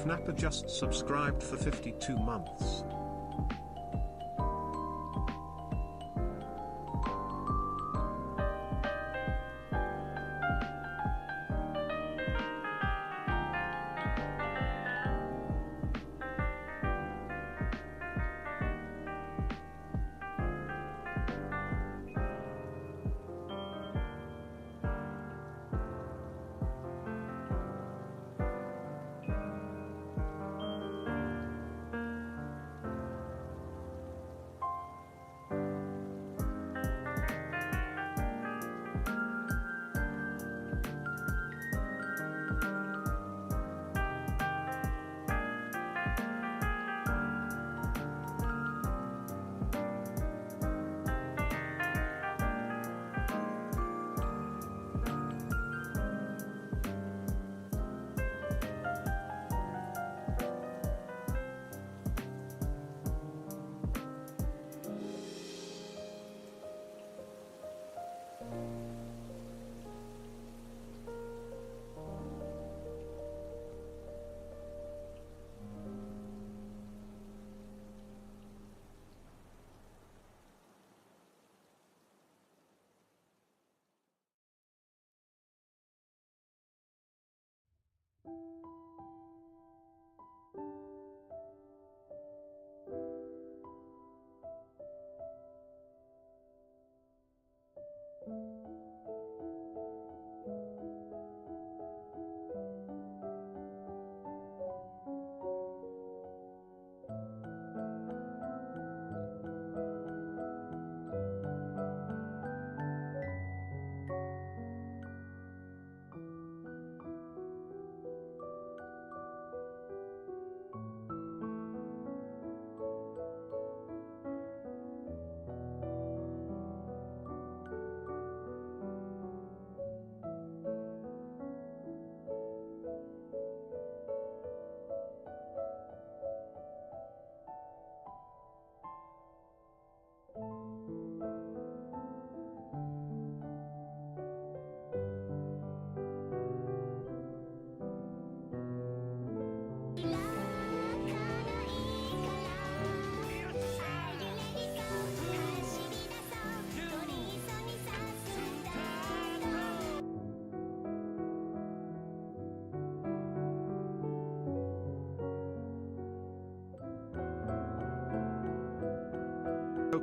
Nappa just subscribed for 52 months.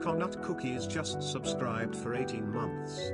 Coconut Cookies just subscribed for 18 months.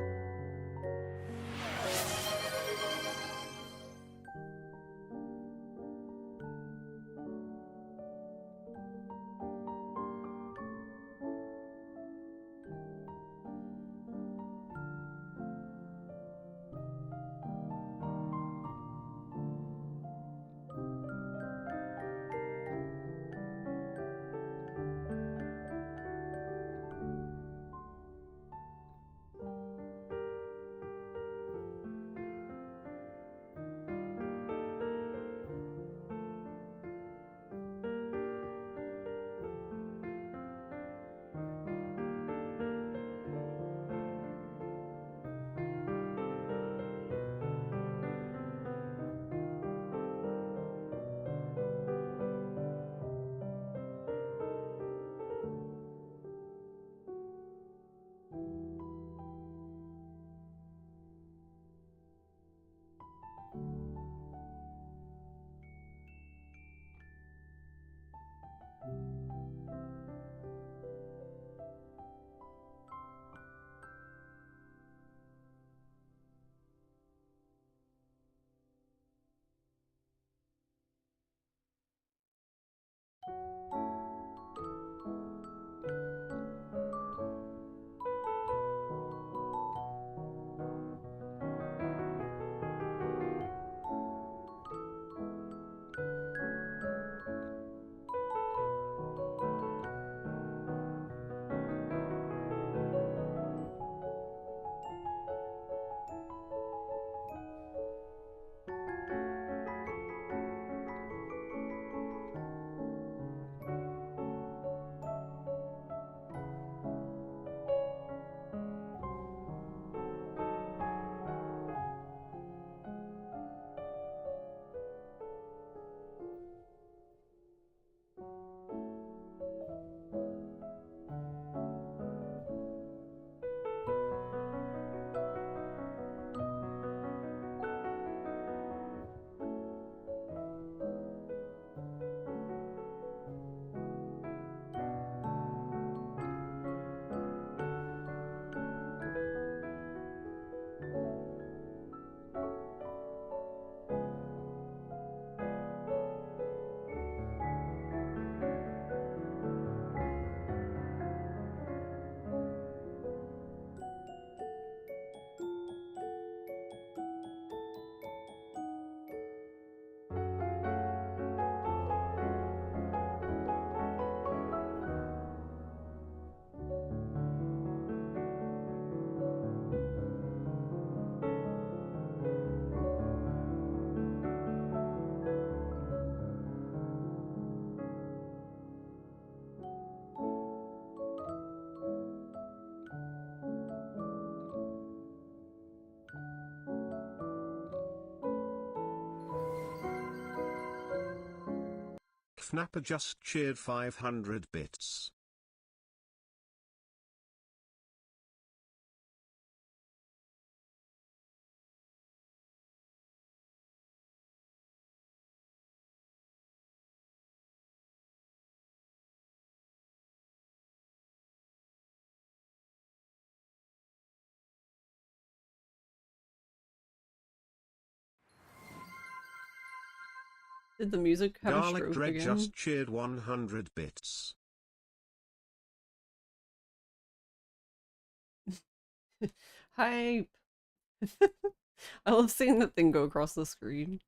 FNAPA just cheered 500 bits. Did the music have a Garlic stroke Dread again? just cheered 100 bits. Hype! I love seeing that thing go across the screen.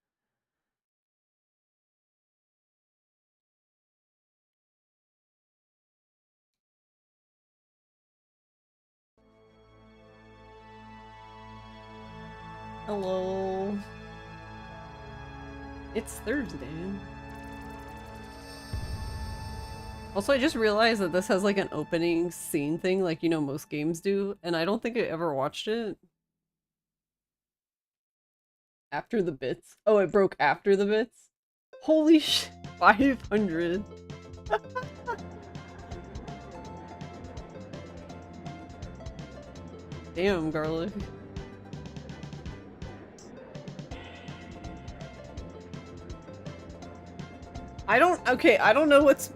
Hello. It's Thursday. Also, I just realized that this has like an opening scene thing like, you know, most games do, and I don't think I ever watched it. After the bits. Oh, it broke after the bits? Holy shit, 500. Damn, Garlic. I don't know what's...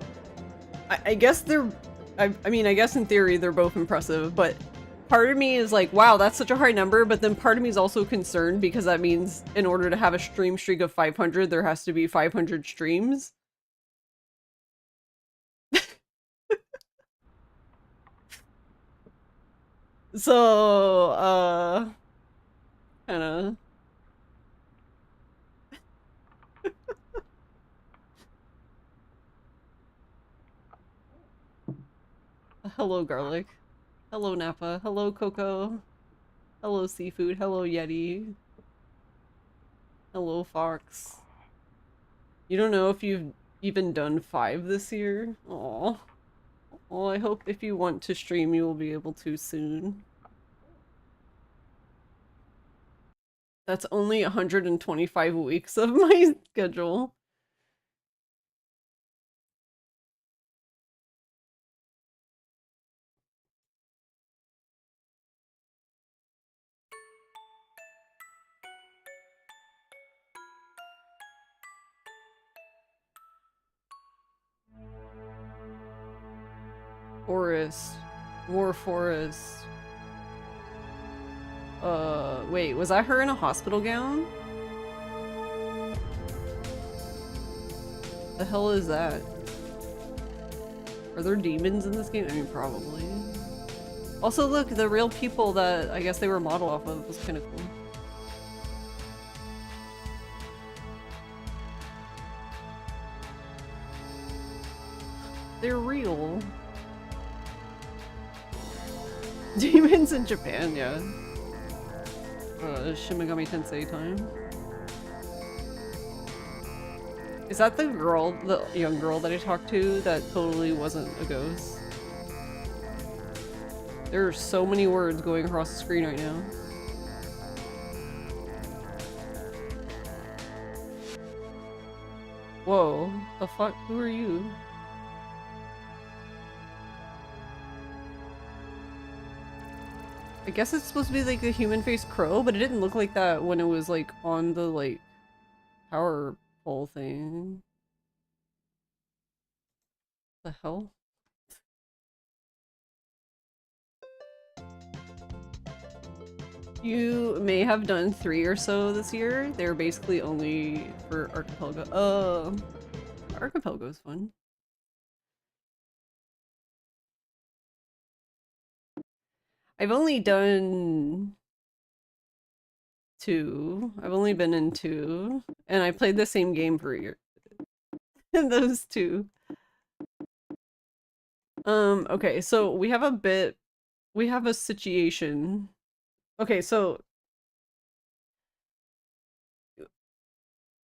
I guess they're... I mean, I guess in theory they're both impressive, but part of me is like, wow, that's such a high number, but then part of me is also concerned because that means in order to have a stream streak of 500, there has to be 500 streams. So, kinda... Hello, Garlic. Hello, Nappa. Hello, Coco. Hello, Seafood. Hello, Yeti. Hello, Fox. You don't know if you've even done 5 this year? Aw. Well, I hope if you want to stream, you will be able to soon. That's only 125 weeks of my schedule. Forest. War Forest. Wait, was I her in a hospital gown? The hell is that? Are there demons in this game? I mean, probably. Also, look, the real people that I guess they were modeled off of was kind of cool. They're real. Demons in Japan, yeah. Shin Megami Tensei time. Is that the girl, the young girl that I talked to that totally wasn't a ghost? There are so many words going across the screen right now. Whoa, the fuck? Who are you? I guess it's supposed to be like a human-faced crow, but it didn't look like that when it was like on the like power pole thing. The hell? You may have done 3 or so this year. They're basically only for Archipelago. Archipelago's fun. I've only done 2. I've only been in 2. And I played the same game for a year. Those 2. Okay, so we have a situation. Okay, so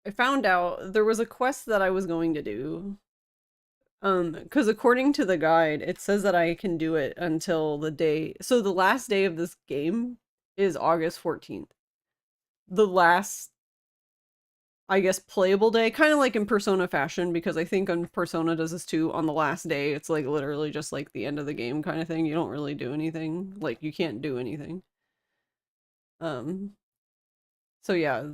I found out there was a quest that I was going to do. Because according to the guide, it says that I can do it until the day. So the last day of this game is August 14th. The last I guess, playable day, kind of like in Persona fashion, because I think on Persona does this too. On the last day, it's like literally just like the end of the game kind of thing. You don't really do anything. Like you can't do anything. Um. So yeah,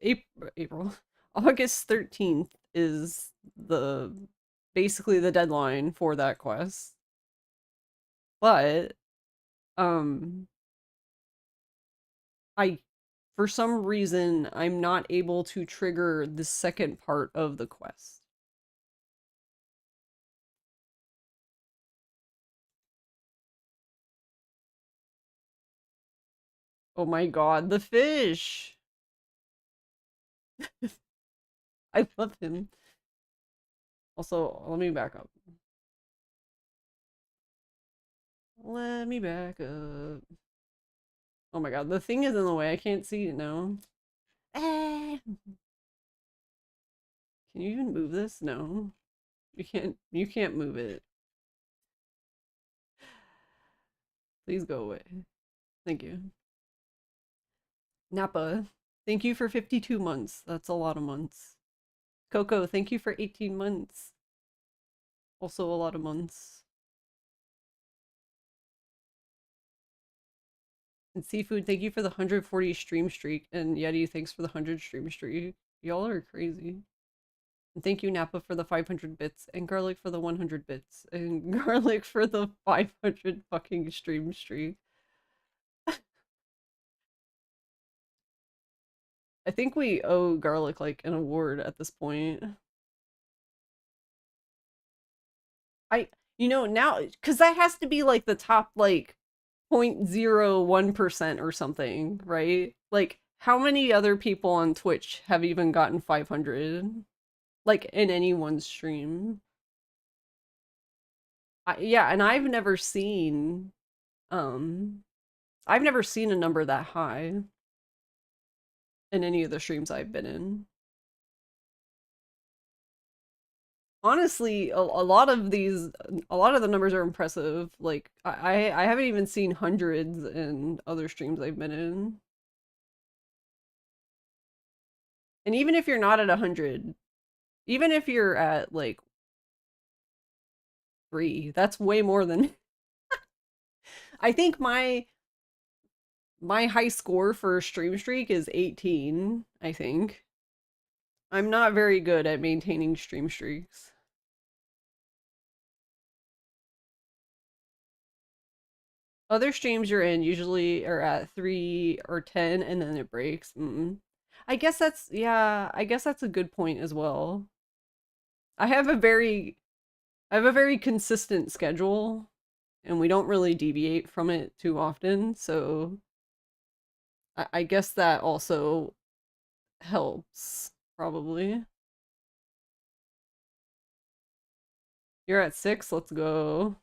April, August 13th is the basically the deadline for that quest. But um, I for some reason I'm not able to trigger the second part of the quest. Oh my god, the fish! I love him. Also, let me back up. Let me back up. Oh my god, the thing is in the way. I can't see it now. Ah! Can you even move this? No. You can't move it. Please go away. Thank you. Nappa, thank you for 52 months. That's a lot of months. Coco, thank you for 18 months. Also a lot of months. And Seafood, thank you for the 140 stream streak. And Yeti, thanks for the 100 stream streak. Y'all are crazy. And thank you, Nappa, for the 500 bits. And Garlic for the 100 bits. And Garlic for the 500 fucking stream streak. I think we owe Garlic like an award at this point. Now, because that has to be like the top like 0.01% or something, right? Like, how many other people on Twitch have even gotten 500? Like, in any one stream? Yeah, and um, I've never seen a number that high in any of the streams I've been in. Honestly, a lot of the numbers are impressive. Like, I haven't even seen hundreds in other streams I've been in. And even if you're not at 100, even if you're at like 3, that's way more than I think my high score for stream streak is 18, I think. I'm not very good at maintaining stream streaks. Other streams you're in usually are at 3 or 10 and then it breaks. I guess I guess that's a good point as well. I have a very I have a very consistent schedule and we don't really deviate from it too often, so I guess that also helps, probably. You're at 6, let's go.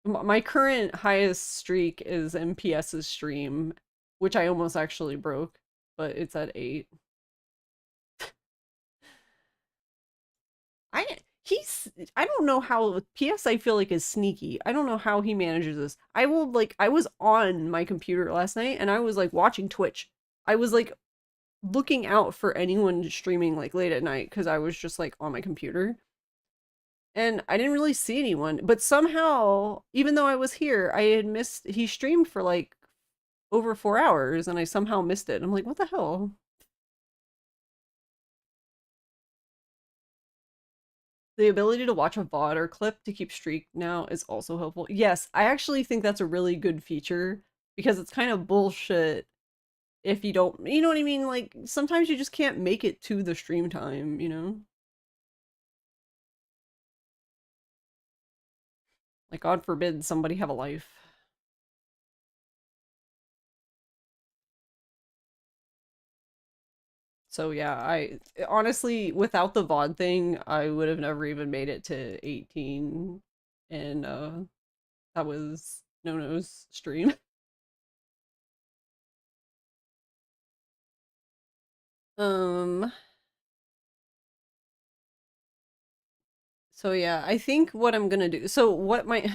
My current highest streak is MPS's stream, which I almost actually broke, but it's at 8. I I don't know how PS I feel like is sneaky. I don't know how he manages this. I was on my computer last night and I was like watching Twitch. I was like looking out for anyone streaming like late at night because I was just like on my computer. And I didn't really see anyone, but somehow, even though I was here, I had missed he streamed for like over 4 hours and I somehow missed it. I'm like, what the hell? The ability to watch a VOD or clip to keep streak now is also helpful. Yes, I actually think that's a really good feature because it's kind of bullshit if you don't, you know what I mean? Like, sometimes you just can't make it to the stream time, you know? Like, God forbid somebody have a life. So yeah, I honestly, without the VOD thing, I would have never even made it to 18, and that was No-No's stream. Um, so yeah, I think what I'm gonna do, so what my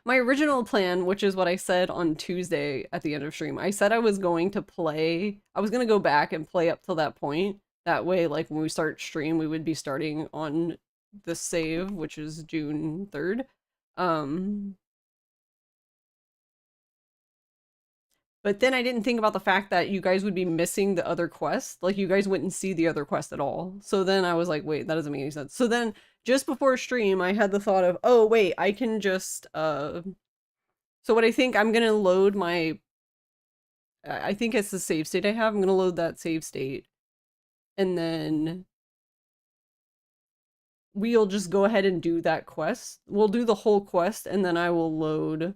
my original plan, which is what I said on Tuesday at the end of stream, I said I was going to play, I was going to go back and play up till that point. That way, like, when we start stream, we would be starting on the save, which is June 3rd. But then I didn't think about the fact that you guys would be missing the other quest. Like, you guys wouldn't see the other quest at all. So then I was like, wait, that doesn't make any sense. So then, just before stream, I had the thought of, oh, wait, I can just, So what I think, I'm gonna load my... I think it's the save state I have. I'm gonna load that save state. And then... we'll just go ahead and do that quest. We'll do the whole quest, and then I will load...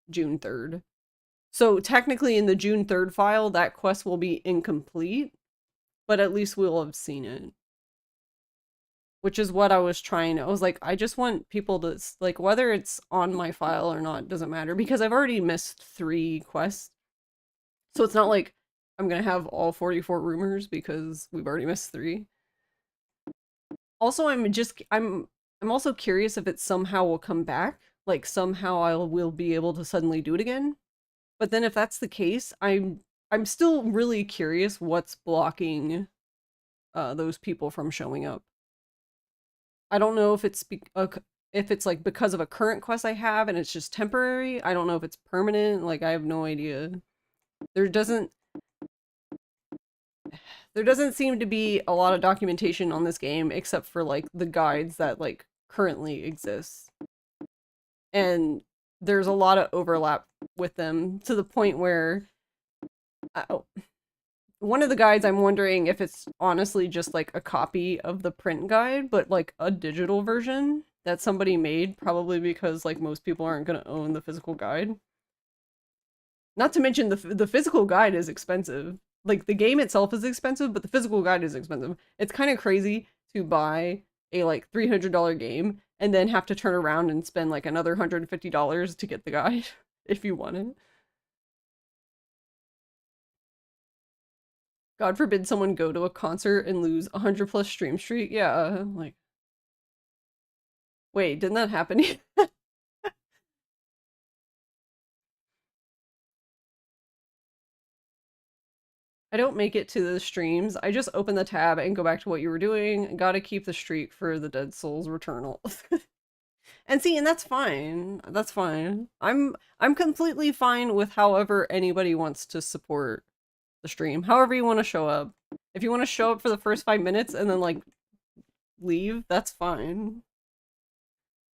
June 3rd. So technically in the June 3rd file, that quest will be incomplete, but at least we'll have seen it. Which is what I was trying. I was like, I just want people to, like, whether it's on my file or not, doesn't matter, because I've already missed 3 quests. So it's not like I'm gonna have all 44 rumors because we've already missed 3. Also, I'm also curious if it somehow will come back. Like, somehow I will be able to suddenly do it again. But then if that's the case, I'm still really curious what's blocking those people from showing up. I don't know if it's like because of a current quest I have and it's just temporary. I don't know if it's permanent. Like, I have no idea. There doesn't seem to be a lot of documentation on this game except for like the guides that like currently exist. And there's a lot of overlap with them to the point where one of the guides, I'm wondering if it's honestly just like a copy of the print guide, but like a digital version that somebody made, probably because like most people aren't going to own the physical guide. Not to mention the physical guide is expensive. Like, the game itself is expensive, but the physical guide is expensive. It's kind of crazy to buy a like $300 game and then have to turn around and spend like another $150 to get the guide if you want it. God forbid someone go to a concert and lose 100+ stream streak. Yeah, like... Wait, didn't that happen? I don't make it to the streams. I just open the tab and go back to what you were doing. Gotta keep the streak for the Dead Souls Returnal. And see, and that's fine. That's fine. I'm completely fine with however anybody wants to support the stream. However you want to show up. If you want to show up for the first 5 minutes and then like leave, that's fine.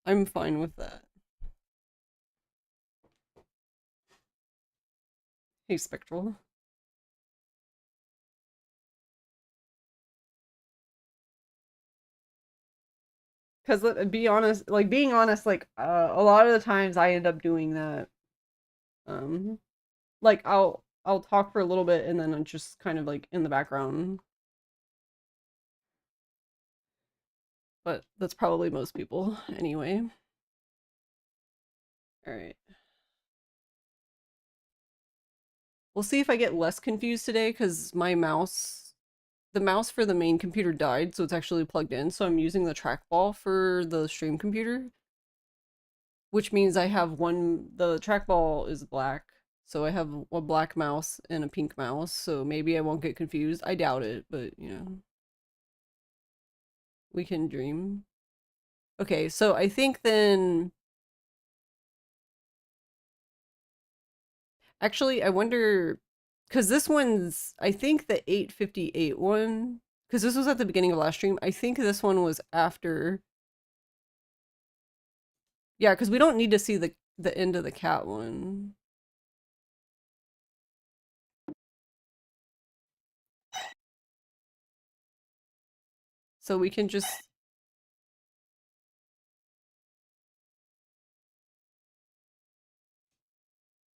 I'm fine with that. Hey, Spectral. Because being honest, like a lot of the times I end up doing that. Like I'll talk for a little bit and then I'm just kind of like in the background. But that's probably most people anyway. All right. We'll see if I get less confused today because my mouse, the mouse for the main computer died, so it's actually plugged in. So I'm using the trackball for the stream computer, which means I have the trackball is black. So I have a black mouse and a pink mouse, so maybe I won't get confused. I doubt it, but you know. We can dream. Okay, so I think then... Actually, I wonder... Because this one's... I think the 858 one... Because this was at the beginning of last stream. I think this one was after... Yeah, because we don't need to see the end of the cat one. So we can just...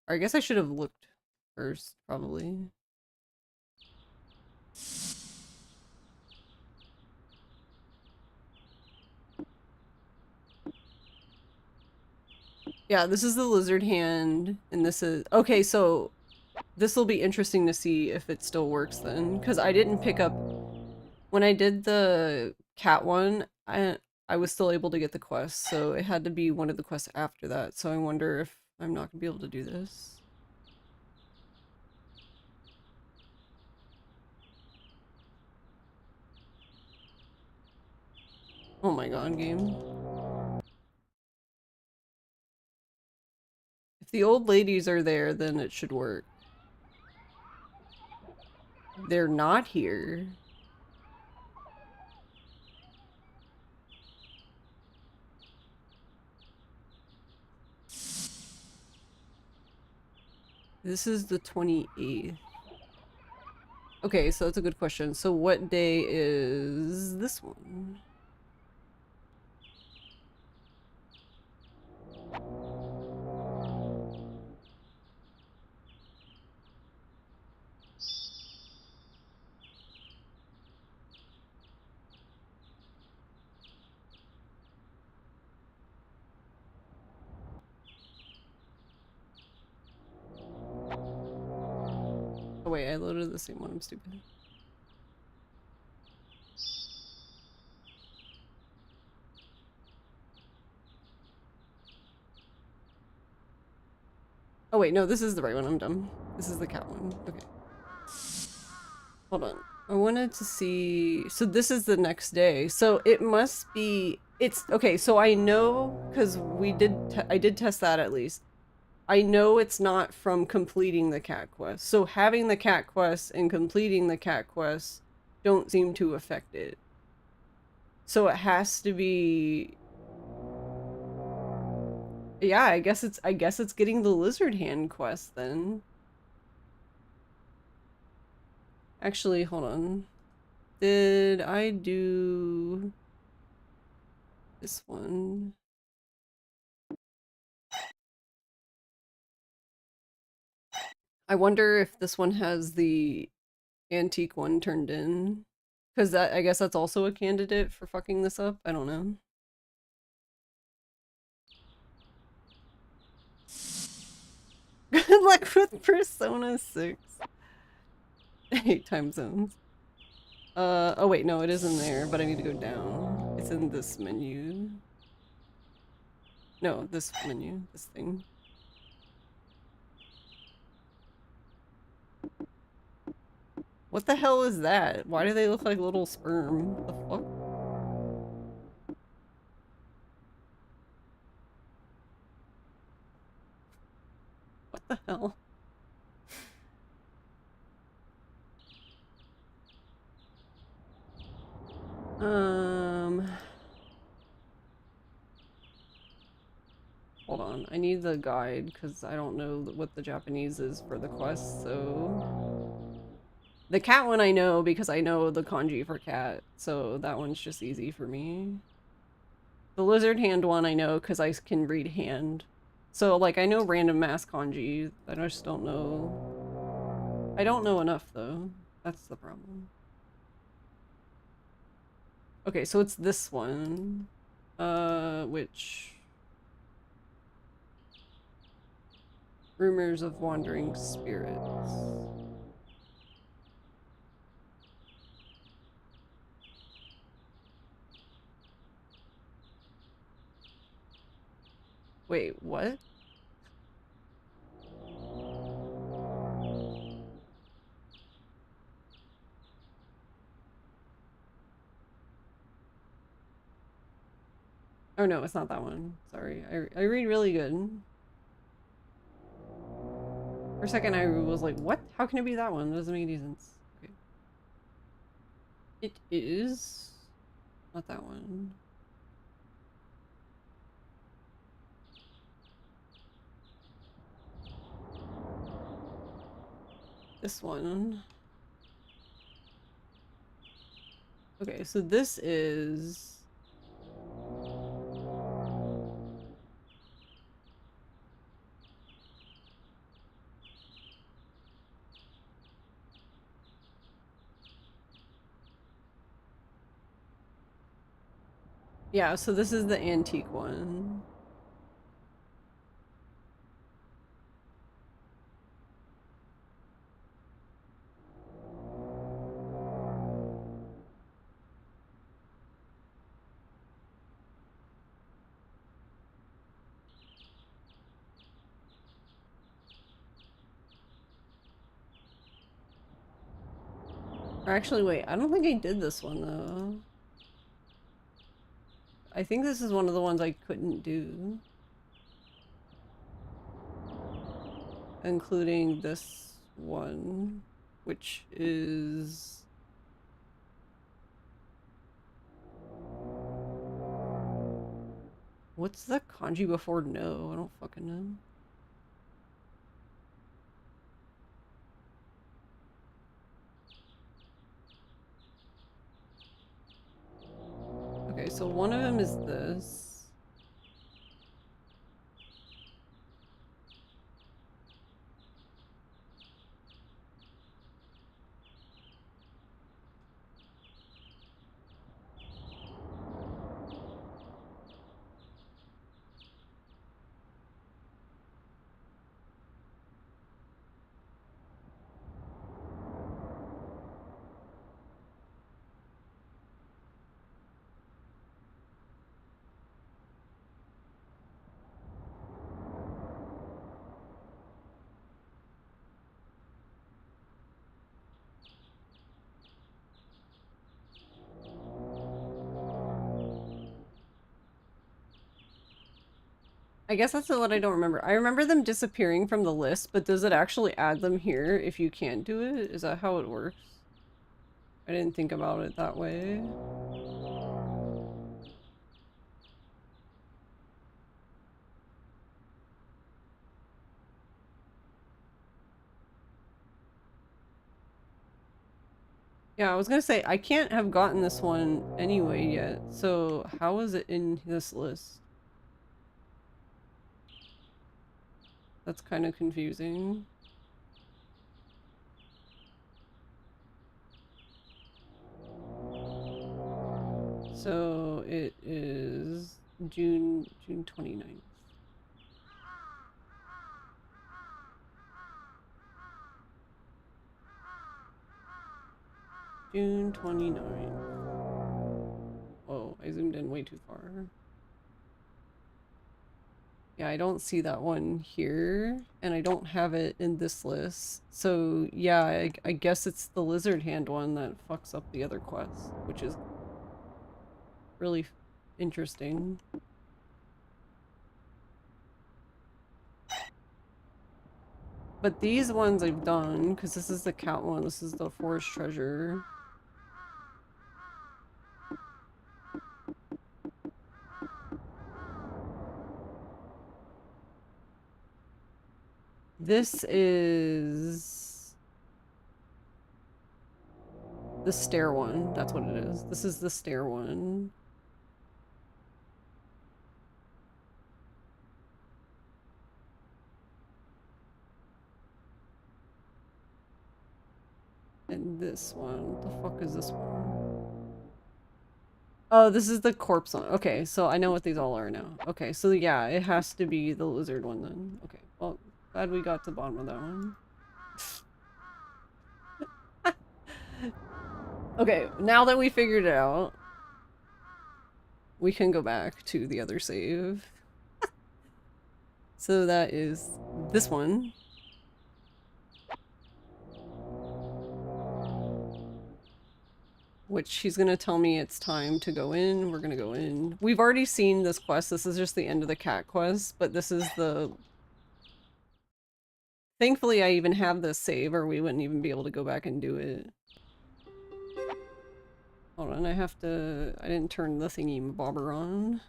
Or I guess I should have looked first, probably. Yeah, this is the lizard hand, and this is... Okay, so this will be interesting to see if it still works then, because I didn't pick up... When I did the cat one, I was still able to get the quest, so it had to be one of the quests after that. So I wonder if I'm not gonna be able to do this. Oh my god, game. If the old ladies are there, then it should work. They're not here. This is the 28th. Okay, so that's a good question. So what day is this one? Oh wait, I loaded the same one, I'm stupid. Oh wait, no, this is the right one, I'm dumb. This is the cat one, okay. Hold on. I wanted to see, so this is the next day. So it must be, it's, okay, so I know, because I did test that at least. I know it's not from completing the cat quest. So having the cat quest and completing the cat quest don't seem to affect it. So it has to be, yeah, I guess it's getting the lizard hand quest then. Actually, hold on. Did I do this one? I wonder if this one has the antique one turned in. Because that, I guess that's also a candidate for fucking this up. I don't know. Good luck with Persona 6. I hate time zones. Oh wait, no, it is in there, but I need to go down. It's in this menu. No, this menu, this thing. What the hell is that? Why do they look like little sperm? What the fuck? What the hell? Hold on, I need the guide because I don't know what the Japanese is for the quest, so... The cat one I know because I know the kanji for cat, so that one's just easy for me. The lizard hand one I know because I can read hand. So, like, I know random mass kanji, I just don't know... I don't know enough, though. That's the problem. Okay, so it's this one. Which... Rumors of wandering spirits. Wait, what? Oh no, it's not that one. Sorry, I read really good. For a second I was like, what? How can it be that one? That doesn't make any sense. Okay. It is not that one. This one. Okay, so this is... Yeah, so this is the antique one. Or actually, wait, I don't think I did this one, though. I think this is one of the ones I couldn't do. Including this one, which is... What's the kanji before no? I don't fucking know. Okay, so one of them is this. I guess that's what I don't remember. I remember them disappearing from the list, but does it actually add them here if you can't do it? Is that how it works? I didn't think about it that way. Yeah, I was gonna say, I can't have gotten this one anyway yet, so how is it in this list? That's kind of confusing. So it is June 29th. June 29th. Oh, I zoomed in way too far. Yeah, I don't see that one here, and I don't have it in this list. So yeah, I guess it's the lizard hand one that fucks up the other quests, which is really interesting. But these ones I've done, because this is the cat one, this is the forest treasure. This is the stair one. That's what it is. This is the stair one. And this one. What the fuck is this one? Oh, this is the corpse one. Okay, so I know what these all are now. Okay, so yeah, it has to be the lizard one then. Okay, well, glad we got to the bottom of that one. Okay, now that we figured it out, we can go back to the other save. So that is this one. Which she's gonna tell me it's time to go in. We're gonna go in. We've already seen this quest. This is just the end of the cat quest, but this is the... Thankfully I even have this save, or we wouldn't even be able to go back and do it. Hold on, I have to... I didn't turn the thingy bobber on.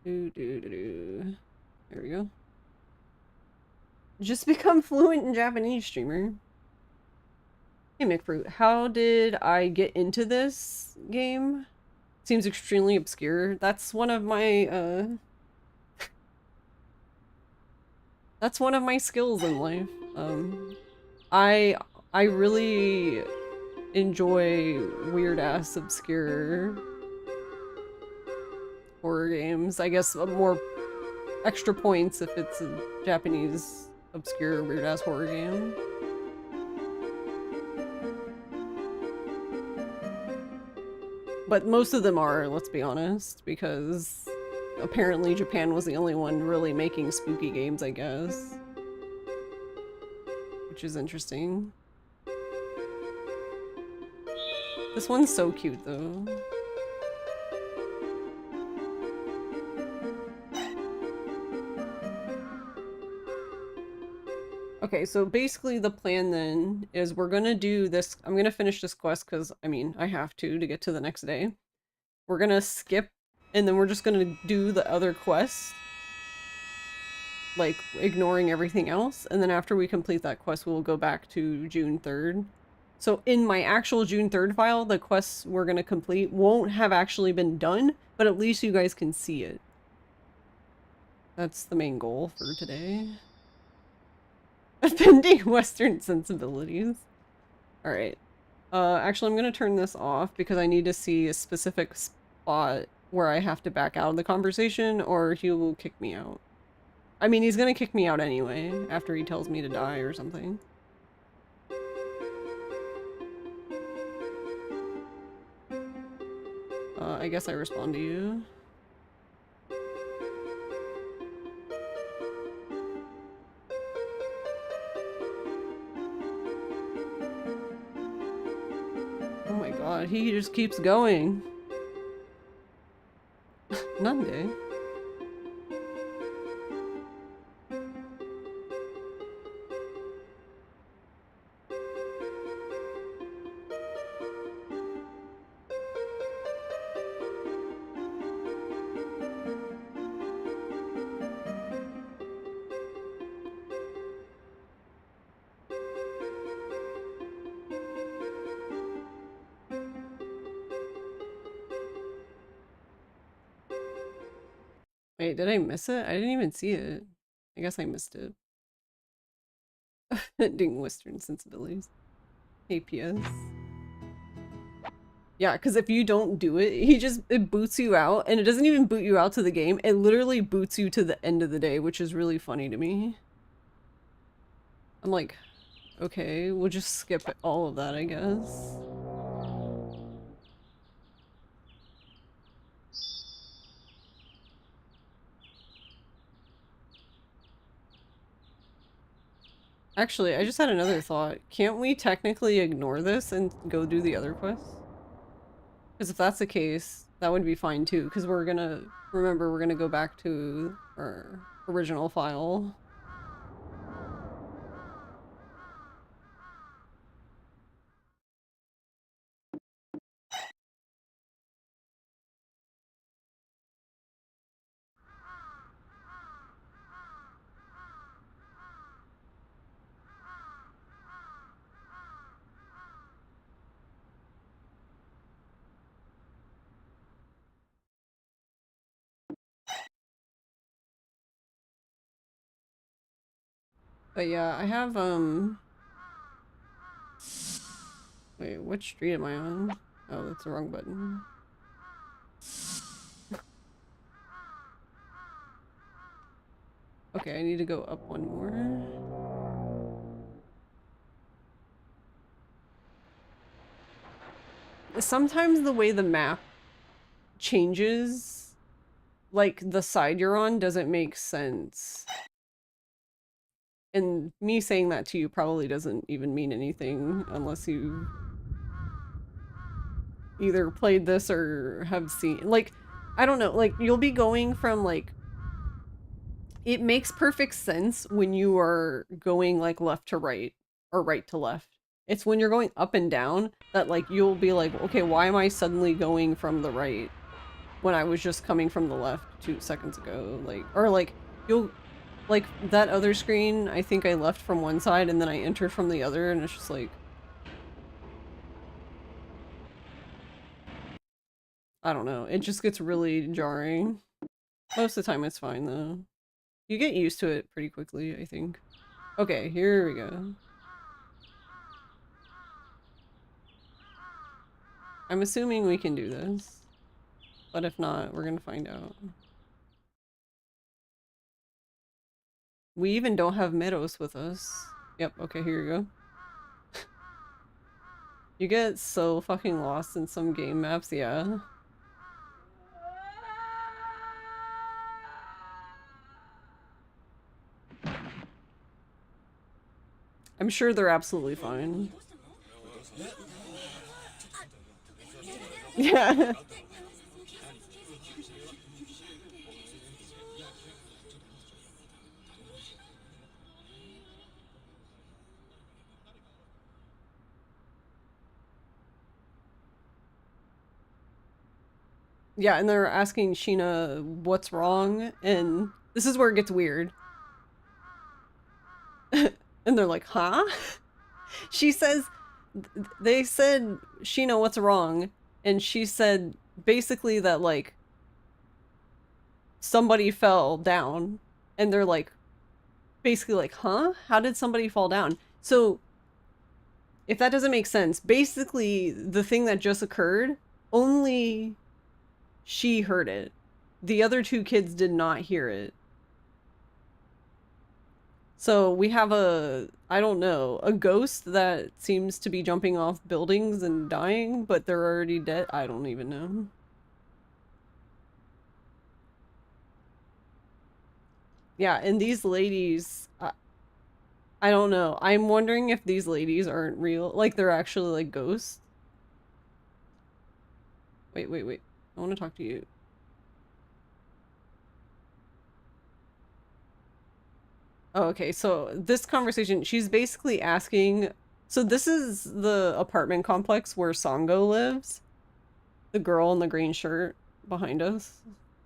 There we go. Just become fluent in Japanese, streamer. Hey McFruit, how did I get into this game? Seems extremely obscure. That's one of my that's one of my skills in life. I really enjoy weird ass obscure horror games. I guess more extra points if it's a Japanese obscure weird ass horror game. But most of them are, let's be honest, because apparently Japan was the only one really making spooky games, I guess. which is interesting. This one's so cute though. Okay, so basically the plan then is we're gonna do this. I'm gonna finish this quest because, I mean, I have to get to the next day. We're gonna skip, and then we're just gonna do the other quest, like ignoring everything else. And then after we complete that quest, we'll go back to June 3rd. So in my actual June 3rd file, the quests we're gonna complete won't have actually been done, but at least you guys can see it. That's the main goal for today. Offending Western sensibilities. Alright. Actually, I'm gonna turn this off because I need to see a specific spot where I have to back out of the conversation or he will kick me out. I mean, he's gonna kick me out anyway after he tells me to die or something. I guess I respond to you. Oh my god, he just keeps going. Nande. Wait, did I miss it? I didn't even see it. I guess I missed it. Ding Western sensibilities. APS. Yeah, because if you don't do it, it boots you out, and it doesn't even boot you out to the game. It literally boots you to the end of the day, which is really funny to me. I'm like, okay, we'll just skip all of that, I guess. Actually, I just had another thought. Can't we technically ignore this and go do the other quests? Because if that's the case, that would be fine too, because remember, we're gonna go back to our original file. But yeah, I have, wait, which street am I on? Oh, that's the wrong button. Okay, I need to go up one more. Sometimes the way the map changes, like the side you're on, doesn't make sense. And me saying that to you probably doesn't even mean anything unless you either played this or have seen, like, I don't know, like, you'll be going from, like, it makes perfect sense when you are going, like, left to right or right to left. It's when you're going up and down that, like, you'll be like, okay, why am I suddenly going from the right when I was just coming from the left 2 seconds ago? Like, or, like, you'll, like, that other screen, I think I left from one side and then I entered from the other, and it's just like, I don't know. It just gets really jarring. Most of the time it's fine, though. You get used to it pretty quickly, I think. Okay, here we go. I'm assuming we can do this. But if not, we're gonna find out. We even don't have Meadows with us. Yep, okay, here you go. You get so fucking lost in some game maps, yeah. I'm sure they're absolutely fine. Yeah. Yeah, and they're asking Sheena what's wrong, and this is where it gets weird. And they're like, huh? She says, they said, Sheena, what's wrong? And she said basically that, like, somebody fell down. And they're like, basically like, huh? How did somebody fall down? So, if that doesn't make sense, basically the thing that just occurred, only she heard it. The other two kids did not hear it. So we have I don't know, a ghost that seems to be jumping off buildings and dying, but they're already dead. I don't even know. Yeah, and these ladies, I don't know. I'm wondering if these ladies aren't real, like they're actually like ghosts. Wait, wait, wait. I want to talk to you. Oh, okay, so this conversation, she's basically asking, so this is the apartment complex where Songo lives. The girl in the green shirt behind us,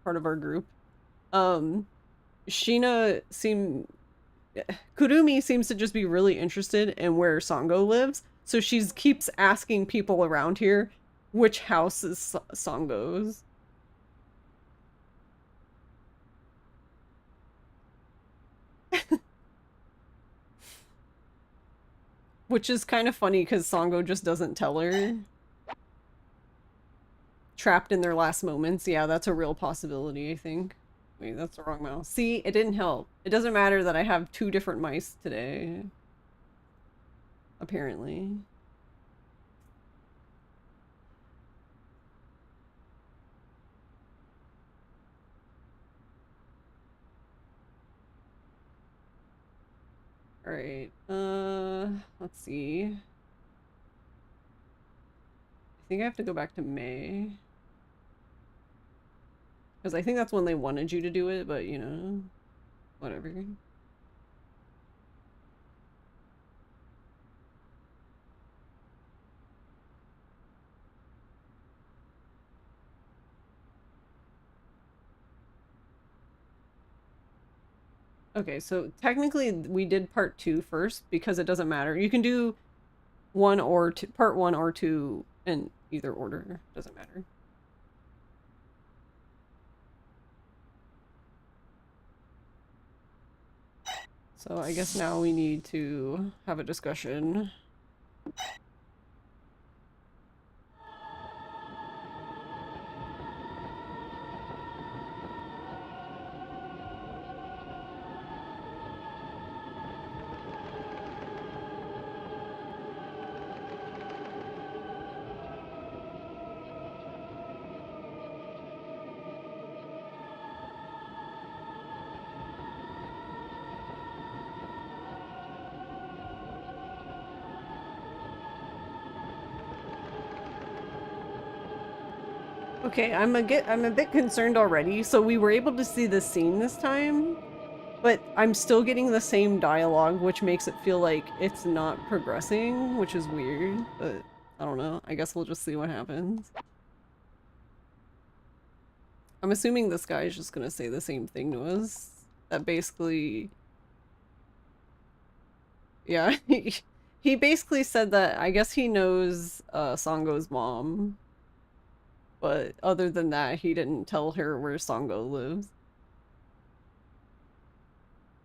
part of our group. Sheena Kurumi seems to just be really interested in where Songo lives, so she keeps asking people around here which house is Songo's. Which is kind of funny because Songo just doesn't tell her. Trapped in their last moments. Yeah, that's a real possibility, I think. Wait, that's the wrong mouse. See, it didn't help. It doesn't matter that I have 2 different mice today. Apparently. Alright, let's see. I think I have to go back to May. Because I think that's when they wanted you to do it, but you know, whatever. Okay, so technically we did part 2 first because it doesn't matter. You can do part 1 or 2 in either order. Doesn't matter. So I guess now we need to have a discussion. Okay, I'm a bit concerned already. So we were able to see the scene this time, but I'm still getting the same dialogue, which makes it feel like it's not progressing, which is weird, but I don't know. I guess we'll just see what happens. I'm assuming this guy is just gonna say the same thing to us. That basically... Yeah, he basically said that I guess he knows Songo's mom. But other than that, he didn't tell her where Songo lives.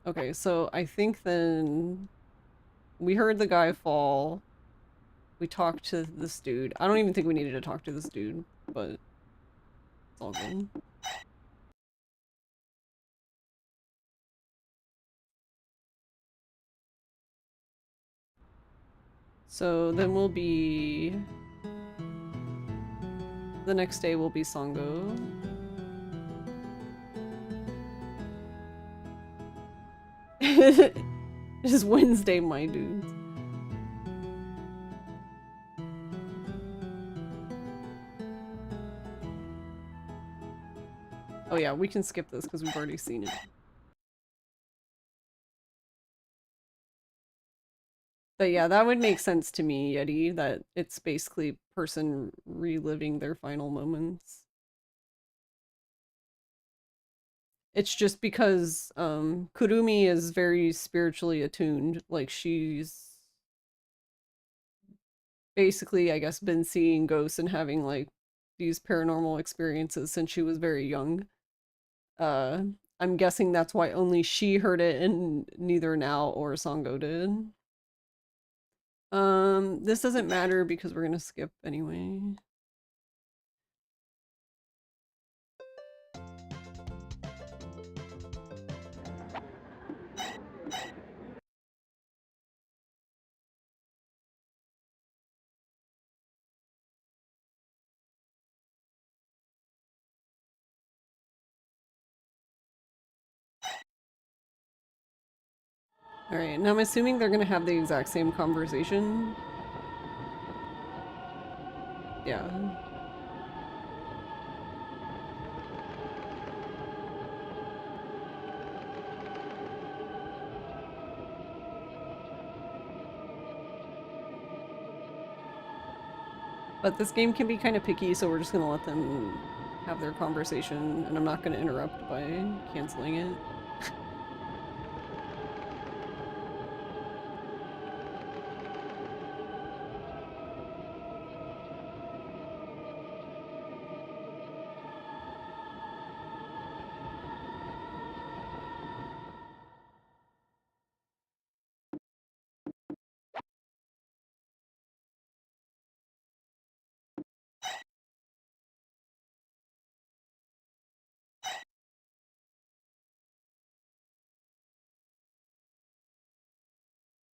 Okay, so I think then we heard the guy fall. We talked to this dude. I don't even think we needed to talk to this dude, but it's all good. So then we'll be... The next day will be Songo. It is Wednesday, my dudes. Oh yeah, we can skip this because we've already seen it. But yeah, that would make sense to me, Yeti, that it's basically person reliving their final moments. It's just because Kurumi is very spiritually attuned. Like she's basically, I guess, been seeing ghosts and having like these paranormal experiences since she was very young. Uh I'm guessing that's why only she heard it and neither Nao or Sango did. This doesn't matter because we're gonna skip anyway. Alright, now I'm assuming they're gonna have the exact same conversation. Yeah. But this game can be kind of picky, so we're just gonna let them have their conversation, and I'm not gonna interrupt by canceling it.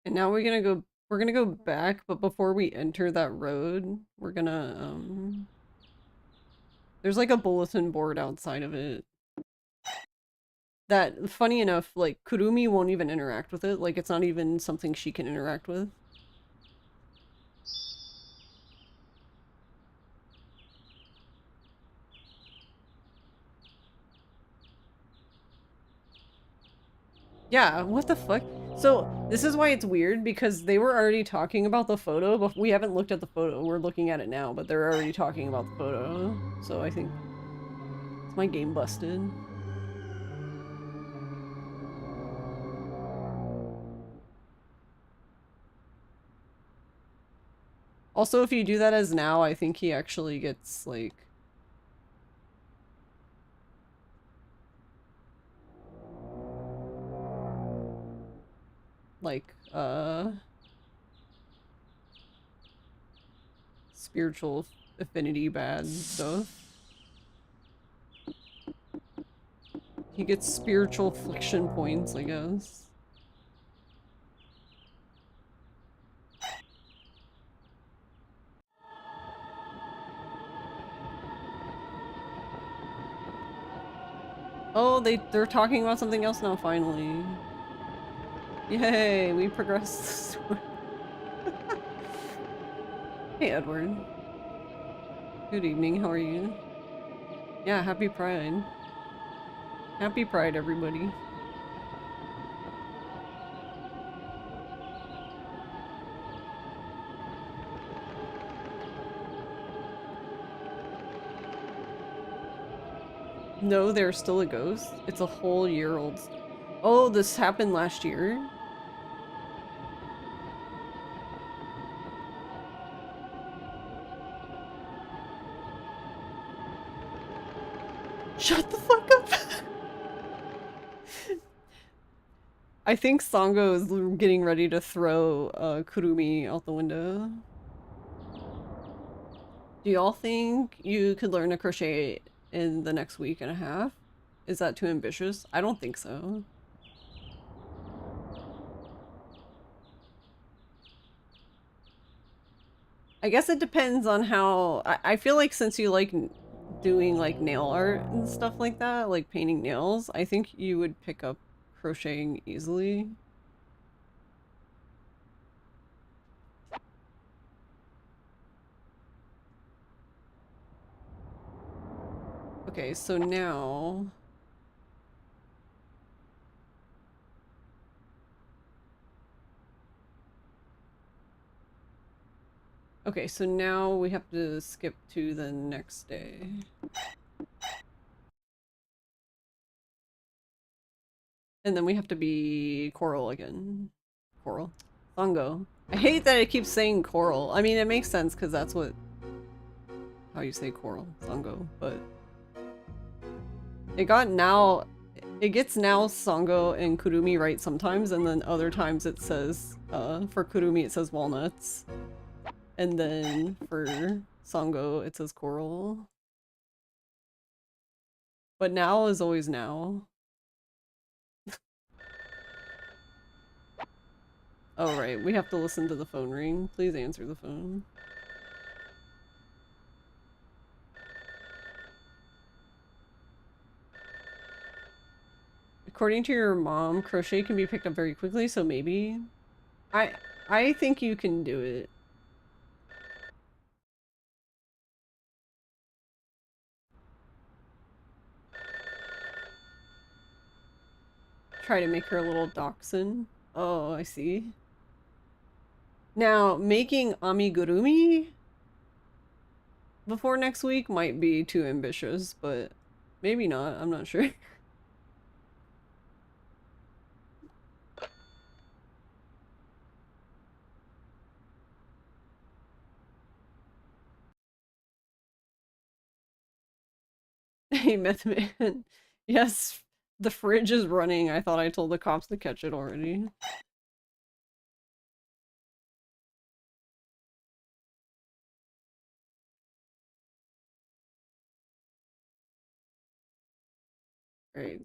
And now we're gonna go back, but before we enter that road, we're gonna there's like a bulletin board outside of it. That, funny enough, like Kurumi won't even interact with it, like it's not even something she can interact with. Yeah, what the fuck? So, this is why it's weird, because they were already talking about the photo, but we haven't looked at the photo. We're looking at it now, but they're already talking about the photo. So I think... Is my game busted? Also, if you do that as now, I think he actually gets, like, spiritual affinity bad stuff. He gets spiritual affliction points, I guess. Oh, they're talking about something else now, finally. Yay, we progressed. Hey, Edward. Good evening, how are you? Yeah, happy Pride. Happy Pride, everybody. No, they're still a ghost. It's a whole year old. Oh, this happened last year? Shut the fuck up! I think Sango is getting ready to throw Kurumi out the window. Do y'all think you could learn to crochet in the next week and a half? Is that too ambitious? I don't think so. I guess it depends on how... I feel like since you like doing like nail art and stuff like that, like painting nails, I think you would pick up crocheting easily. Okay, so now... Okay, so now we have to skip to the next day. And then we have to be Coral again. Coral? Fungo. I hate that it keeps saying Coral. I mean, it makes sense because that's what... how you say Coral. Fungo, but... It got now... It gets now Sango and Kurumi right sometimes, and then other times it says, for Kurumi it says walnuts. And then for Sango it says coral. But now is always now. Oh right, we have to listen to the phone ring. Please answer the phone. According to your mom, crochet can be picked up very quickly, so maybe... I think you can do it. Try to make her a little dachshund. Oh, I see. Now, making amigurumi before next week might be too ambitious, but maybe not. I'm not sure. Hey, Methman. Yes, the fridge is running. I thought I told the cops to catch it already. Right.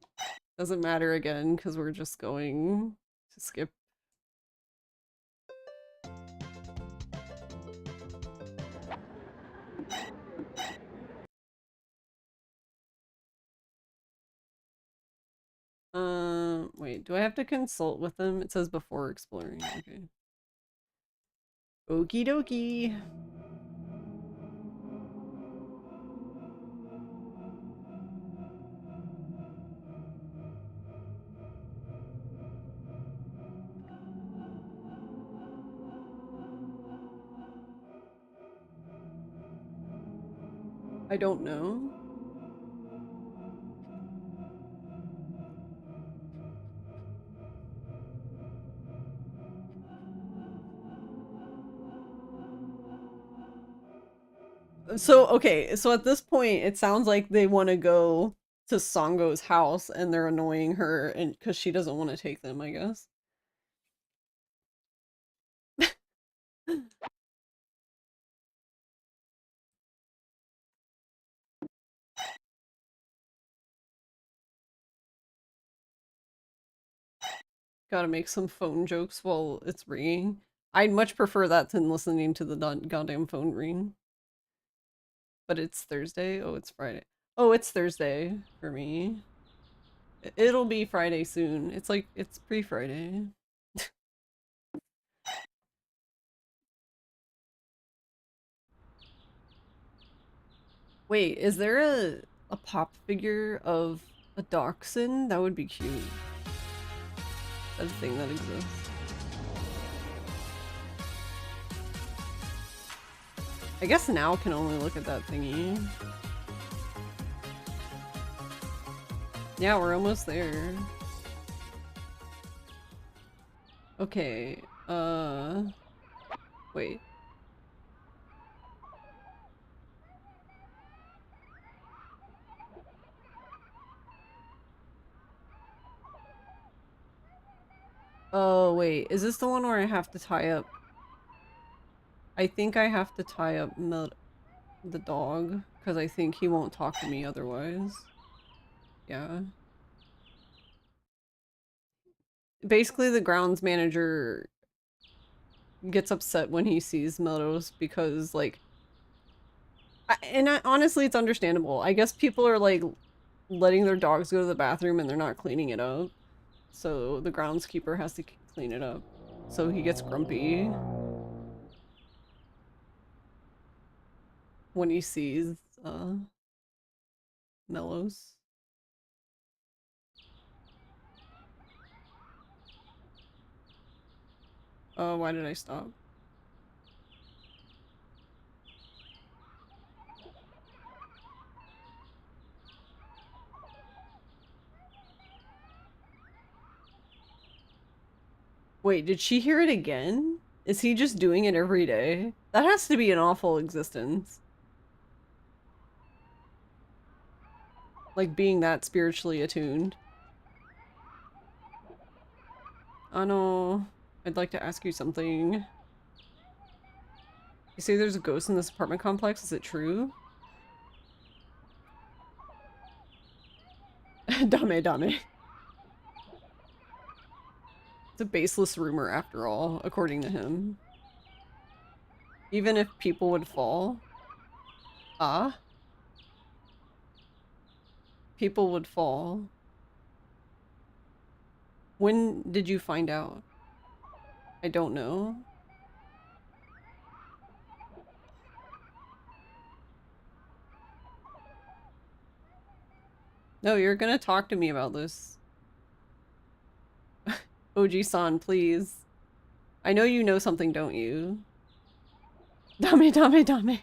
Doesn't matter again, because we're just going to skip. Wait, do I have to consult with them? It says before exploring. Okay. Okie dokie. I don't know. So, okay, so at this point, it sounds like they want to go to Songo's house and they're annoying her and because she doesn't want to take them, I guess. Gotta make some phone jokes while it's ringing. I'd much prefer that than listening to the goddamn phone ring. But it's Thursday? Oh, it's Friday. Oh, it's Thursday for me. It'll be Friday soon. It's like, it's pre-Friday. Wait, is there a pop figure of a dachshund? That would be cute. That's a thing that exists. I guess now can only look at that thingy. Yeah, we're almost there. Okay, wait. Oh, wait, is this the one where I have to tie up? I think I have to tie up the dog, because I think he won't talk to me otherwise. Yeah. Basically, the grounds manager gets upset when he sees Melrose because, like, honestly, it's understandable. I guess people are, like, letting their dogs go to the bathroom and they're not cleaning it up. So the groundskeeper has to clean it up. So he gets grumpy when he sees, Mellows. Oh, why did I stop? Wait, did she hear it again? Is he just doing it every day? That has to be an awful existence. Like being that spiritually attuned. Ano, I'd like to ask you something. You say there's a ghost in this apartment complex, is it true? Dame, dame. It's a baseless rumor after all, according to him. Even if people would fall. Ah? People would fall. When did you find out? I don't know. No, you're gonna talk to me about this. OG-san, please. I know you know something, don't you? Dame, dame, dame.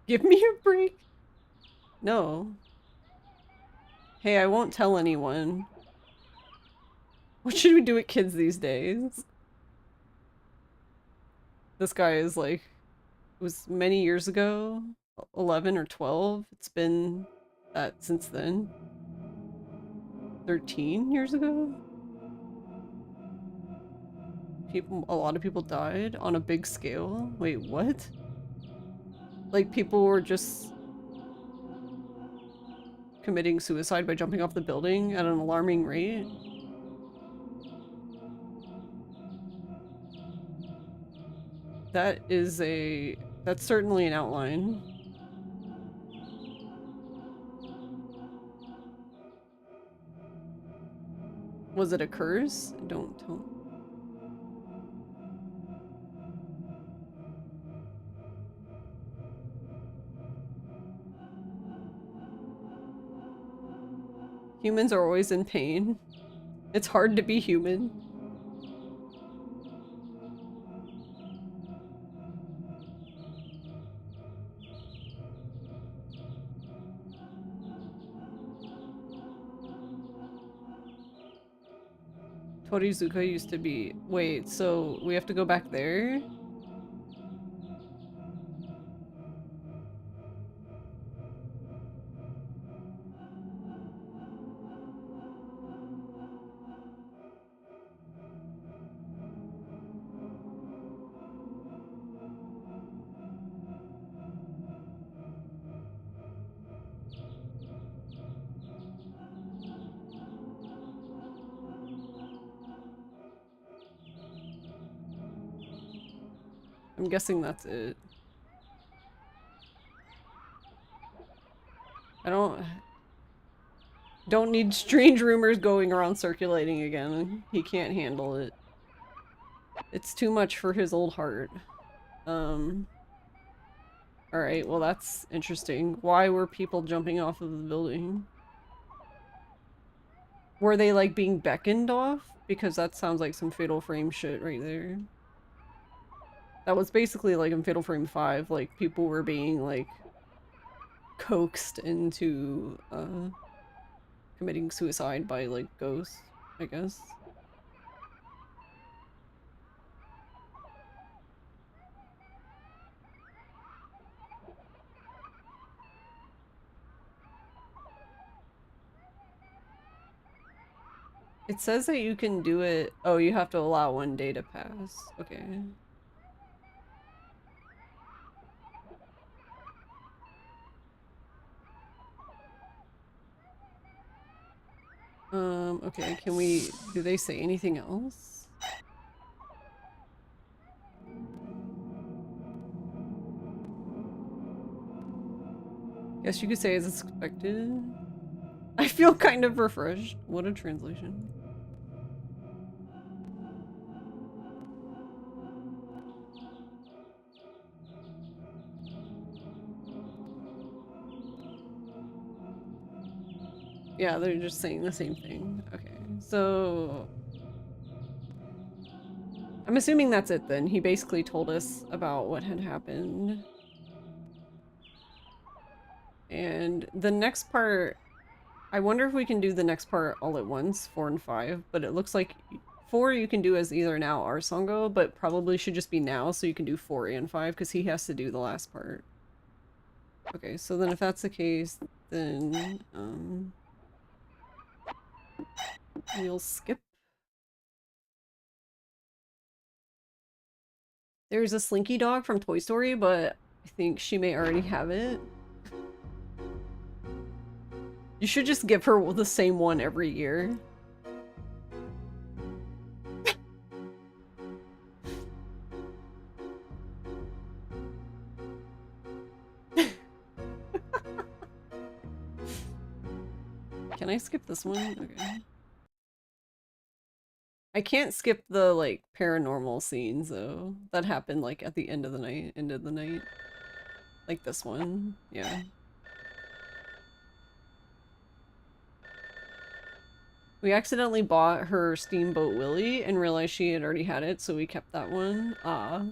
Give me a break. No. Hey, I won't tell anyone. What should we do with kids these days? This guy is like, it was many years ago, 11 or 12. It's been that since then. 13 years ago? A lot of people died on a big scale. Wait, what? Like people were just committing suicide by jumping off the building at an alarming rate? That's certainly an outline. Was it a curse? Don't tell. Humans are always in pain. It's hard to be human. Torizuka used to be... Wait, so we have to go back there? I'm guessing that's it. I don't need strange rumors going around circulating again. He can't handle it. It's too much for his old heart. Alright, well that's interesting. Why were people jumping off of the building? Were they like being beckoned off? Because that sounds like some Fatal Frame shit right there. That was basically like in Fatal Frame 5, like people were being like coaxed into committing suicide by like ghosts, I guess. It says that you can do it. Oh, you have to allow 1 day to pass. Okay. Okay, do they say anything else? Guess you could say as expected. I feel kind of refreshed. What a translation. Yeah, they're just saying the same thing. Okay, so I'm assuming that's it then. He basically told us about what had happened. And the next part, I wonder if we can do the next part all at once, 4 and 5, but it looks like 4 you can do as either now or Songo, but probably should just be now so you can do 4 and 5 because he has to do the last part. Okay, so then if that's the case, then we'll skip. There's a Slinky dog from Toy Story, but I think she may already have it. You should just give her the same one every year. Can I skip this one? Okay. I can't skip the, like, paranormal scenes, though. That happened, like, at the end of the night. Like this one. Yeah. We accidentally bought her Steamboat Willie and realized she had already had it, so we kept that one. Ah.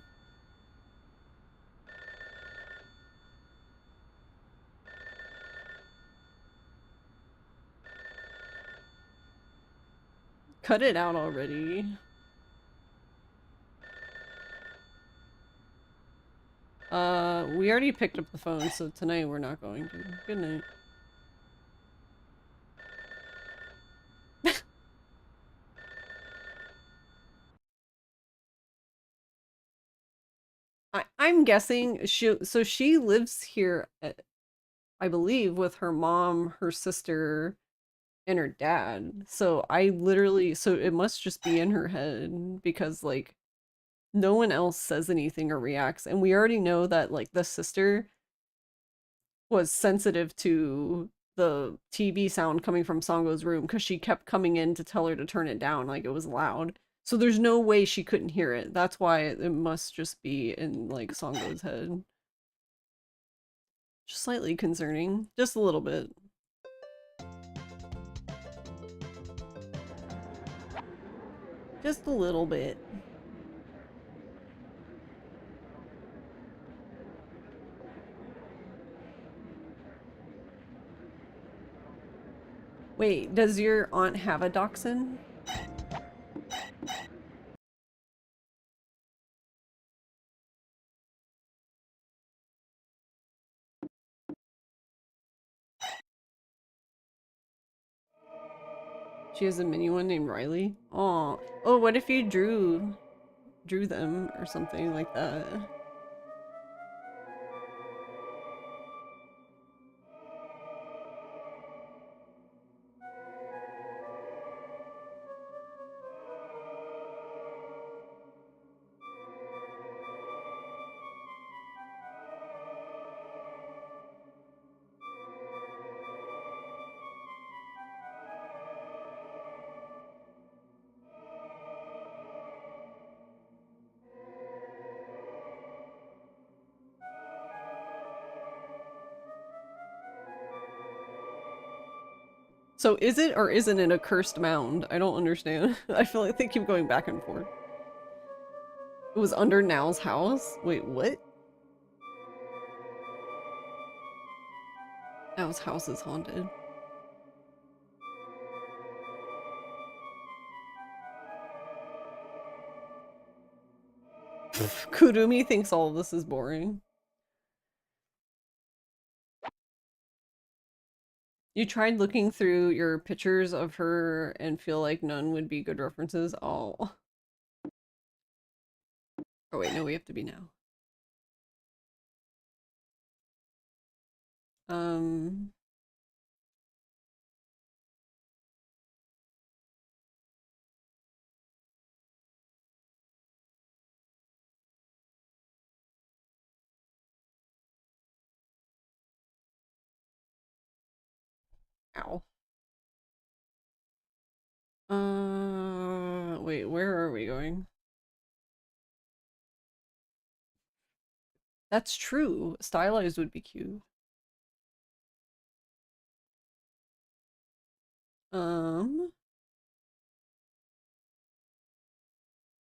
Cut it out already. We already picked up the phone, so tonight we're not going to. Good night. I'm guessing she lives here, I believe, with her mom, her sister, and her dad. So it must just be in her head because, like, no one else says anything or reacts, and we already know that, like, the sister was sensitive to the TV sound coming from Songo's room because she kept coming in to tell her to turn it down, like it was loud. So there's no way she couldn't hear it. That's why it must just be in, like, Songo's head. Just slightly concerning. Just a little bit. Just a little bit. Wait, does your aunt have a dachshund? She has a mini one named Riley. Oh, oh, what if you drew them or something like that? So is it or isn't it a cursed mound? I don't understand. I feel like they keep going back and forth. It was under Now's house? Wait, what? Now's house is haunted. Kurumi thinks all of this is boring. You tried looking through your pictures of her and feel like none would be good references? Oh. Oh wait, no, we have to be now. Um... Ow. Wait, where are we going? That's true. Stylized would be cute. Um.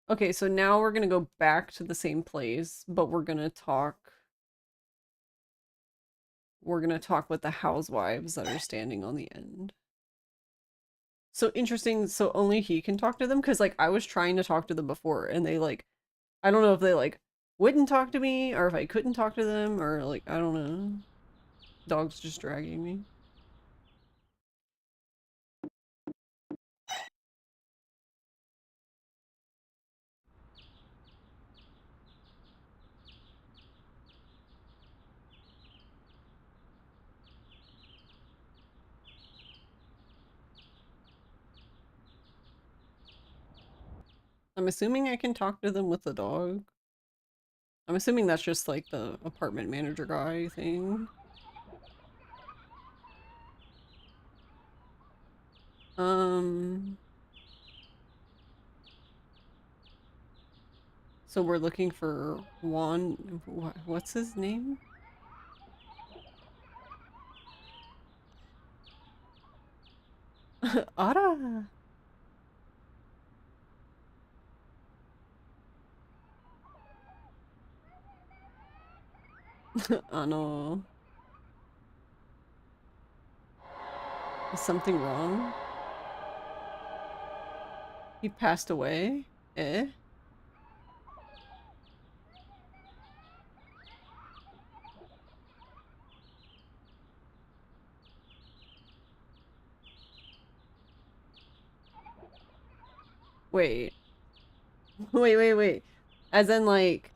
Okay, so now we're gonna go back to the same place, but we're gonna talk. We're gonna talk with the housewives that are standing on the end. So interesting. So only he can talk to them? Because, like, I was trying to talk to them before, and they, like, I don't know if they, like, wouldn't talk to me, or if I couldn't talk to them, or, like, I don't know. Dog's just dragging me. I'm assuming I can talk to them with the dog. I'm assuming that's just, like, the apartment manager guy thing. So we're looking for Juan. What's his name? Ara. Ano. Is something wrong? He passed away? Eh? Wait. Wait. As in, like,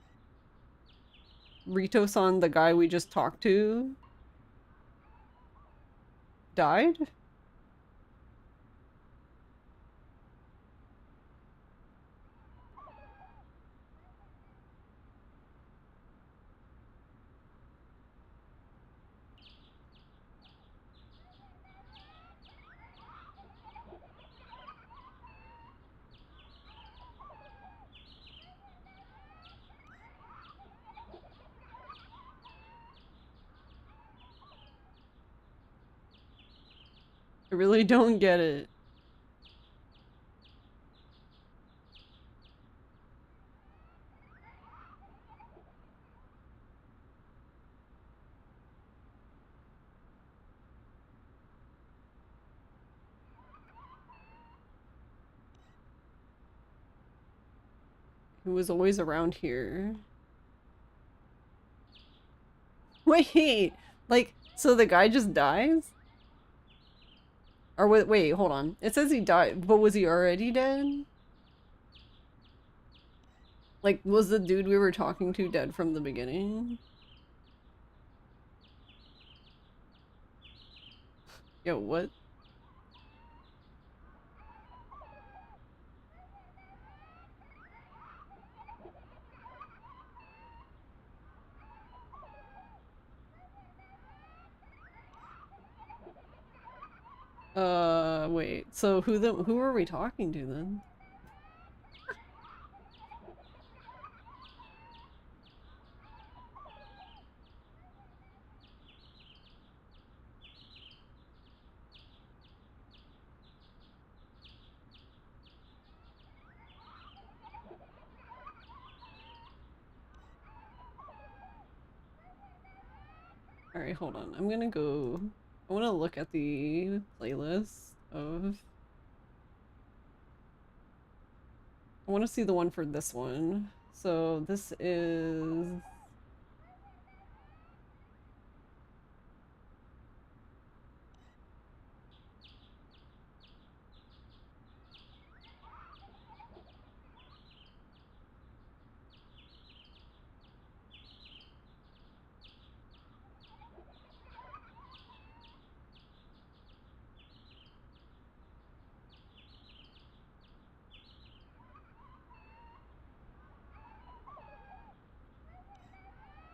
Rito-san, the guy we just talked to, died? I really don't get it. He was always around here. Wait! Like, so the guy just dies? Or wait, hold on. It says he died, but was he already dead? Like, was the dude we were talking to dead from the beginning? Yo, what? Wait. So who are we talking to then? Alright, hold on. I'm gonna go... I wanna look at the playlist of... I wanna see the one for this one. So this is...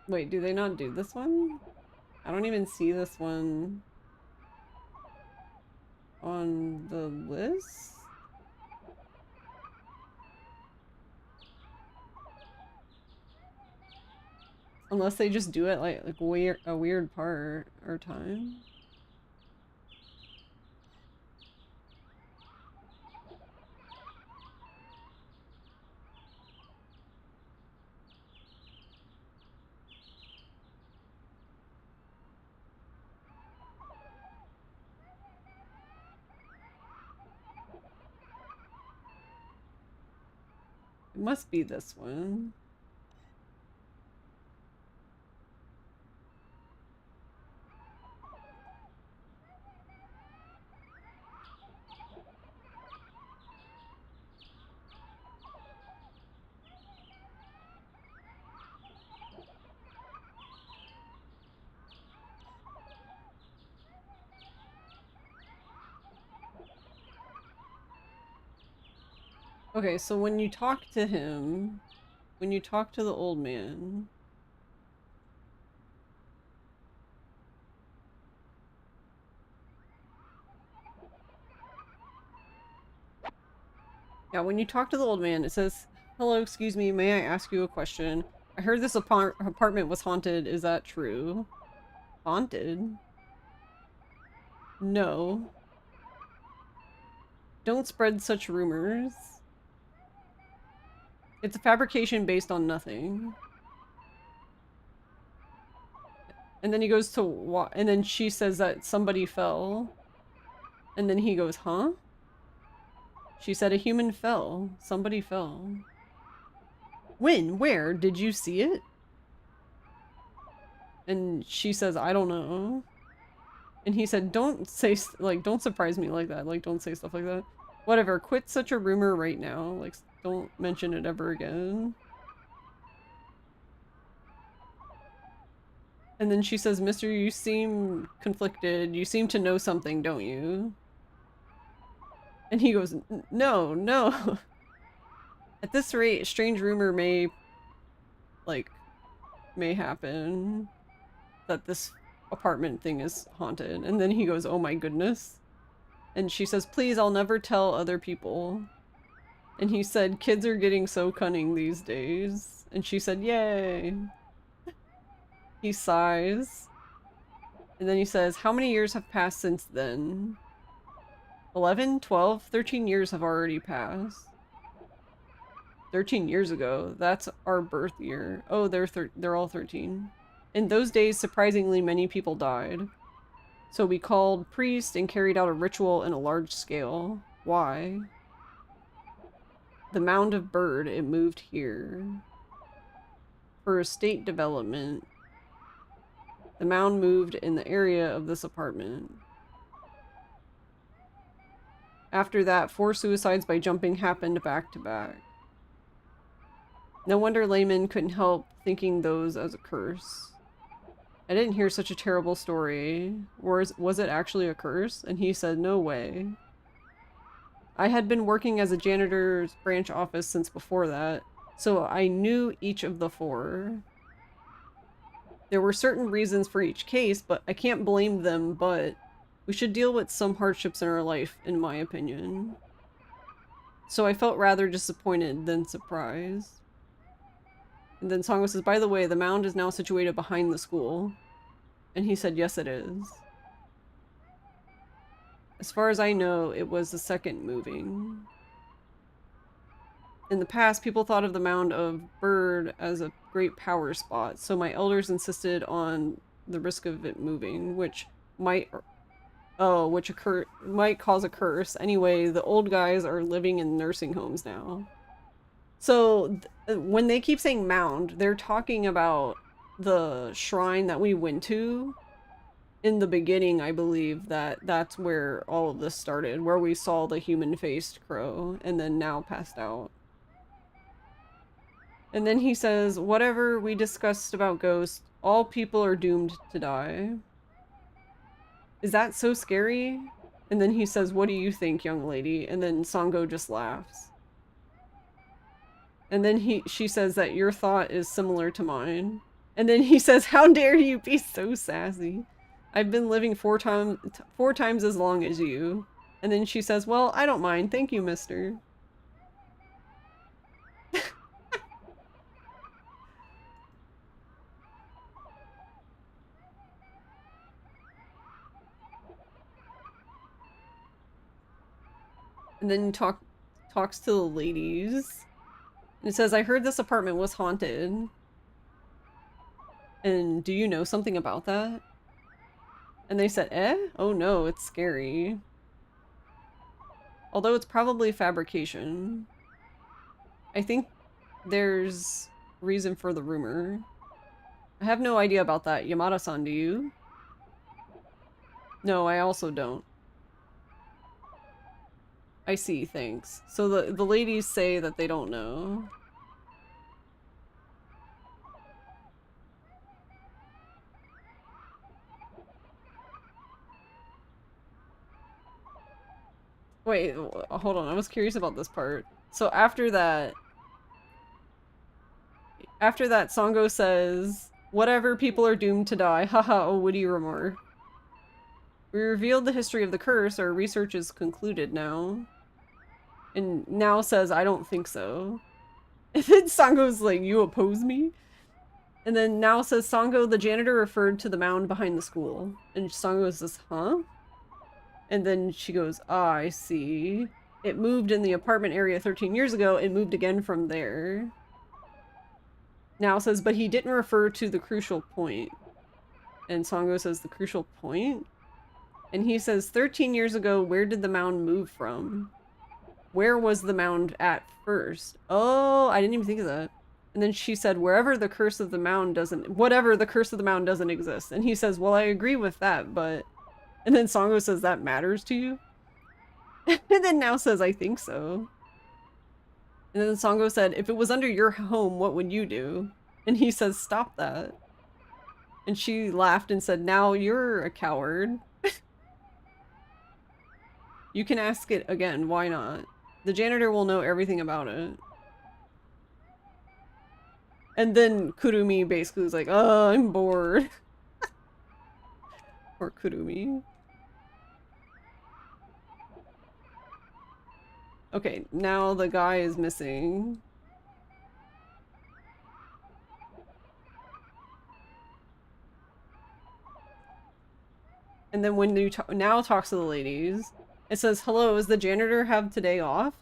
Wait, do they not do this one? I don't even see this one on the list? Unless they just do it like a weird part or time. It must be this one. Okay, so when you talk to him, when you talk to the old man, yeah, when you talk to the old man, it says, "Hello, excuse me, may I ask you a question? I heard this apartment was haunted. Is that true?" Haunted? No. Don't spread such rumors. It's a fabrication based on nothing. And then he goes to and then she says that somebody fell. And then he goes, huh? She said a human fell. Somebody fell. When? Where? Did you see it? And she says, I don't know. And he said, don't say, like, don't surprise me like that. Like, don't say stuff like that. Whatever, quit such a rumor right now. Like, don't mention it ever again. And then she says, Mister, you seem conflicted. You seem to know something, don't you? And he goes, no, no. At this rate, a strange rumor may happen that this apartment thing is haunted. And then he goes, oh my goodness. And she says, please, I'll never tell other people. And he said, kids are getting so cunning these days. And she said, yay. He sighs. And then he says, how many years have passed since then? 11, 12, 13 years have already passed. 13 years ago. That's our birth year. Oh, they're all 13. In those days, surprisingly, many people died. So we called priests and carried out a ritual in a large scale. Why? The mound of bird, it moved here. For estate development, the mound moved in the area of this apartment. After that, 4 suicides by jumping happened back to back. No wonder laymen couldn't help thinking those as a curse. I didn't hear such a terrible story. Or was it actually a curse? And he said, no way. I had been working as a janitor's branch office since before that, so I knew each of the 4. There were certain reasons for each case, but I can't blame them, but we should deal with some hardships in our life, in my opinion. So I felt rather disappointed than surprised. And then Songo says, by the way, the mound is now situated behind the school. And he said, yes, it is. As far as I know, it was the second moving. In the past, people thought of the mound of bird as a great power spot, so my elders insisted on the risk of it moving, which might cause a curse. Anyway, the old guys are living in nursing homes now. So when they keep saying mound, they're talking about the shrine that we went to in the beginning. I believe that's where all of this started, where we saw the human-faced crow and then now passed out. And then he says, whatever we discussed about ghosts, all people are doomed to die. Is that so scary? And then he says, what do you think, young lady? And then Songo just laughs. And then she says that your thought is similar to mine. And then he says, how dare you be so sassy? I've been living 4 times as long as you. And then she says, well, I don't mind. Thank you, mister. And then talks to the ladies. And it says, I heard this apartment was haunted. And do you know something about that? And they said, eh? Oh no, it's scary. Although it's probably fabrication. I think there's reason for the rumor. I have no idea about that. Yamada-san, do you? No, I also don't. I see, thanks. So the ladies say that they don't know. Wait, hold on. I was curious about this part. So after that, Sango says, "Whatever, people are doomed to die. Haha, a witty remark. We revealed the history of the curse. Our research is concluded now." And Now says, "I don't think so." And then Sango's like, "You oppose me?" And then Now says, "Sango, the janitor referred to the mound behind the school." And Sango says, "Huh?" And then she goes, "Ah, I see. It moved in the apartment area 13 years ago and moved again from there." Now says, "But he didn't refer to the crucial point." And Sango says, "The crucial point?" And he says, 13 years ago, where did the mound move from? Where was the mound at first? Oh, I didn't even think of that. And then she said, whatever the curse of the mound doesn't exist. And he says, "Well, I agree with that, but..." And then Sango says, "That matters to you?" And then Now says, "I think so." And then Sango said, "If it was under your home, what would you do?" And he says, "Stop that." And she laughed and said, "Now you're a coward." You can ask it again, why not? The janitor will know everything about it. And then Kurumi basically was like, "Oh, I'm bored." Or Kurumi. Okay, now the guy is missing. And then when you Now talks to the ladies, it says, "Hello, does the janitor have today off?"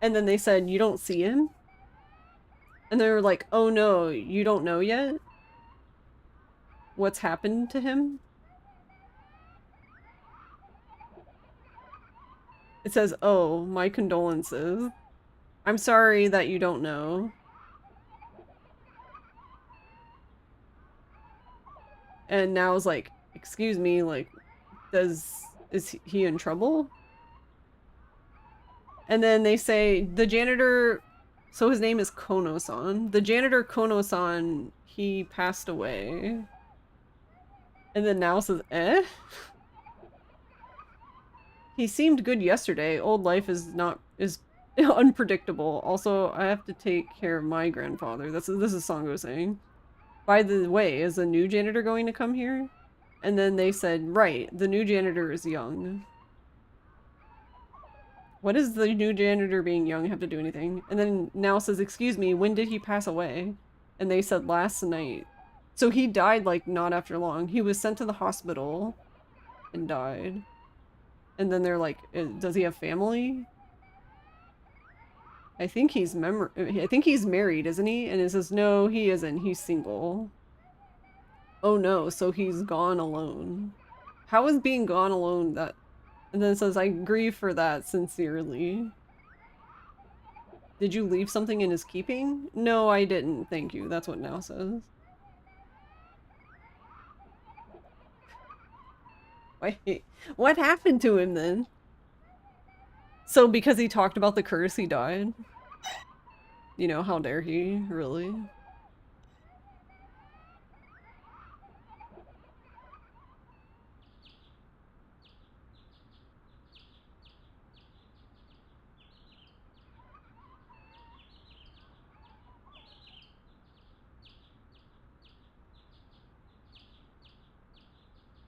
And then they said, "You don't see him?" And they were like, "Oh no, you don't know yet? What's happened to him?" It says, "Oh, my condolences. I'm sorry that you don't know." And Now is like, "Excuse me, like, is he in trouble?" And then they say, "The janitor..." So his name is Kono-san. "The janitor Kono-san, he passed away." And then Now says, "Eh?" "He seemed good yesterday. Old life is unpredictable. Also, I have to take care of my grandfather." This is Sango saying. "By the way, is a new janitor going to come here?" And then they said, "Right, the new janitor is young." What does the new janitor being young have to do anything? And then Now says, "Excuse me, when did he pass away?" And they said, "Last night." So he died, like, not after long. He was sent to the hospital and died. And then they're like, "Does he have family?" I think he's married, isn't he? And it says, "No, he isn't. He's single." Oh no, so he's gone alone. How is being gone alone that... And then it says, "I grieve for that sincerely." "Did you leave something in his keeping?" "No, I didn't, thank you." That's what Now says. Wait, what happened to him then? So because he talked about the curse, he died? You know, how dare he, really?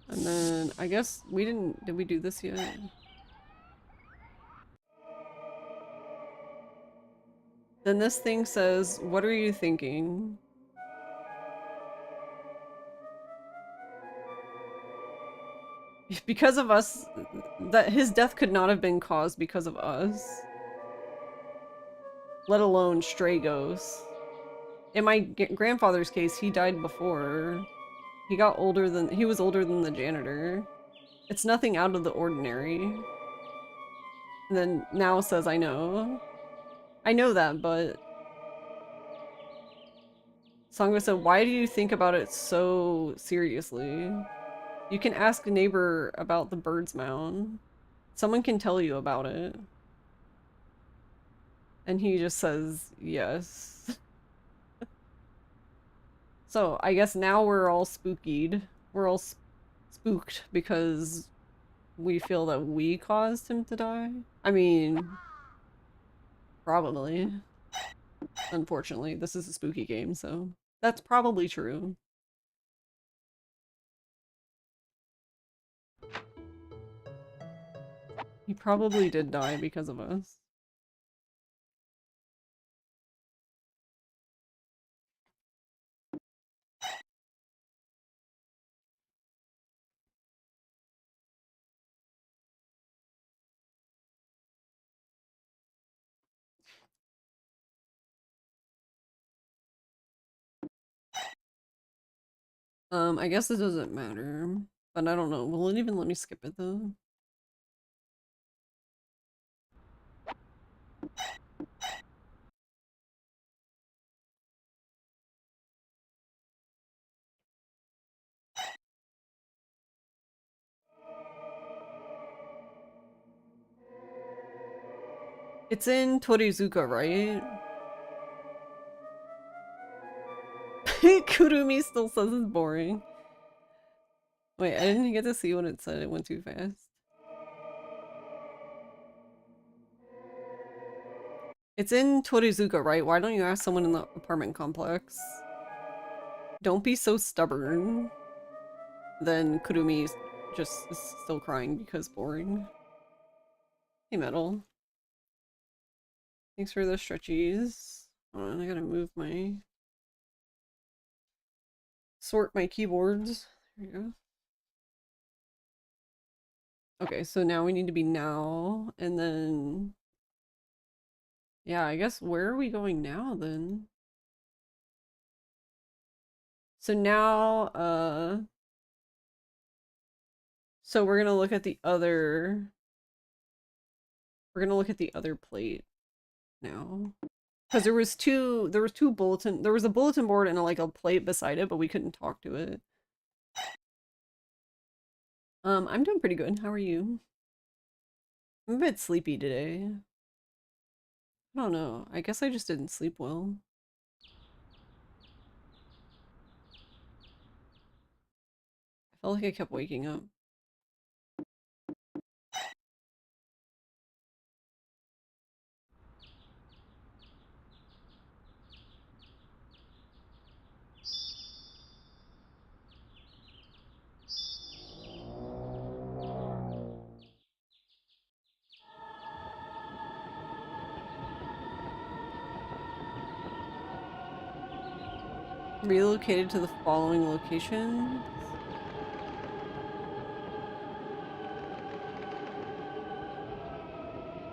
And then, I guess we didn't... Did we do this yet? Then this thing says, "What are you thinking?" Because of us... That his death could not have been caused because of us. Let alone stray ghosts. In my grandfather's case, he died before. He was older than the janitor. It's nothing out of the ordinary. And then Now says, "I know. I know that, but..." Sangha said, why do you think about it so seriously? You can ask a neighbor about the bird's mound. Someone can tell you about it. And he just says, yes. So, I guess now we're all spookied. We're all spooked because we feel that we caused him to die. I mean, probably. Unfortunately, this is a spooky game, so that's probably true. He probably did die because of us. I guess it doesn't matter, but I don't know. Will it even let me skip it though? It's in Torizuka, right? Kurumi still says it's boring. Wait, I didn't get to see what it said. It went too fast. It's in Torizuka, right? Why don't you ask someone in the apartment complex? Don't be so stubborn. Then Kurumi just is still crying because boring. Hey, Metal. Thanks for the stretchies. Hold on, I gotta move my... Sort my keyboards. There you go. Okay, so now we need to be now, and then... Yeah, I guess where are we going now, then? So now, so we're gonna look at the other... We're gonna look at the other plate now. Because there was two bulletin, there was a bulletin board and like a plate beside it, but we couldn't talk to it. I'm doing pretty good. How are you? I'm a bit sleepy today. I don't know. I guess I just didn't sleep well. I felt like I kept waking up. Relocated to the following location.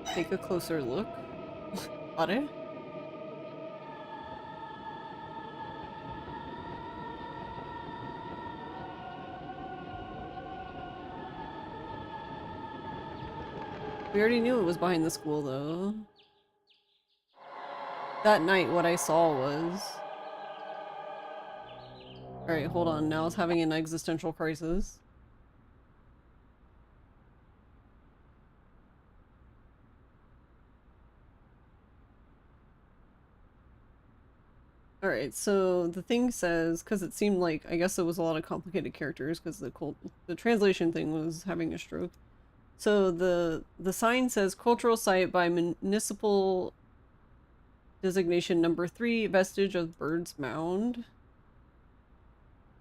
Take a closer look. Are? We already knew it was behind the school, though. That night, what I saw was... Alright, hold on. Now it's having an existential crisis. Alright, so the thing says, because it seemed like, I guess it was a lot of complicated characters, because the translation thing was having a stroke. So the sign says, cultural site by municipal designation number 3, vestige of Bird's Mound.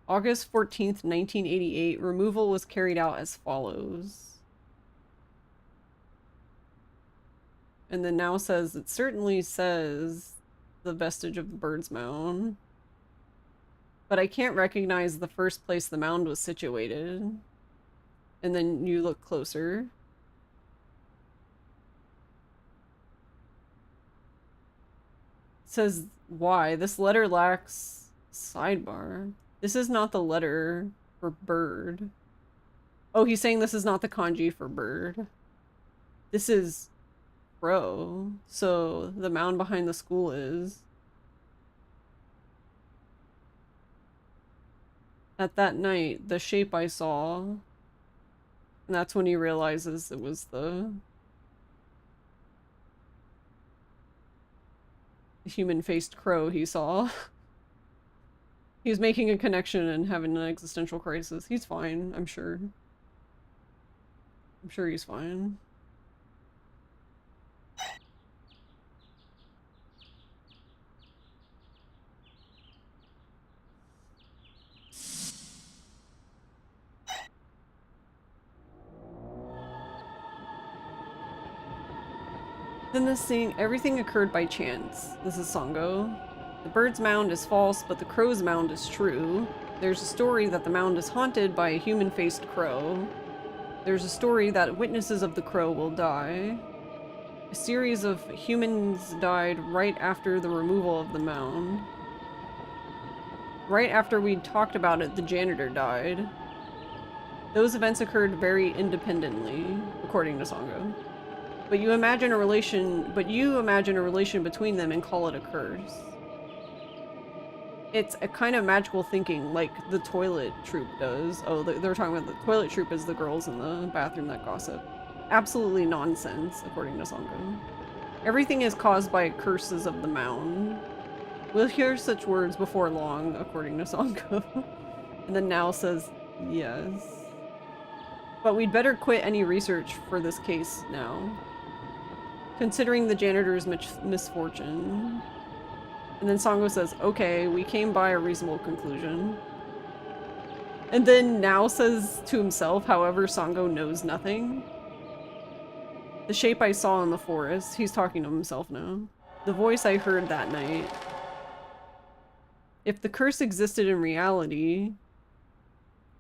August 14th, 1988, removal was carried out as follows. And then now says, it certainly says the vestige of the Bird's Mound. But I can't recognize the first place the mound was situated. And then you look closer. It says, why? This letter lacks sidebar. This is not the letter for bird. Oh, he's saying this is not the kanji for bird. This is crow. So the mound behind the school is... At that night, the shape I saw, and that's when he realizes it was the human-faced crow he saw. He's making a connection and having an existential crisis. He's fine, I'm sure. I'm sure he's fine. In this scene, everything occurred by chance. This is Sango. The bird's mound is false, but the crow's mound is true. There's a story that the mound is haunted by a human-faced crow. There's a story that witnesses of the crow will die. A series of humans died right after the removal of the mound. Right after we'd talked about it, the janitor died. Those events occurred very independently, according to Sango. But you imagine a relation between them and call it a curse. It's a kind of magical thinking, like the toilet troop does. Oh, they're talking about the toilet troop is the girls in the bathroom that gossip. Absolutely nonsense, according to Sango. Everything is caused by curses of the mound. We'll hear such words before long, according to Sango. And then Now says, yes. But we'd better quit any research for this case now. Considering the janitor's misfortune. And then Sango says, okay, we came by a reasonable conclusion. And then Now says to himself, however, Sango knows nothing. The shape I saw in the forest, he's talking to himself now. The voice I heard that night. If the curse existed in reality,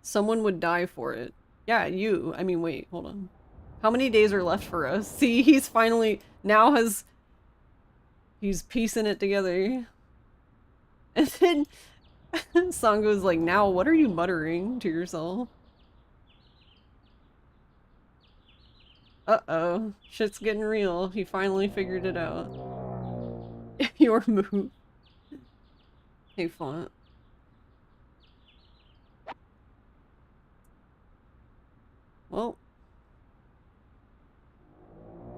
someone would die for it. Yeah, you. I mean, wait, hold on. How many days are left for us? See, he's finally, he's piecing it together. And then Sango's like, now what are you muttering to yourself? Uh-oh. Shit's getting real. He finally figured it out. Your move. Hey, font. Well.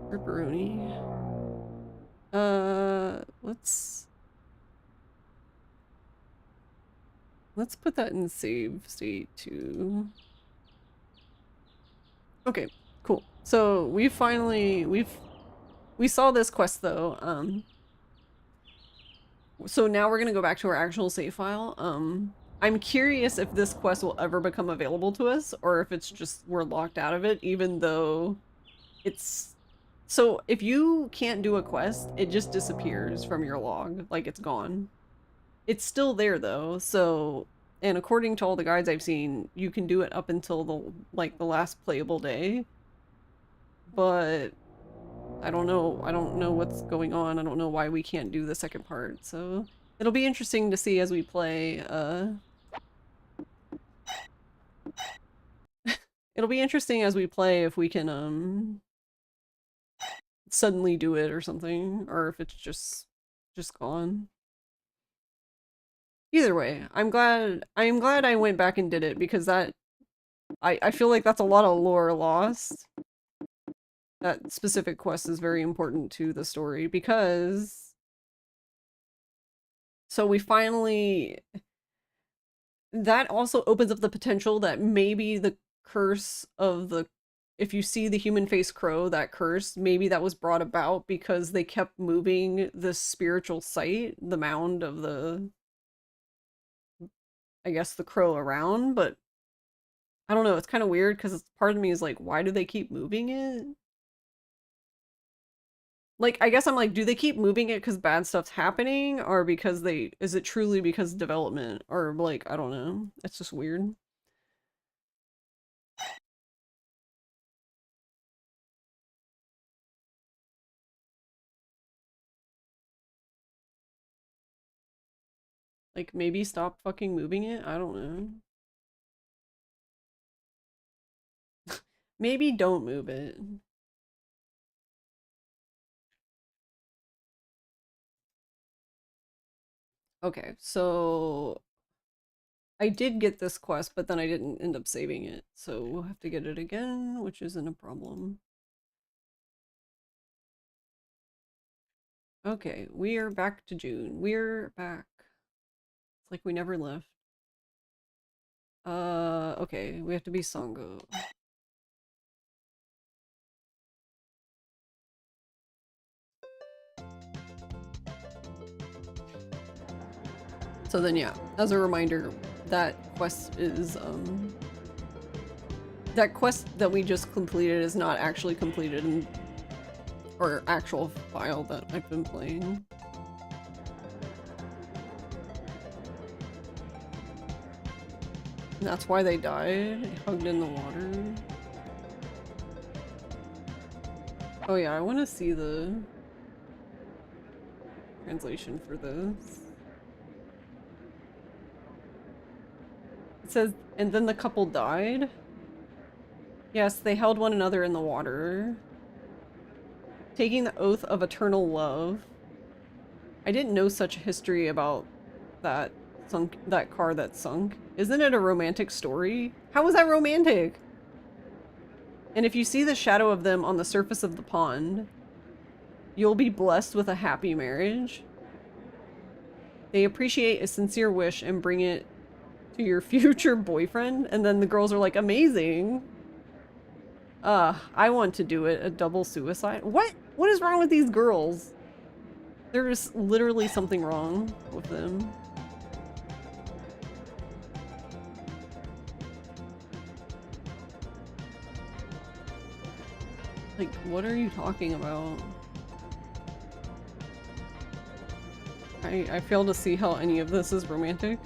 Ripperoni. Let's put that in save state too. Okay, cool. So we saw this quest though. So now we're gonna go back to our actual save file. I'm curious if this quest will ever become available to us, or if it's just we're locked out of it, even though it's... So if you can't do a quest, it just disappears from your log, like it's gone. It's still there though, so... And according to all the guides I've seen, you can do it up until the last playable day. But I don't know what's going on. I don't know why we can't do the second part. So it'll be interesting to see as we play. It'll be interesting as we play if we can suddenly do it or something, or if it's just gone. Either way, I'm glad I went back and did it, because that I feel like that's a lot of lore lost. That specific quest is very important to the story, because so we finally... That also opens up the potential that maybe the curse of the... If you see the human face crow, that curse, maybe that was brought about because they kept moving this spiritual site, the mound of the... I guess the crow around, but I don't know, it's kind of weird because part of me is like, why do they keep moving it? Like, I guess I'm like, do they keep moving it because bad stuff's happening, or because is it truly because of development, or like, I don't know. It's just weird. Like, maybe stop fucking moving it? I don't know. Maybe don't move it. Okay, so I did get this quest, but then I didn't end up saving it, so we'll have to get it again, which isn't a problem. Okay, we are back to June. We're back. It's like we never left. Okay, we have to be Sango. So then, yeah, as a reminder, that quest is, that quest that we just completed is not actually completed in or actual file that I've been playing. And that's why they died, hugged in the water. Oh yeah, I want to see the translation for this. It says, and then the couple died. Yes, they held one another in the water, taking the oath of eternal love. I didn't know such a history about that car that sunk. Isn't it a romantic story? How was that romantic? And if you see the shadow of them on the surface of the pond, you'll be blessed with a happy marriage. They appreciate a sincere wish and bring it to your future boyfriend. And then the girls are like, amazing. I want to do it. A double suicide. What? What is wrong with these girls? There's literally something wrong with them. Like, what are you talking about? I fail to see how any of this is romantic.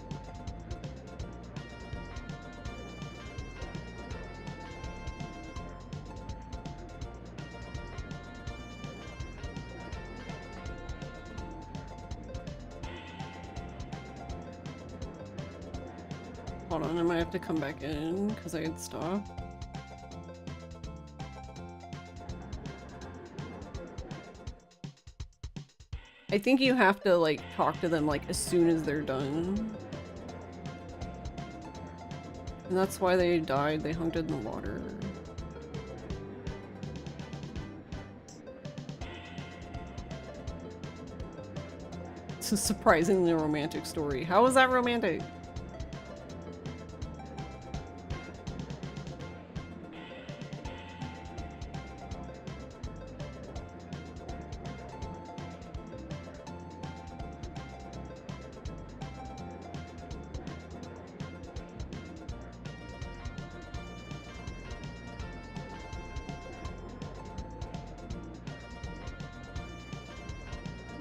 Hold on, I might have to come back in because I had stopped. I think you have to, like, talk to them, like, as soon as they're done. And that's why they died. They hung in the water. It's a surprisingly romantic story. How is that romantic?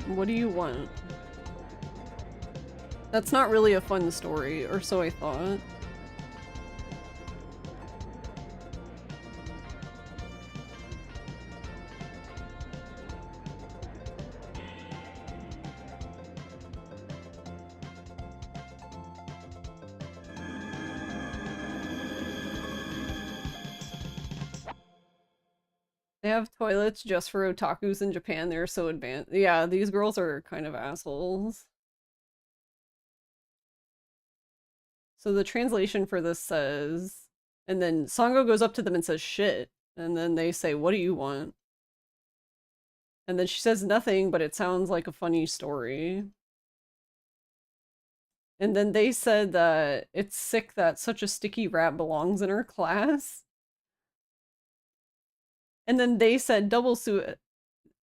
What do you want? That's not really a fun story, or so I thought. They have toilets just for otakus in Japan. They're so advanced. Yeah, these girls are kind of assholes. So the translation for this says, and then Sango goes up to them and says, shit. And then they say, what do you want? And then she says nothing, but it sounds like a funny story. And then they said that it's sick that such a sticky rat belongs in her class. And then they said double suicide,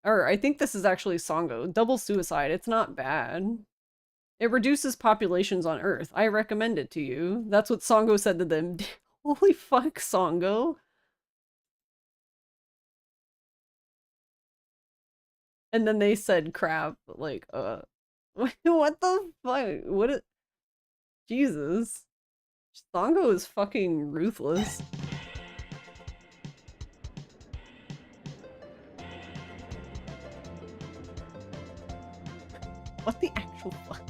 or I think this is actually Sango, double suicide. It's not bad. It reduces populations on Earth. I recommend it to you. That's what Sango said to them. Holy fuck, Sango. And then they said crap, like, what the fuck? What? Jesus. Sango is fucking ruthless. What the actual fuck?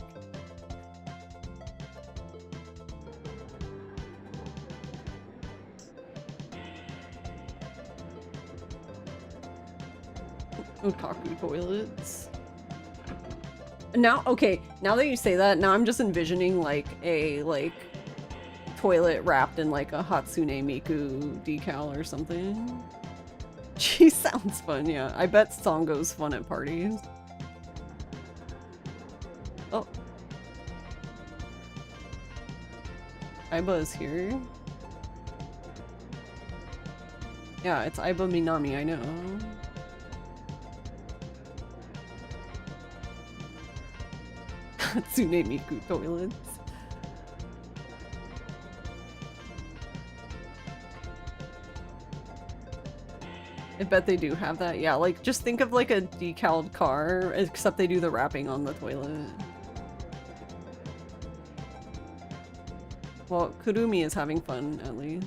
Otaku toilets. Now, okay, now that you say that, now I'm just envisioning like a, like, toilet wrapped in like a Hatsune Miku decal or something. She sounds fun, yeah. I bet Songo's fun at parties. Oh. Aiba is here. Yeah, it's Aiba Minami, I know. Hatsune Miku toilets. I bet they do have that. Yeah, like just think of like a decaled car, except they do the wrapping on the toilet. Well, Kurumi is having fun at least.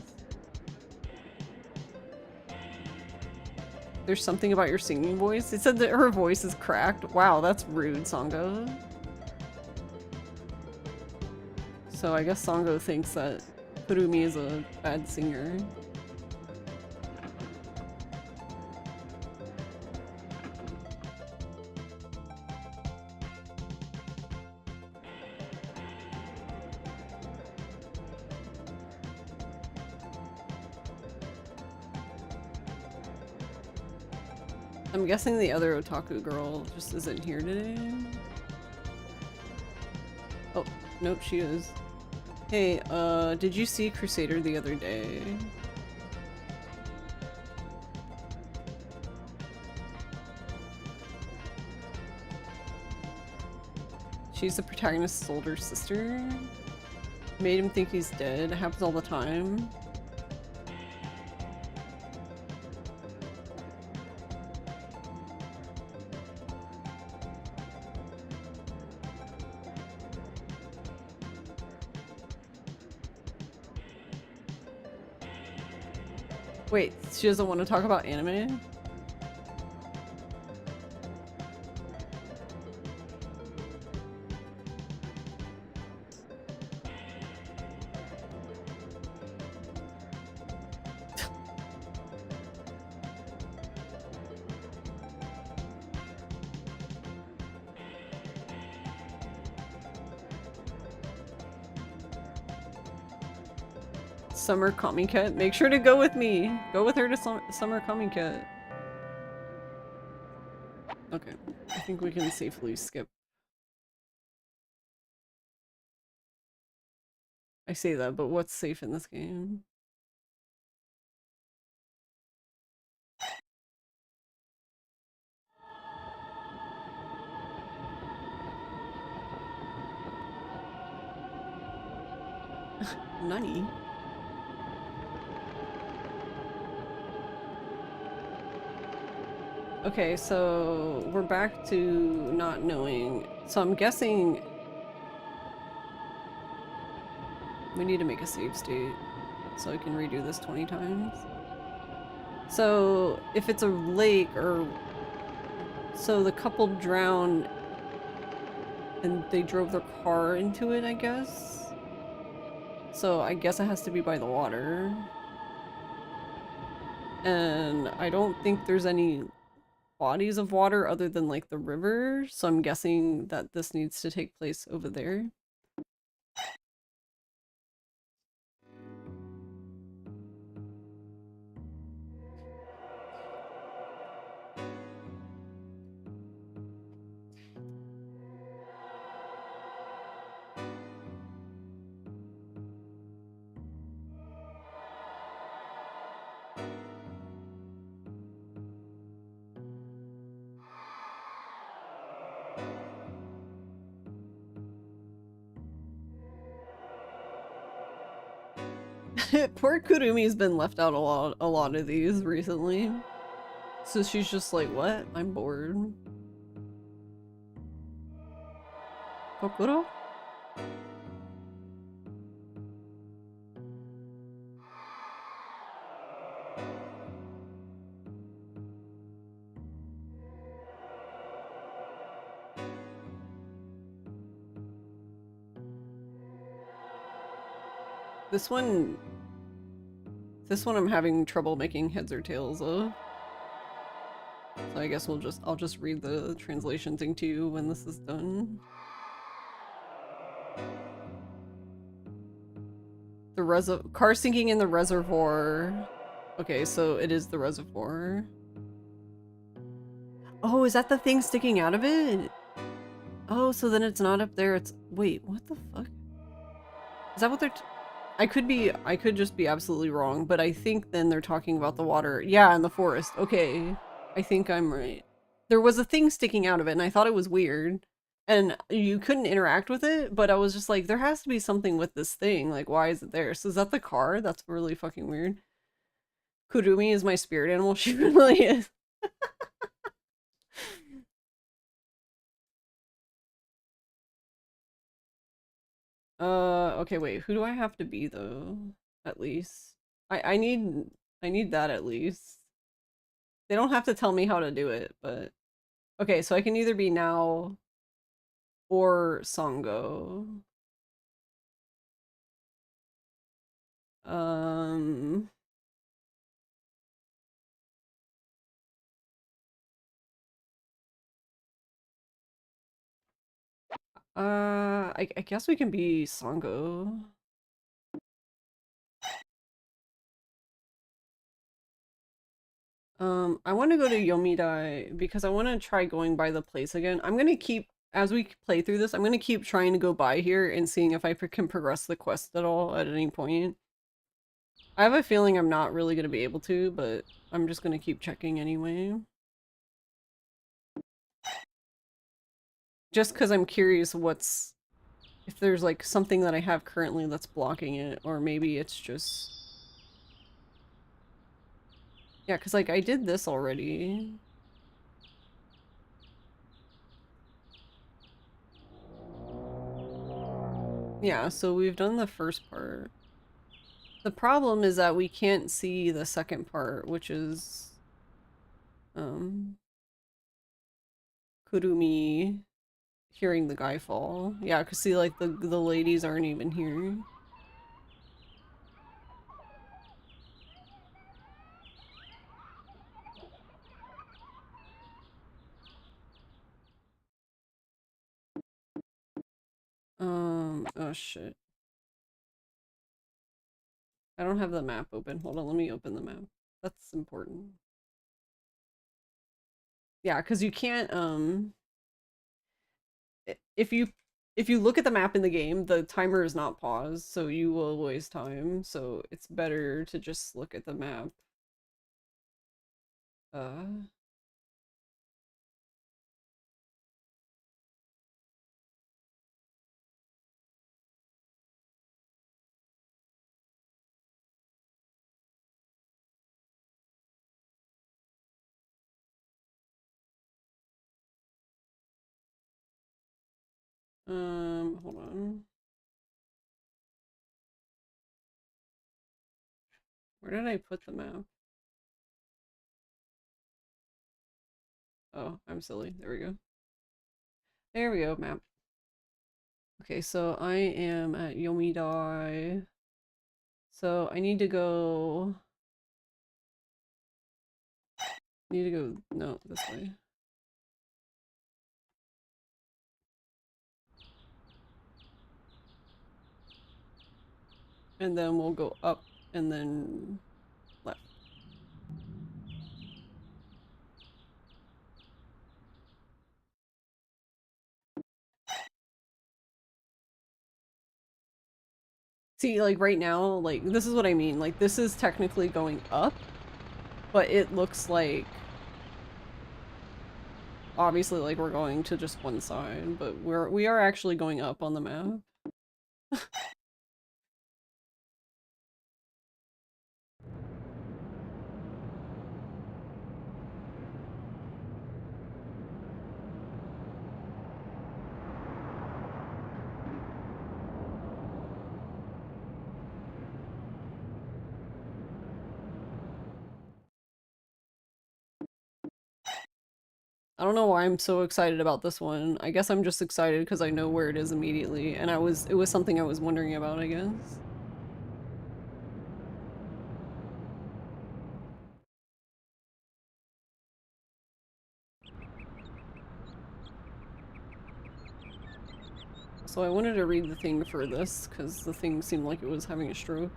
There's something about your singing voice. It said that her voice is cracked. Wow, that's rude, Songo. So I guess Songo thinks that Kurumi is a bad singer. I'm guessing the other otaku girl just isn't here today. Oh, nope, she is. Hey, did you see Crusader the other day? She's the protagonist's older sister. Made him think he's dead. It happens all the time. Wait, she doesn't want to talk about anime? Summer Comiket. Make sure to go with me. Go with her to Summer Comiket. Okay, I think we can safely skip. I say that, but what's safe in this game? Nani? Okay, so we're back to not knowing. So I'm guessing we need to make a save state so I can redo this 20 times. So if it's a lake or... So the couple drowned and they drove their car into it, I guess? So I guess it has to be by the water. And I don't think there's any bodies of water other than like the river, so I'm guessing that this needs to take place over there. Poor Kurumi's been left out a lot of these recently. So she's just like, what? I'm bored. Kokoro? This one I'm having trouble making heads or tails of. So I guess I'll just read the translation thing to you when this is done. The car sinking in the reservoir. Okay, so it is the reservoir. Oh, is that the thing sticking out of it? Oh, so then it's not up there, it's- wait, what the fuck? Is that what they're- I could just be absolutely wrong, but I think then they're talking about the water. Yeah, in the forest. Okay. I think I'm right. There was a thing sticking out of it, and I thought it was weird. And you couldn't interact with it, but I was just like, there has to be something with this thing. Like, why is it there? So is that the car? That's really fucking weird. Kurumi is my spirit animal. She really is. Okay, wait. Who do I have to be though? At least. I need that at least. They don't have to tell me how to do it, but okay, so I can either be now or Songo. Um I guess we can be Songo. I want to go to Yomidai because I want to try going by the place again. I'm gonna keep, as we play through this, I'm gonna keep trying to go by here and seeing if I can progress the quest at all at any point. I have a feeling I'm not really gonna be able to, but I'm just gonna keep checking anyway. Just because I'm curious what's, if there's like something that I have currently that's blocking it, or maybe it's just... Yeah, because like I did this already. Yeah, so we've done the first part. The problem is that we can't see the second part, which is Kurumi hearing the guy fall. Yeah, because see, like the ladies aren't even here. Oh shit. I don't have the map open. Hold on, let me open the map. That's important. Yeah, because you can't, if you look at the map in the game, the timer is not paused, so you will waste time, so it's better to just look at the map. Uh... Hold on. Where did I put the map? Oh, I'm silly. There we go. There we go, map. Okay, so I am at Yomidai. So I need to go... no, this way. And then we'll go up and then left. See, like right now, like this is what I mean. Like this is technically going up, but it looks like obviously like we're going to just one side, but we are actually going up on the map. I don't know why I'm so excited about this one. I guess I'm just excited because I know where it is immediately, and it was something I was wondering about, I guess. So I wanted to read the thing for this, because the thing seemed like it was having a stroke.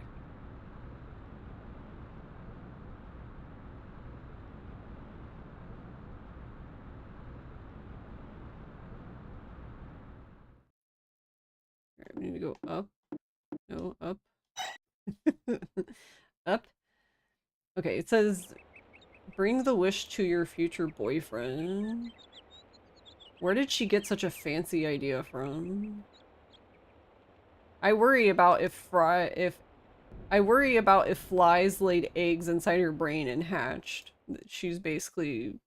Alright, we need to go up. No, up. Up. Okay, it says, bring the wish to your future boyfriend. Where did she get such a fancy idea from? I worry about if flies laid eggs inside her brain and hatched. She's basically,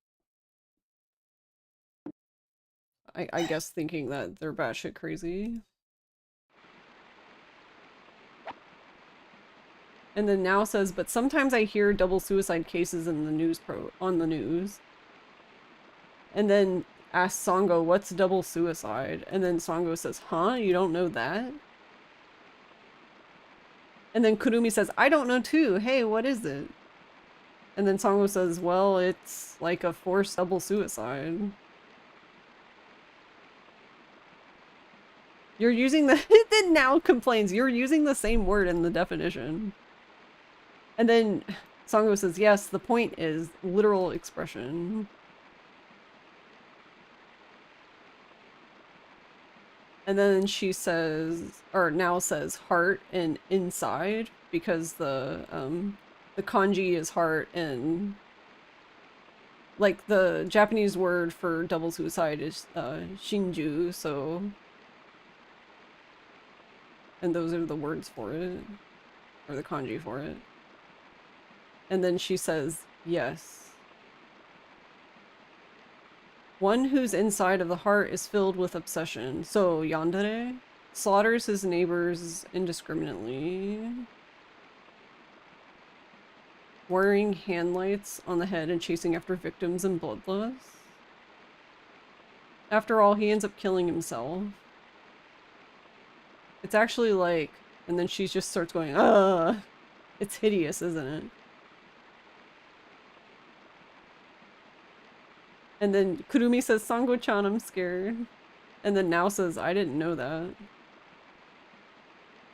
I guess, thinking that they're batshit crazy. And then now says, but sometimes I hear double suicide cases in the news on the news. And then asks Songo, what's double suicide? And then Songo says, huh? You don't know that? And then Kurumi says, I don't know too. Hey, what is it? And then Songo says, well, it's like a forced double suicide. You're using the- then now complains, you're using the same word in the definition. And then Songo says, yes, the point is literal expression. And then she says, or now says, heart and inside, because the kanji is heart, and like the Japanese word for double suicide is shinju, so, and those are the words for it, or the kanji for it. And then she says, yes. One whose inside of the heart is filled with obsession. So, yandere slaughters his neighbors indiscriminately. Wearing hand lights on the head and chasing after victims in bloodlust. After all, he ends up killing himself. It's actually like, and then she just starts going, it's hideous, isn't it? And then Kurumi says, Sango-chan, I'm scared. And then Nao says, I didn't know that.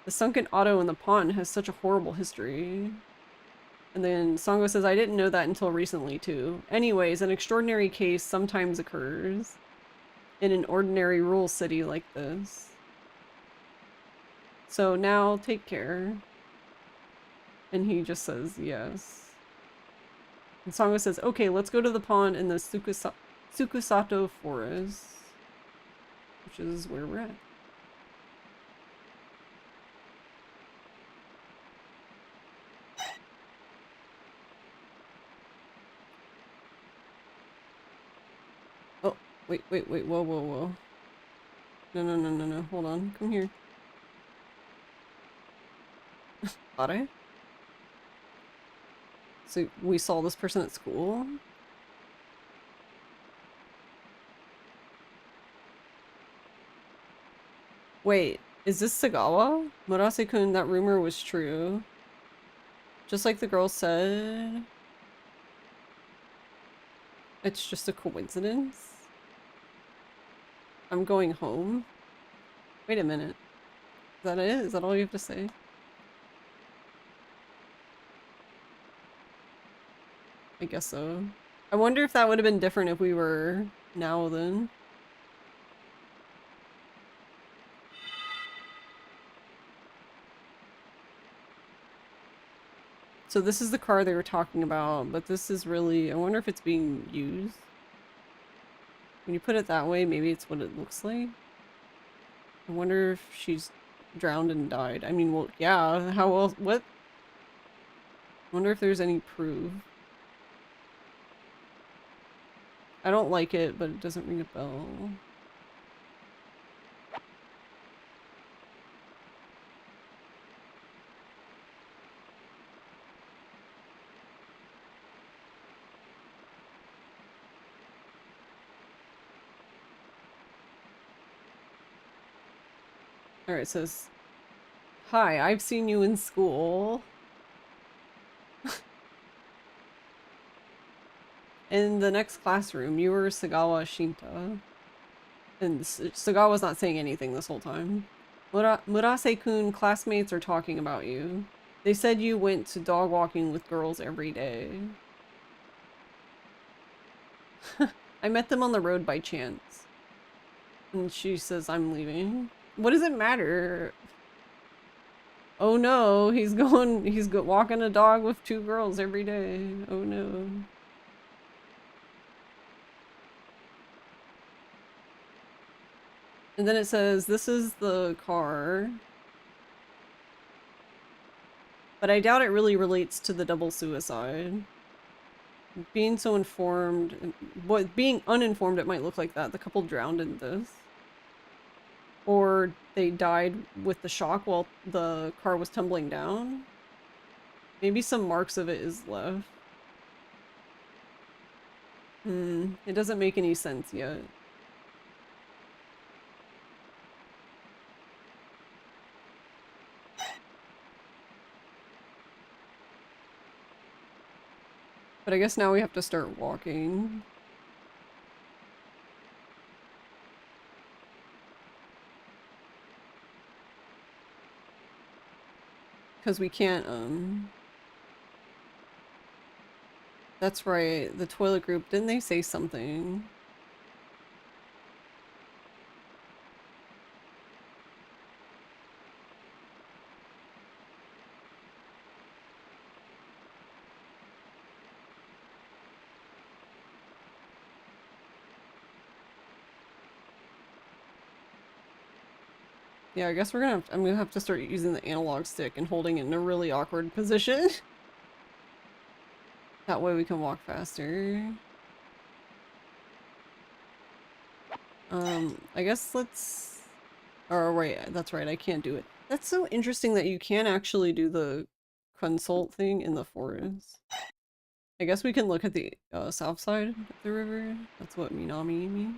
The sunken auto in the pond has such a horrible history. And then Sango says, I didn't know that until recently too. Anyways, an extraordinary case sometimes occurs in an ordinary rural city like this. So now take care. And he just says yes. And Sango says, okay, let's go to the pond in the Tsukusato forest. Which is where we're at. Oh, wait, whoa, whoa, whoa. No, hold on, come here. Are? So we saw this person at school? Wait, is this Sagawa? Murase-kun, that rumor was true. Just like the girl said. It's just a coincidence? I'm going home? Wait a minute. Is that it? Is that all you have to say? I guess so. I wonder if that would have been different if we were now then. So this is the car they were talking about, but this is really, I wonder if it's being used. When you put it that way, maybe it's what it looks like. I wonder if she's drowned and died. I mean, well, yeah, how else, what? I wonder if there's any proof. I don't like it, but it doesn't ring a bell. Alright, it says, hi, I've seen you in school. In the next classroom, you were Sagawa Shinta. And Sagawa's not saying anything this whole time. Murase-kun, classmates are talking about you. They said you went to dog walking with girls every day. I met them on the road by chance. And she says I'm leaving. What does it matter? Oh no, he's walking a dog with 2 girls every day. Oh no. And then it says, this is the car. But I doubt it really relates to the double suicide. Being so informed, but being uninformed, it might look like that. The couple drowned in this. Or they died with the shock while the car was tumbling down. Maybe some marks of it is left. It doesn't make any sense yet. But I guess now we have to start walking. Because we can't, That's right, the toilet group, didn't they say something? Yeah, I guess I'm gonna have to start using the analog stick and holding it in a really awkward position. That way we can walk faster. I guess let's... Oh, right, that's right, I can't do it. That's so interesting that you can actually do the consult thing in the forest. I guess we can look at the south side of the river. That's what Minami means.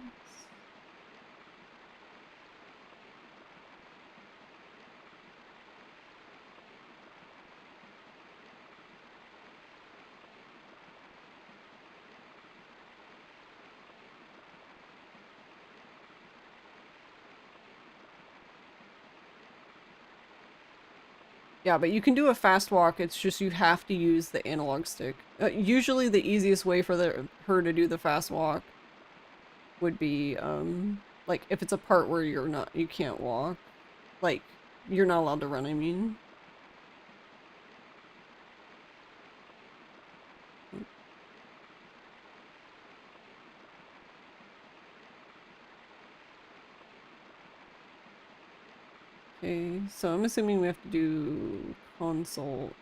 Yeah, but you can do a fast walk, it's just you have to use the analog stick. Usually the easiest way for her to do the fast walk would be, like, if it's a part where you can't walk. Like, you're not allowed to run, I mean. Okay, so I'm assuming we have to do consult.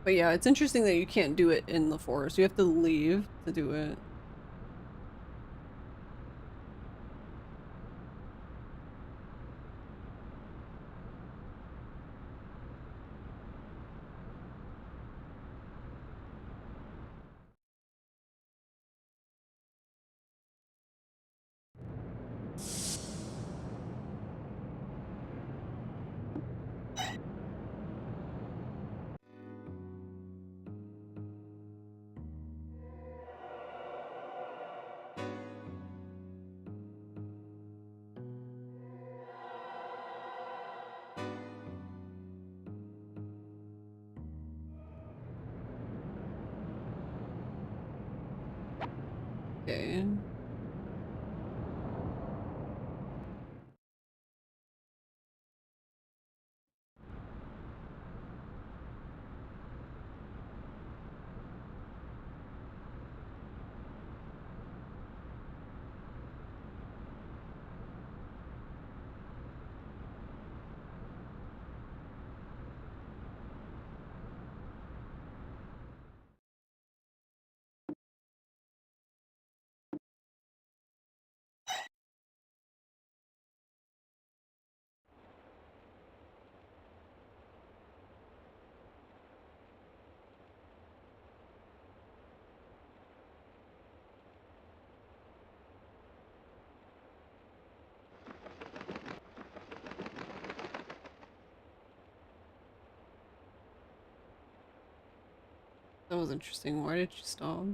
But yeah, it's interesting that you can't do it in the forest. You have to leave to do it. Okay. That was interesting. Why did you stop?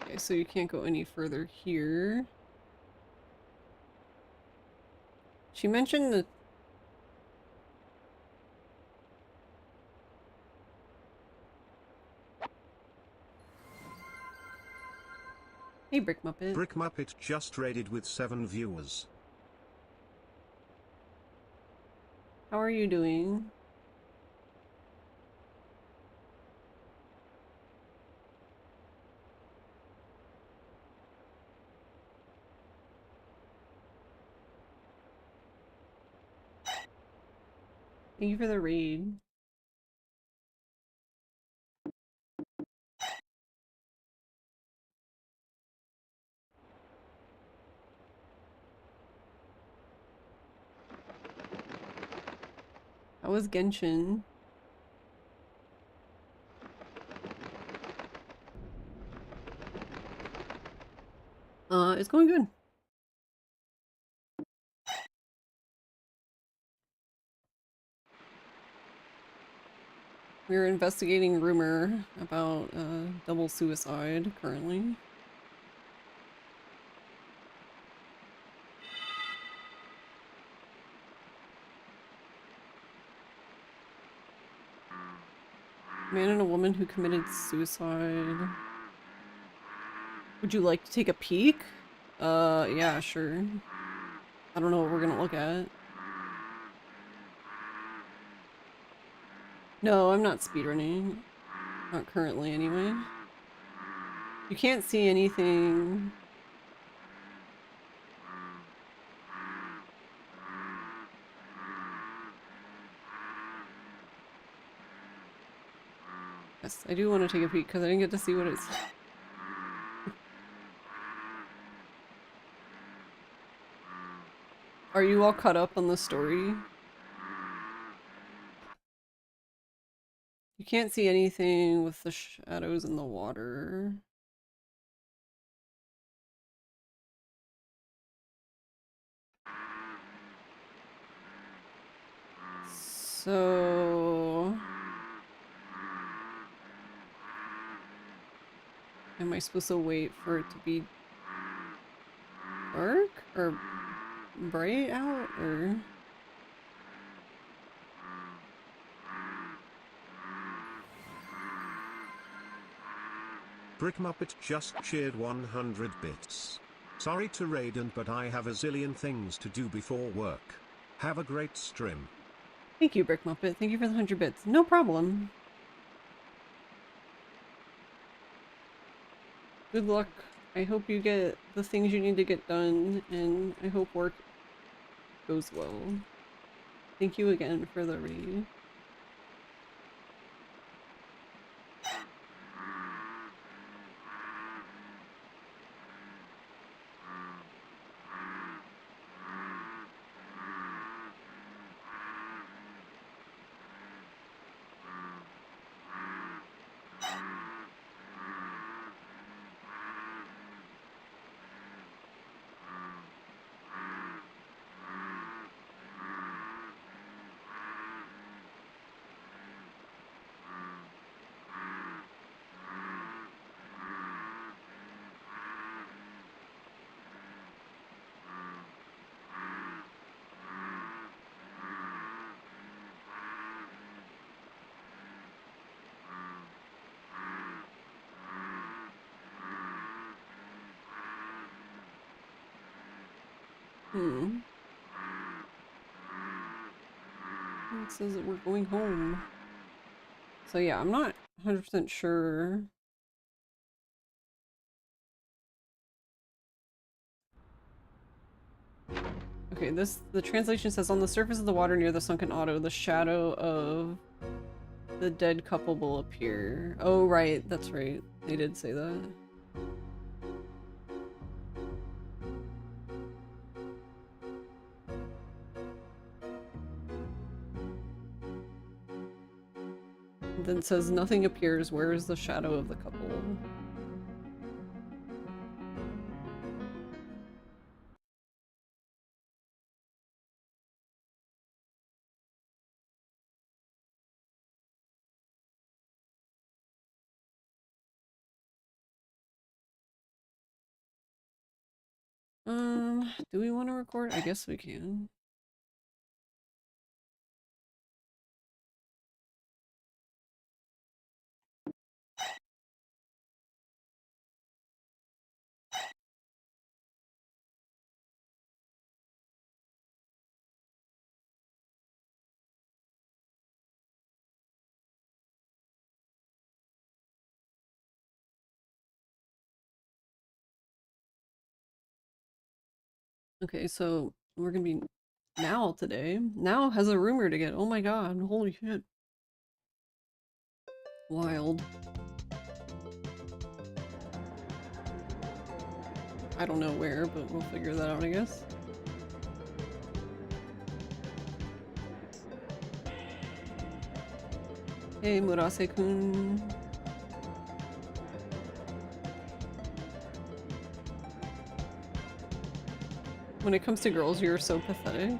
Okay, so you can't go any further here. She mentioned the... Hey, Brick Muppet. Brick Muppet just raided with 7 viewers. How are you doing? Thank you for the raid. How was Genshin? It's going good. We're investigating rumor about double suicide currently. Man and a woman who committed suicide. Would you like to take a peek? Yeah, sure. I don't know what we're gonna look at. No, I'm not speedrunning. Not currently, anyway. You can't see anything. Yes, I do want to take a peek because I didn't get to see what it's... Are you all caught up on the story? You can't see anything with the shadows in the water. So... Am I supposed to wait for it to be dark? Or bright out? Or... Brick Muppet just cheered 100 bits. Sorry to raid but I have a zillion things to do before work. Have a great stream. Thank you, Brick Muppet. Thank you for the 100 bits. No problem. Good luck. I hope you get the things you need to get done, and I hope work goes well. Thank you again for the read. It says that we're going home. So yeah, I'm not 100% sure. Okay, the translation says on the surface of the water near the sunken auto, the shadow of the dead couple will appear. Oh, right, that's right. They did say that. Then it says nothing appears. Where is the shadow of the couple? Do we want to record? I guess we can. Okay, so we're gonna be Now today. Now has a rumor to get. Oh my god, holy shit. Wild. I don't know where, but we'll figure that out, I guess. Hey, Murase-kun. When it comes to girls, you're so pathetic.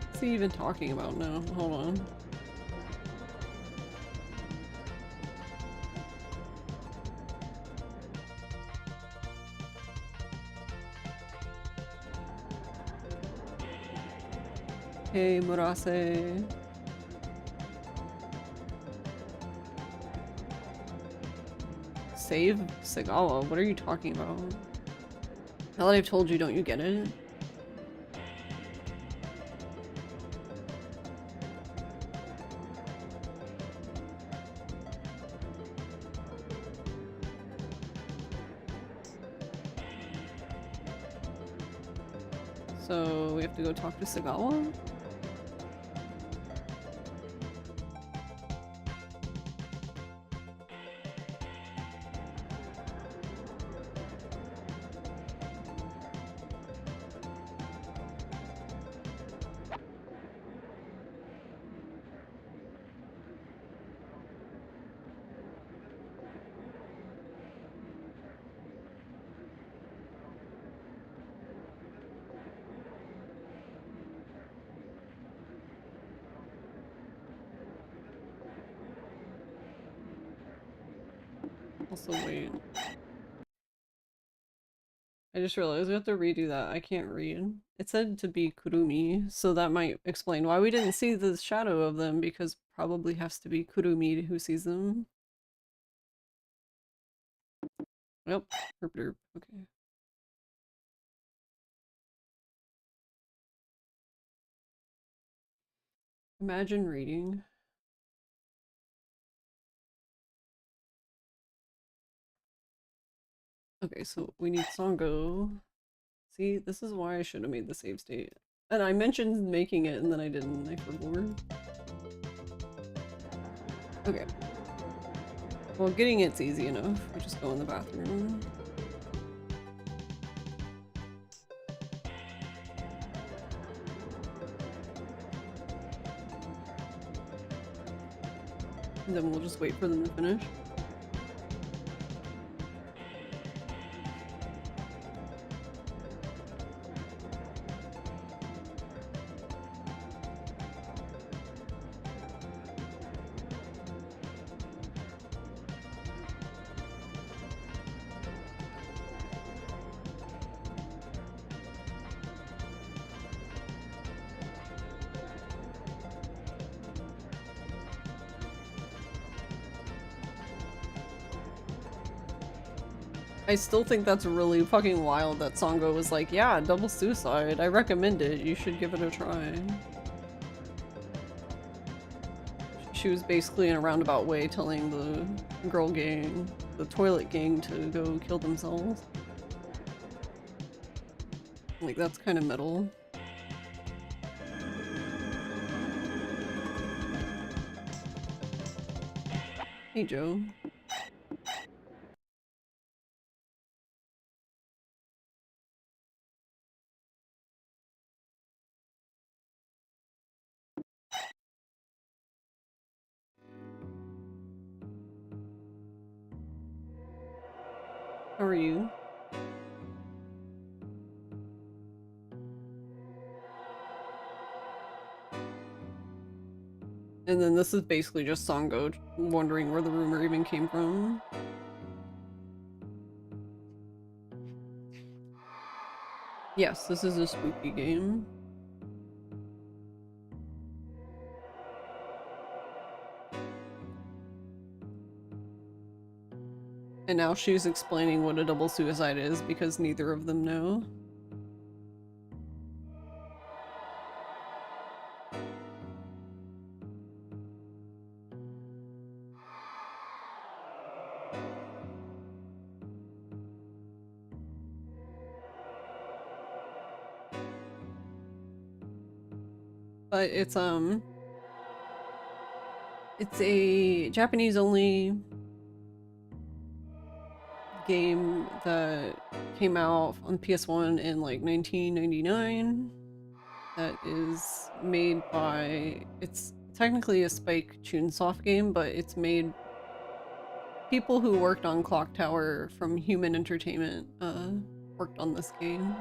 What's he even talking about now? Hold on. Hey, Murase. Save Sagawa? What are you talking about? Now that I've told you, don't you get it? So we have to go talk to Sagawa? Also, wait. I just realized we have to redo that. I can't read. It said to be Kurumi, so that might explain why we didn't see the shadow of them, because probably has to be Kurumi who sees them. Yep. Herp derp. Okay. Imagine reading. Okay, so we need Songo. See, this is why I should have made the save state. And I mentioned making it and then I didn't. I forgot. Okay. Well, getting it's easy enough. We just go in the bathroom. And then we'll just wait for them to finish. I still think that's really fucking wild that Songo was like, yeah, double suicide. I recommend it. You should give it a try. She was basically in a roundabout way telling the girl gang, the toilet gang, to go kill themselves. Like, that's kind of metal. Hey, Joe. How are you? And then this is basically just Songo wondering where the rumor even came from. Yes, this is a spooky game. And now she's explaining what a double suicide is because neither of them know. But it's a Japanese only game that came out on PS1 in like 1999 that is made by, it's technically a Spike Chunsoft game, but it's made people who worked on Clock Tower from Human Entertainment worked on this game.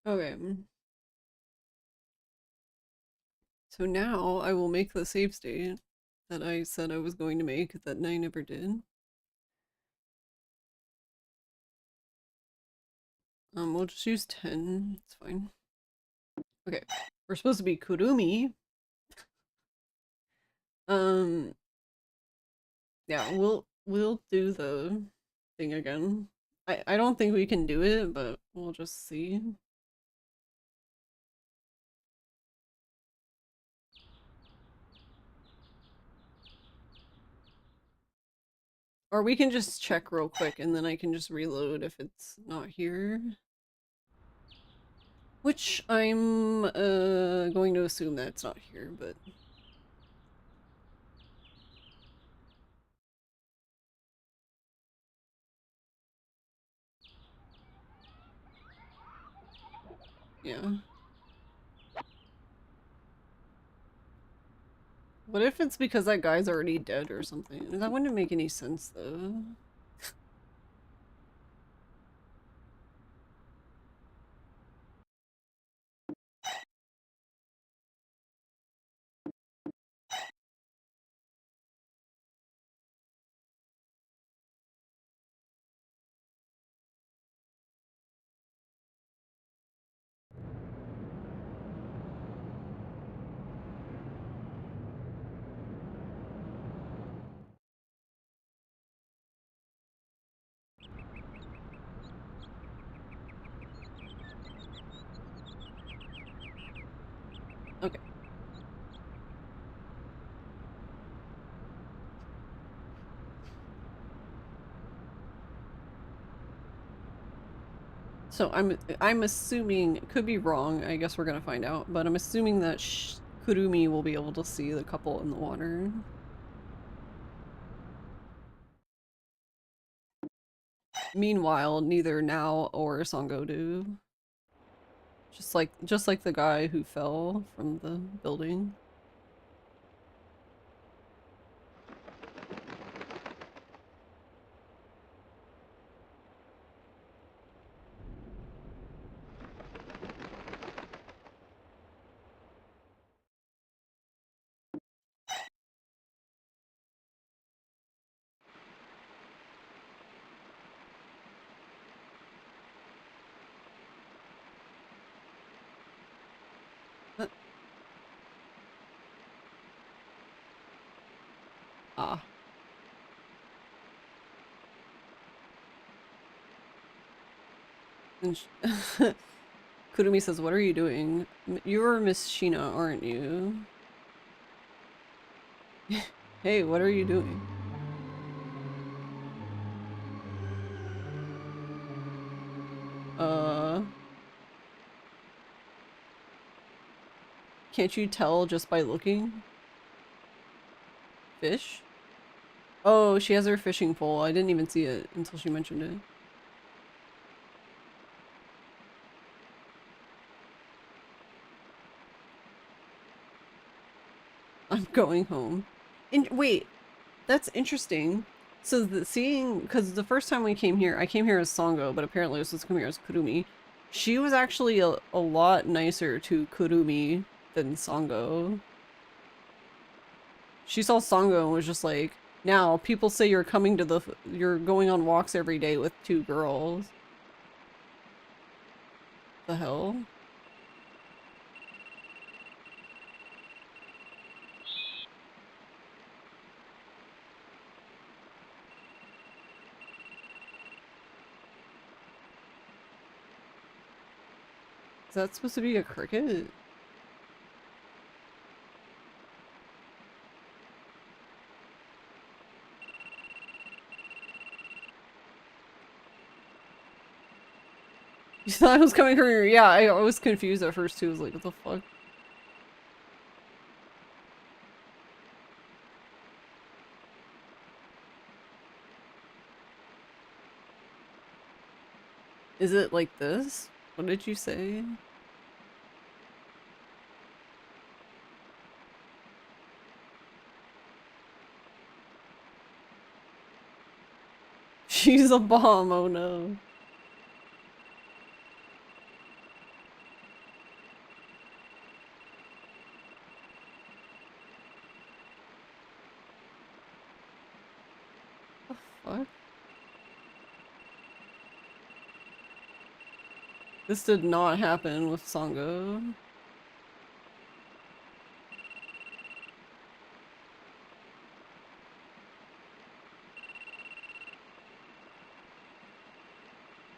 Okay. So now I will make the save state that I said I was going to make that I never did. We'll just use 10. It's fine. Okay. We're supposed to be Kurumi. Yeah, we'll do the thing again. I don't think we can do it, but we'll just see. Or we can just check real quick and then I can just reload if it's not here. Which I'm going to assume that it's not here, but yeah. What if it's because that guy's already dead or something? That wouldn't make any sense though. Okay. So I'm assuming, could be wrong, I guess we're gonna find out, but I'm assuming that Kurumi will be able to see the couple in the water. Meanwhile, neither Now or Songo do. Just like the guy who fell from the building. Ah. And Kurumi says, "What are you doing? You're Miss Sheena, aren't you?" Hey, what are you doing? Can't you tell just by looking? Fish? Oh, she has her fishing pole. I didn't even see it until she mentioned it. I'm going home. And wait, that's interesting. So because the first time we came here, I came here as Sango, but apparently I was supposed to come here as Kurumi. She was actually a lot nicer to Kurumi than Sango. She saw Sango and was just like, now people say you're going on walks every day with two girls. The hell? Is that supposed to be a cricket? You thought I was coming from here? Yeah, I was confused at first too. I was like, what the fuck? Is it like this? What did you say? She's a bomb, oh no. The fuck? This did not happen with Sango.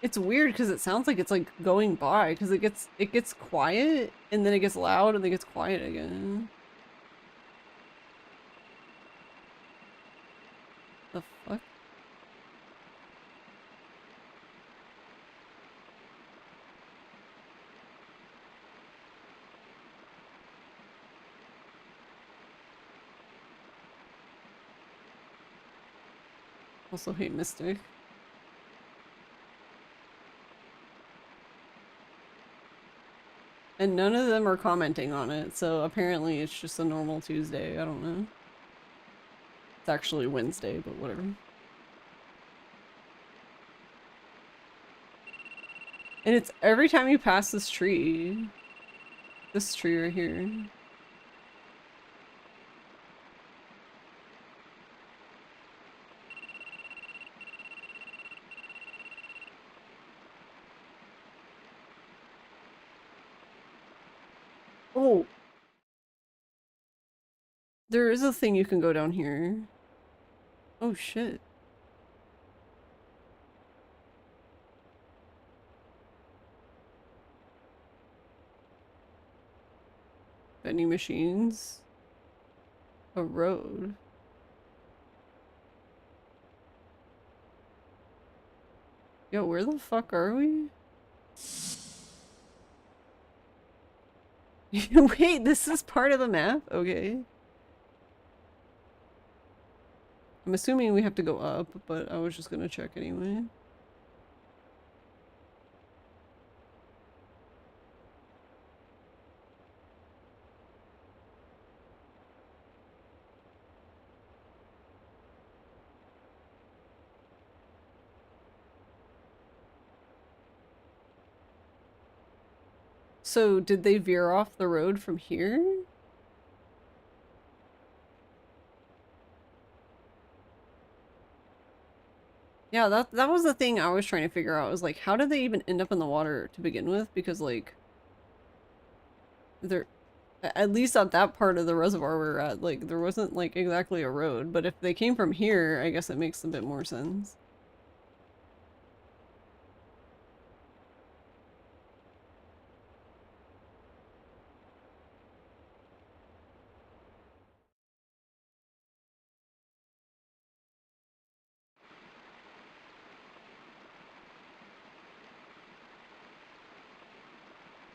It's weird because it sounds like it's like going by because it gets quiet and then it gets loud and then it gets quiet again. The fuck? Also hate Mystic. And none of them are commenting on it, so apparently it's just a normal Tuesday. I don't know. It's actually Wednesday, but whatever. And it's every time you pass this tree. This tree right here. Oh, there is a thing you can go down here. Oh shit. Vending machines. A road. Yo, where the fuck are we? Wait, this is part of the map? Okay. I'm assuming we have to go up, but I was just gonna check anyway. So, did they veer off the road from here? Yeah, that was the thing I was trying to figure out. Was like, how did they even end up in the water to begin with? Because like, they're at least at that part of the reservoir we're at, like, there wasn't like exactly a road. But if they came from here, I guess it makes a bit more sense.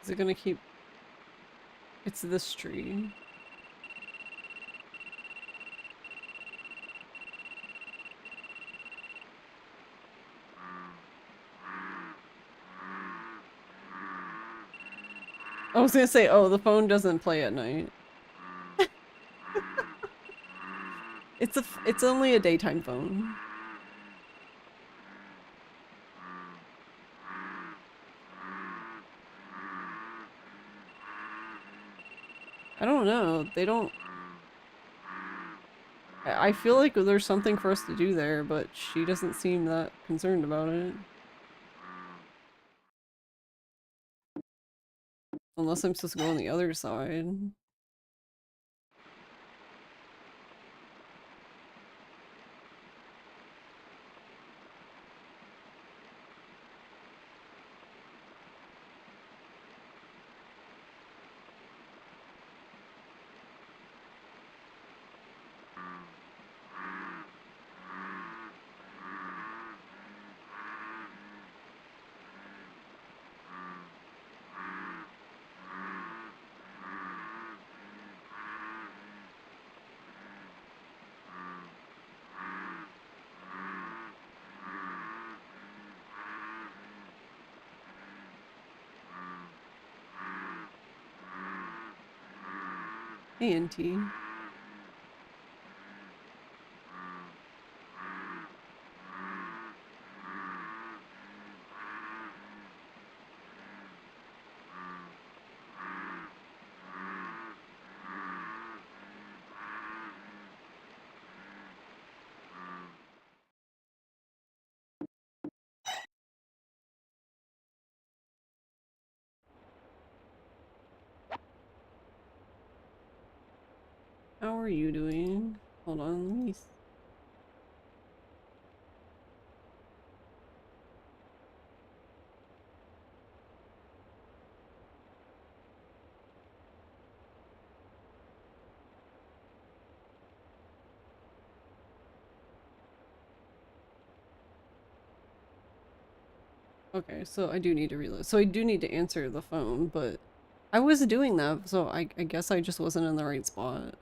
Is it gonna keep... It's this tree. I was gonna say, oh, the phone doesn't play at night. It's only a daytime phone. I don't know. They don't... I feel like there's something for us to do there, but she doesn't seem that concerned about it. Unless I'm supposed to go on the other side. Hey, NT. How are you doing? Hold on, let me... Okay, so I do need to reload. So I do need to answer the phone, but I was doing that, so I guess I just wasn't in the right spot.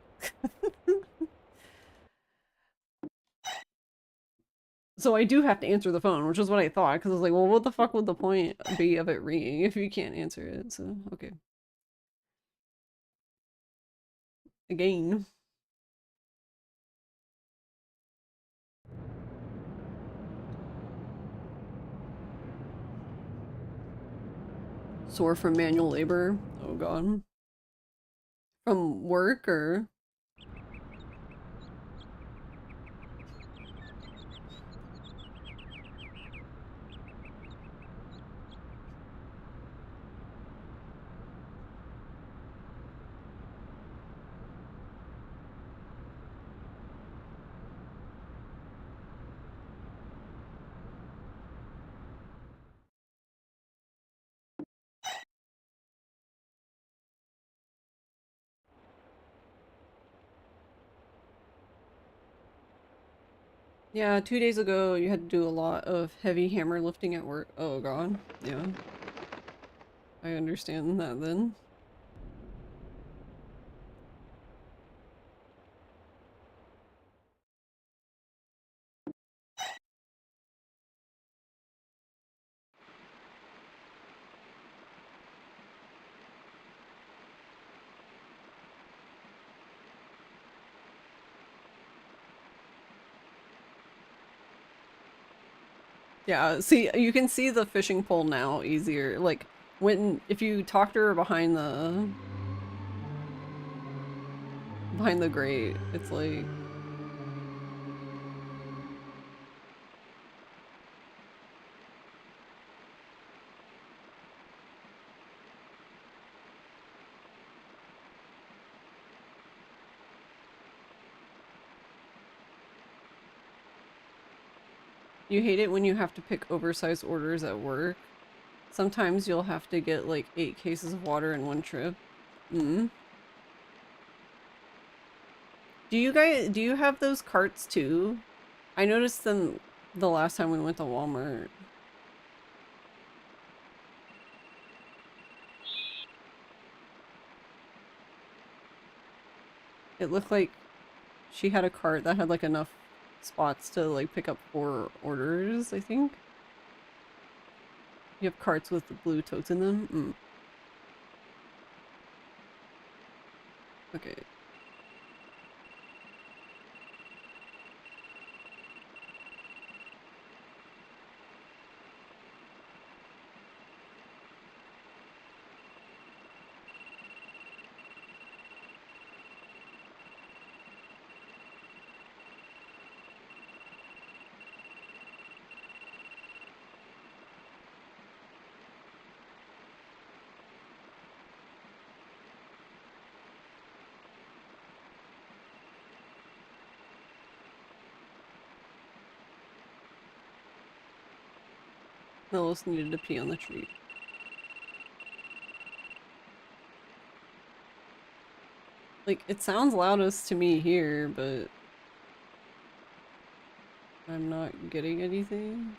So I do have to answer the phone, which is what I thought, because I was like, well, what the fuck would the point be of it ringing if you can't answer it? So, okay. Again. Sore from manual labor. Oh god. From work or... Yeah, 2 days ago you had to do a lot of heavy hammer lifting at work. Oh god. Yeah. I understand that then. Yeah, see, you can see the fishing pole now easier. Like, if you talk to her behind the grate, it's like... You hate it when you have to pick oversized orders at work. Sometimes you'll have to get like 8 cases of water in one trip. Mm. Do you have those carts too? I noticed them the last time we went to Walmart. It looked like she had a cart that had like enough spots to like pick up 4 orders, I think. You have carts with the blue totes in them? Okay. Melos needed to pee on the tree. Like, it sounds loudest to me here, but I'm not getting anything.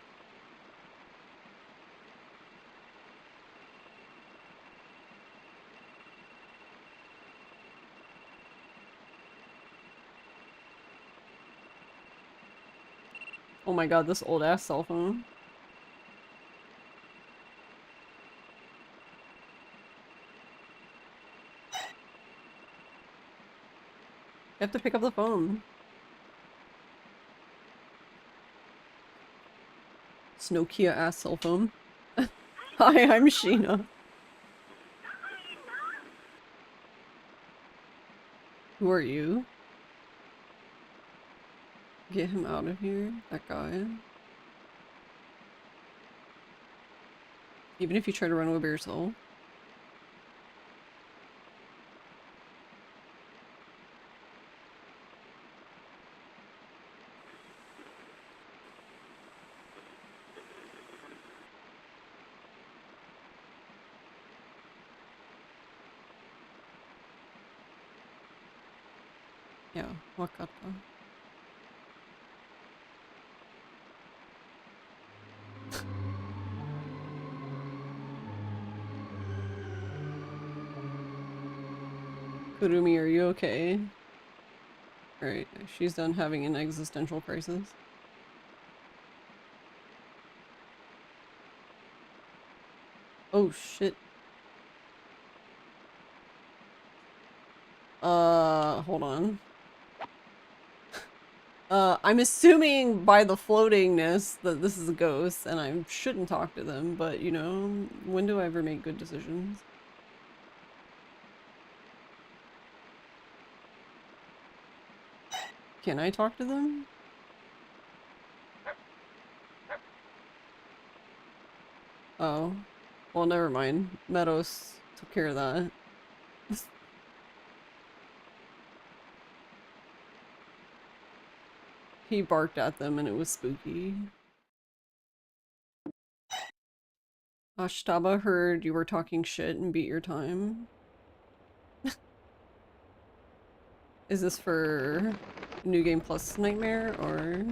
Oh my god, this old ass cell phone. You have to pick up the phone. It's Nokia ass cell phone. Hi, I'm Sheena. Who are you? Get him out of here, that guy. Even if you try to run away by yourself. Yeah, Wakata. Kurumi, are you okay? Alright, she's done having an existential crisis. Oh shit. Hold on. I'm assuming by the floatingness that this is a ghost and I shouldn't talk to them, but you know, when do I ever make good decisions? Can I talk to them? Oh. Well, never mind. Meadows took care of that. He barked at them and it was spooky. Ashtaba heard you were talking shit and beat your time. Is this for New Game Plus Nightmare or?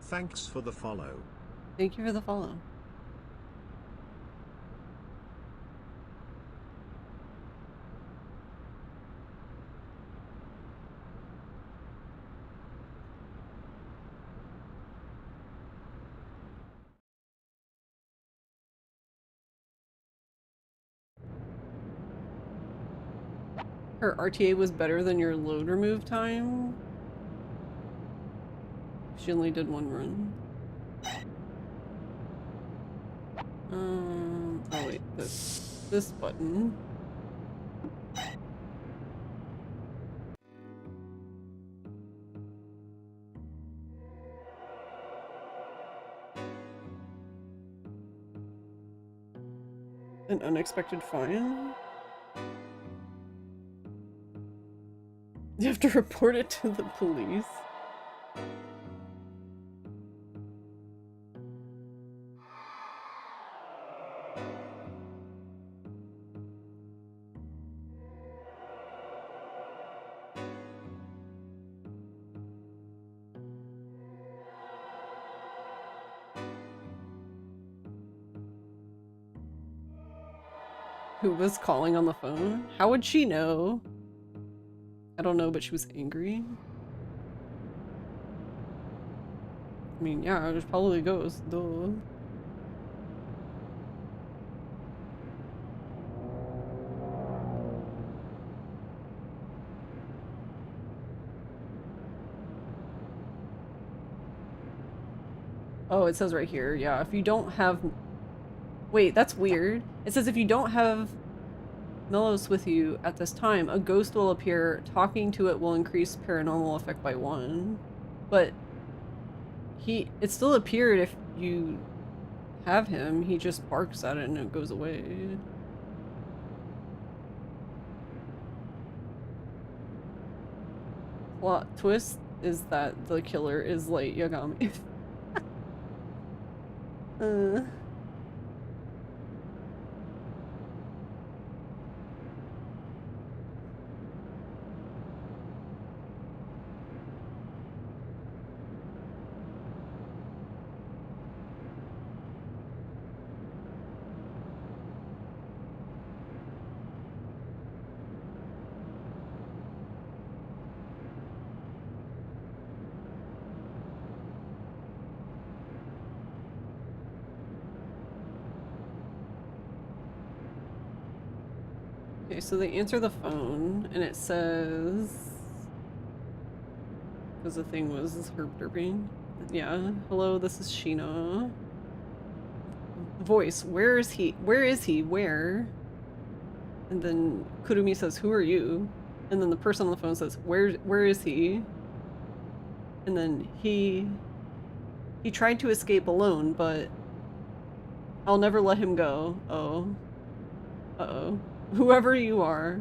Thanks for the follow. Thank you for the follow. Her RTA was better than your load remove time? She only did 1 run. Oh wait, this button. An unexpected fine? You have to report it to the police. who was calling on the phone? How would she know? I don't know, but she was angry. I mean, yeah, there's probably a ghost, duh. Oh, it says right here, yeah, if you don't have... Wait, that's weird. It says if you don't have Melos with you at this time, a ghost will appear. Talking to it will increase paranormal effect by 1. But it still appeared if you have him. He just barks at it and it goes away. Plot twist is that the killer is Light Yagami. Okay, so they answer the phone, and it says... Because the thing was herp derping. Yeah, hello, this is Sheena. Voice, where is he? Where is he? Where? And then Kurumi says, who are you? And then the person on the phone says, where is he? And then he tried to escape alone, but I'll never let him go. Oh. Uh-oh. Whoever you are,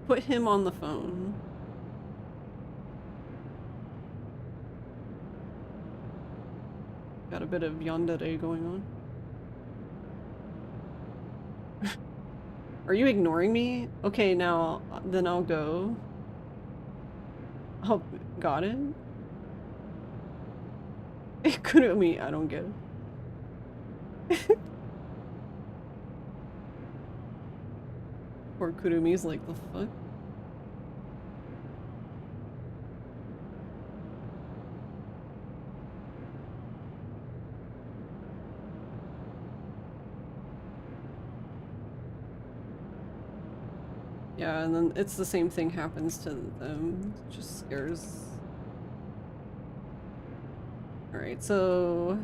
put him on the phone. Got a bit of yandere going on. Are you ignoring me? Okay, now, then I'll go. Oh, got it? It couldn't be, I don't get it. Poor Kurumi's like, the fuck? Yeah, and then it's the same thing happens to them. It just scares. Alright, so...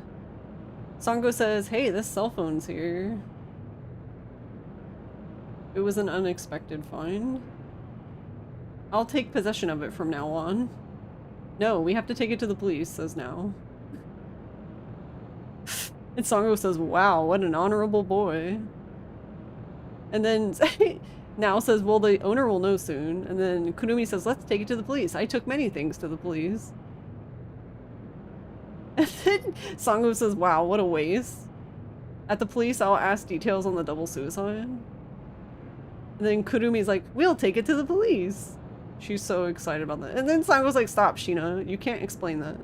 Sango says, hey, this cell phone's here. It was an unexpected find. I'll take possession of it from now on. No, we have to take it to the police, says Now. And Sango says, wow, what an honorable boy. And then Now says, well, the owner will know soon. And then Kurumi says, let's take it to the police. I took many things to the police. And then Sango says, wow, what a waste. At the police, I'll ask details on the double suicide. And then Kurumi's like, we'll take it to the police. She's so excited about that. And then Sango's like, stop, Sheena. You can't explain that.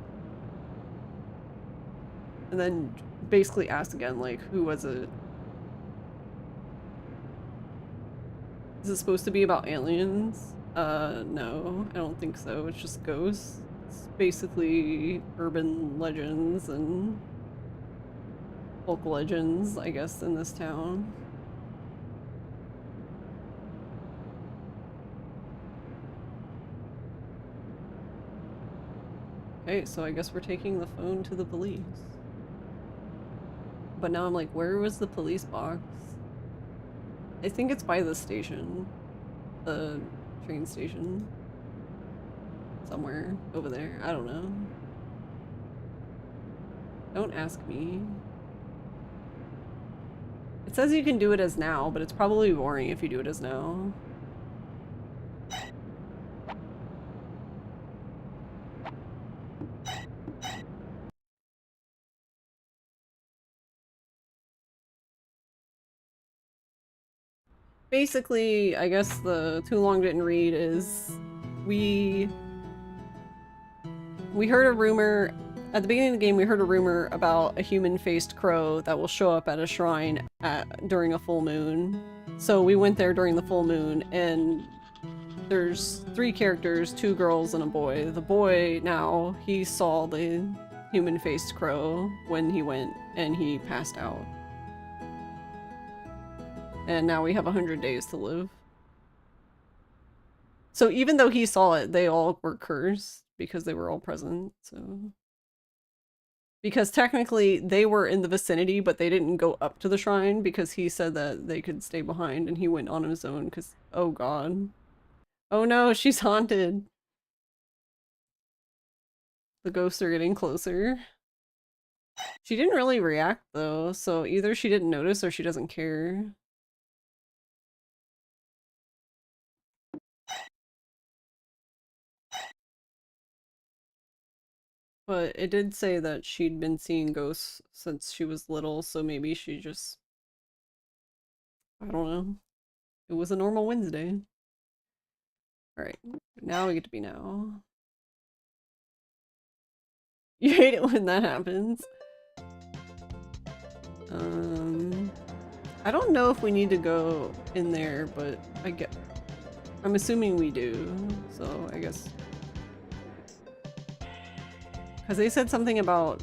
And then basically asks again, like, who was it? Is it supposed to be about aliens? No, I don't think so. It's just ghosts. It's basically urban legends and folk legends, I guess, in this town. Okay, so I guess we're taking the phone to the police. But now I'm like, where was the police box? I think it's by the station. The train station. Somewhere over there. I don't know. Don't ask me. It says you can do it as Now, but it's probably boring if you do it as Now. Basically, I guess the too long didn't read is we heard a rumor At the beginning of the game, we heard a rumor about a human-faced crow that will show up at a shrine during a full moon. So we went there during the full moon, and there's 3 characters, 2 girls and a boy. The boy now, he saw the human-faced crow when he went, and he passed out. And now we have 100 days to live. So even though he saw it, they all were cursed because they were all present, so... Because technically they were in the vicinity, but they didn't go up to the shrine because he said that they could stay behind and he went on his own because, oh god. Oh no, she's haunted. The ghosts are getting closer. She didn't really react though, so either she didn't notice or she doesn't care. But it did say that she'd been seeing ghosts since she was little, so maybe she just... I don't know. It was a normal Wednesday. Alright, now we get to be now. You hate it when that happens. I don't know if we need to go in there, but I'm assuming we do, so I guess... Because they said something about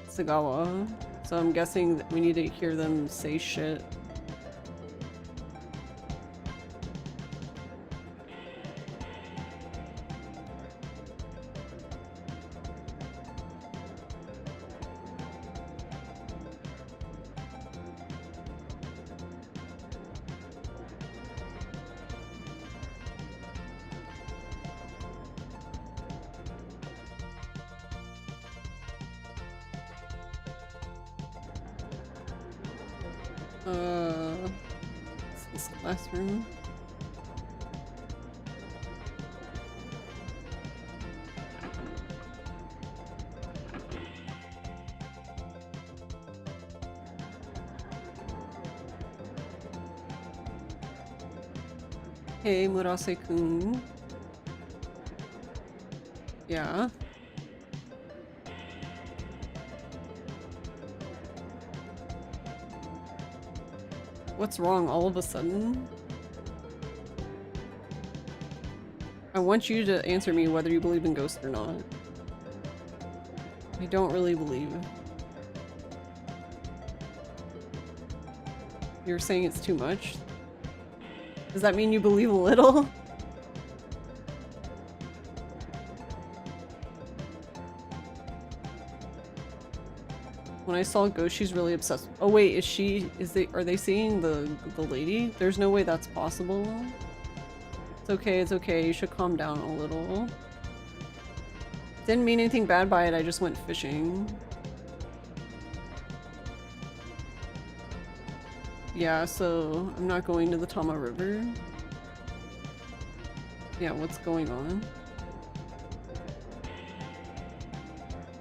Sagawa, so I'm guessing that we need to hear them say shit. It's this classroom. Hey, Murase-kun. Yeah. What's wrong all of a sudden? I want you to answer me whether you believe in ghosts or not. I don't really believe. You're saying it's too much? Does that mean you believe a little? When I saw Ghost, she's really obsessed. Oh wait, are they seeing the lady? There's no way that's possible. It's okay, you should calm down a little. Didn't mean anything bad by it, I just went fishing. Yeah, so I'm not going to the Tama River. Yeah, what's going on?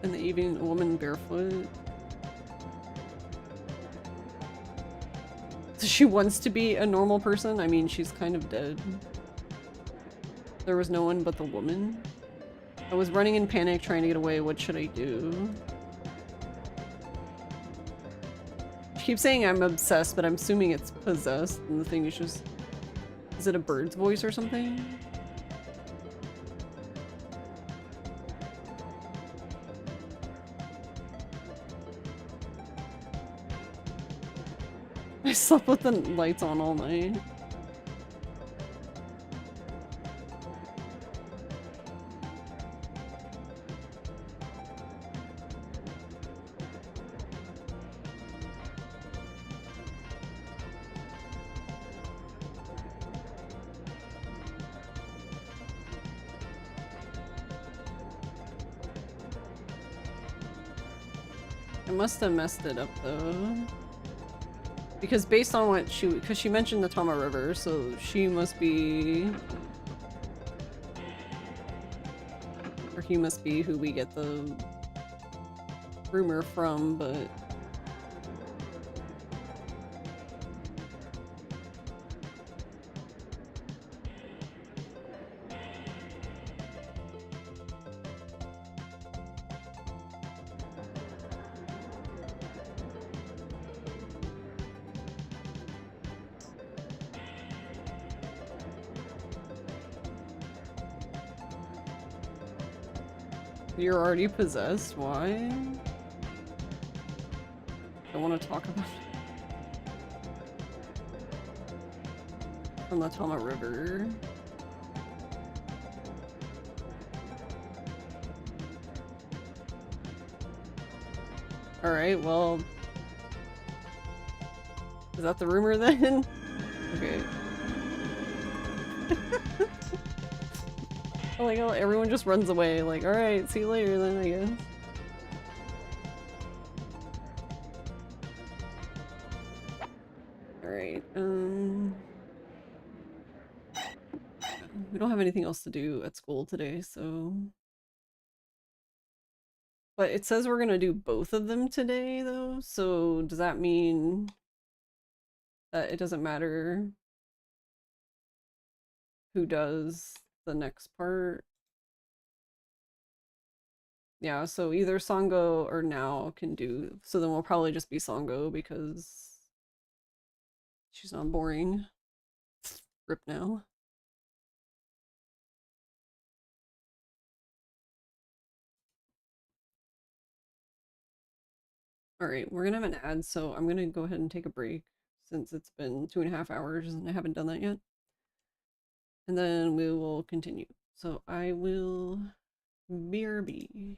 In the evening, a woman barefoot. So she wants to be a normal person? I mean, she's kind of dead. There was no one but the woman. I was running in panic trying to get away. What should I do? She keeps saying I'm obsessed, but I'm assuming it's possessed, and the thing is just... Is it a bird's voice or something? I slept with the lights on all night. I must have messed it up though. Because based on what because she mentioned the Tama River, so she must be... Or he must be who we get the rumor from, but... You're already possessed? Why? I want to talk about from the Tama River. Alright, well... Is that the rumor then? Okay. Like, oh, everyone just runs away, like, alright, see you later then, I guess. Alright, we don't have anything else to do at school today, so... But it says we're gonna do both of them today, though, so does that mean that it doesn't matter who does the next part? Yeah, so either Sango or Now can do, so then we'll probably just be Sango because she's not boring. Rip Now. Alright, we're gonna have an ad, so I'm gonna go ahead and take a break since it's been 2.5 hours and I haven't done that yet. And then we will continue. So I will BRB.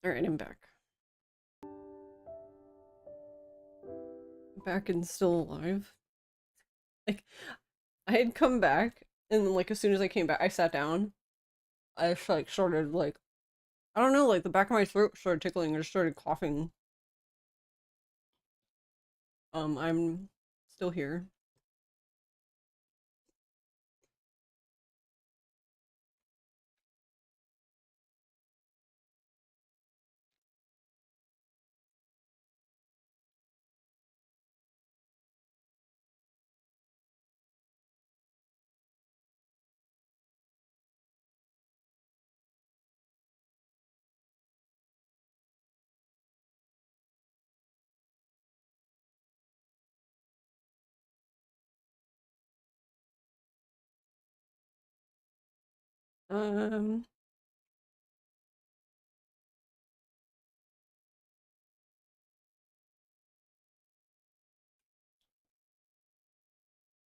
Alright, I'm back. Back and still alive. Like, I had come back, and like as soon as I came back, I sat down. I just like started like, I don't know, like the back of my throat started tickling. I just started coughing. I'm still here. Um,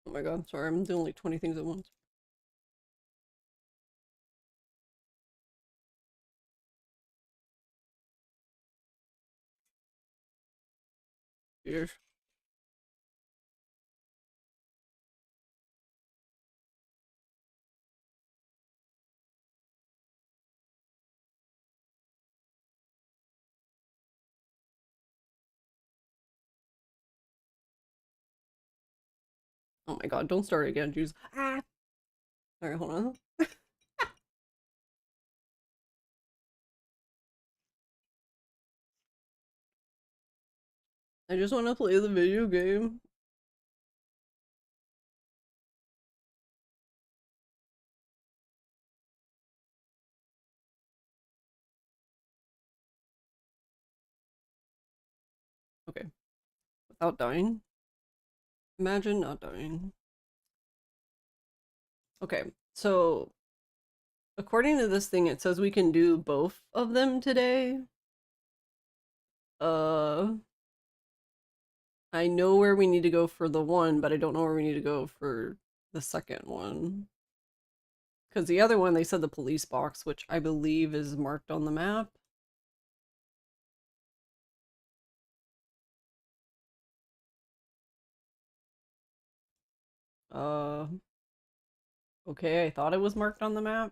oh my god, sorry, I'm doing like 20 things at once. Cheers. Oh my god, don't start again, jeez. Ah! Alright, hold on. I just want to play the video game. Okay, without dying. Imagine not dying. Okay, so according to this thing, it says we can do both of them today. Uh, I know where we need to go for the one, but I don't know where we need to go for the second one. Because the other one, they said the police box, which I believe is marked on the map. Uh, okay, I thought it was marked on the map.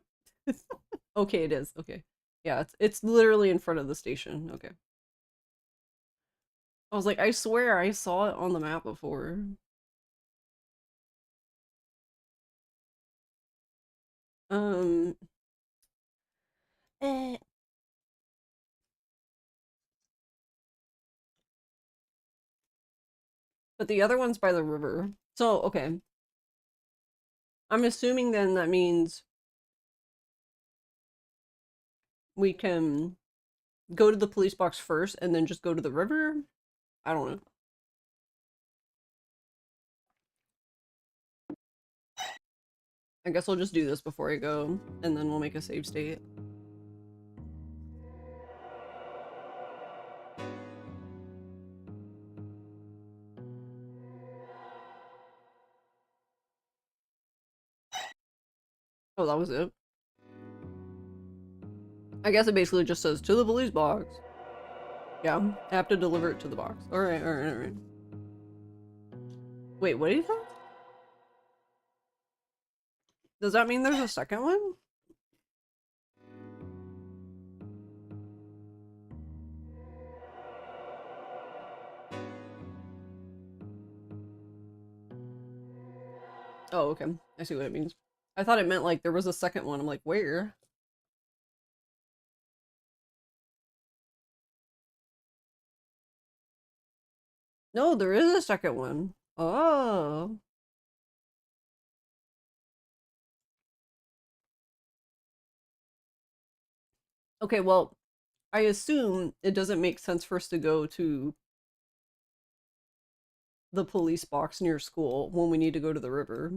Okay, it is. Okay. Yeah, it's literally in front of the station. Okay. I was like, I swear I saw it on the map before. Um, eh. But the other one's by the river. So, okay. I'm assuming then that means we can go to the police box first and then just go to the river? I don't know. I guess I'll just do this before I go, and then we'll make a save state. Oh, that was it. I guess it basically just says to the police box. Yeah, I have to deliver it to the box. Alright, alright, alright. Wait, what do you think? Does that mean there's a second one? Oh, okay. I see what it means. I thought it meant like there was a second one. I'm like, where? No, there is a second one. Oh. Okay, well, I assume it doesn't make sense for us to go to the police box near school when we need to go to the river.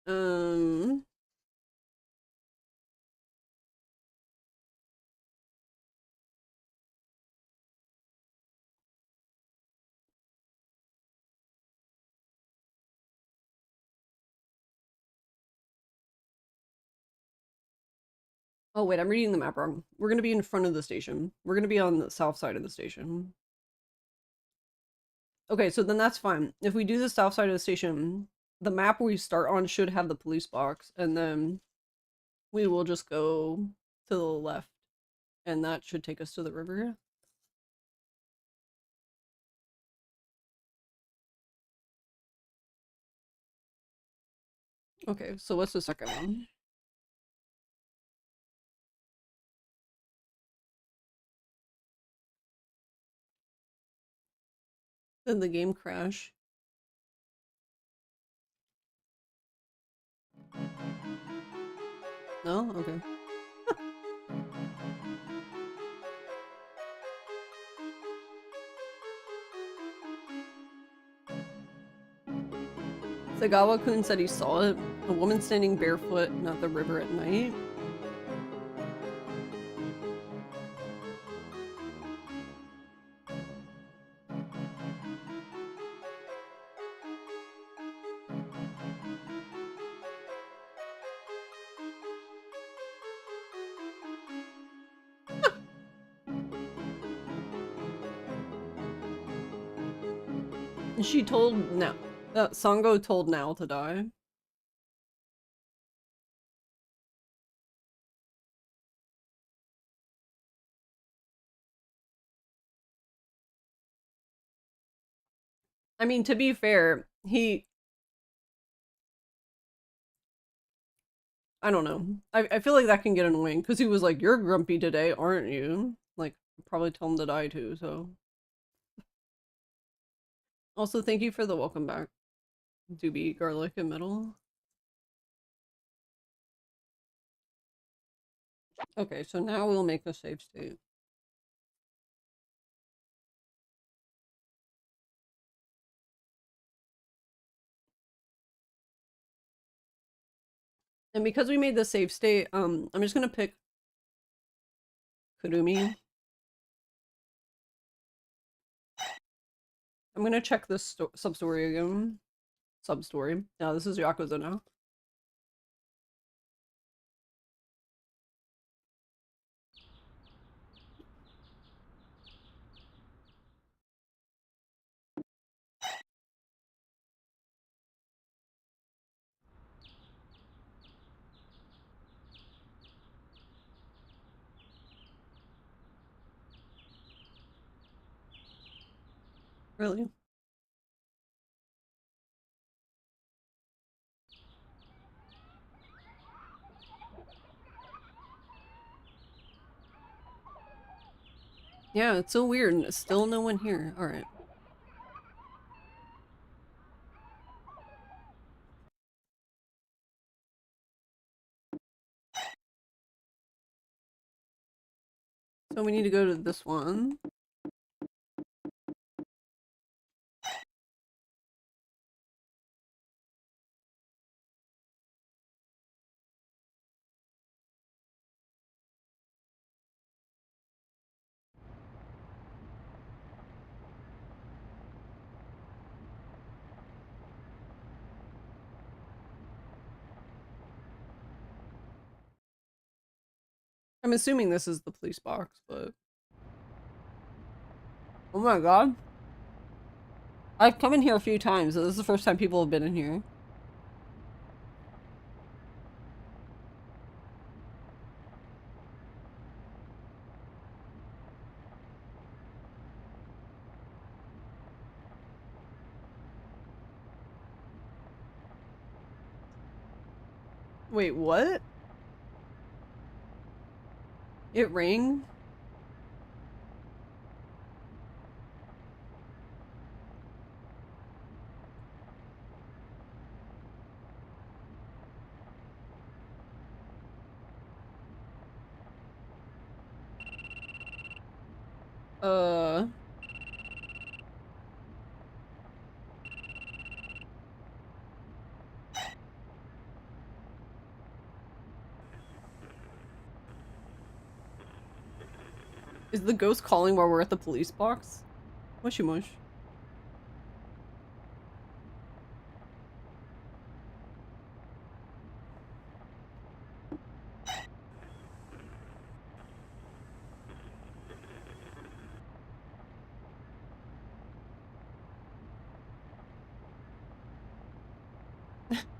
Um, oh wait, I'm reading the map wrong. We're gonna be in front of the station. We're gonna be on the south side of the station. Okay, so then that's fine. If we do the south side of the station, the map we start on should have the police box, and then we will just go to the left, and that should take us to the river. Okay, so what's the second one? Did the game crash? No? Okay. Sagawa-kun said he saw it. A woman standing barefoot, not the river at night. She told now. Sango told Nao to die. I mean, to be fair, I don't know. I feel like that can get annoying because he was like, "You're grumpy today, aren't you?" Like, probably tell him to die too. So, also thank you for the welcome back, Doobie Garlic and Metal. Okay, so now we'll make a save state. And because we made the save state, I'm just gonna pick Kurumi. I'm gonna check this sub-story again. Sub-story. Yeah, this is Yakuza now. Really? Yeah, it's so weird. Still no one here. Alright. So we need to go to this one. I'm assuming this is the police box, but... Oh my god. I've come in here a few times. This is the first time people have been in here. Wait, what? It rang? Uh... Is the ghost calling while we're at the police box? Mushy mush.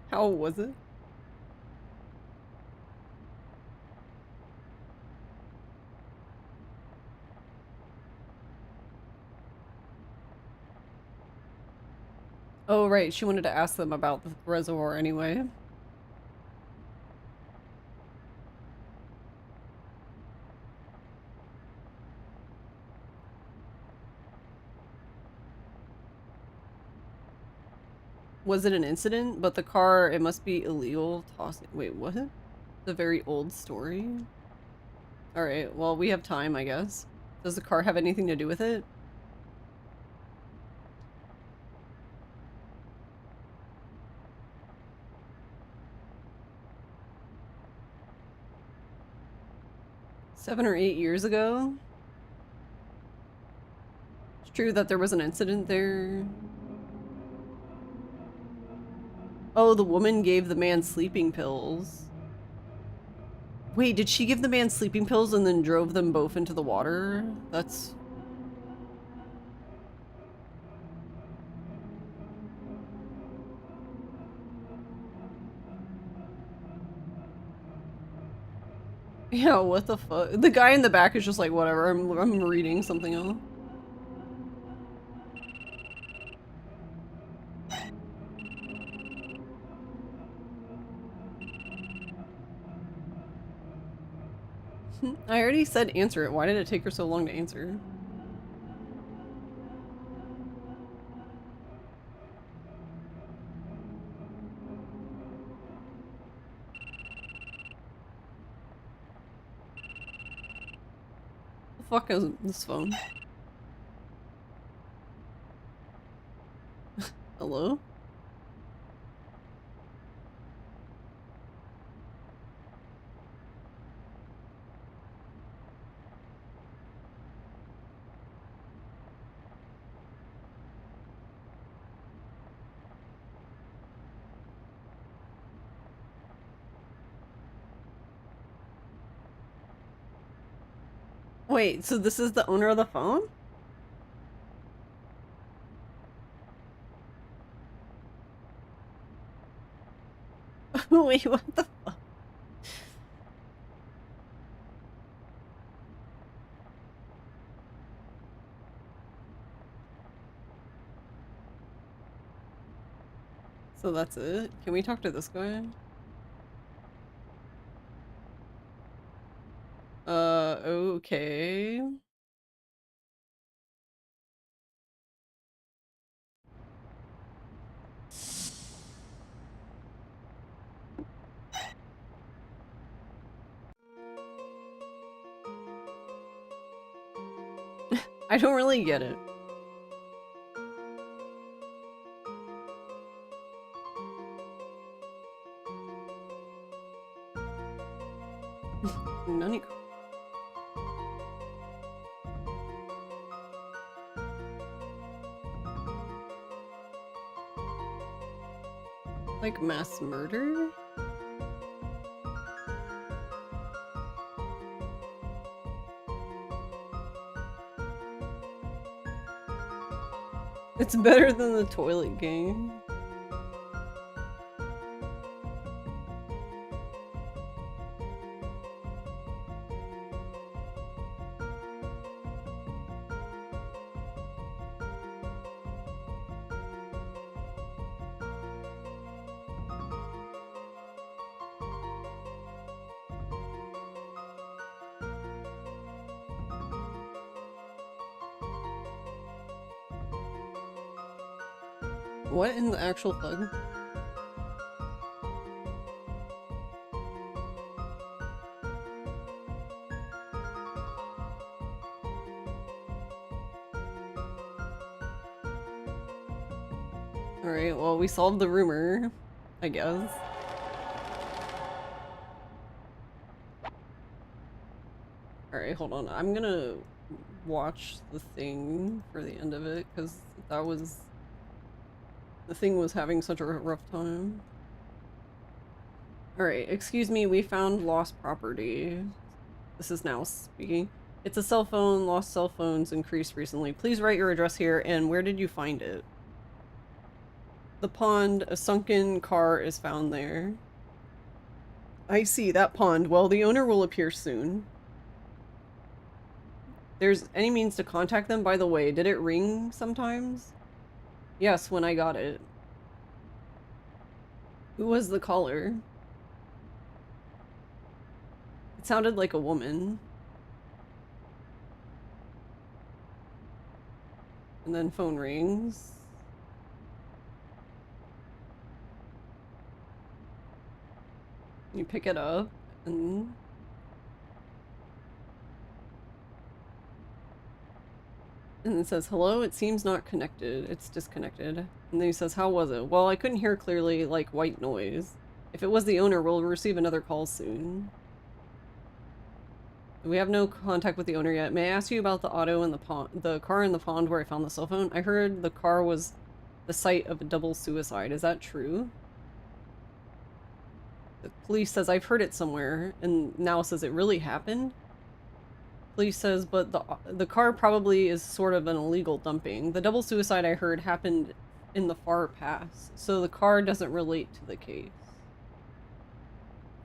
How was it? Oh, right. She wanted to ask them about the reservoir anyway. Was it an incident? But the car, it must be illegal tossing. Wait, what? It's a very old story. Alright, well, we have time, I guess. Does the car have anything to do with it? Seven or 8 years ago? It's true that there was an incident there. Oh, the woman gave the man sleeping pills. Wait, did she give the man sleeping pills and then drove them both into the water? That's... Yeah, what the fuck? The guy in the back is just like, whatever, I'm reading something else. I already said answer it. Why did it take her so long to answer? The fuck is this phone? Hello? Wait, so this is the owner of the phone? Wait, what the fuck? So that's it? Can we talk to this guy? Okay. I don't really get it. Nani? Like mass murder? It's better than the toilet game. What in the actual fuck? Alright, well, we solved the rumor, I guess. Alright, hold on. I'm gonna watch the thing for the end of it, because that was... The thing was having such a rough time. Alright, excuse me, we found lost property. This is now speaking. It's a cell phone. Lost cell phones increased recently. Please write your address here, and where did you find it? The pond. A sunken car is found there. I see, that pond. Well, the owner will appear soon. There's any means to contact them? By the way, did it ring sometimes? Yes, when I got it. Who was the caller? It sounded like a woman. And then phone rings. You pick it up, and... And it says, hello, it seems not connected. It's disconnected. And then he says, how was it? Well, I couldn't hear clearly, like white noise. If it was the owner, we'll receive another call soon. We have no contact with the owner yet. May I ask you about the auto in the pond, the car in the pond where I found the cell phone? I heard the car was the site of a double suicide. Is that true? The police says, I've heard it somewhere, and now says it really happened? Police says, but the car probably is sort of an illegal dumping. The double suicide I heard happened in the far past, so the car doesn't relate to the case.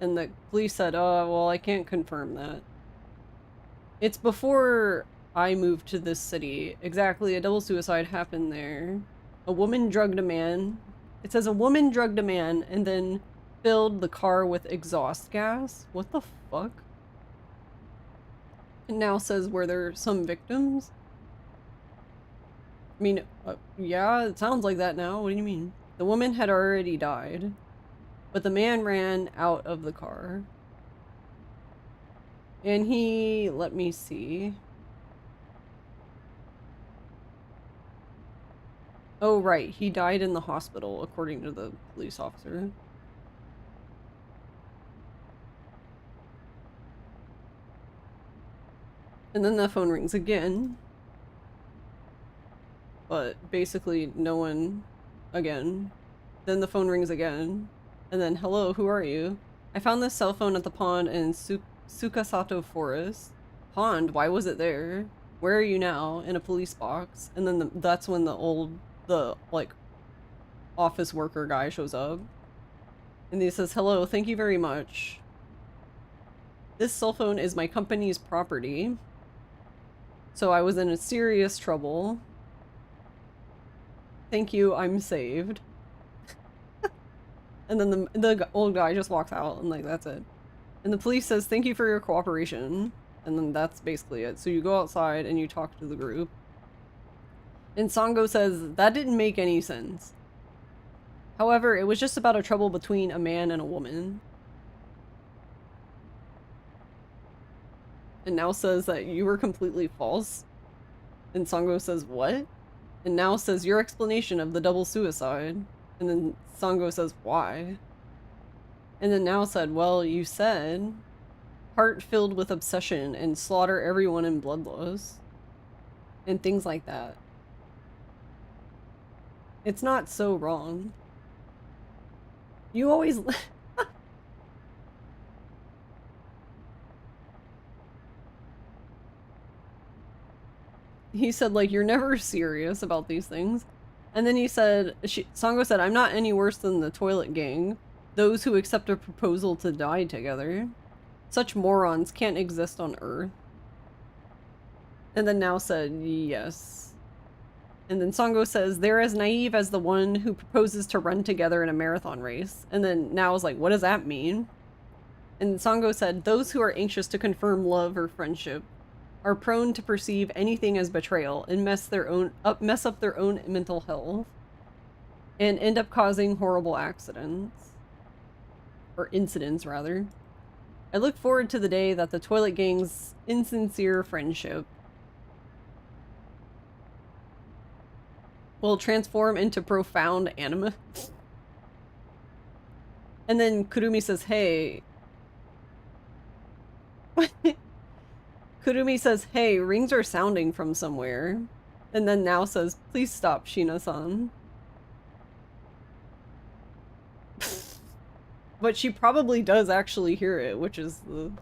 And the police said, well, I can't confirm that. It's before I moved to this city. Exactly, a double suicide happened there. A woman drugged a man. It says a woman drugged a man and then filled the car with exhaust gas. What the fuck? It now says, were there some victims? I mean, yeah, it sounds like that now. What do you mean? The woman had already died, but the man ran out of the car. And he, let me see. Oh, right, he died in the hospital, according to the police officer. And then the phone rings again. But basically no one again. Then the phone rings again. And then, hello, who are you? I found this cell phone at the pond in Sukasato Forest. Pond? Why was it there? Where are you now? In a police box. And then that's when the like, office worker guy shows up. And he says, hello, thank you very much. This cell phone is my company's property. So I was in a serious trouble. Thank you, I'm saved. And then the old guy just walks out and like, that's it. And the police says, thank you for your cooperation. And then that's basically it. So you go outside and you talk to the group. And Sango says, that didn't make any sense. However, it was just about a trouble between a man and a woman. And now says that you were completely false. And Sango says, what? And now says, your explanation of the double suicide. And then Sango says, why? And then now said, well, you said, heart filled with obsession and slaughter everyone in bloodlust. And things like that. It's not so wrong. You always... He said, like, you're never serious about these things. And then he said, Sango said, I'm not any worse than the toilet gang. Those who accept a proposal to die together. Such morons can't exist on Earth. And then now said, yes. And then Sango says, they're as naive as the one who proposes to run together in a marathon race. And then now is like, what does that mean? And Sango said, those who are anxious to confirm love or friendship are prone to perceive anything as betrayal and mess up their own mental health and end up causing horrible accidents. Or incidents, rather. I look forward to the day that the toilet gang's insincere friendship will transform into profound anima. And then Kurumi says, hey. Kurumi says, hey, rings are sounding from somewhere. And then now says, please stop, Shina-san. But she probably does actually hear it, which is the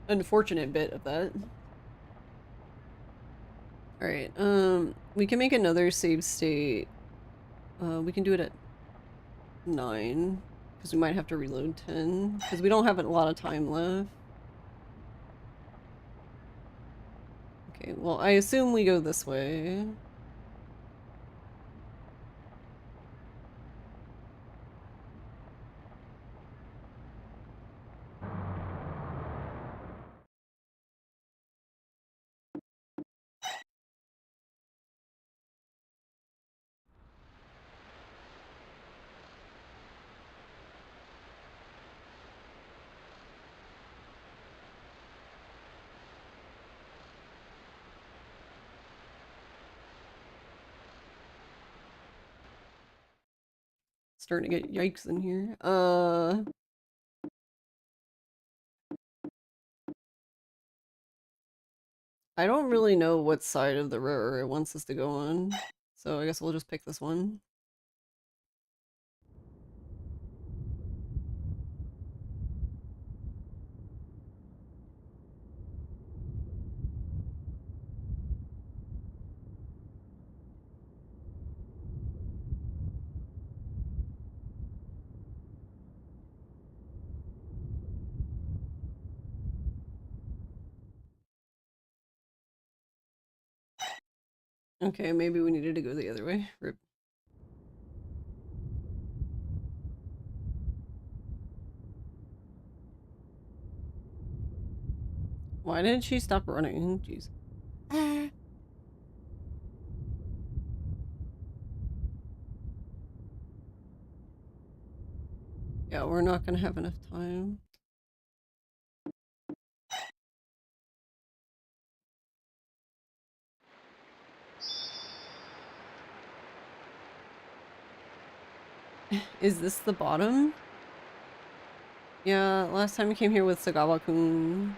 unfortunate bit of that. Alright, we can make another save state. We can do it at 9, because we might have to reload 10, because we don't have a lot of time left. Okay, well, I assume we go this way. Starting to get yikes in here. I don't really know what side of the river it wants us to go on, so I guess we'll just pick this one. Okay, maybe we needed to go the other way. Rip. Why did she stop running? Jeez. Yeah, we're not gonna have enough time. Is this the bottom? Yeah, last time we came here with Sagawa-kun.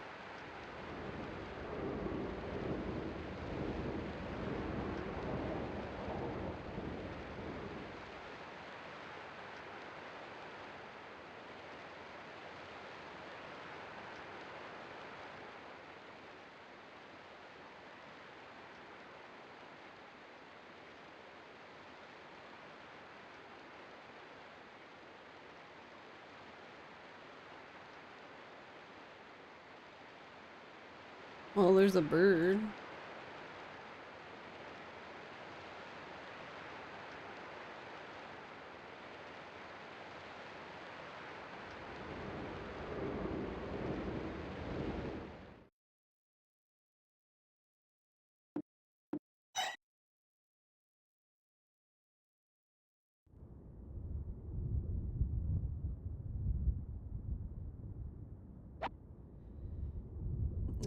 Well, there's a bird.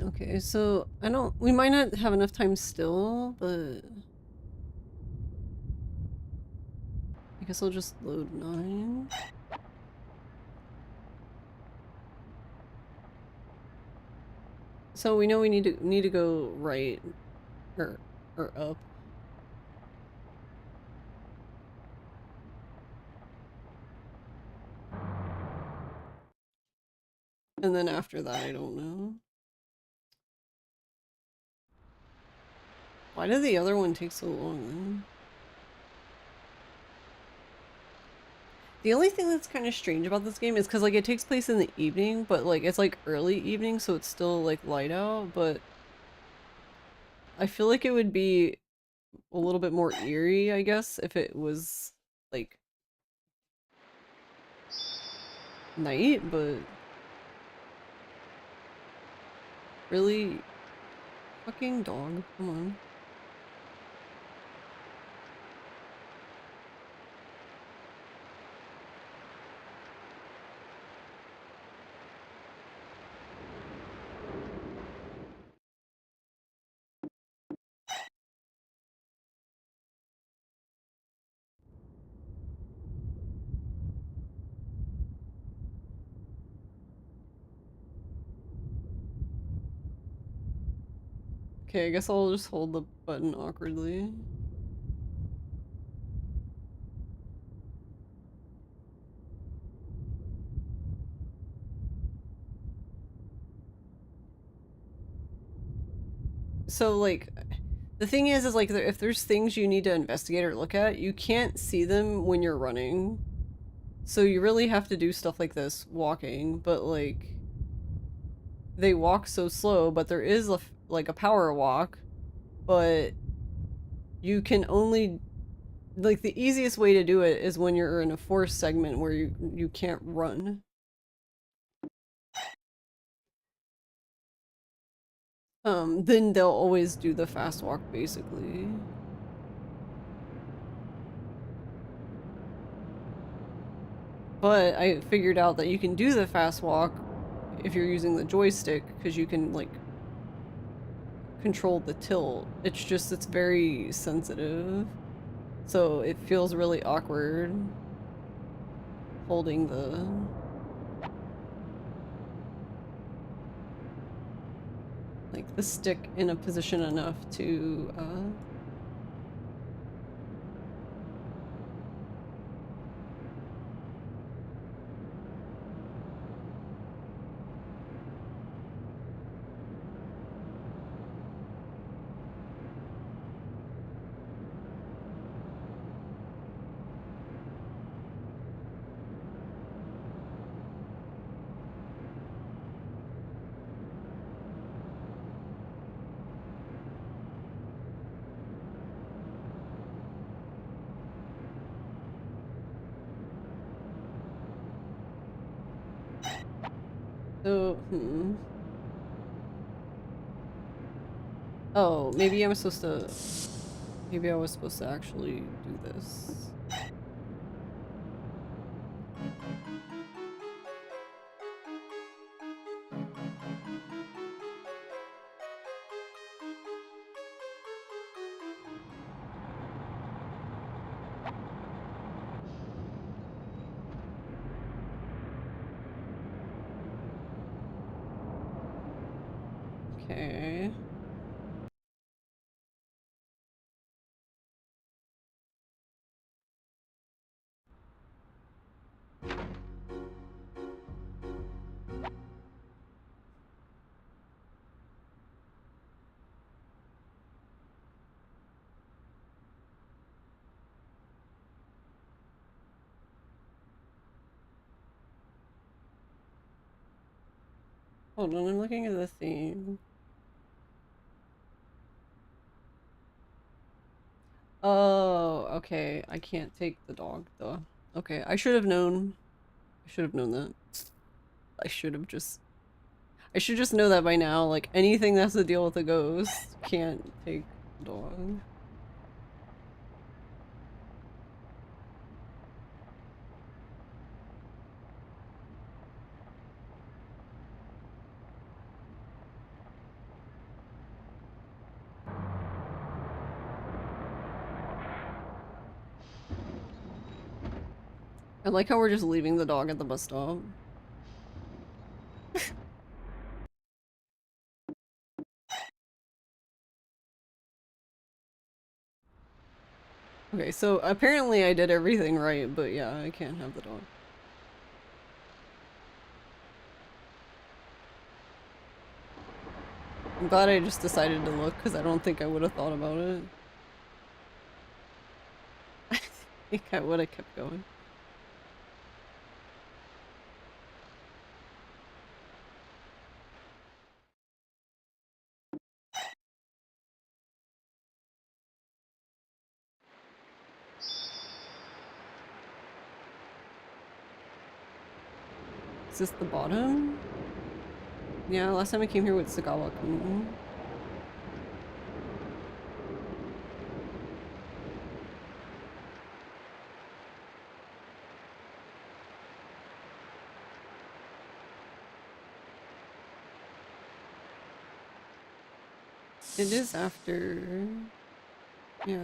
Okay, so we might not have enough time still, but I guess I'll just load 9. So we know we need to go right or up. And then after that, I don't know. Why did the other one take so long then? The only thing that's kind of strange about this game is because, like, it takes place in the evening, but, like, it's, like, early evening, so it's still, like, light out, but I feel like it would be a little bit more eerie, I guess, if it was, like, night, but really? Fucking dog, come on. Okay, I guess I'll just hold the button awkwardly. So, like, the thing is like, if there's things you need to investigate or look at, you can't see them when you're running. So you really have to do stuff like this, walking, but, like, they walk so slow, but there is, like, a power walk, but you can only, like, the easiest way to do it is when you're in a forest segment where you can't run. Then they'll always do the fast walk, basically. But I figured out that you can do the fast walk if you're using the joystick, because you can, like, control the tilt. It's just, it's very sensitive. So it feels really awkward holding the stick in a position enough to, so, Oh, maybe I was supposed to actually do this. Okay. Hold on, I'm looking at the theme. Oh, okay. I can't take the dog, though. Okay, I should have known. I should have known that. I should have just... I should just know that by now. Like, anything that has to deal with a ghost can't take the dog. I like how we're just leaving the dog at the bus stop. Okay, so apparently I did everything right, but yeah, I can't have the dog. I'm glad I just decided to look, because I don't think I would have thought about it. I think I would have kept going. Is this the bottom? Yeah, last time I came here with Sagawa-kun. It is after... Yeah.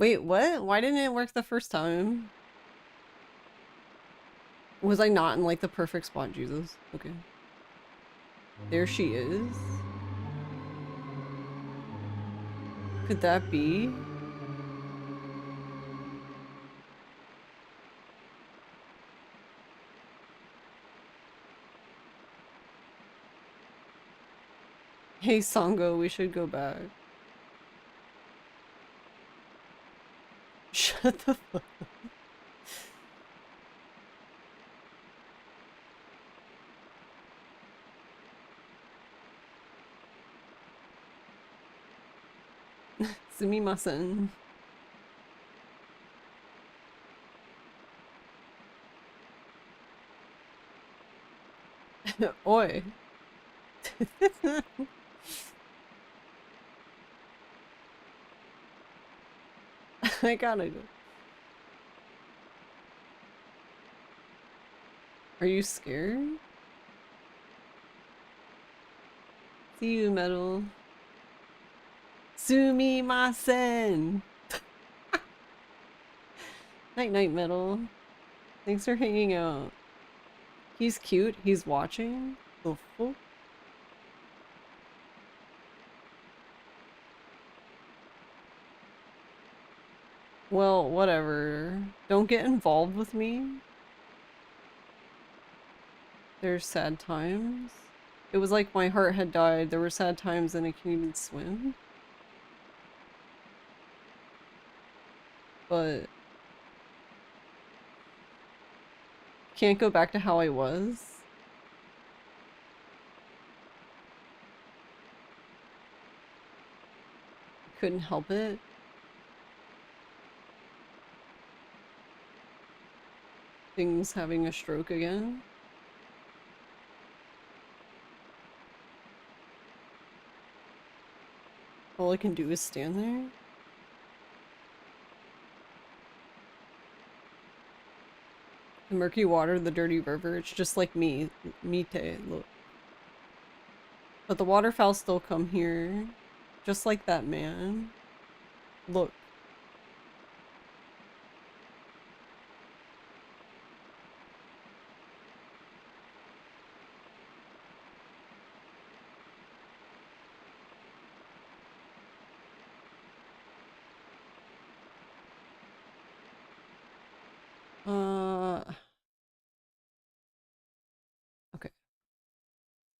Wait, what? Why didn't it work the first time? Was I not in like the perfect spot, Jesus? Okay. There she is. Could that be? Hey Sango, we should go back. Shut the fuck up. Sumimasen. Oi. I gotta go. Are you scared? See you, Metal. Sumimasen. Night night, Metal. Thanks for hanging out. He's cute. He's watching. The fuck? Well, whatever. Don't get involved with me. There's sad times. It was like my heart had died. There were sad times and I can't even swim. But can't go back to how I was. I couldn't help it. Things having a stroke again. All I can do is stand there. The murky water, the dirty river, it's just like me. Mite, look. But the waterfowl still come here. Just like that man. Look. Okay.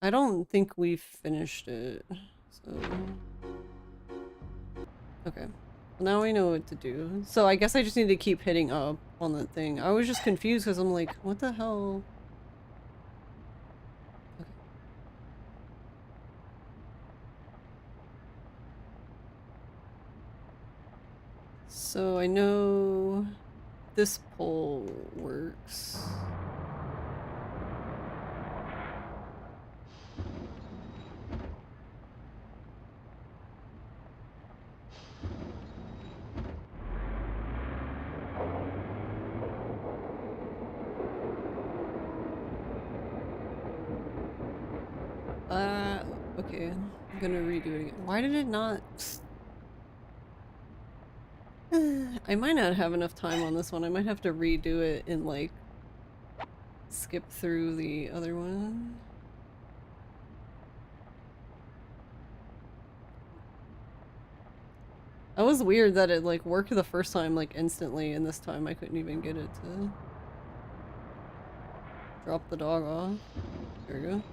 I don't think we've finished it. So okay. Well, now we know what to do. So I guess I just need to keep hitting up on that thing. I was just confused because I'm like, what the hell? Okay. So I know this pole works. Okay. I'm gonna redo it again. Why did it not? I might not have enough time on this one. I might have to redo it and like skip through the other one. That was weird that it like worked the first time like instantly and this time I couldn't even get it to drop the dog off. There we go.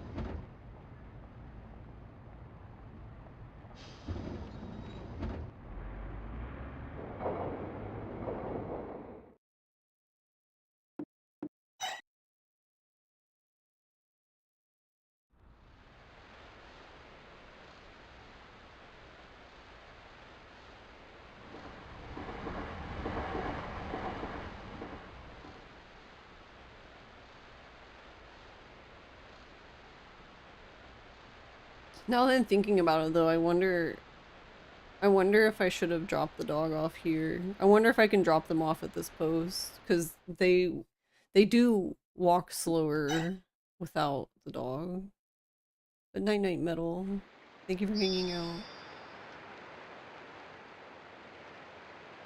Now that I'm thinking about it though, I wonder if I should have dropped the dog off here. I wonder if I can drop them off at this post because they do walk slower without the dog. But night night, Metal. Thank you for hanging out.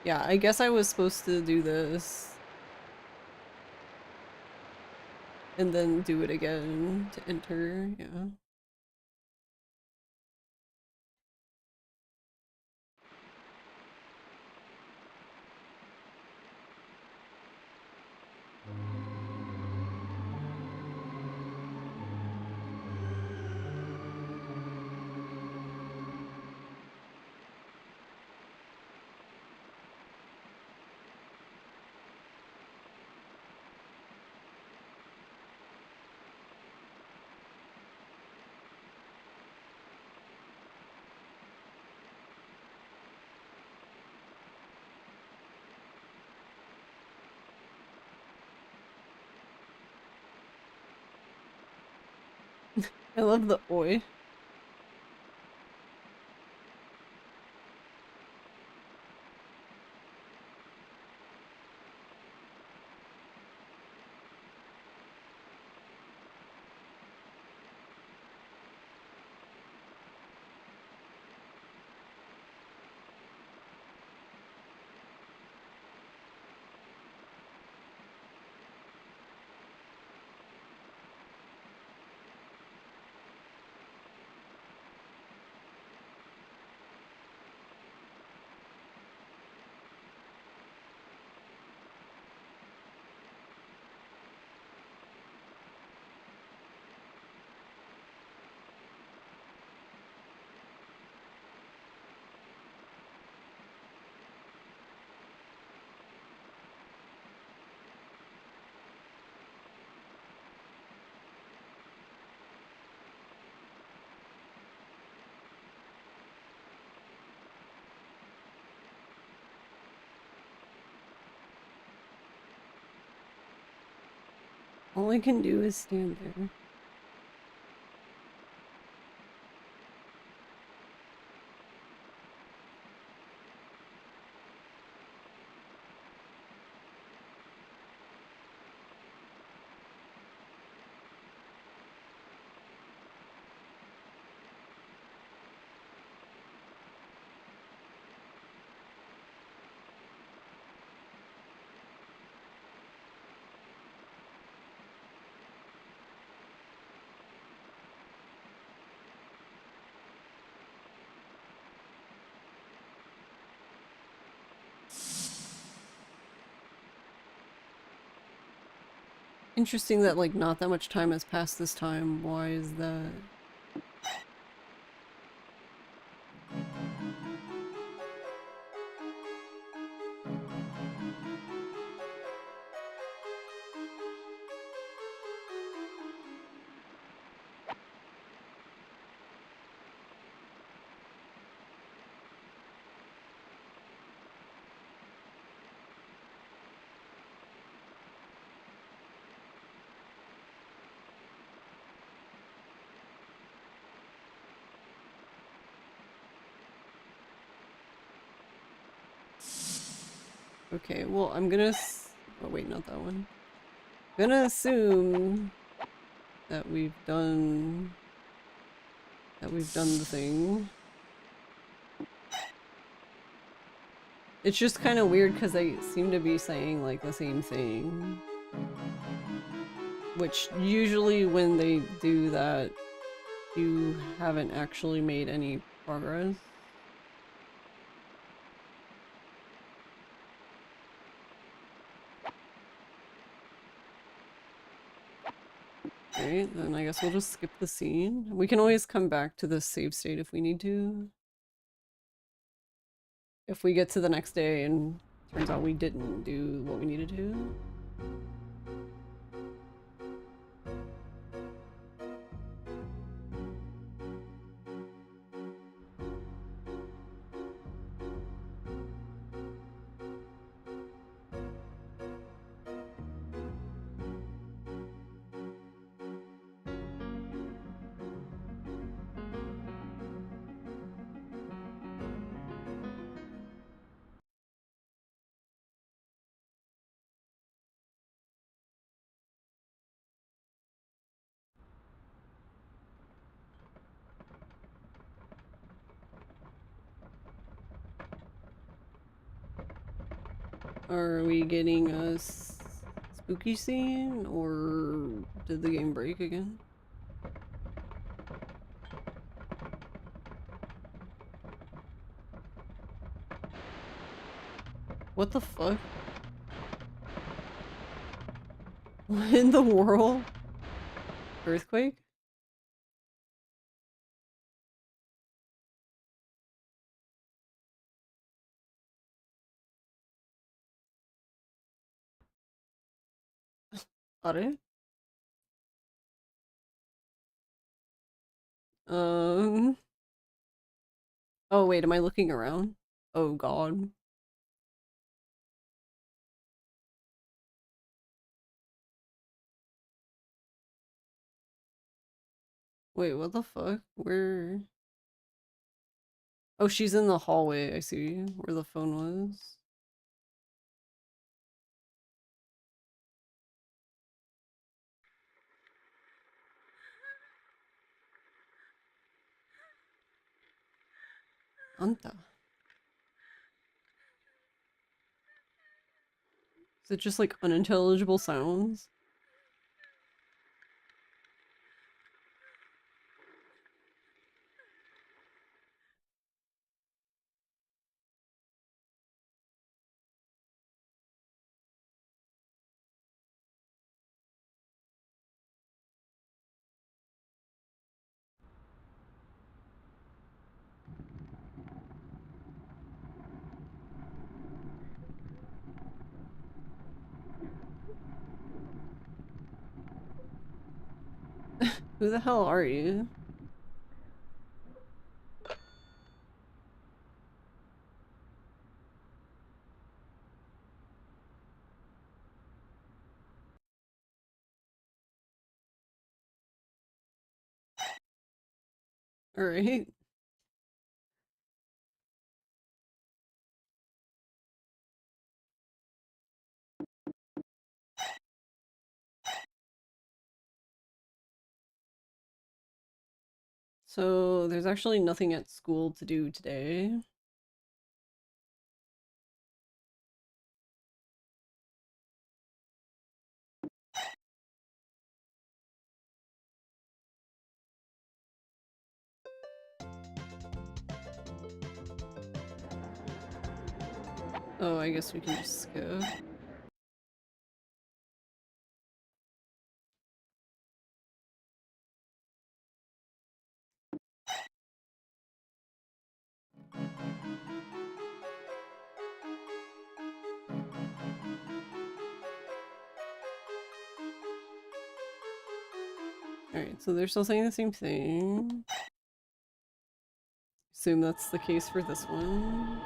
Yeah, I guess I was supposed to do this and then do it again to enter, yeah. I love the oi. All I can do is stand there. Interesting that like not that much time has passed this time. Why is that? Okay, well I'm gonna oh wait, not that one. I'm gonna assume that we've done the thing. It's just kind of weird because they seem to be saying like the same thing. Which usually when they do that, you haven't actually made any progress. Right, then I guess we'll just skip the scene. We can always come back to this save state if we need to. If we get to the next day and turns out we didn't do what we needed to. Are we getting a spooky scene, or did the game break again? What the fuck? What in the world? Earthquake? Are it? Oh wait, am I looking around? Oh god. Wait, what the fuck? Where? Oh, she's in the hallway, I see, where the phone was. Anta. Is it just like unintelligible sounds? Who the hell are you? Alright. So there's actually nothing at school to do today. Oh, I guess we can just skip. Alright, so they're still saying the same thing. Assume that's the case for this one.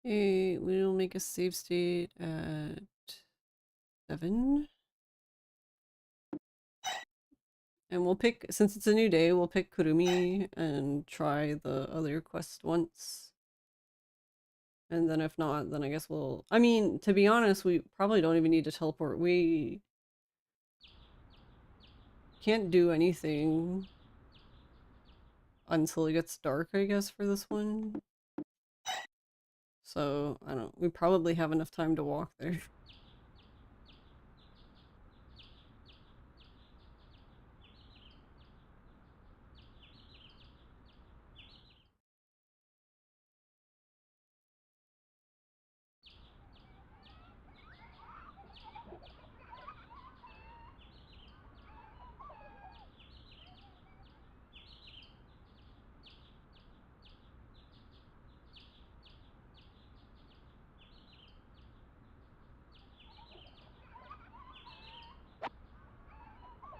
Okay, we'll make a save state at 7. And we'll pick, since it's a new day, we'll pick Kurumi and try the other quest once. And then if not, then I guess we'll... I mean, to be honest, we probably don't even need to teleport. We can't do anything until it gets dark, I guess, for this one. So, I don't... We probably have enough time to walk there.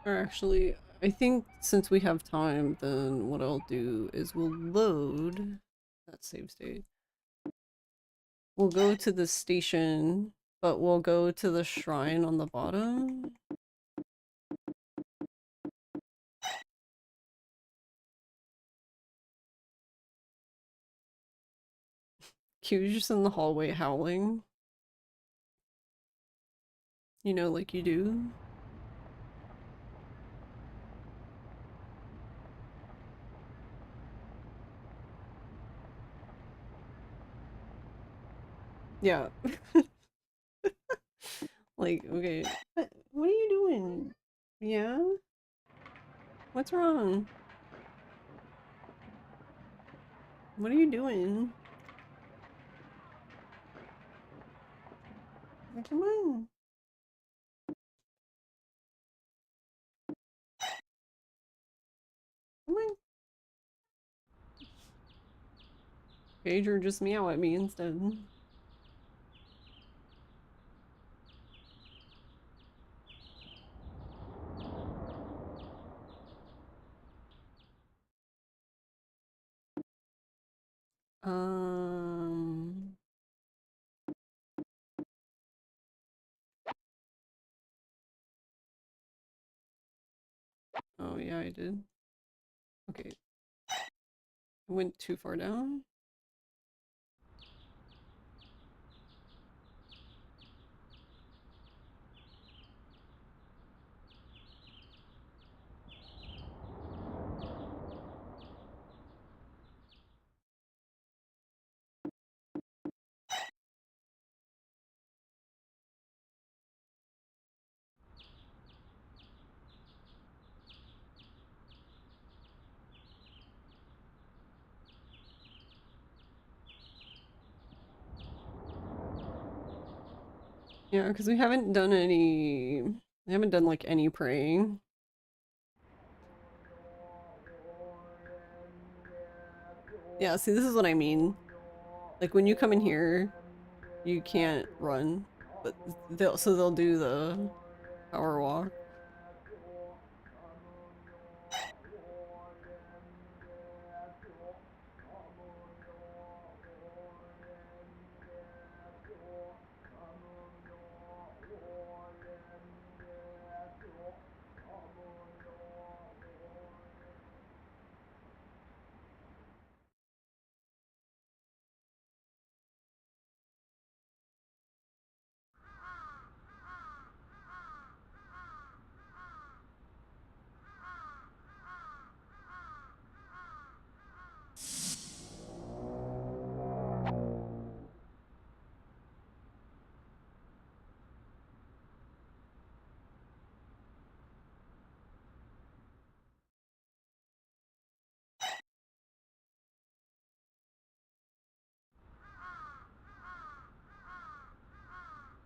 Or actually, I think since we have time, then what I'll do is we'll load that save state. We'll go to the station, but we'll go to the shrine on the bottom. Q's just in the hallway howling. You know, like you do. Yeah. Like, okay. What are you doing? Yeah? What's wrong? What are you doing? Come on. Come on. Page or just meow at me instead. Um... Oh yeah, I did. Okay. I went too far down. Yeah, because we haven't done any... We haven't done, like, any praying. Yeah, see, this is what I mean. Like, when you come in here, you can't run. But they'll do the power walk.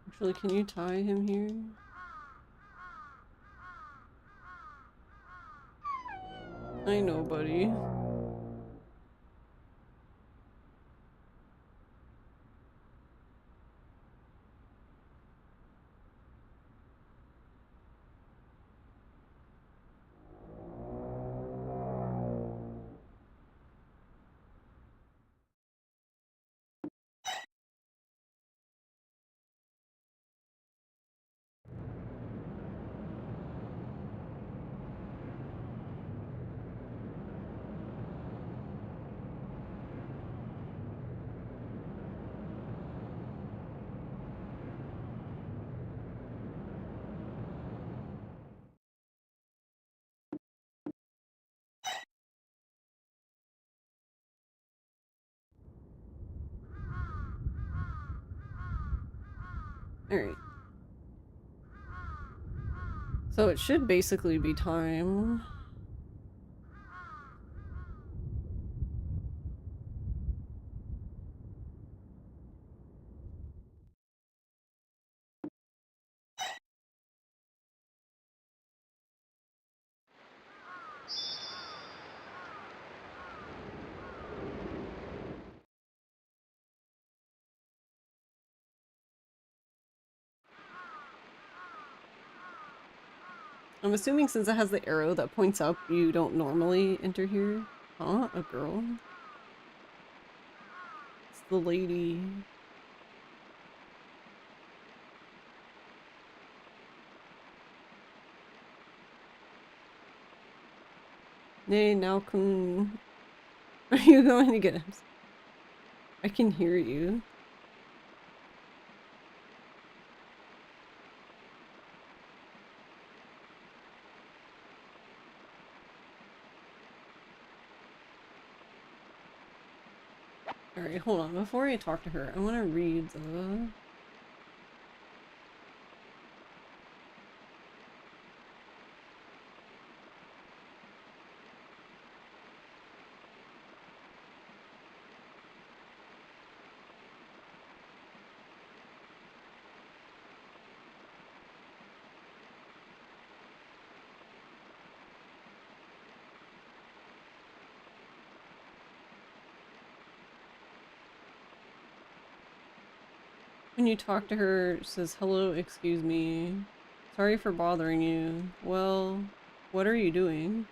Actually, can you tie him here? I know, buddy. Alright. So it should basically be time. I'm assuming since it has the arrow that points up, you don't normally enter here. Huh? A girl? It's the lady. Nay, now can... Are you going to get him? I can hear you. Alright, hold on. Before I talk to her, I want to read the... When you talk to her, it says, hello, excuse me. Sorry for bothering you. Well, what are you doing?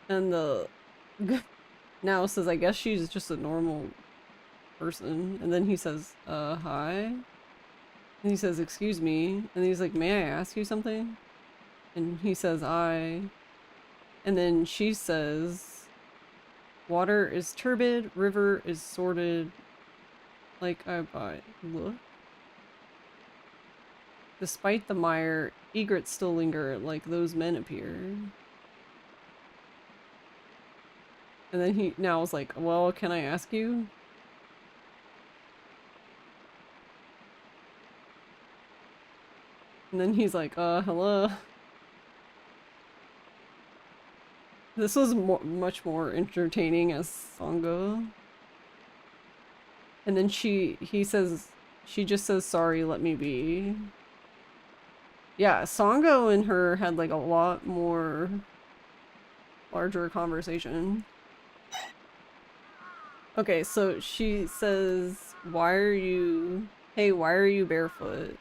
And the now says, I guess she's just a normal person. And then he says, hi. And he says, excuse me. And he's like, may I ask you something? And he says, I. And then she says, water is turbid, river is sorted, like I buy. Look. Despite the mire, egrets still linger, like those men appear. And then he now is like, well, can I ask you? And then he's like, hello. This was much more entertaining as Songo. And then he says, she just says, sorry, let me be. Yeah, Songo and her had like a lot more larger conversation. Okay, so she says, why are you, hey, why are you barefoot?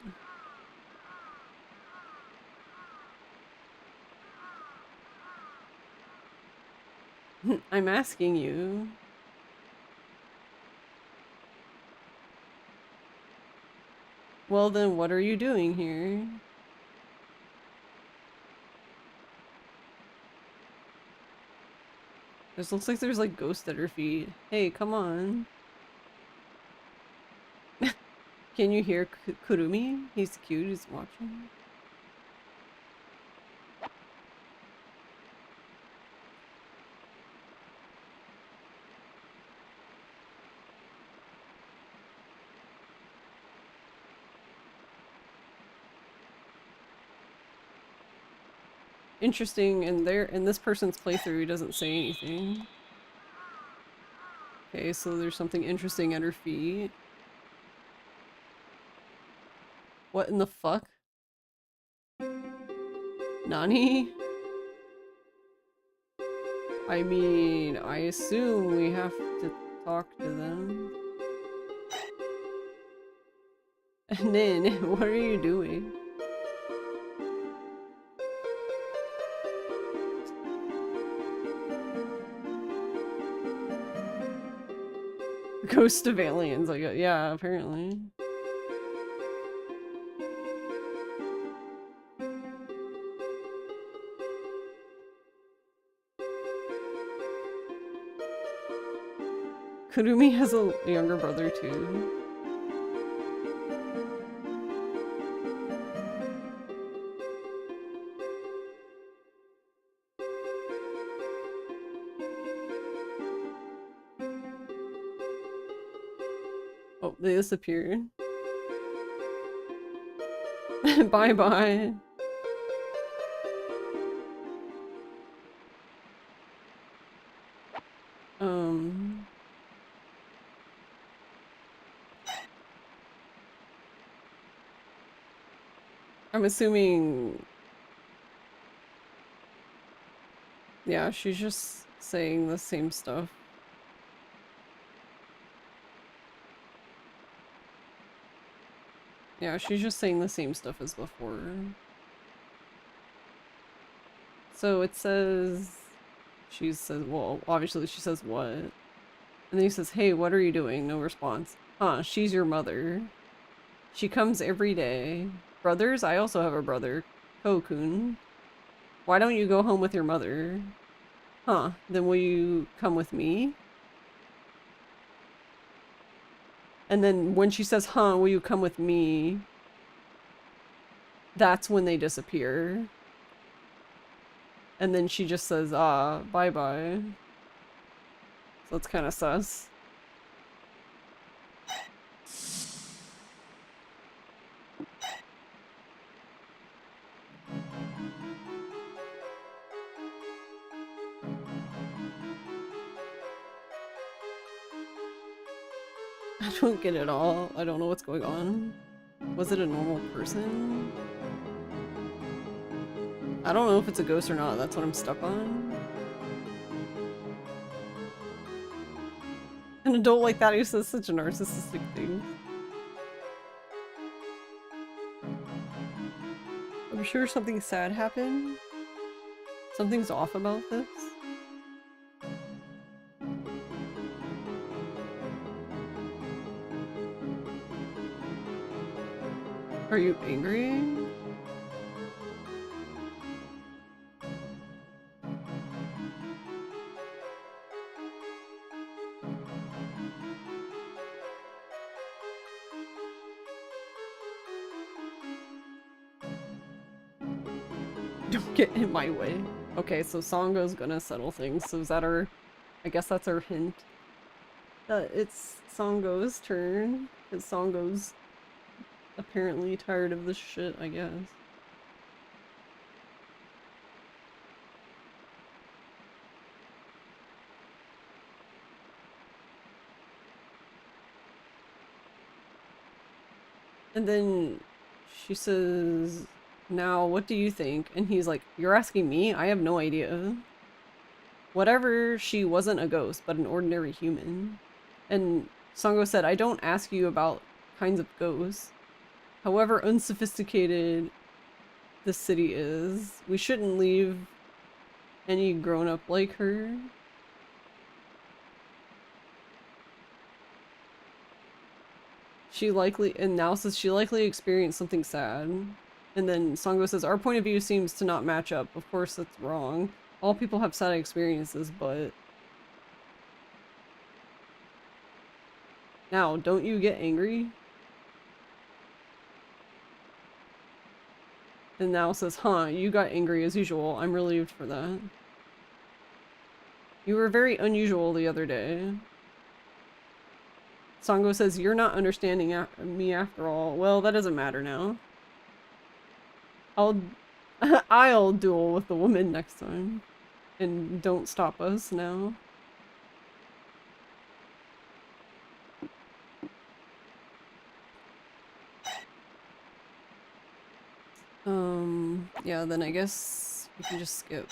I'm asking you. Well then, what are you doing here? This looks like there's like ghosts at her feet. Hey, come on. Can you hear Kurumi? He's cute, he's watching. Interesting, in this person's playthrough, he doesn't say anything. Okay, so there's something interesting at her feet. What in the fuck? Nani? I mean, I assume we have to talk to them. Nin, what are you doing? Ghost of aliens, like, yeah, apparently. Kurumi has a younger brother too. Oh, they disappeared. Bye bye. I'm assuming, yeah, she's just saying the same stuff. Yeah, she's just saying the same stuff as before. So it says, she says, well, obviously she says what? And then he says, hey, what are you doing? No response. Huh, she's your mother. She comes every day. Brothers? I also have a brother. Kokun. Why don't you go home with your mother? Huh, then will you come with me? And then when she says, huh, will you come with me? That's when they disappear. And then she just says, bye-bye. So it's kind of sus. I don't get it all. I don't know what's going on. Was it a normal person? I don't know if it's a ghost or not. That's what I'm stuck on. An adult like that who says such a narcissistic thing. I'm sure something sad happened. Something's off about this. Are you angry? Don't get in my way. Okay, so Sango's gonna settle things. So is that our... I guess that's our hint. It's Sango's turn. Because Sango's apparently tired of this shit, I guess. And then she says, now, what do you think? And he's like, you're asking me? I have no idea. Whatever, she wasn't a ghost, but an ordinary human. And Sango said, I don't ask you about kinds of ghosts. However unsophisticated the city is, we shouldn't leave any grown-up like her. She likely, and now says she likely experienced something sad. And then Sango says, our point of view seems to not match up. Of course, that's wrong. All people have sad experiences, but... Now, don't you get angry? And now says, huh, you got angry as usual. I'm relieved for that. You were very unusual the other day. Sango says, you're not understanding me after all. Well, that doesn't matter now. I'll duel with the woman next time. And don't stop us now. Yeah, then I guess we can just skip.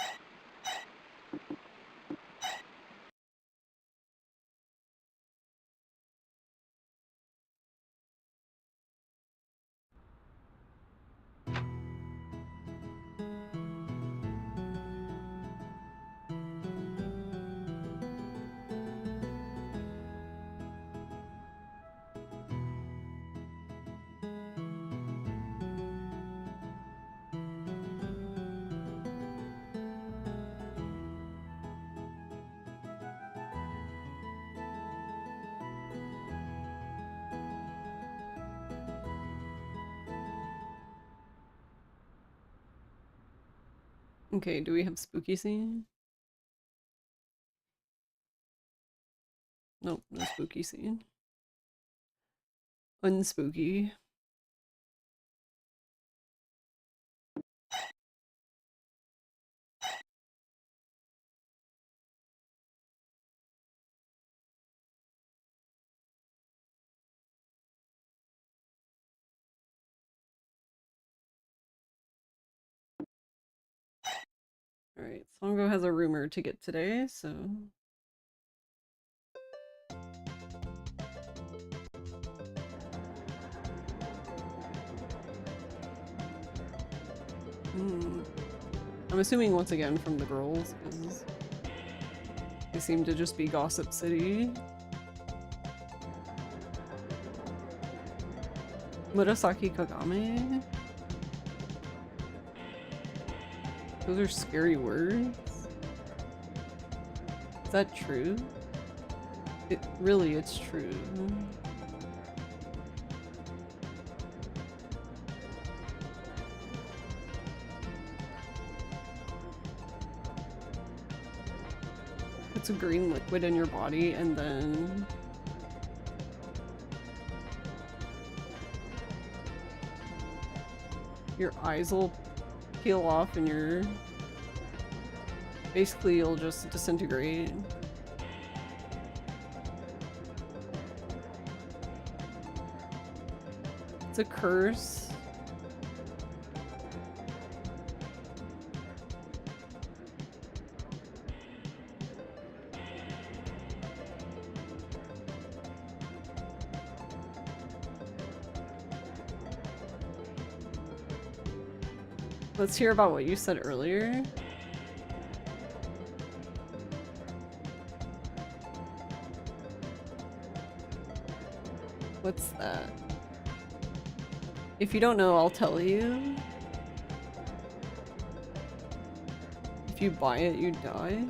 Okay, do we have spooky scene? Nope, no spooky scene. Unspooky. Alright, Sango has a rumor to get today, so... I'm assuming once again from the girls, because they seem to just be Gossip City. Murasaki Kagame? Those are scary words. Is that true? It's true. It's a green liquid in your body and then your eyes will peel off and basically you'll just disintegrate. It's a curse. Let's hear about what you said earlier. What's that? If you don't know, I'll tell you. If you buy it, you die.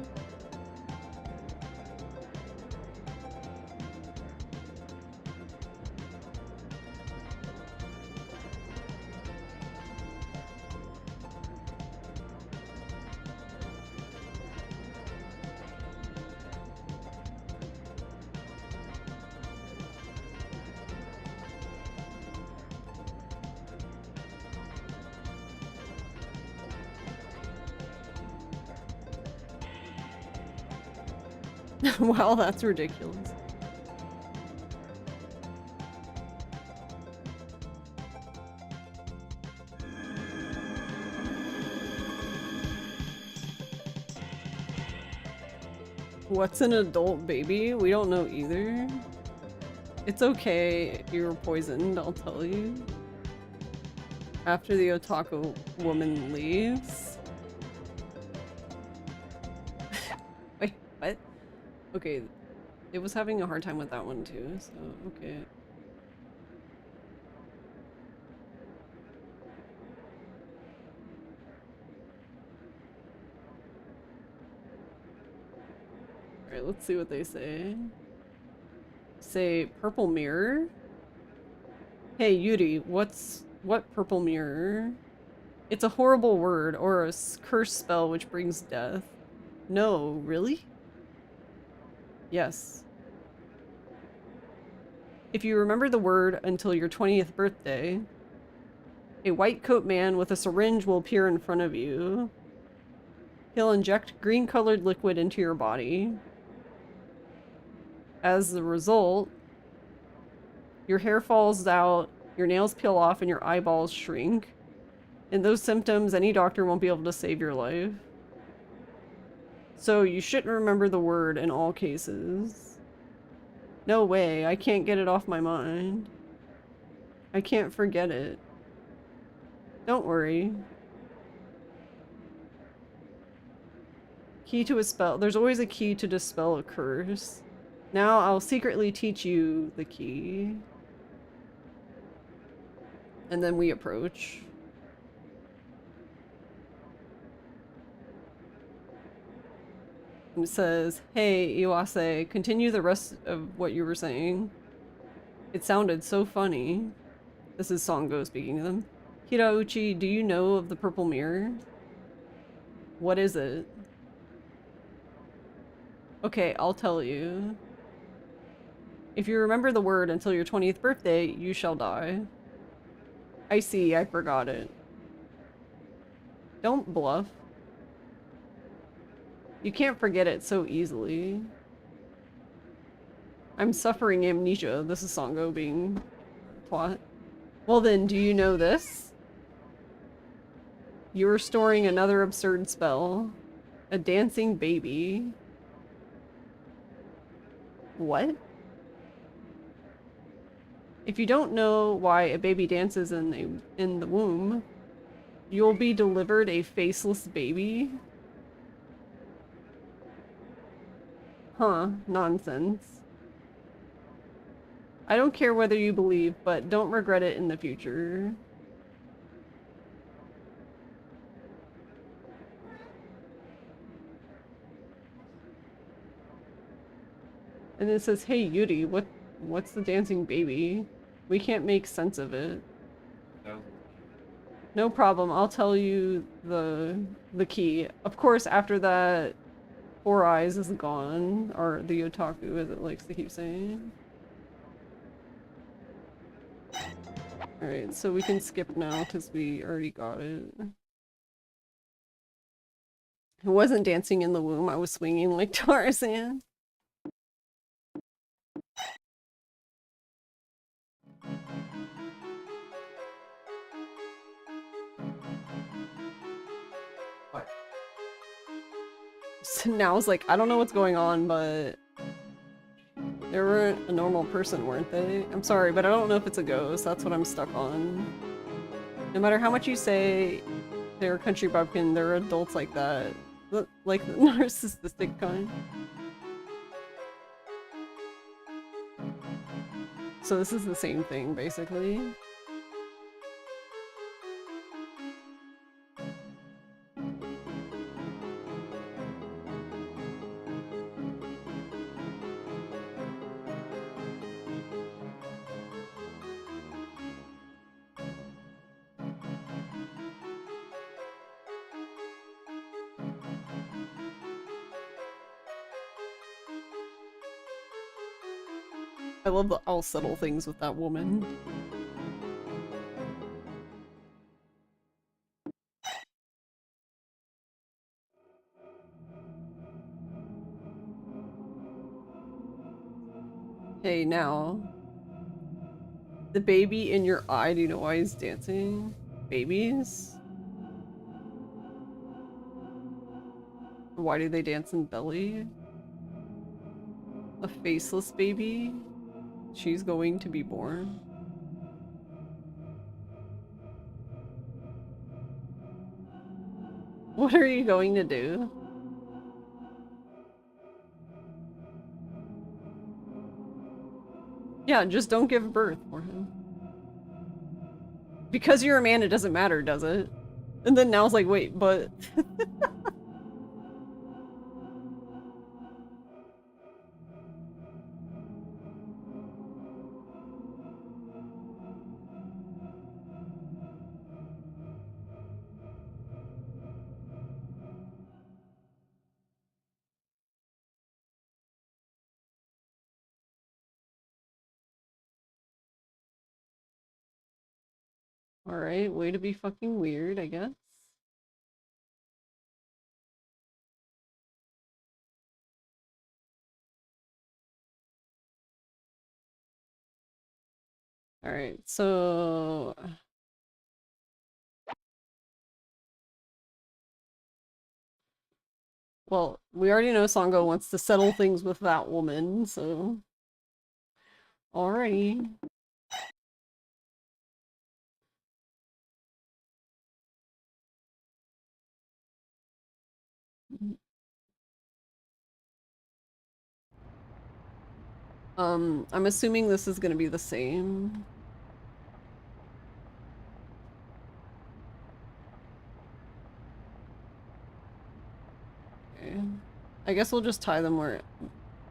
Wow, that's ridiculous. What's an adult baby? We don't know either. It's okay, you were poisoned, I'll tell you. After the otaku woman leaves. Wait, what? Okay, it was having a hard time with that one too, so okay. Alright, let's see what they say. Say purple mirror? Hey Yuri, what purple mirror? It's a horrible word or a curse spell which brings death. No, really? Yes. If you remember the word until your 20th birthday, a white coat man with a syringe will appear in front of you. He'll inject green-colored liquid into your body. As the result, your hair falls out, your nails peel off, and your eyeballs shrink. In those symptoms, any doctor won't be able to save your life. So you shouldn't remember the word in all cases. No way, I can't get it off my mind. I can't forget it. Don't worry. Key to a spell. There's always a key to dispel a curse. Now I'll secretly teach you the key. And then we approach. And it says, hey, Iwase, continue the rest of what you were saying. It sounded so funny. This is Sango speaking to them. Hirauchi, do you know of the purple mirror? What is it? Okay, I'll tell you. If you remember the word until your 20th birthday, you shall die. I see, I forgot it. Don't bluff. You can't forget it so easily. I'm suffering amnesia. This is Sango being twat. Well then, do you know this? You're storing another absurd spell. A dancing baby. What? If you don't know why a baby dances in the womb, You'll be delivered a faceless baby? Huh, nonsense. I don't care whether you believe, but don't regret it in the future. And it says, hey Yuri, what's the dancing baby? We can't make sense of it. No problem, I'll tell you the key. Of course, after that 4 eyes is gone, or the otaku as it likes to keep saying. Alright, so we can skip now because we already got it. I wasn't dancing in the womb, I was swinging like Tarzan. What? So now it's like, I don't know what's going on, but they weren't a normal person, weren't they? I'm sorry, but I don't know if it's a ghost. That's what I'm stuck on. No matter how much you say they're a country bumpkin, they're adults like that. Like the narcissistic kind. So this is the same thing, basically. I love the I'll settle things with that woman. Hey, now. The baby in your eye, do you know why he's dancing? Babies? Why do they dance in belly? A faceless baby? She's going to be born. What are you going to do? Yeah, just don't give birth for him. Because you're a man, it doesn't matter, does it? And then now it's like, wait, but... Alright, way to be fucking weird, I guess. Alright, so... Well, we already know Sango wants to settle things with that woman, so... Alrighty. I'm assuming this is gonna be the same. Okay. I guess we'll just tie them where...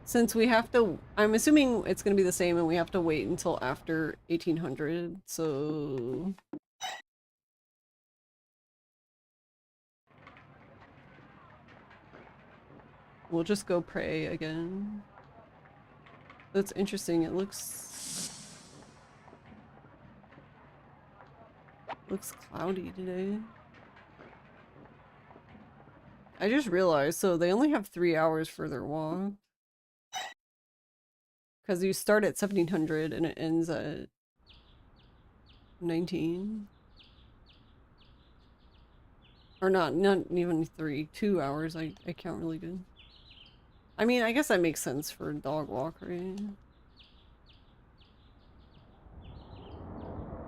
Since we have to... I'm assuming it's gonna be the same and we have to wait until after 1800, so... We'll just go pray again. That's interesting, it looks cloudy today. I just realized, so they only have 3 hours for their walk. Because you start at 1700 and it ends at 19. Or not even 3, 2 hours, I count really good. I mean, I guess that makes sense for a dog walk, right?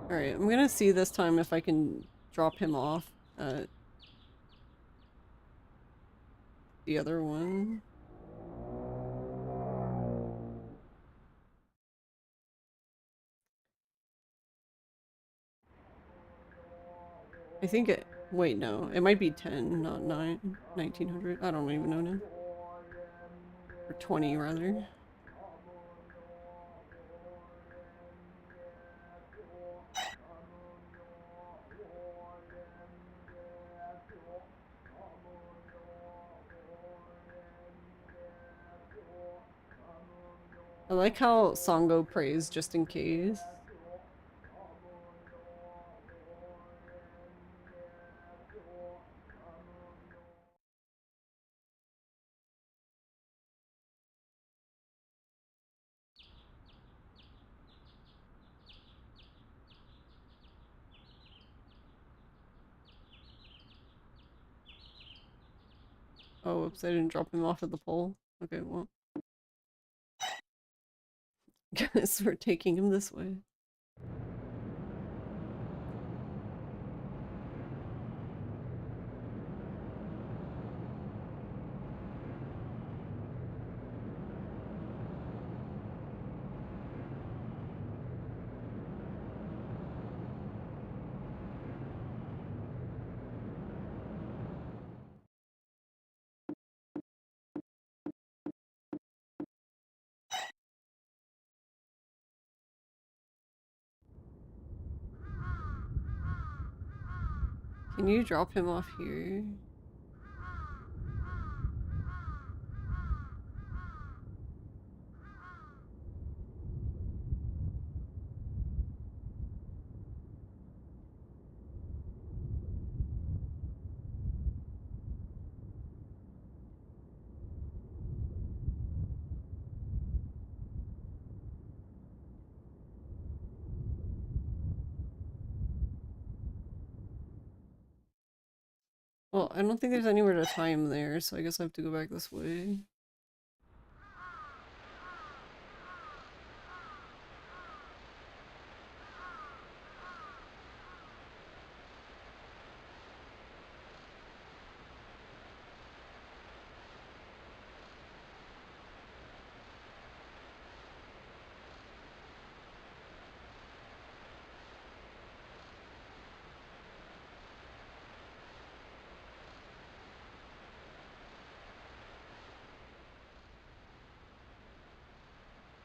Alright, I'm gonna see this time if I can drop him off Uh, the other one. I think it. Wait, no. It might be 10, not 9. 1900. I don't even know now. Or 20, rather. I like how Songo prays just in case. Oh, oops, I didn't drop him off at the pole. Okay, well. Guess we're taking him this way. Can you drop him off here? Well, I don't think there's anywhere to tie him there, so I guess I have to go back this way.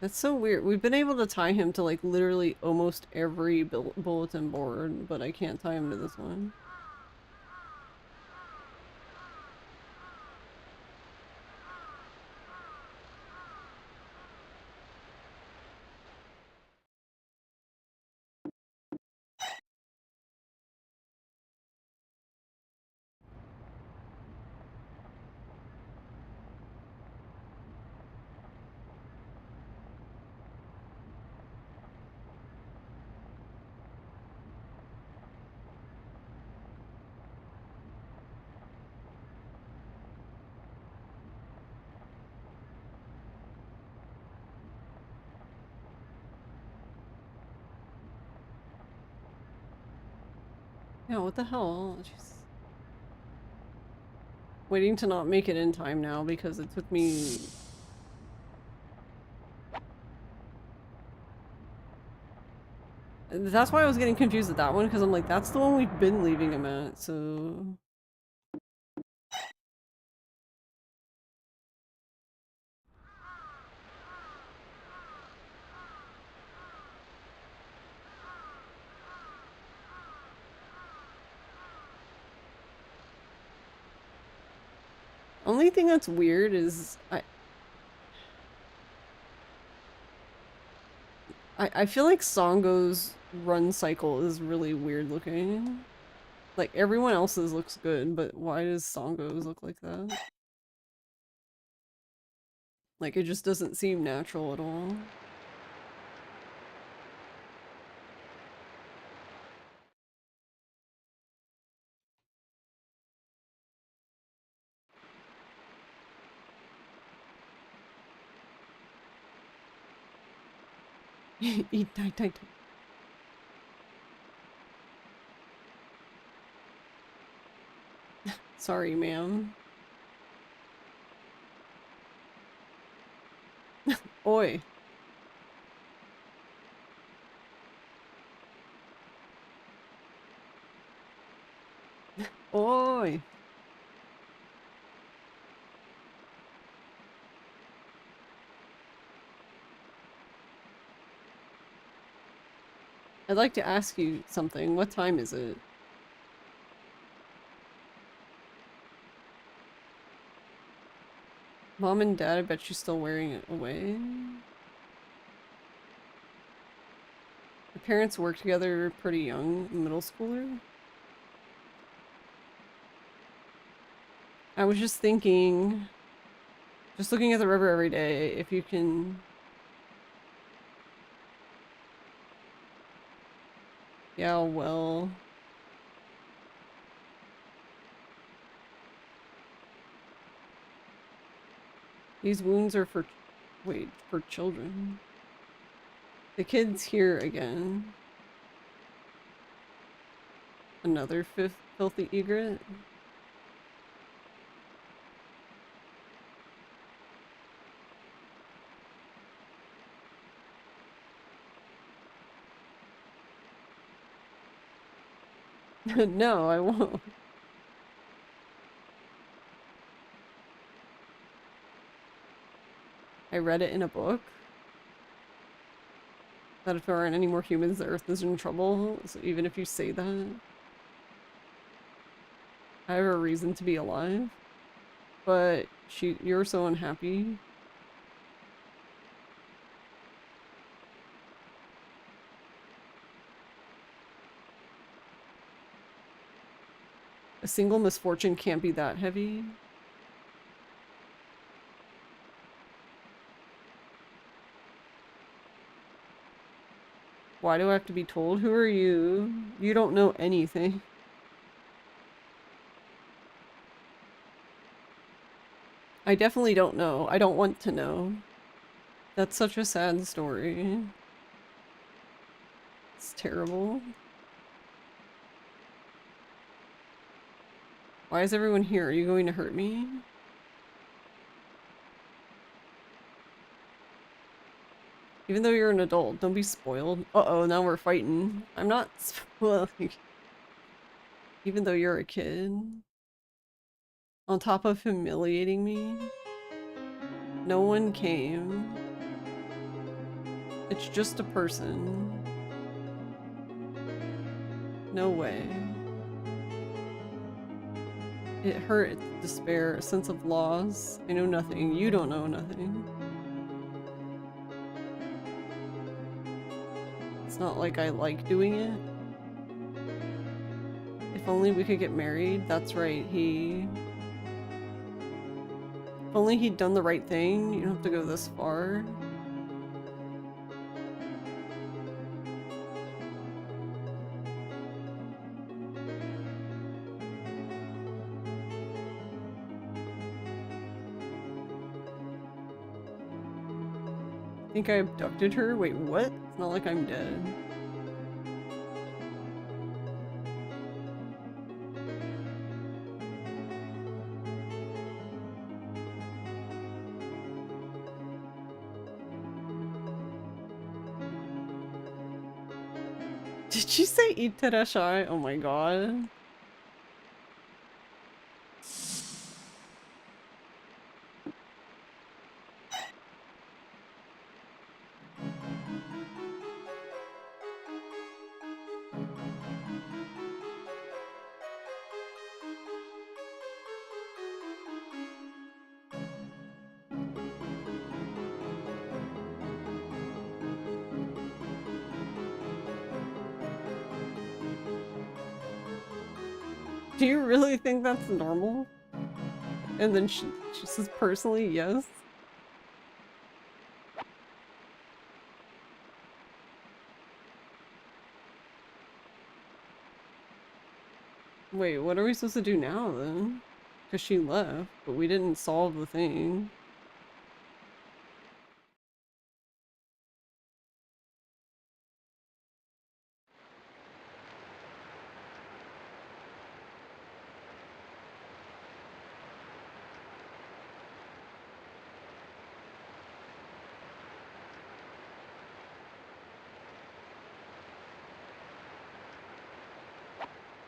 That's so weird. We've been able to tie him to like literally almost every bulletin board, but I can't tie him to this one. Yeah, what the hell? Jeez. Waiting to not make it in time now because it took me... That's why I was getting confused at that one, because I'm like, that's the one we've been leaving him at, so... Only thing that's weird is I feel like Songo's run cycle is really weird looking. Like everyone else's looks good, but why does Songo's look like that? Like it just doesn't seem natural at all. Eat, die, die, die. Sorry, ma'am. Oi. Oi. I'd like to ask you something. What time is it? Mom and Dad, I bet you're still wearing it away. Your parents worked together pretty young, middle schooler. I was just thinking, just looking at the river every day, if you can... Yeah, well... These wounds are for... Wait, for children. The kid's here again. Another filthy egret. No, I won't. I read it in a book that if there aren't any more humans, the Earth is in trouble. So even if you say that, I have a reason to be alive. But you're so unhappy. A single misfortune can't be that heavy. Why do I have to be told? Who are you? You don't know anything. I definitely don't know. I don't want to know. That's such a sad story. It's terrible. Why is everyone here? Are you going to hurt me? Even though you're an adult, don't be spoiled. Uh-oh, now we're fighting. I'm not spoiled. Even though you're a kid. On top of humiliating me. No one came. It's just a person. No way. It hurt, despair, a sense of loss. I know nothing. You don't know nothing. It's not like I like doing it. If only we could get married. That's right, If only he'd done the right thing. You don't have to go this far. Think I abducted her? Wait, what? It's not like I'm dead. Did she say Itterashai? Oh my god. Do you really think that's normal? And then she says personally, yes. Wait, what are we supposed to do now then? Because she left, but we didn't solve the thing.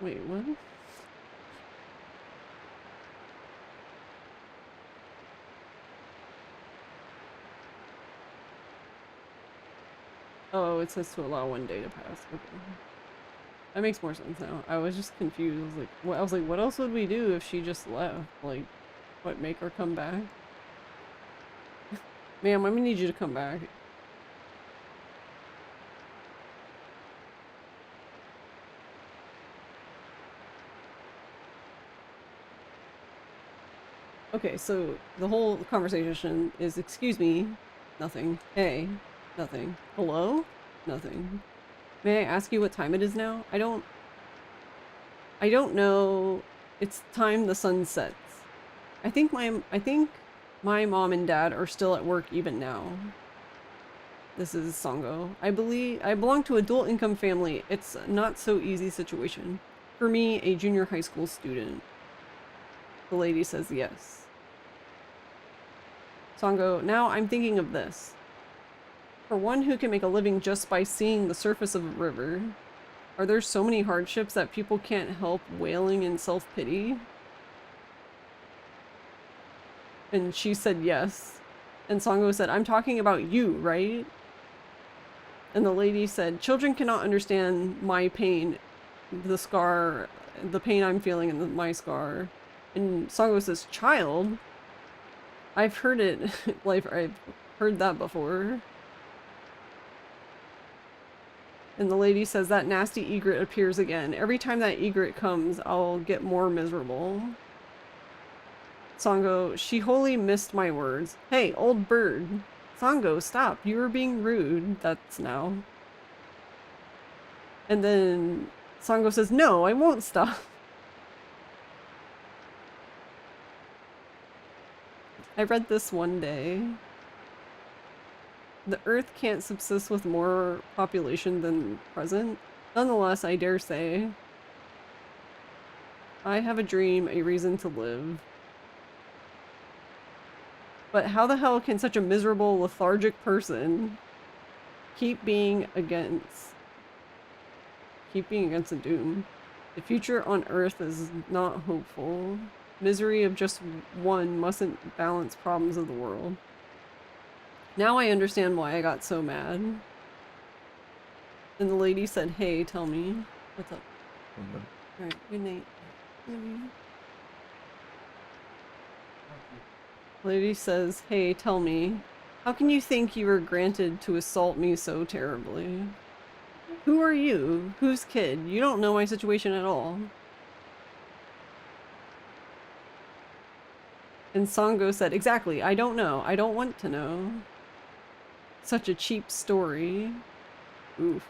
Wait, what? Oh, it says to allow 1 day to pass. Okay. That makes more sense now. I was just confused. I was like, what else would we do if she just left? Like, what, make her come back? Ma'am, I'm gonna need you to come back. Okay, so the whole conversation is, excuse me, nothing. Hey, nothing. Hello? Nothing. May I ask you what time it is now? I don't know. It's time the sun sets. I think my mom and dad are still at work even now. This is Songo. I belong to a dual income family. It's a not so easy situation. For me, a junior high school student. The lady says yes. Songo, now I'm thinking of this. For one who can make a living just by seeing the surface of a river, are there so many hardships that people can't help wailing in self-pity? And she said yes. And Songo said, I'm talking about you, right? And the lady said, children cannot understand my pain, the scar, the pain I'm feeling in my scar. And Songo says, child? I've heard it, like, I've heard that before. And the lady says, that nasty egret appears again. Every time that egret comes, I'll get more miserable. Songo, she wholly missed my words. Hey, old bird. Songo, stop. You were being rude. That's now. And then Songo says, no, I won't stop. I read this one day. The Earth can't subsist with more population than present. Nonetheless, I dare say, I have a dream, a reason to live. But how the hell can such a miserable, lethargic person keep being against the doom? The future on Earth is not hopeful. Misery of just one mustn't balance problems of the world. Now I understand why I got so mad. And the lady said, hey, tell me. What's up? Alright, good night. Lady says, hey, tell me. How can you think you were granted to assault me so terribly? Who are you? Whose kid? You don't know my situation at all. And Songo said, exactly, I don't know. I don't want to know. Such a cheap story. Oof.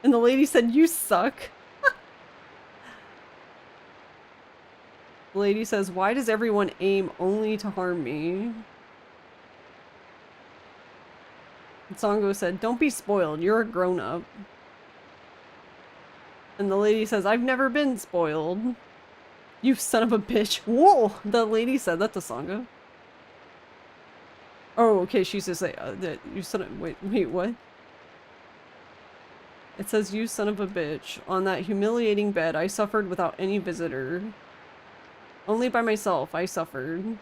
And the lady said, you suck. The lady says, why does everyone aim only to harm me? And Songo said, don't be spoiled. You're a grown-up. And the lady says, I've never been spoiled. You son of a bitch. Whoa! The lady said that to Songo. Oh, okay, she's just like, that you son of- wait, what? It says, you son of a bitch. On that humiliating bed, I suffered without any visitor. Only by myself, I suffered.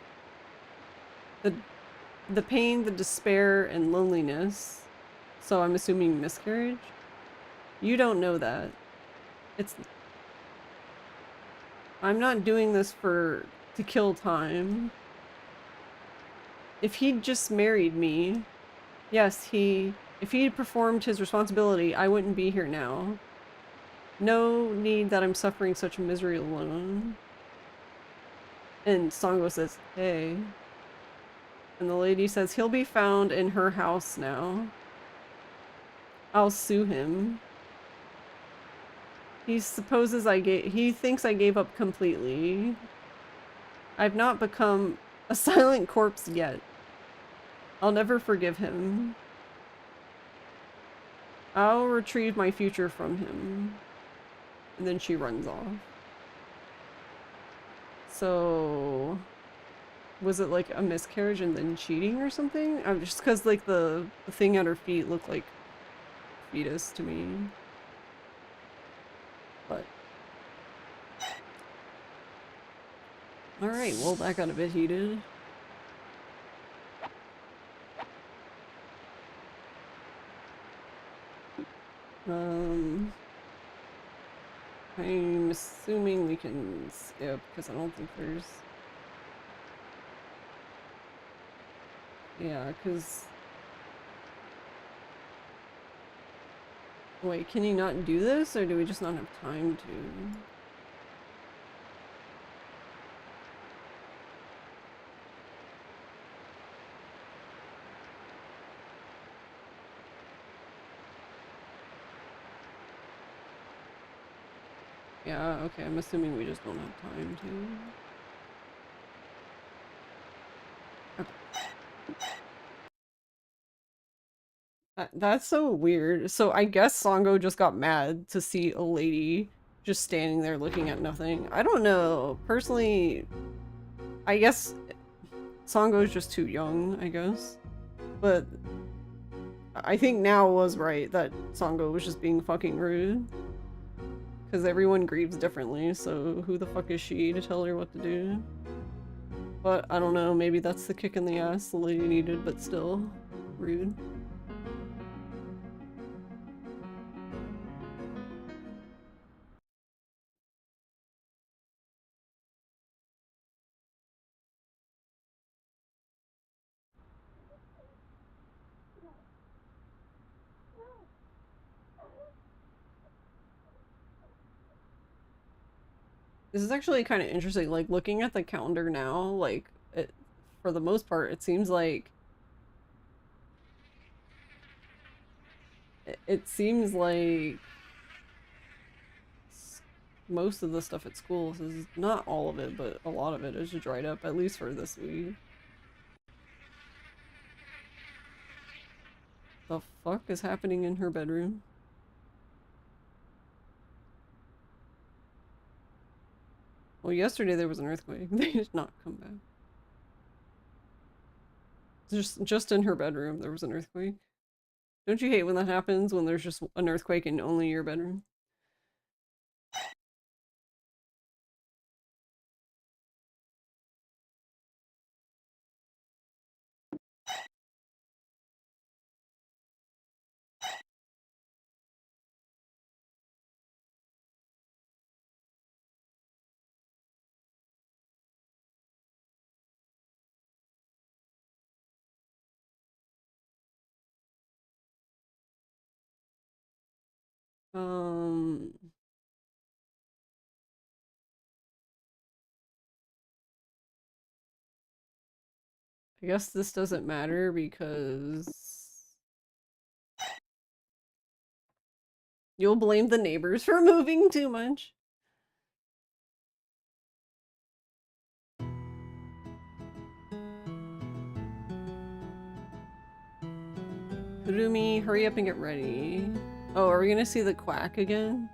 The pain, the despair, and loneliness. So I'm assuming miscarriage? You don't know that. I'm not doing this to kill time. If he'd just married me, yes, if he had performed his responsibility, I wouldn't be here now. No need that I'm suffering such misery alone. And Songo says, hey. And the lady says, he'll be found in her house now. I'll sue him. He thinks I gave up completely. I've not become a silent corpse yet. I'll never forgive him. I'll retrieve my future from him. And then she runs off. So, was it like a miscarriage and then cheating or something? Just because like the thing at her feet looked like fetus to me. But Alright, well that got a bit heated. I'm assuming we can skip, because I don't think there's... Yeah, because... Wait, can you not do this, or do we just not have time to? Yeah, okay, I'm assuming we just don't have time to. Okay. That's so weird. So I guess Sango just got mad to see a lady just standing there looking at nothing. I don't know. Personally, I guess Sango's just too young, I guess. But I think Now was right that Sango was just being fucking rude. Because everyone grieves differently, so who the fuck is she to tell her what to do? But I don't know, maybe that's the kick in the ass the lady needed, but still rude. This is actually kind of interesting, like looking at the calendar now, like for the most part, it seems like it seems like most of the stuff at schools is not all of it, but a lot of it is dried up, at least for this week. The fuck is happening in her bedroom? Well, yesterday there was an earthquake. They did not come back. Just in her bedroom there was an earthquake. Don't you hate when that happens, when there's just an earthquake in only your bedroom? I guess this doesn't matter because you'll blame the neighbors for moving too much. Kurumi, hurry up and get ready. Oh, are we gonna see the quack again?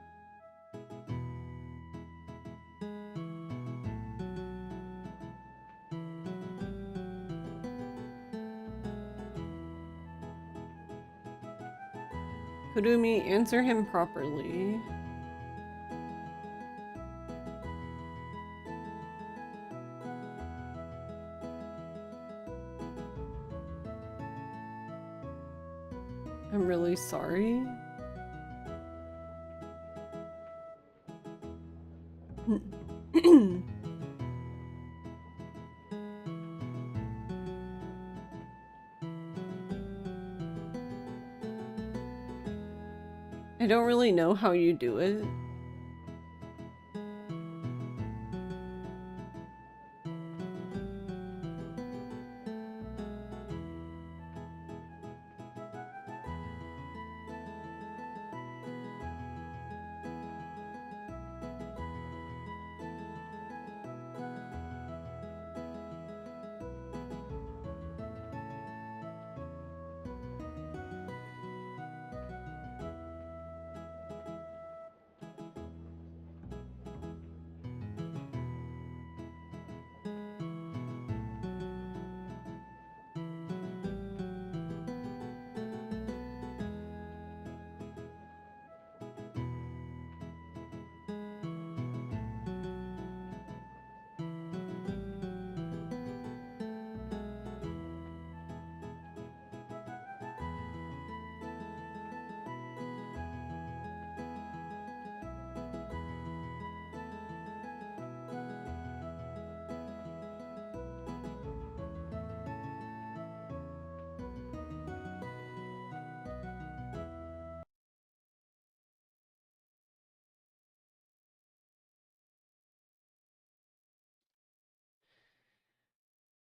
Kurumi, answer him properly. I'm really sorry. I don't really know how you do it.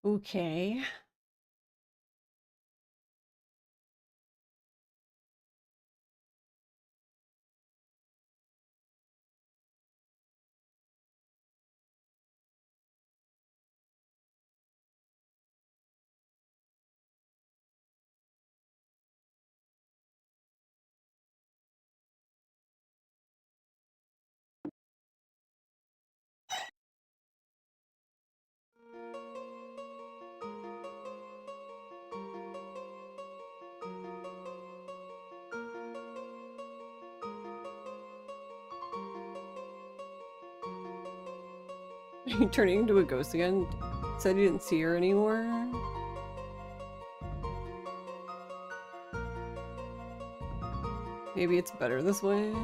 Okay. Are you turning into a ghost again? Said you didn't see her anymore? Maybe it's better this way?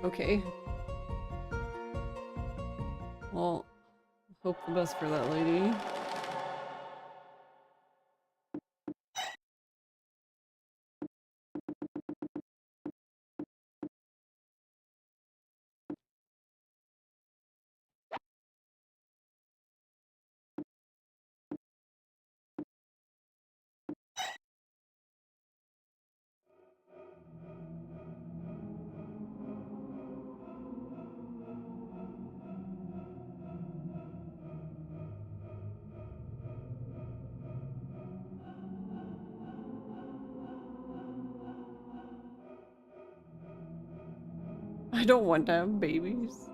Okay. Well, hope the best for that lady. I don't want to have babies.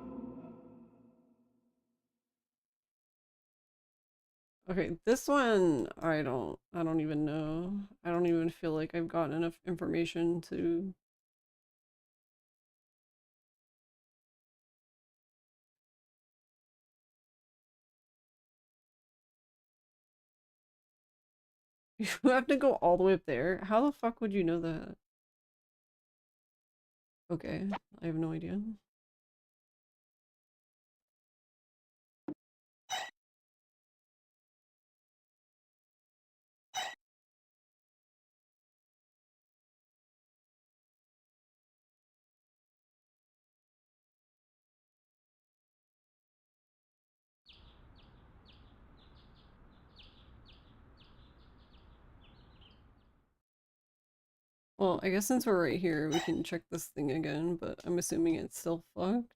Okay, this one I don't even know. I don't even feel like I've gotten enough information to You have to go all the way up there. How the fuck would you know that? Okay, I have no idea. Well, I guess since we're right here, we can check this thing again, but I'm assuming it's still fucked.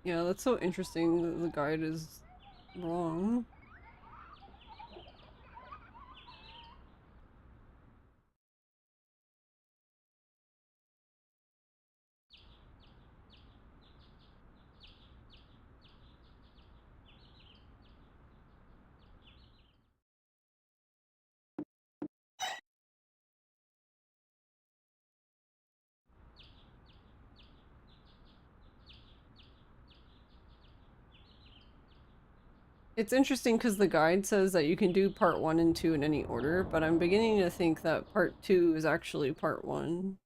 Yeah, that's so interesting that the guide is wrong. It's interesting because the guide says that you can do part 1 and 2 in any order, but I'm beginning to think that part 2 is actually part 1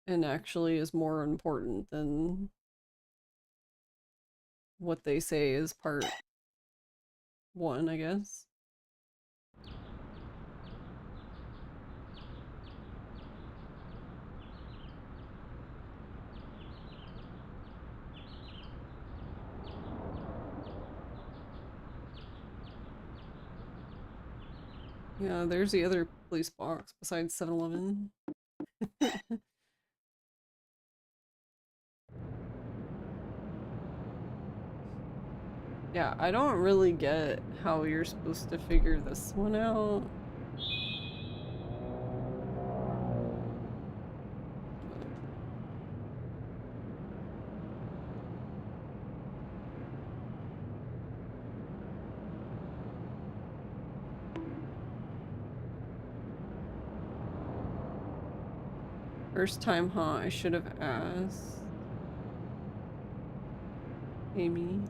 and actually is more important than what they say is part 1, I guess. Yeah, there's the other police box besides 7-Eleven. Yeah, I don't really get how you're supposed to figure this one out. But first time, huh? I should have asked Amy.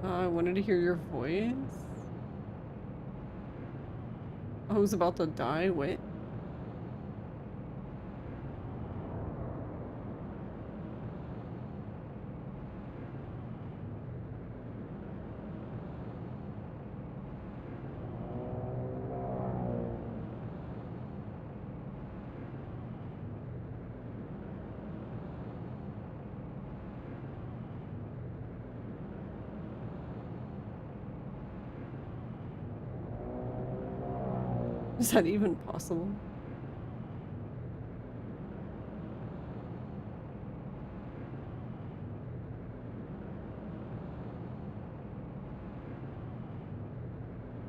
I wanted to hear your voice. I was about to die. Wait. Is that even possible?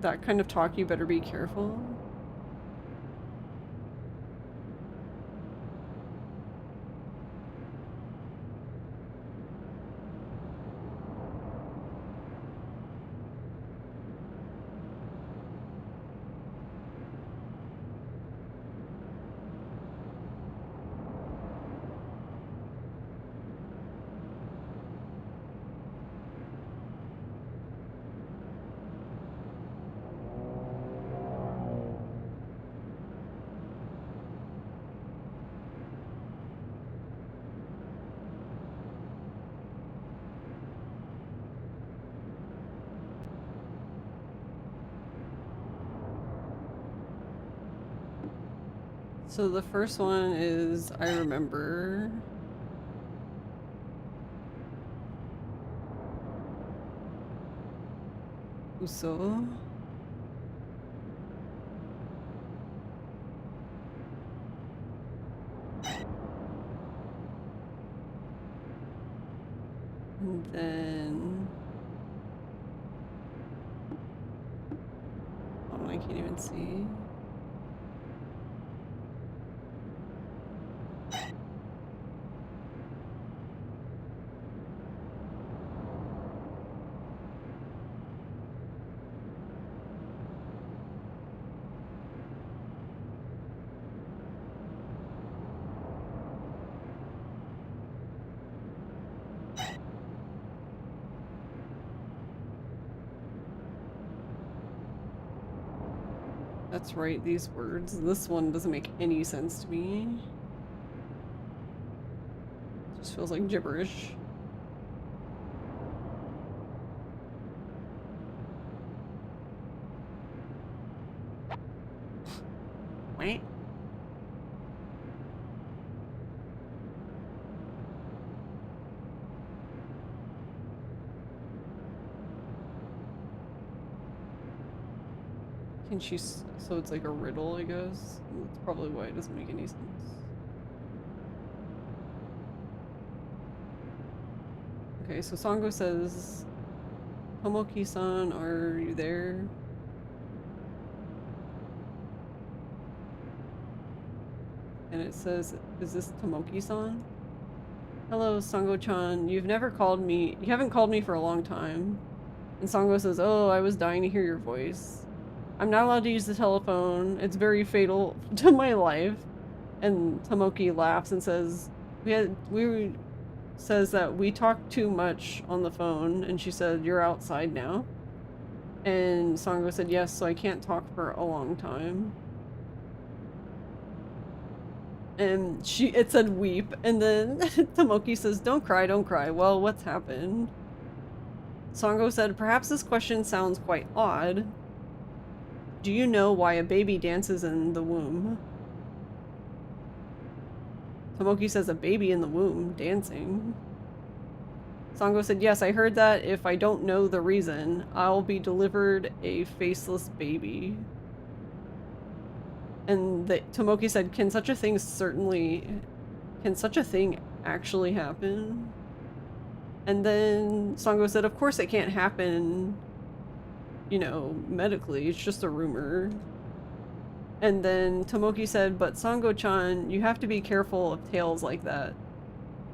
That kind of talk, you better be careful. So the first one is I remember. Uso. And then... oh, I can't even see. That's right, these words. This one doesn't make any sense to me. Just feels like gibberish. Wait. Can she... so it's like a riddle, I guess? That's probably why it doesn't make any sense. Okay, so Sango says, Tomoki-san, are you there? And it says, is this Tomoki-san? Hello, Sango-chan. You haven't called me for a long time. And Sango says, oh, I was dying to hear your voice. I'm not allowed to use the telephone. It's very fatal to my life. And Tomoki laughs and says, says that we talked too much on the phone. And she said, you're outside now. And Sango said, yes, so I can't talk for a long time. And it said weep, and then Tomoki says, don't cry, don't cry. Well, what's happened? Sango said, perhaps this question sounds quite odd. Do you know why a baby dances in the womb? Tomoki says, a baby in the womb, dancing. Sango said, yes, I heard that if I don't know the reason, I'll be delivered a faceless baby. And Tomoki said, can such a thing actually happen? And then Sango said, of course it can't happen, you know, medically, it's just a rumor. And then Tomoki said, but Sango-chan, you have to be careful of tales like that.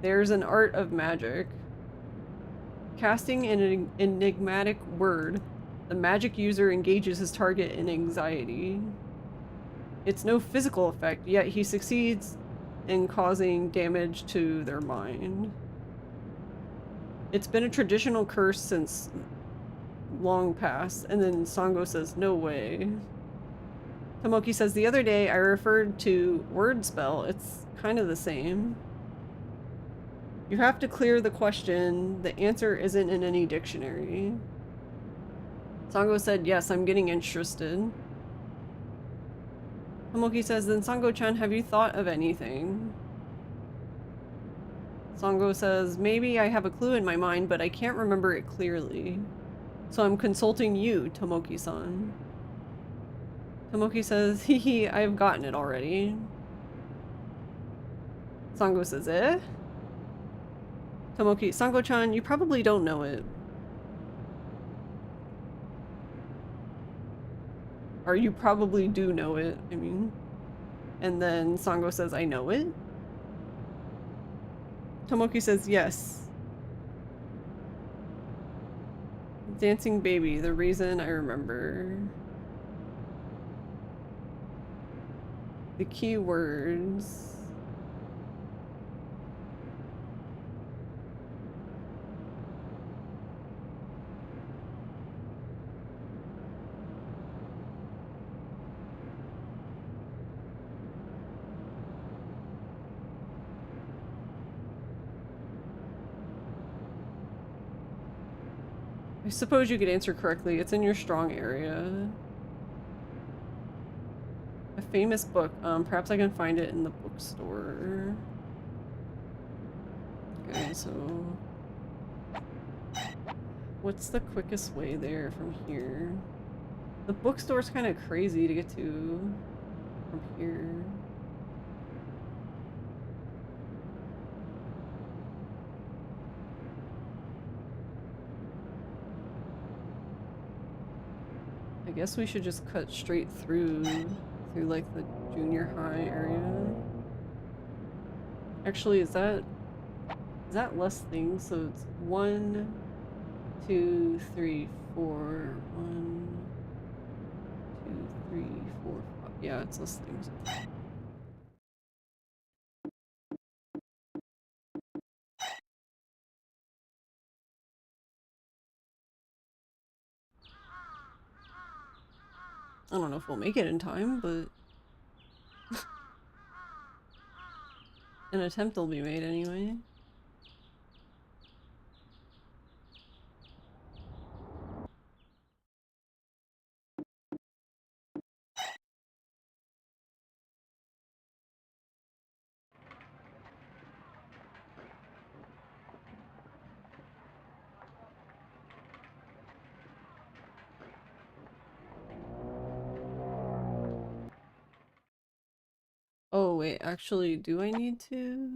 There's an art of magic. Casting an enigmatic word, the magic user engages his target in anxiety. It's no physical effect, yet he succeeds in causing damage to their mind. It's been a traditional curse since long past. And then Sango says, no way. Tomoki says, the other day I referred to word spell. It's kind of the same. You have to clear the question. The answer isn't in any dictionary. Sango said, yes, I'm getting interested. Tomoki says, then Sango-chan, have you thought of anything? Sango says, maybe I have a clue in my mind, but I can't remember it clearly. So I'm consulting you, Tomoki-san. Tomoki says, hee, I've gotten it already. Sango says, eh? Tomoki, Sango-chan, you probably don't know it. Or you probably do know it, I mean. And then Sango says, I know it? Tomoki says, yes. Dancing baby, the reason I remember. The key words. I suppose you could answer correctly. It's in your strong area. A famous book. Perhaps I can find it in the bookstore. Okay, so... what's the quickest way there from here? The bookstore's kind of crazy to get to from here. I guess we should just cut straight through like the junior high area. Actually, is that less things? So it's 1, 2, 3, 4. 1, 2, 3, 4, 5. Yeah, it's less things. I don't know if we'll make it in time, but an attempt will be made anyway. Oh wait, actually, do I need to?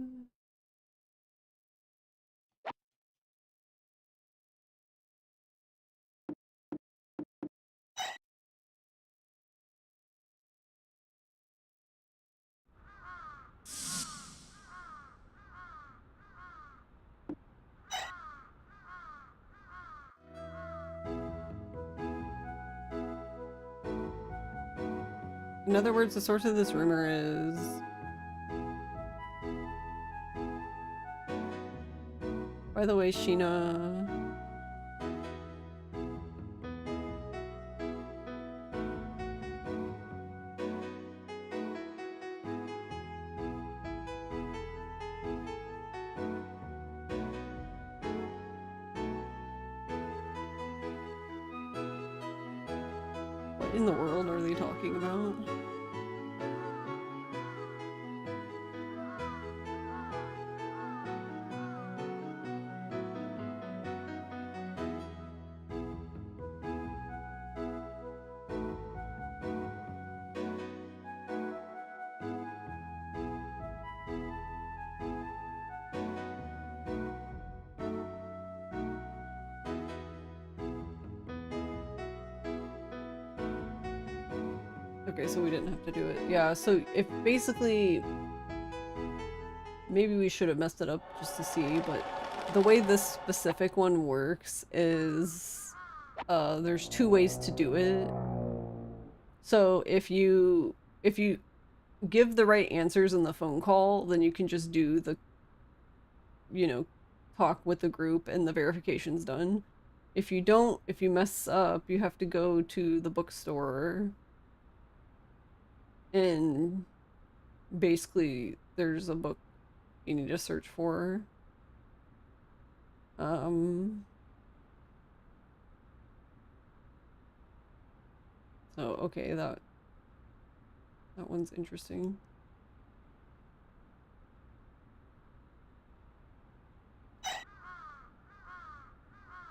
In other words, the source of this rumor is... By the way, Sheena... in the world are they talking about? Okay, so we didn't have to do it. Yeah, so if basically... Maybe we should have messed it up just to see, but the way this specific one works is... there's 2 ways to do it. So if you give the right answers in the phone call, then you can just do the, you know, talk with the group and the verification's done. If you don't, if you mess up, you have to go to the bookstore and basically there's a book you need to search for. So okay, that one's interesting.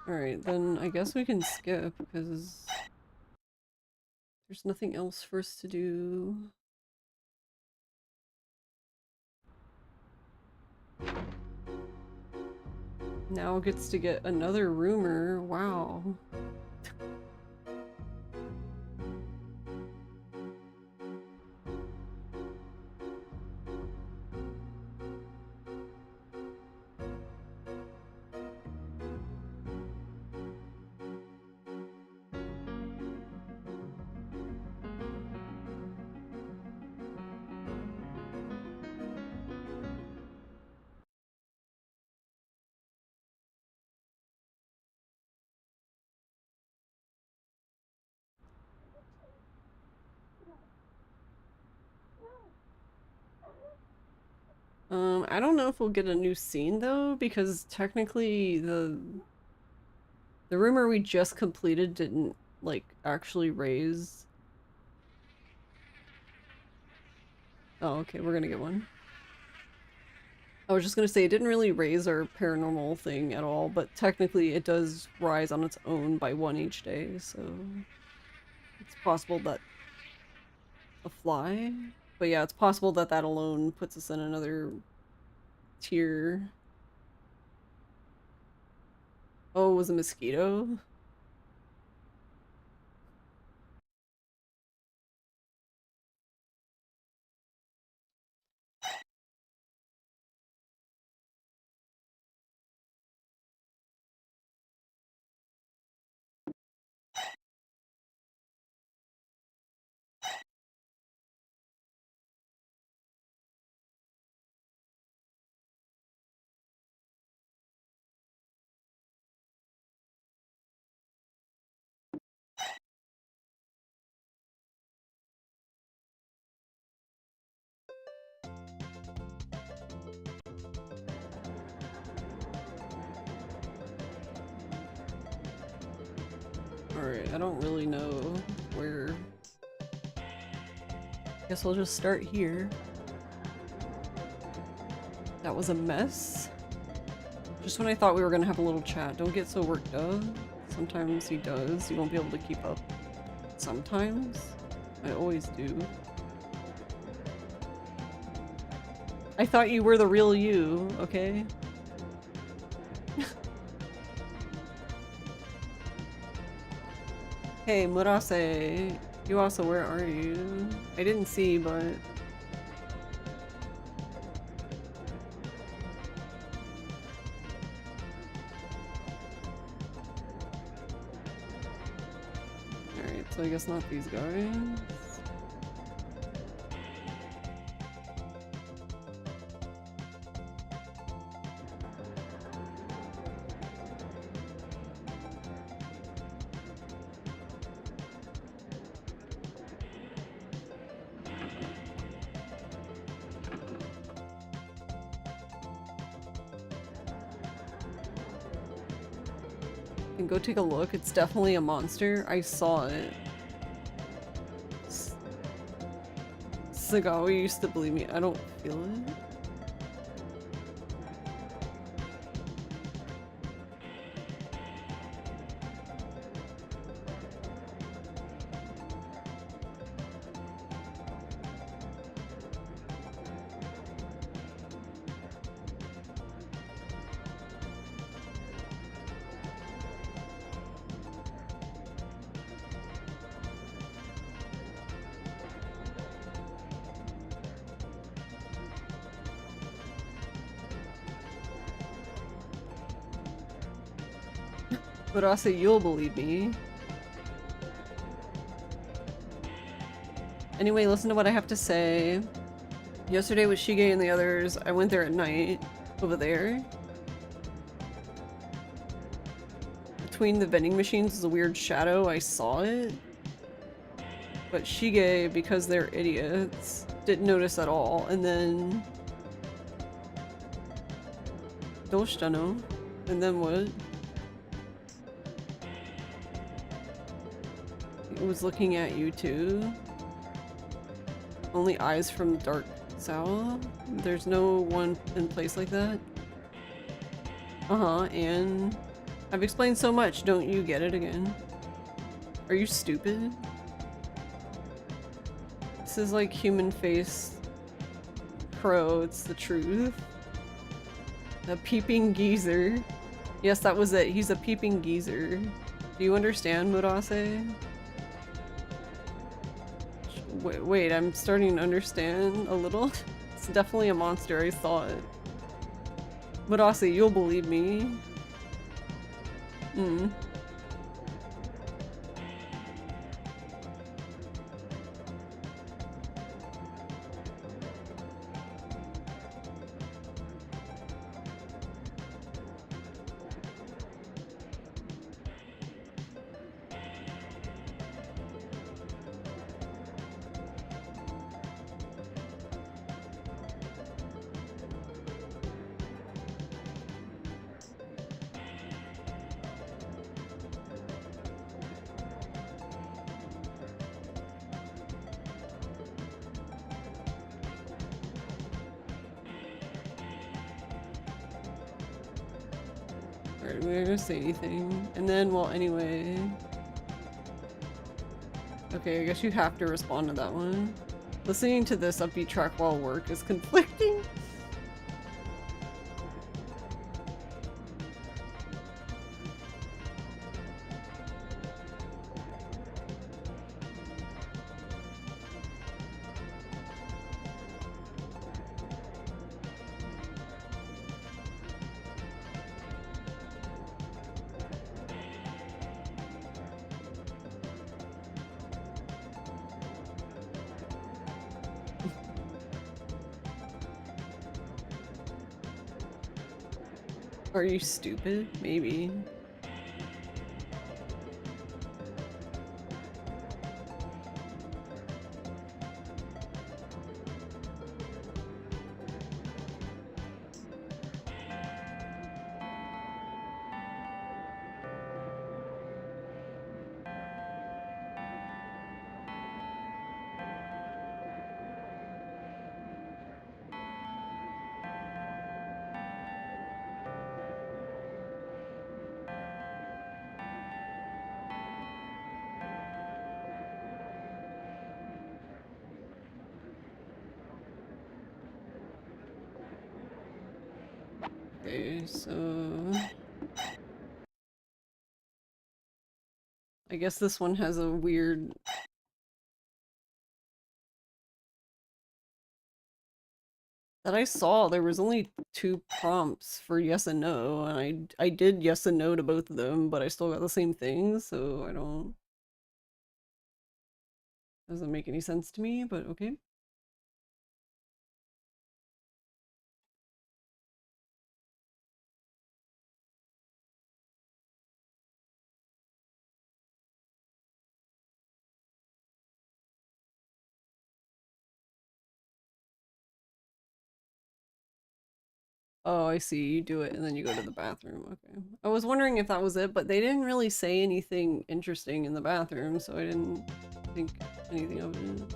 Alright, then I guess we can skip because there's nothing else for us to do. Now gets to get another rumor. Wow. I don't know if we'll get a new scene though, because technically the rumor we just completed didn't, like, actually raise. Oh, okay, we're gonna get one. I was just gonna say, it didn't really raise our paranormal thing at all, but technically it does rise on its own by 1 each day, so it's possible that a fly? But yeah, it's possible that that alone puts us in another tier. Oh, it was a mosquito? Alright, I don't really know where... Guess we'll just start here. That was a mess. Just when I thought we were gonna have a little chat. Don't get so worked up. Sometimes he does. You won't be able to keep up. Sometimes. I always do. I thought you were the real you, okay? Hey, Murase. Yuasa, where are you? I didn't see, but... Alright, so I guess not these guys. Go take a look. It's definitely a monster. I saw it. Sagawa used to believe me. I don't feel it. But also, you'll believe me. Anyway, listen to what I have to say. Yesterday with Shige and the others, I went there at night. Over there. Between the vending machines is a weird shadow. I saw it. But Shige, because they're idiots, didn't notice at all. And then... Doshitano? And then what? It was looking at you too. Only eyes from Dark Sao? There's no one in place like that? And I've explained so much, don't you get it again? Are you stupid? This is like human face crow, it's the truth. A peeping geezer. Yes, that was it. He's a peeping geezer. Do you understand, Murase? Wait, I'm starting to understand a little. It's definitely a monster, I saw it. Murase, you'll believe me. Alright, we're not gonna say anything. And then, well, anyway... Okay, I guess you have to respond to that one. Listening to this upbeat track while work is conflicting. Are you stupid? Maybe. Okay, so... I guess this one has a weird... That I saw, there was only 2 prompts for yes and no, and I did yes and no to both of them, but I still got the same thing, so I don't... Doesn't make any sense to me, but okay. Oh, I see. You do it and then you go to the bathroom. Okay. I was wondering if that was it, but they didn't really say anything interesting in the bathroom, so I didn't think anything of it.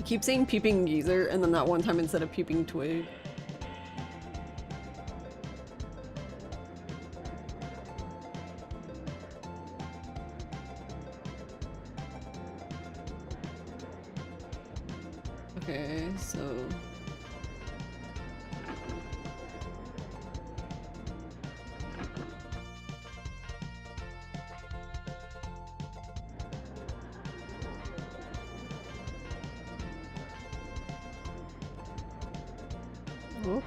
keep saying peeping geezer, and then that one time instead of peeping twig. Okay, so... Oh.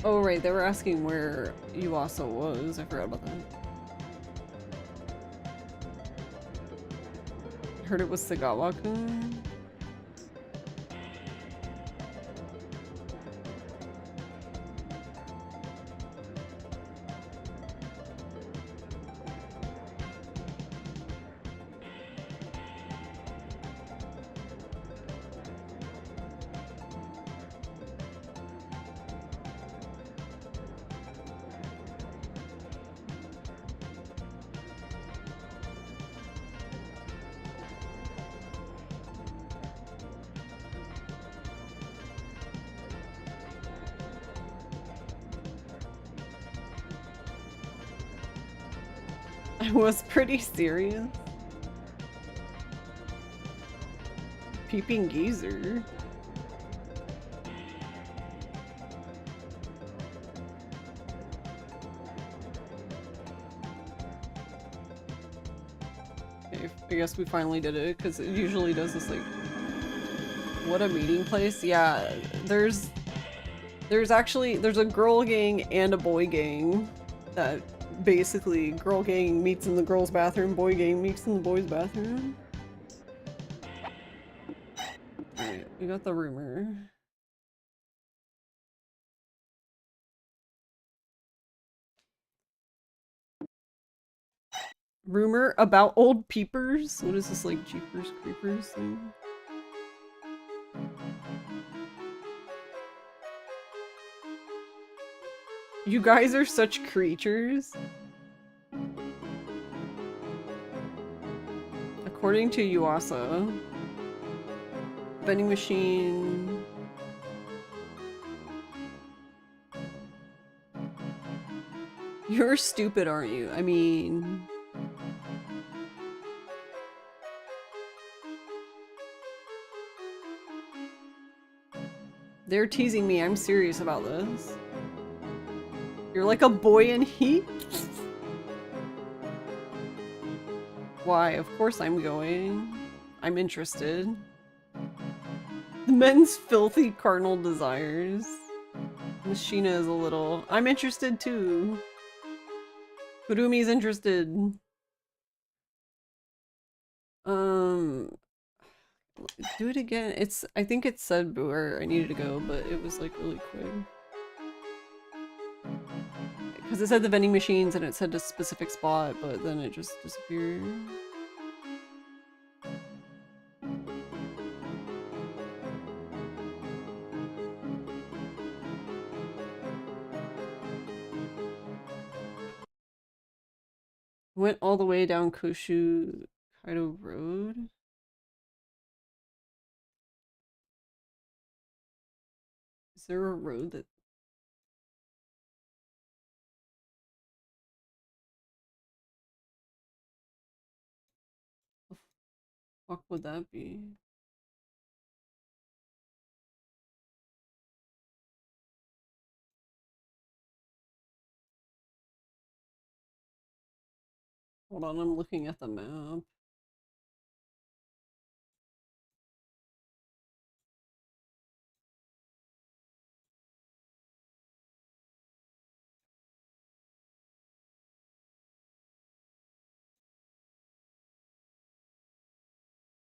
Oh right, they were asking where Yuasa was. I forgot about that. Heard it was Sagawa-kun. I was pretty serious. Peeping geezer. Okay, I guess we finally did it, because it usually does this, like... What a meeting place. Yeah, there's a girl gang and a boy gang that basically girl gang meets in the girls' bathroom, boy gang meets in the boys' bathroom. Alright, we got the rumor. Rumor about old peepers? What is this, like, Jeepers Creepers thing? You guys are such creatures. According to Yuasa, vending machine. You're stupid, aren't you? I mean... They're teasing me. I'm serious about this. You're like a boy in heat? Why? Of course I'm going. I'm interested. The men's filthy carnal desires. Machina is a little... I'm interested too. Kurumi's interested. Do it again. I think it said where I needed to go, but it was like really quick. Because it said the vending machines and it said a specific spot, but then it just disappeared. Went all the way down Koshu Kaido Road. Is there a road that... The fuck would that be? Hold on, I'm looking at the map.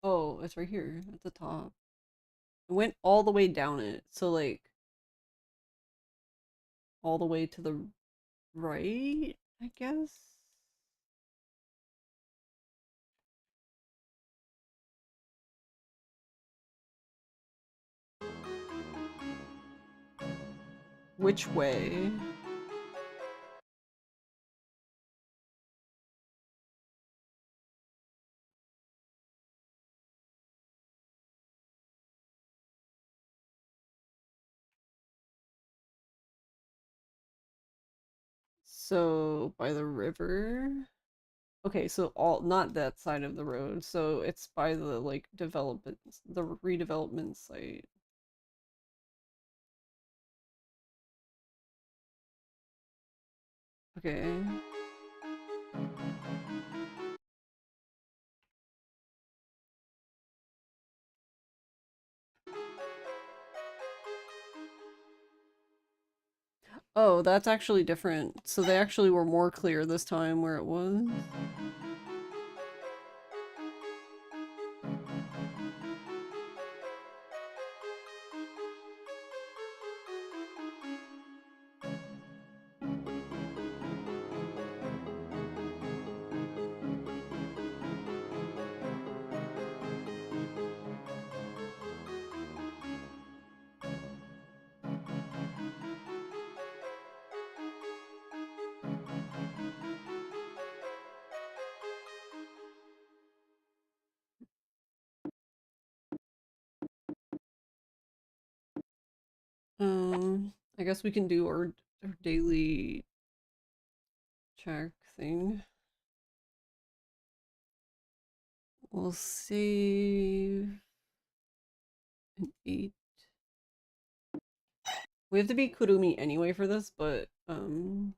Oh, it's right here at the top. I went all the way down it, so like all the way to the right, I guess. Which way? So, by the river? Okay, so all not that side of the road. So it's by the like development, the redevelopment site. Okay. Oh, that's actually different. So they actually were more clear this time where it was. I guess we can do our daily check thing. We'll save an 8. We have to be Kurumi anyway for this, but that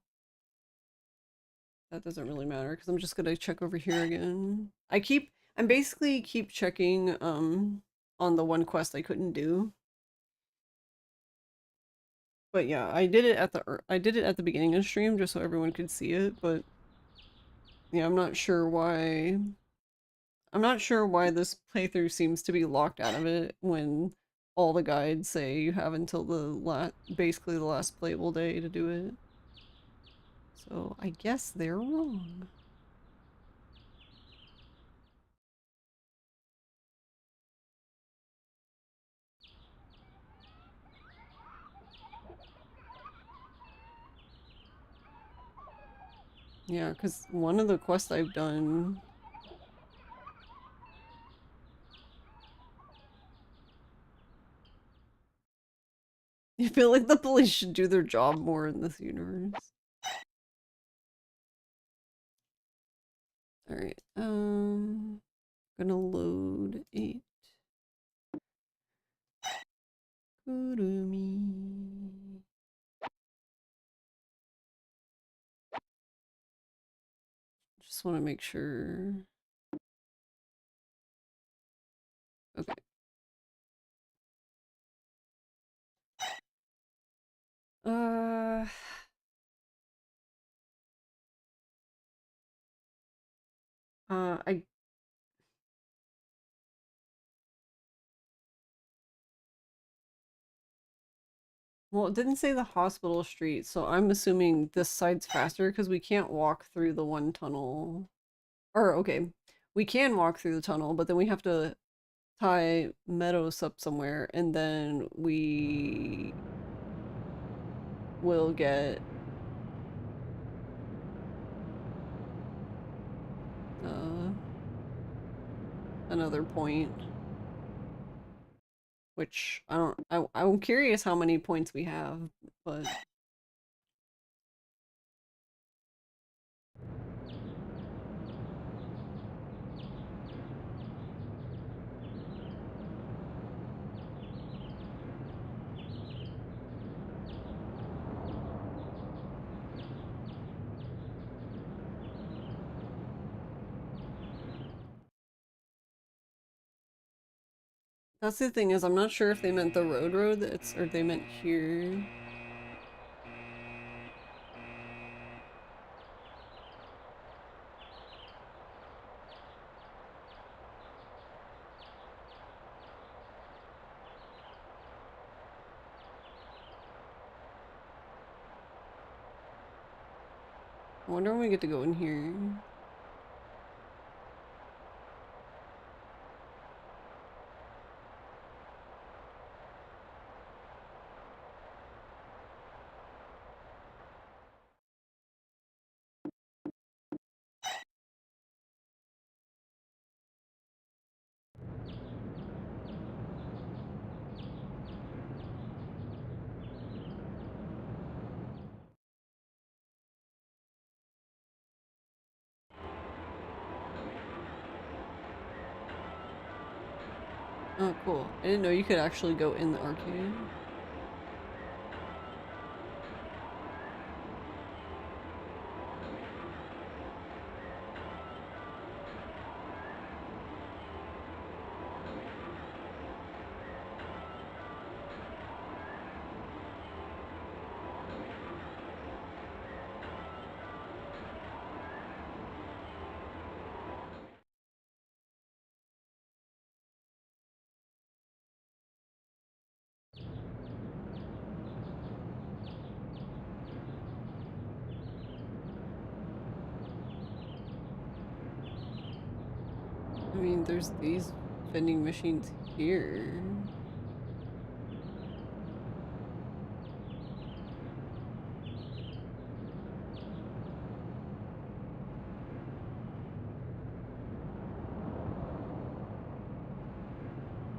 doesn't really matter because I'm just gonna check over here again. I'm basically keep checking on the one quest I couldn't do. But yeah, I did it at the beginning of the stream just so everyone could see it, but yeah, I'm not sure why this playthrough seems to be locked out of it when all the guides say you have until basically the last playable day to do it. So I guess they're wrong. Yeah, because one of the quests I've done... I feel like the police should do their job more in this universe. Alright, gonna load 8. Kurumi. Just want to make sure. Okay. Uh, I well, it didn't say the hospital street, so I'm assuming this side's faster because we can't walk through the one tunnel. Or okay, we can walk through the tunnel, but then we have to tie Meadows up somewhere, and then we will get another point. Which I'm curious how many points we have, but that's the thing is I'm not sure if they meant the road that's or if they meant here. I wonder when we get to go in here. Oh, cool. I didn't know you could actually go in the arcade. I mean, there's these vending machines here.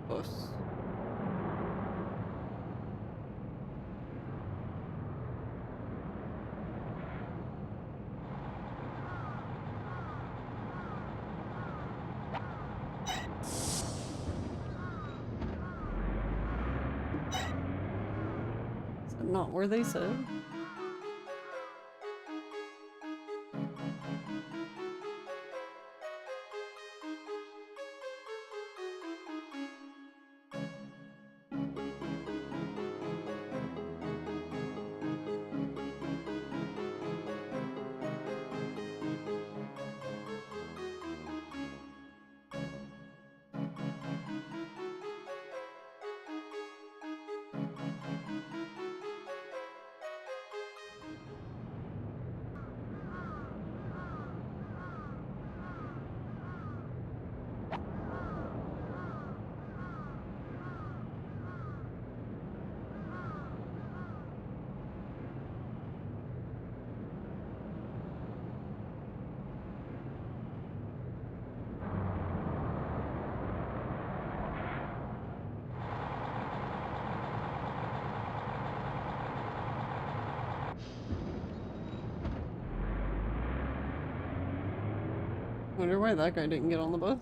Bus. Is that not where they said? Wonder why that guy didn't get on the bus.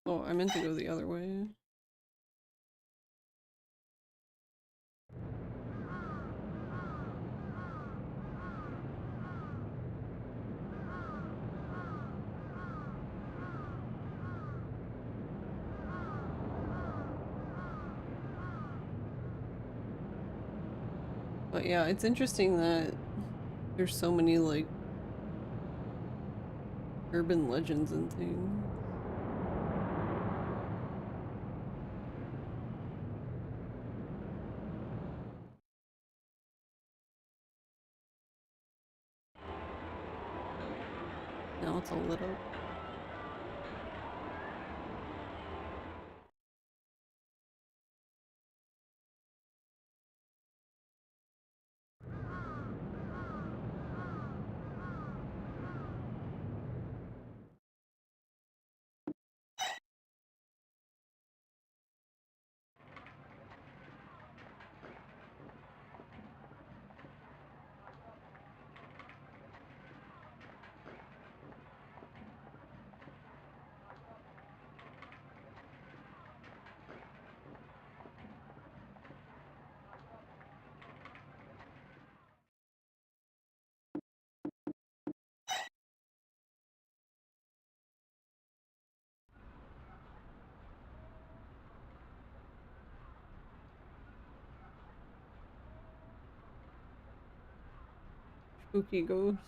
Oh, I meant to go the other way. But yeah, it's interesting that there's so many like urban legends and things. Now it's all lit up. Spooky ghost.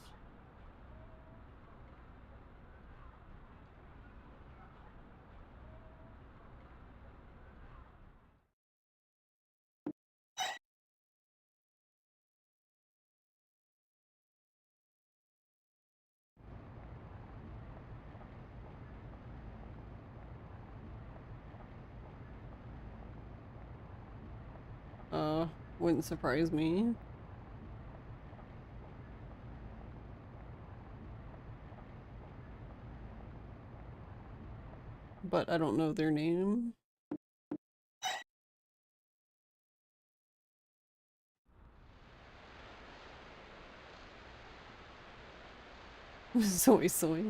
Uh, wouldn't surprise me. but I don't know their name. Soy soy.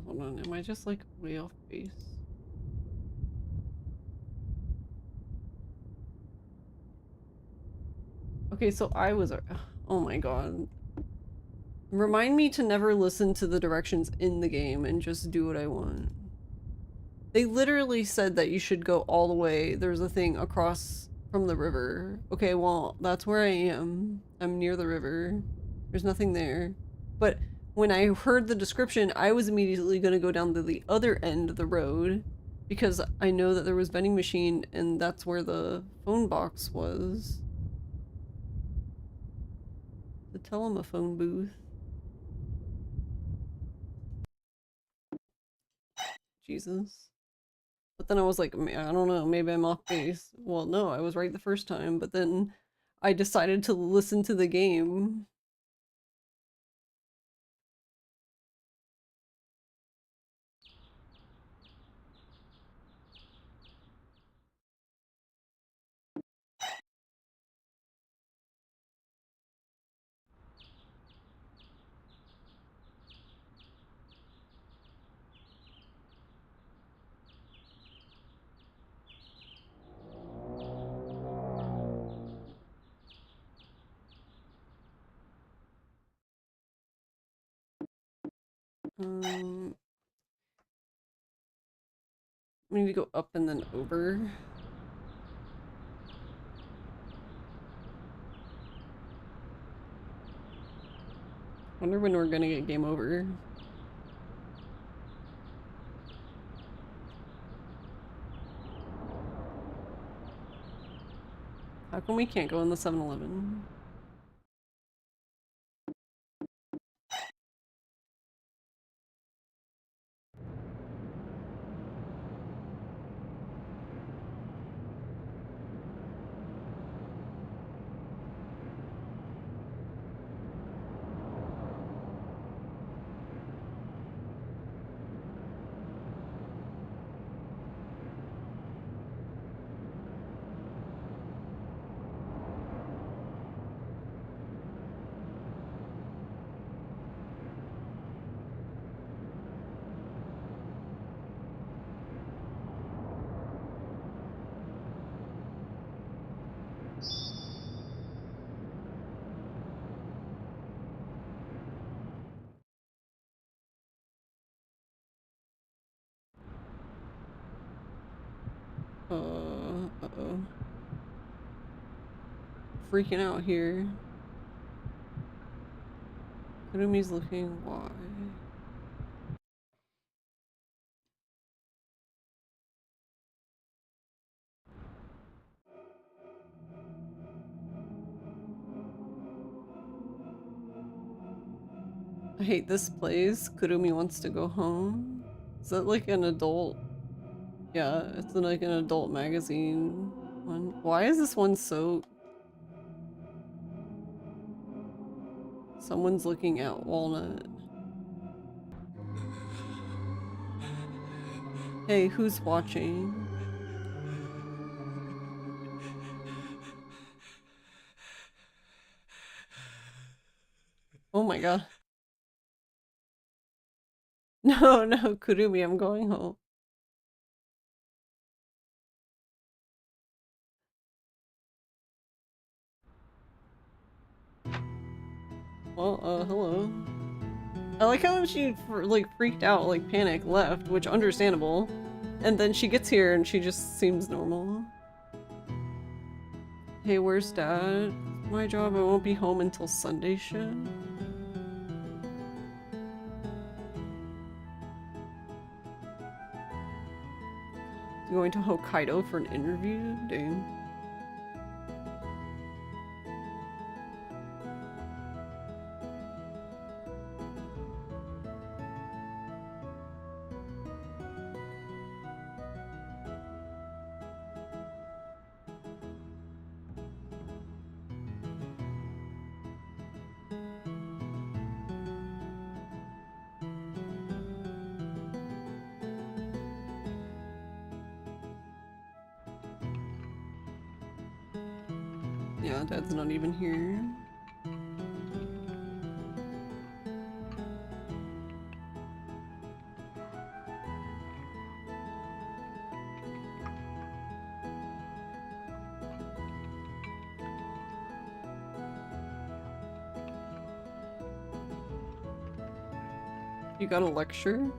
Hold on, am I just like way off base? Okay, so I was, oh my god. Remind me to never listen to the directions in the game and just do what I want. They literally said that you should go all the way. There's a thing across from the river. Okay, well, that's where I am. I'm near the river. There's nothing there. But when I heard the description, I was immediately going to go down to the other end of the road because I know that there was vending machine and that's where the phone box was. The telephone booth. Jesus. But then I was like, I don't know, maybe I'm off base. Well, no, I was right the first time, but then I decided to listen to the game. We need to go up and then over. Wonder when we're gonna get game over. How come we can't go in the 7-Eleven? Uh-oh. Freaking out here. Kurumi's looking, why? I hate this place. Kurumi wants to go home. Is that like an adult? Yeah, it's like an adult magazine one. Why is this one so... Someone's looking at Walnut. Hey, who's watching? Oh my god. No, no, Kurumi, I'm going home. Well, hello. I like how she like freaked out, like panicked, left, which understandable. And then she gets here and she just seems normal. Hey, where's Dad? My job, I won't be home until Sunday shit. Going to Hokkaido for an interview? Dang. Yeah, Dad's not even here. You got a lecture?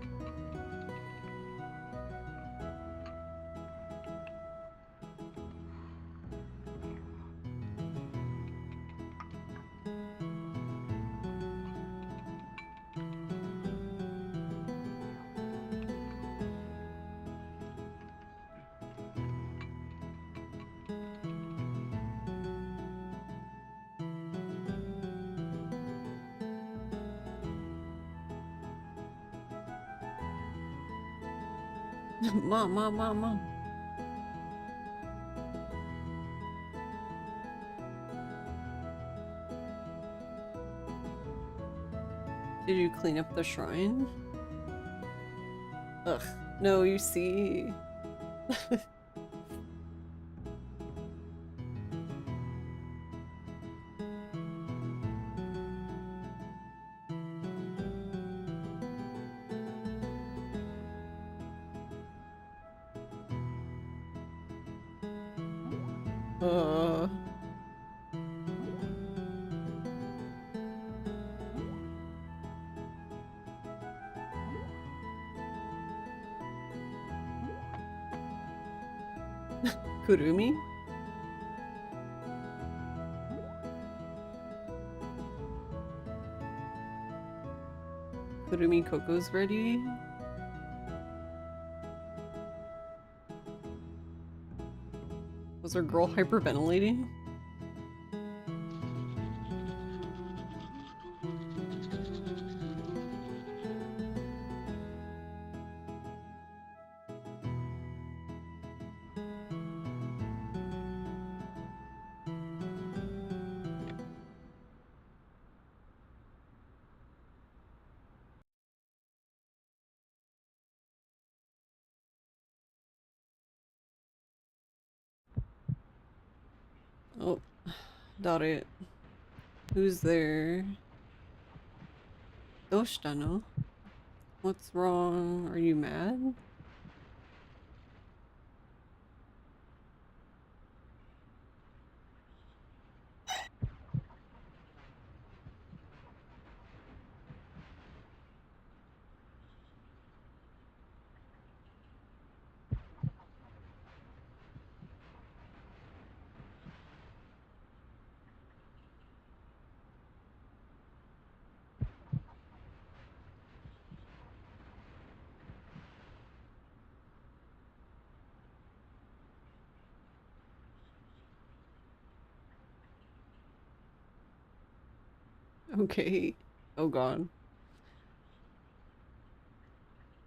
Mom. Did you clean up the shrine? Ugh. No, you see. Uh... Kurumi? Kurumi Coco's ready? Was her girl hyperventilating? Oh, doubt it. Who's there? Doshitano? What's wrong? Are you mad? Okay. Oh god.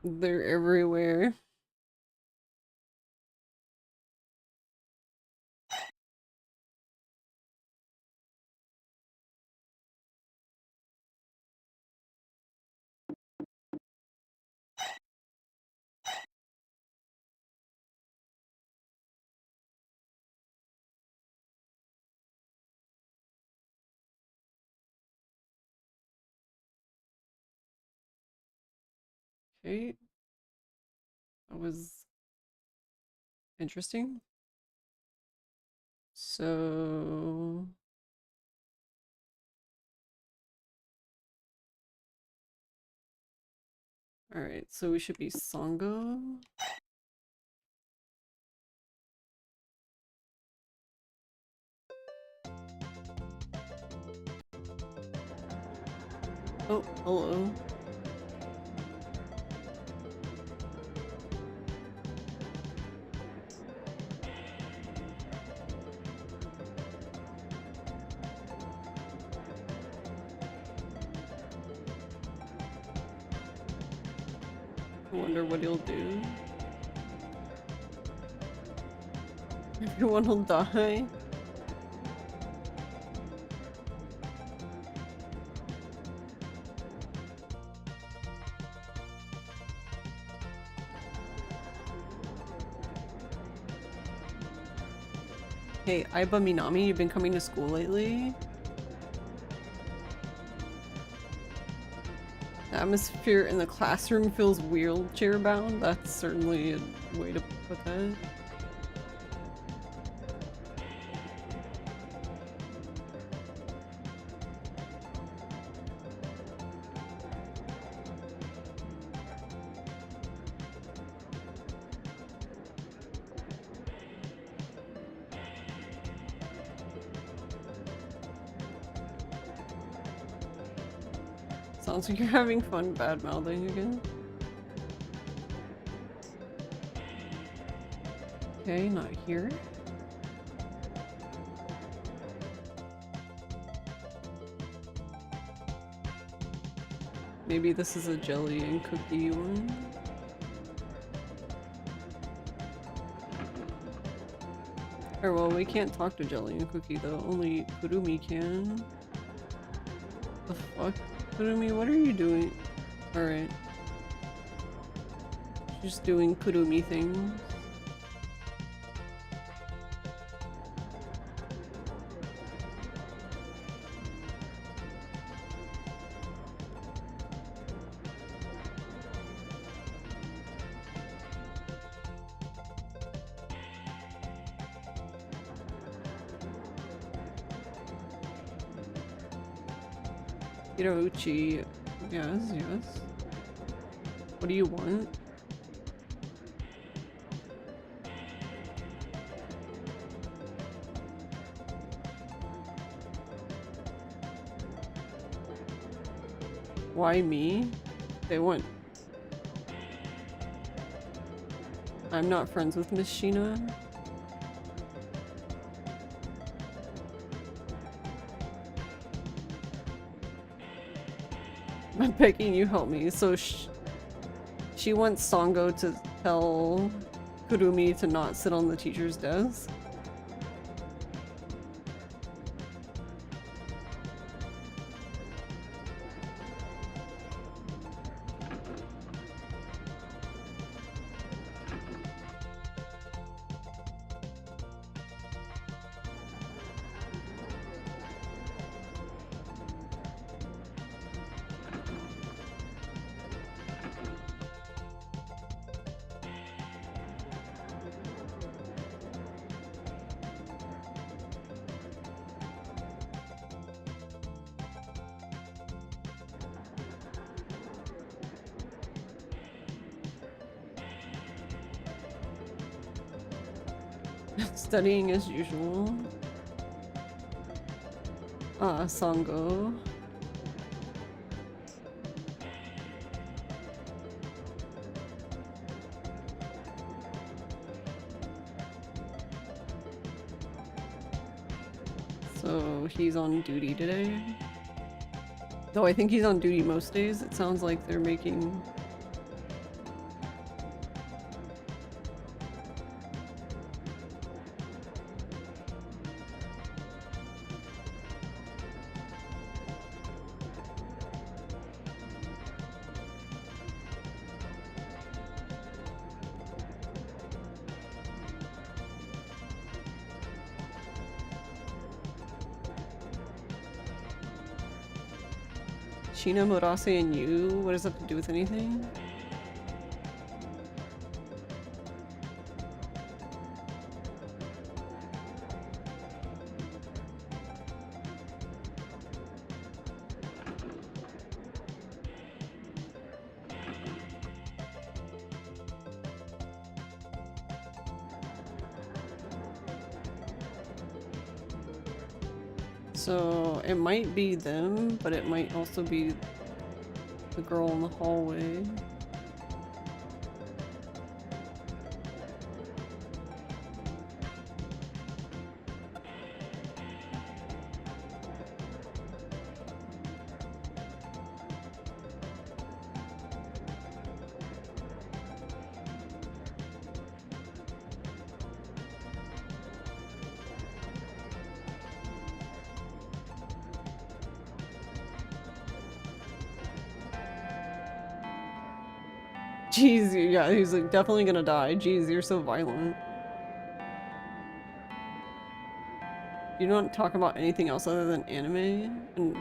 They're everywhere. Okay. That was interesting. So... Alright, so we should be Sango. Oh, hello. I wonder what he'll do. Everyone will die. Hey, Aiba Minami, you've been coming to school lately? The atmosphere in the classroom feels wheelchair bound. That's certainly a way to put that. Sounds like you're having fun bad-mouthing again. Okay, not here. Maybe this is a jelly and cookie one. Or well, we can't talk to Jelly and Cookie though, only Kurumi can. The fuck? Kurumi, what are you doing? Alright. She's doing Kurumi things. Hirouchi, yes, yes. What do you want? Why me? They want... I'm not friends with Miss Sheena. I'm begging you help me. So she wants Sango to tell Kurumi to not sit on the teacher's desk. Studying as usual. Sango. So he's on duty today. Though I think he's on duty most days. It sounds like they're making... Sheena, Murase, and you? What does that have to do with anything? So it might be them, but it might also be the girl in the hallway. Jeez, yeah, he's like definitely gonna die. Jeez, you're so violent. You don't talk about anything else other than anime? And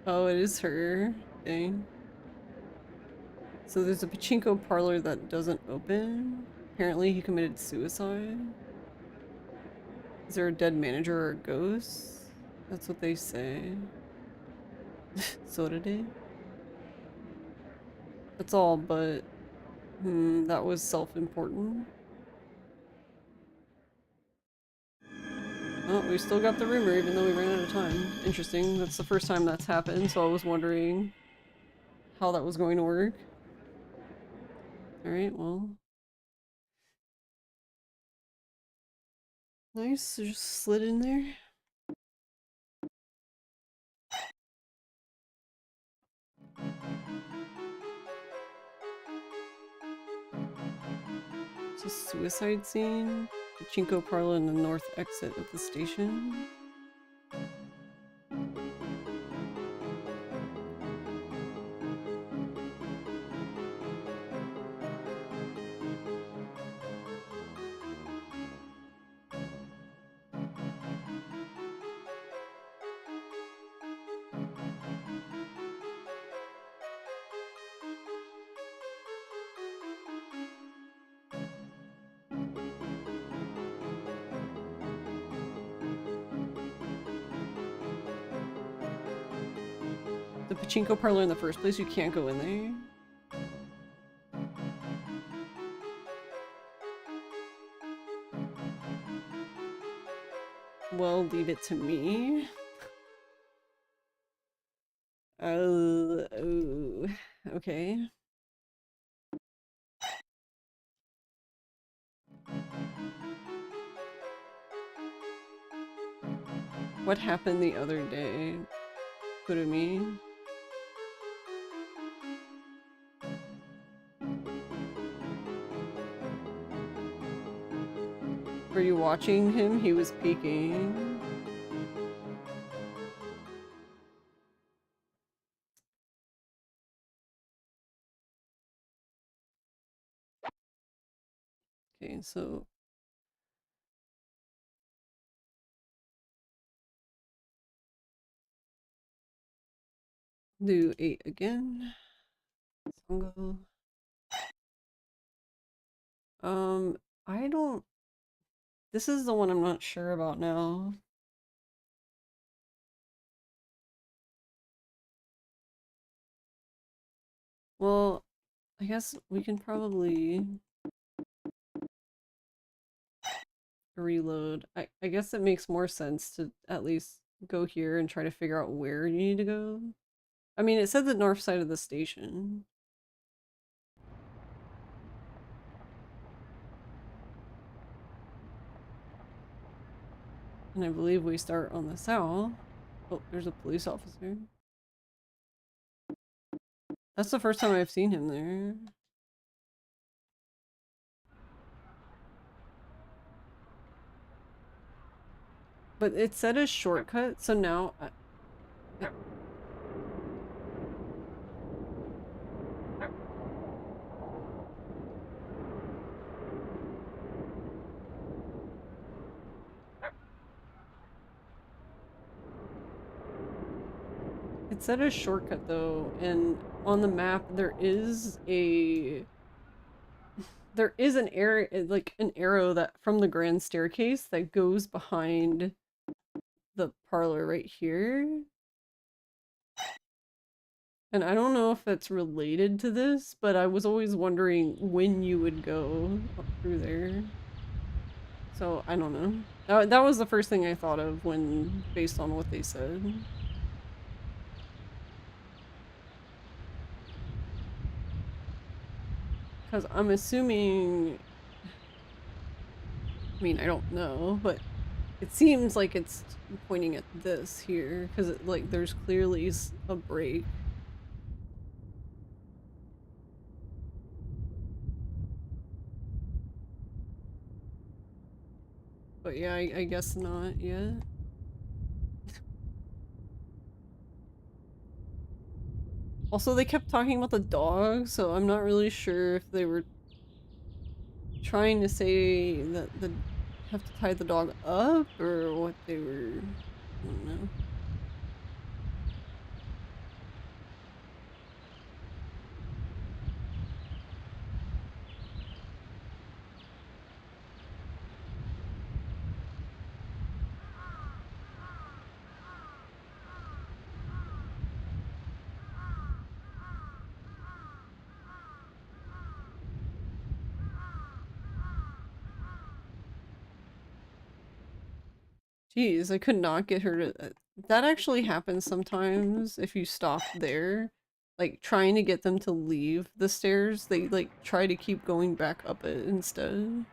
oh, it is her thing. So there's a pachinko parlor that doesn't open. Apparently he committed suicide. Is there a dead manager or a ghost? That's what they say. So did he? That's all, but that was self-important. Oh, we still got the rumor even though we ran out of time. Interesting. That's the first time that's happened, so I was wondering how that was going to work. Alright, well. Nice, just slid in there. It's a suicide scene. Pachinko parlor in the north exit of the station. The pachinko parlor in the first place, you can't go in there. Well, leave it to me. Oh, okay. What happened the other day? Kurumi? Were you watching him? He was peeking. Okay, so do 8 again. Sango. I don't. This is the one I'm not sure about now. Well, I guess we can probably reload. I guess it makes more sense to at least go here and try to figure out where you need to go. I mean, it said the north side of the station. And I believe we start on the south. Oh, there's a police officer. That's the first time I've seen him there. But it said a shortcut, so now it said a shortcut though, and on the map there is a there is an arrow, like an arrow that from the grand staircase that goes behind the parlor right here. And I don't know if that's related to this, but I was always wondering when you would go up through there. So I don't know. That was the first thing I thought of when, based on what they said. Because I'm assuming, I mean, I don't know, but it seems like it's pointing at this here, because like there's clearly a break. But yeah, I guess not yet. Also, they kept talking about the dog, so I'm not really sure if they were trying to say that the have to tie the dog up or what they were. I don't know. Jeez, I could not get her to. That actually happens sometimes if you stop there. Like, trying to get them to leave the stairs, they, like, try to keep going back up it instead.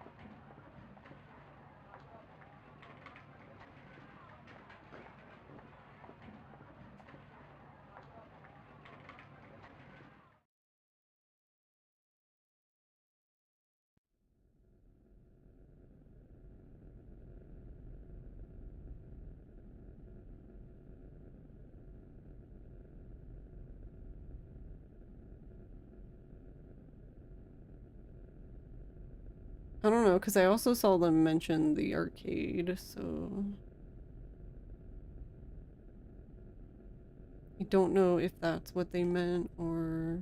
I don't know, because I also saw them mention the arcade, so... I don't know if that's what they meant, or...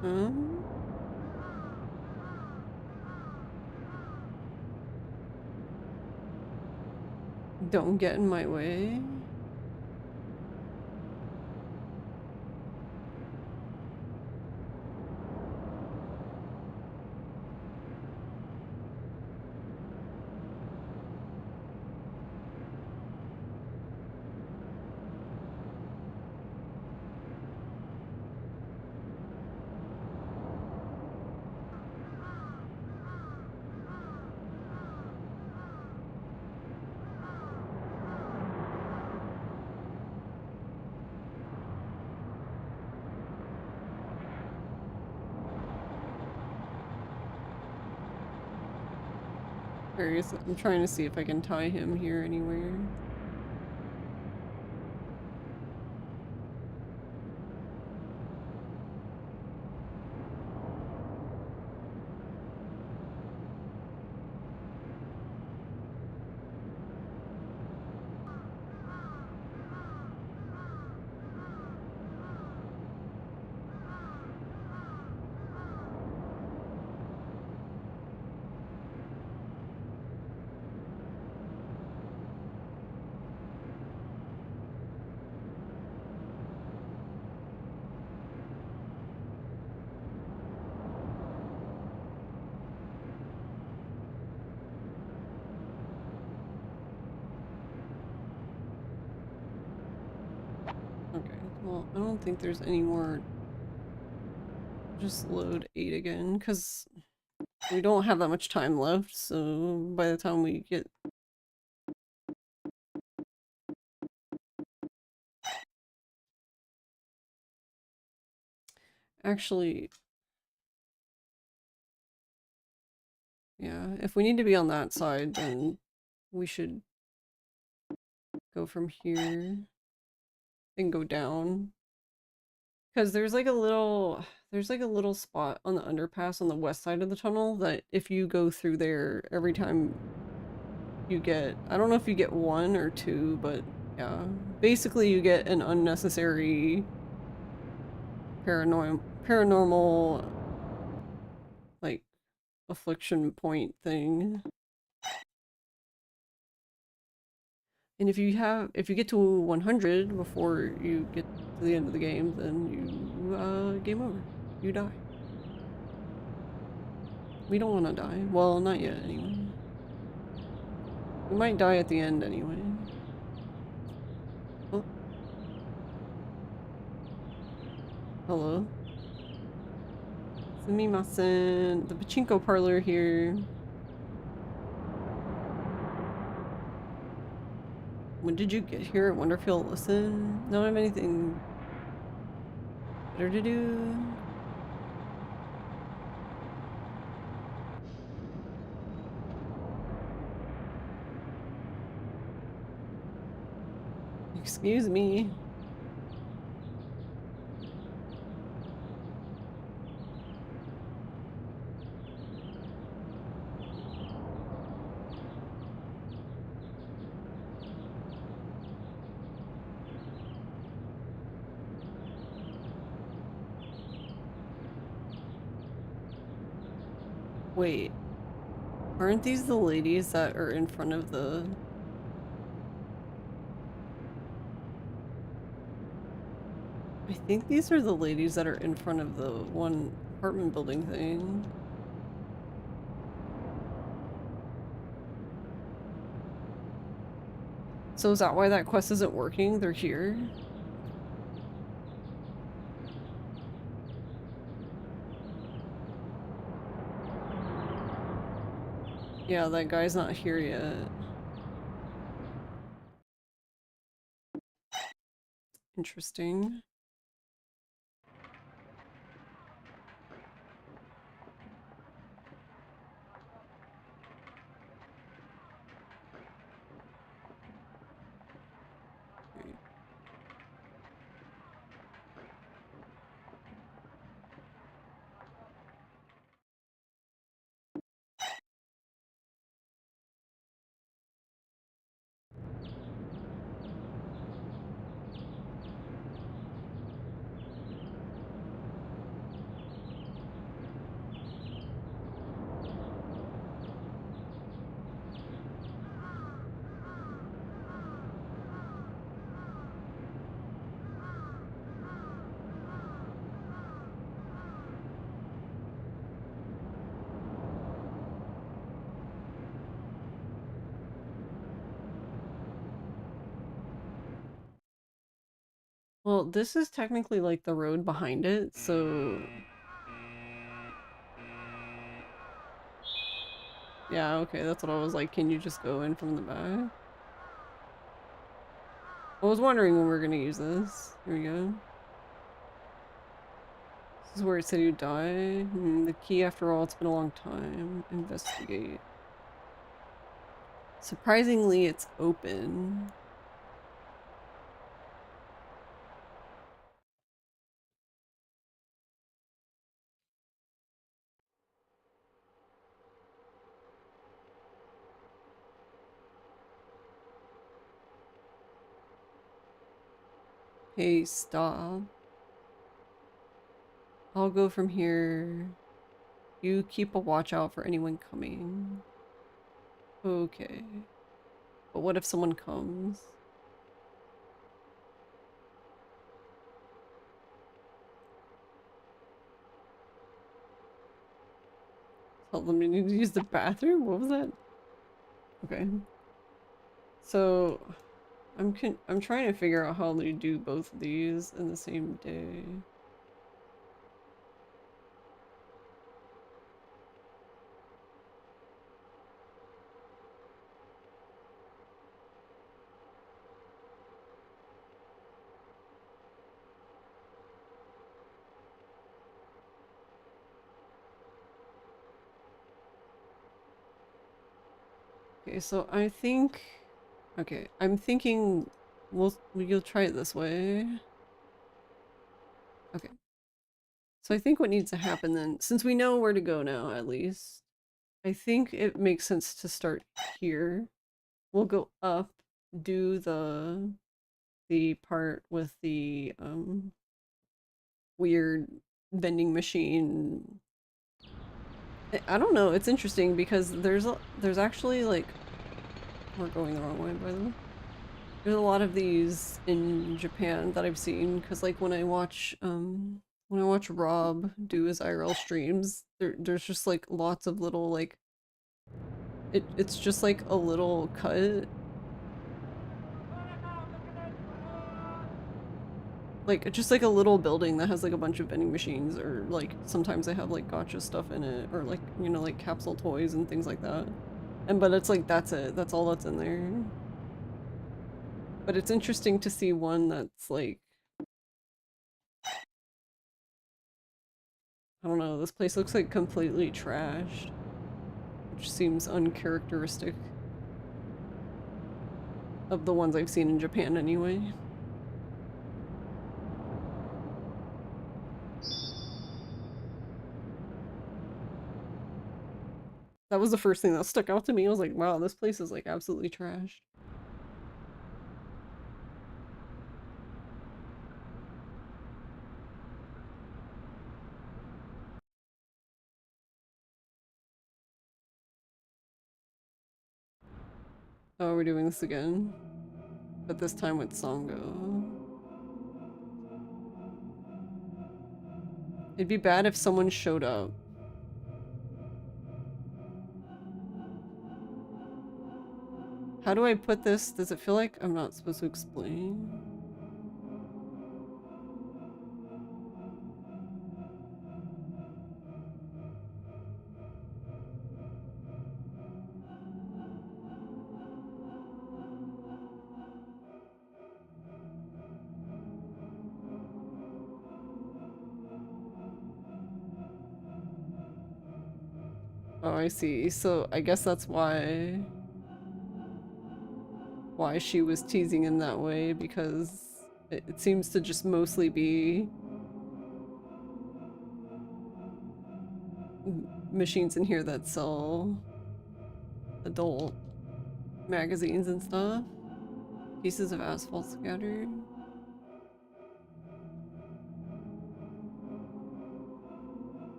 Huh? Don't get in my way? I'm trying to see if I can tie him here anywhere. Okay, well, I don't think there's any more. Just load 8 again, because we don't have that much time left, so by the time we get... Actually, yeah, if we need to be on that side, then we should go from here and go down. Because there's like a little spot on the underpass on the west side of the tunnel that if you go through there every time you get, I don't know if you get one or two, but yeah, basically you get an unnecessary paranormal like affliction point thing. And if you get to 100 before you get to the end of the game, then you game over. You die. We don't want to die. Well, not yet anyway. We might die at the end anyway. Oh, hello. Sumimasen. The pachinko parlor here. When did you get here? I wonder if you'll listen. Don't have anything better to do. Excuse me. Wait. Aren't these the ladies that are in front of the... I think these are the ladies that are in front of the one apartment building thing. So is that why that quest isn't working? They're here? Yeah, that guy's not here yet. Interesting. Okay. Well, this is technically like the road behind it, so... Yeah, okay, that's what I was like. Can you just go in from the back? I was wondering when we were gonna use this. Here we go. This is where it said you die. The key, after all, it's been a long time. Investigate. Surprisingly, it's open. Hey, stop. I'll go from here. You keep a watch out for anyone coming. Okay. But what if someone comes? Tell them you need to use the bathroom? What was that? Okay. So, I'm trying to figure out how to do both of these in the same day. Okay, so I think... Okay, I'm thinking we'll try it this way. Okay. So I think what needs to happen then, since we know where to go now, at least, I think it makes sense to start here. We'll go up, do the part with the weird vending machine. I don't know, it's interesting because there's actually like we're going the wrong way by the way. There's a lot of these in Japan that I've seen because like when I watch Rob do his IRL streams, there's just like lots of little like it's just like a little cut. Like just like a little building that has like a bunch of vending machines or like sometimes they have like gotcha stuff in it or like you know like capsule toys and things like that. And but it's like that's it. That's all that's in there. But it's interesting to see one that's like I don't know, this place looks like completely trashed, which seems uncharacteristic of the ones I've seen in Japan anyway. That was the first thing that stuck out to me. I was like, wow, this place is like absolutely trashed. Oh, we're doing this again. But this time with Songo. It'd be bad if someone showed up. How do I put this? Does it feel like I'm not supposed to explain? Oh, I see. So I guess that's why she was teasing in that way, because it seems to just mostly be machines in here that sell adult magazines and stuff. Pieces of asphalt scattered.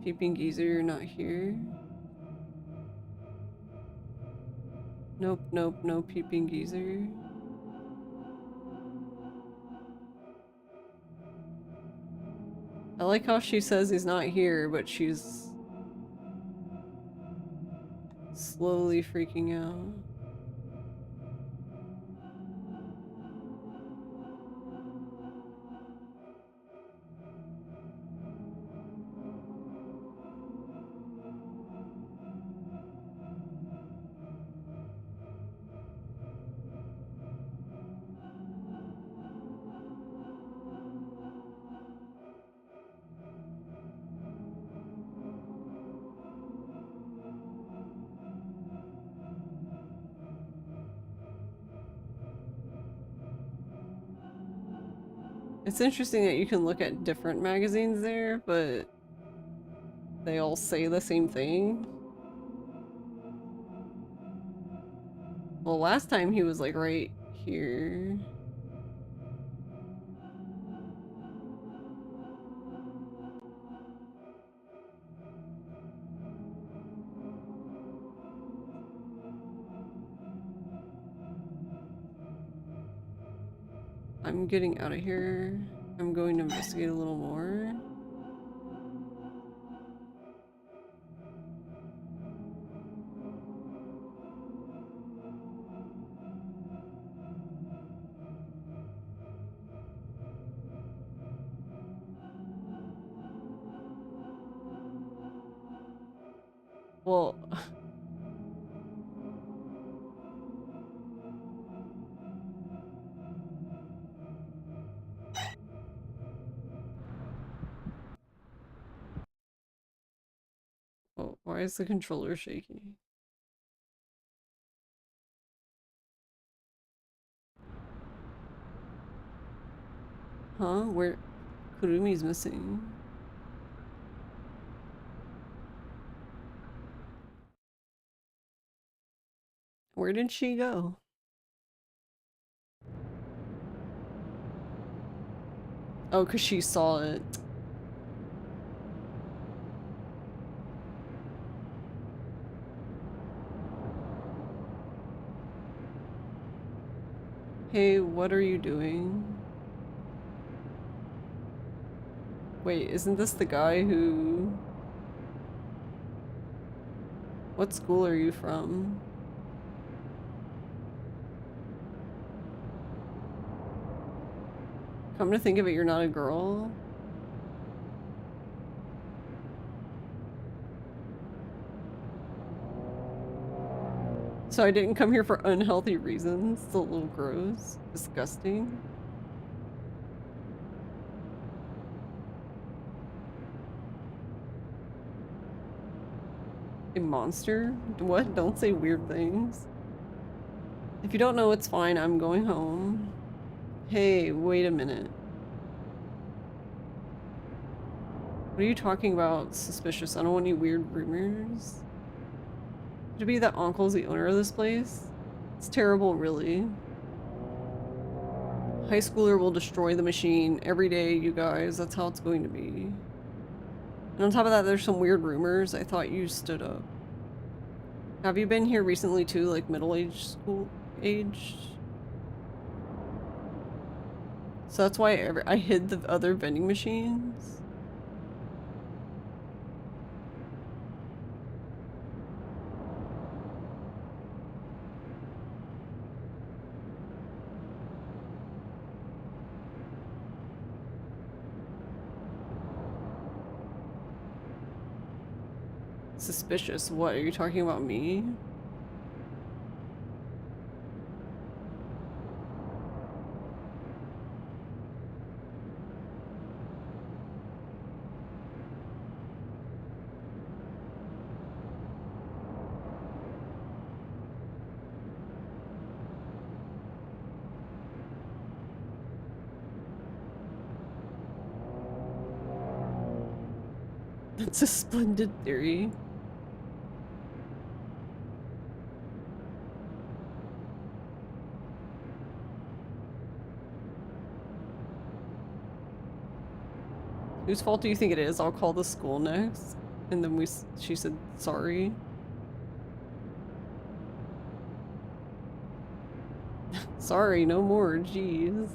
Peeping geezer, you're not here. Nope, nope, no peeping geezer. I like how she says he's not here, but she's slowly freaking out. It's interesting that you can look at different magazines there, but they all say the same thing. Well, last time he was like right here. I'm getting out of here. I'm going to investigate a little more. Well, oh, why is the controller shaking? Huh? Where? Kurumi's missing. Where did she go? Oh, because she saw it. Hey, what are you doing? Wait, isn't this the guy who... What school are you from? Come to think of it, you're not a girl? So I didn't come here for unhealthy reasons. It's a little gross. Disgusting. A monster? What? Don't say weird things. If you don't know, it's fine. I'm going home. Hey, wait a minute. What are you talking about? Suspicious. I don't want any weird rumors. Could it be that Uncle's the owner of this place? It's terrible, really. High schooler will destroy the machine every day, you guys. That's how it's going to be. And on top of that, there's some weird rumors. I thought you stood up. Have you been here recently too, like middle-aged school age? So that's why I hid the other vending machines. Suspicious. What? Are you talking about me? That's a splendid theory. Whose fault do you think it is? I'll call the school next. And then she said sorry. Sorry, no more. Jeez.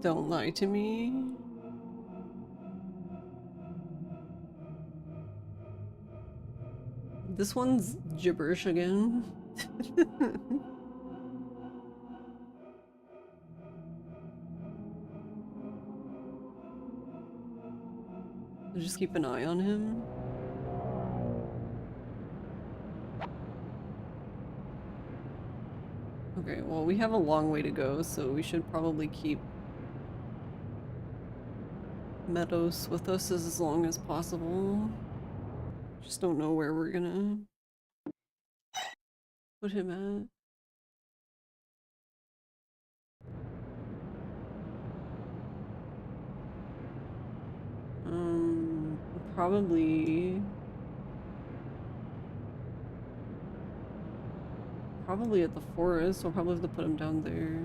Don't lie to me. This one's gibberish again. Just keep an eye on him. Okay, well, we have a long way to go, so we should probably keep Meadows with us as long as possible. Just don't know where we're gonna put him at. Probably at the forest. We'll probably have to put him down there.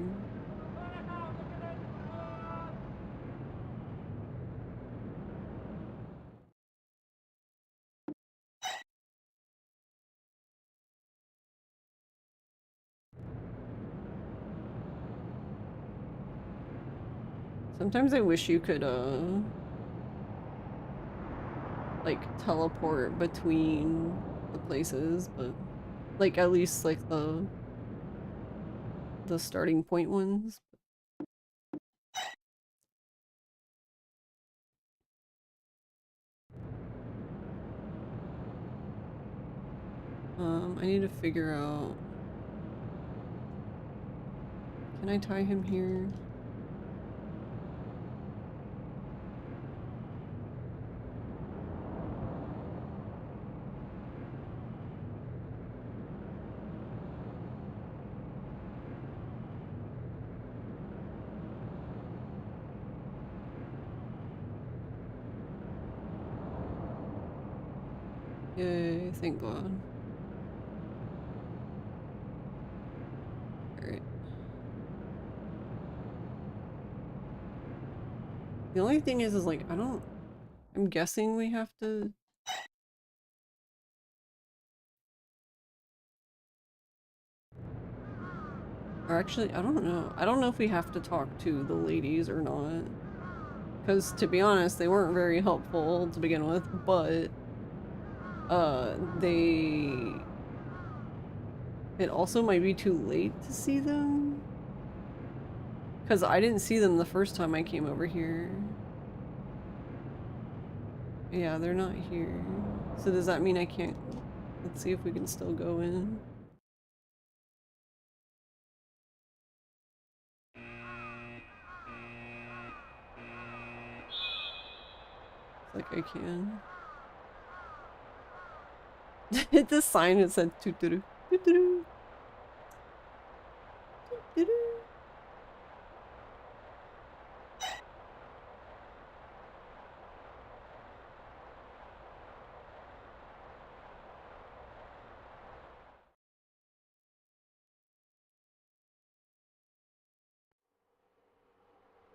Sometimes I wish you could, like, teleport between the places, but, like, at least, like, the starting point ones. I need to figure out... Can I tie him here? Yay, thank God. Alright. The only thing is like, I'm guessing we have to... Or actually, I don't know. I don't know if we have to talk to the ladies or not. Because, to be honest, they weren't very helpful to begin with, but... It also might be too late to see them. Because I didn't see them the first time I came over here. Yeah, they're not here. So does that mean I can't... Let's see if we can still go in. Like I can. Hit the sign that said toot-doo-doo. Toot-doo-doo. Toot-doo-doo.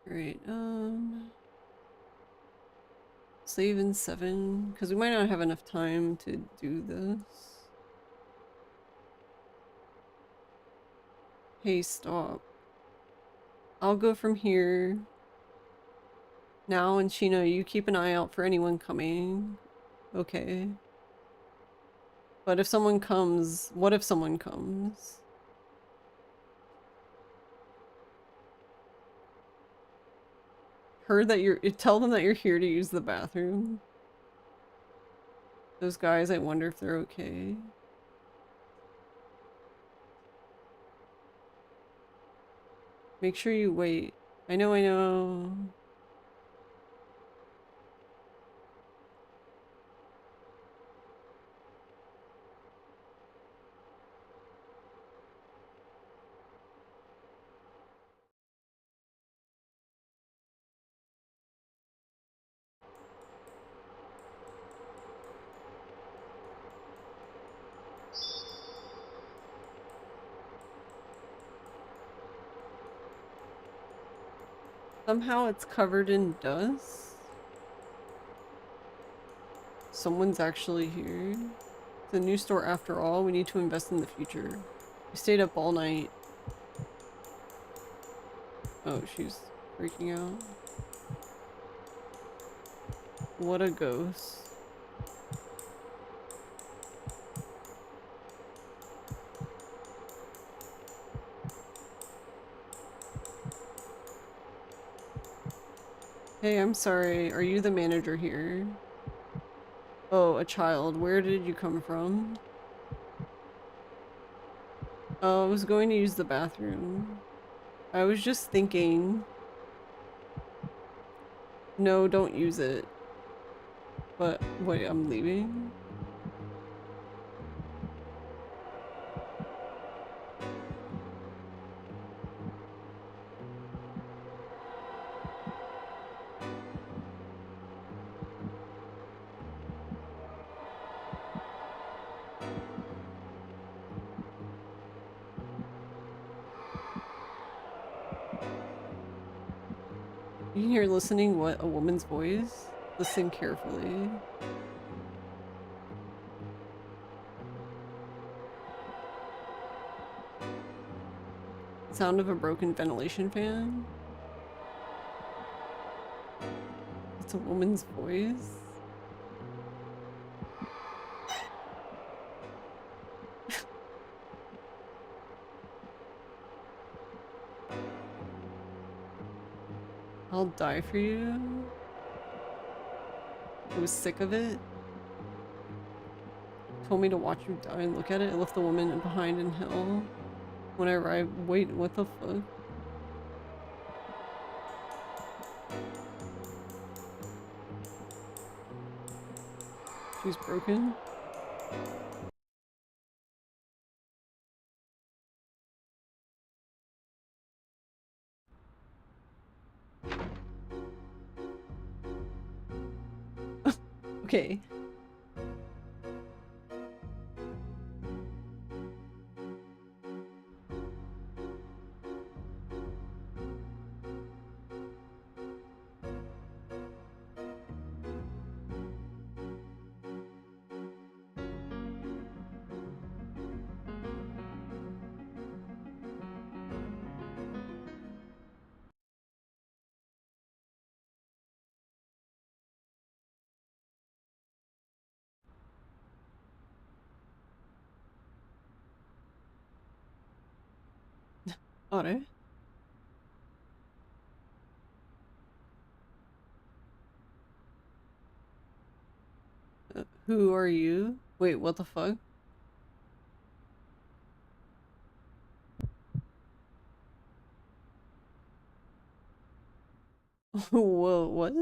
Alright, save in 7, because we might not have enough time to do this. Hey, stop. I'll go from here. Now, and Chino, you keep an eye out for anyone coming. Okay. But if someone comes, what if someone comes? Heard that tell them that you're here to use the bathroom. Those guys, I wonder if they're okay. Make sure you wait. I know, I know. Somehow it's covered in dust. Someone's actually here. It's a new store after all. We need to invest in the future. We stayed up all night. Oh, she's freaking out. What a ghost. Hey, I'm sorry. Are you the manager here? Oh, a child. Where did you come from? Oh, I was going to use the bathroom. I was just thinking... No, don't use it. But, wait, I'm leaving? You can hear listening what? A woman's voice? Listen carefully. Sound of a broken ventilation fan? It's a woman's voice? I'll die for you. I was sick of it. told me to watch you die and look at it. I left the woman behind in hell. When I arrived, wait, what the fuck? She's broken? Okay. Alright. Who are you? Wait, what the fuck? Whoa, what?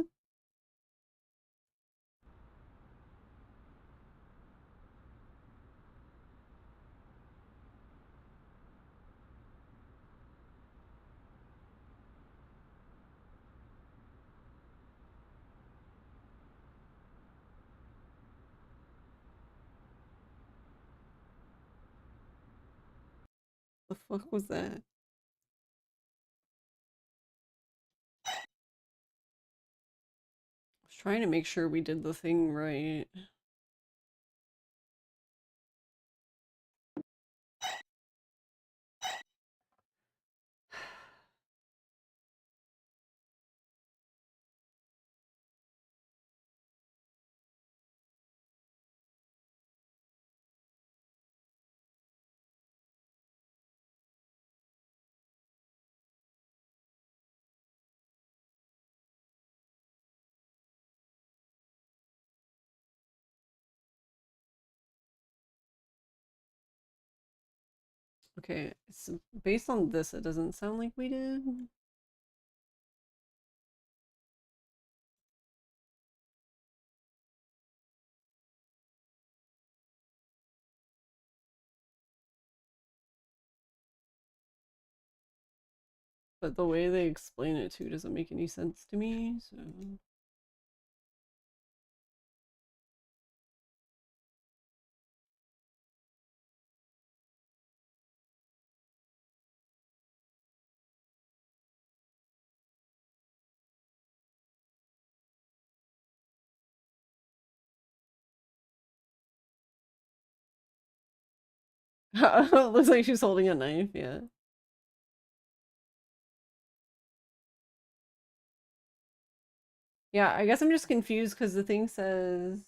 The fuck was that? I was trying to make sure we did the thing right. Okay, so based on this, it doesn't sound like we did. But the way they explain it too doesn't make any sense to me, so... Looks like she's holding a knife, yeah. Yeah, I guess I'm just confused because the thing says...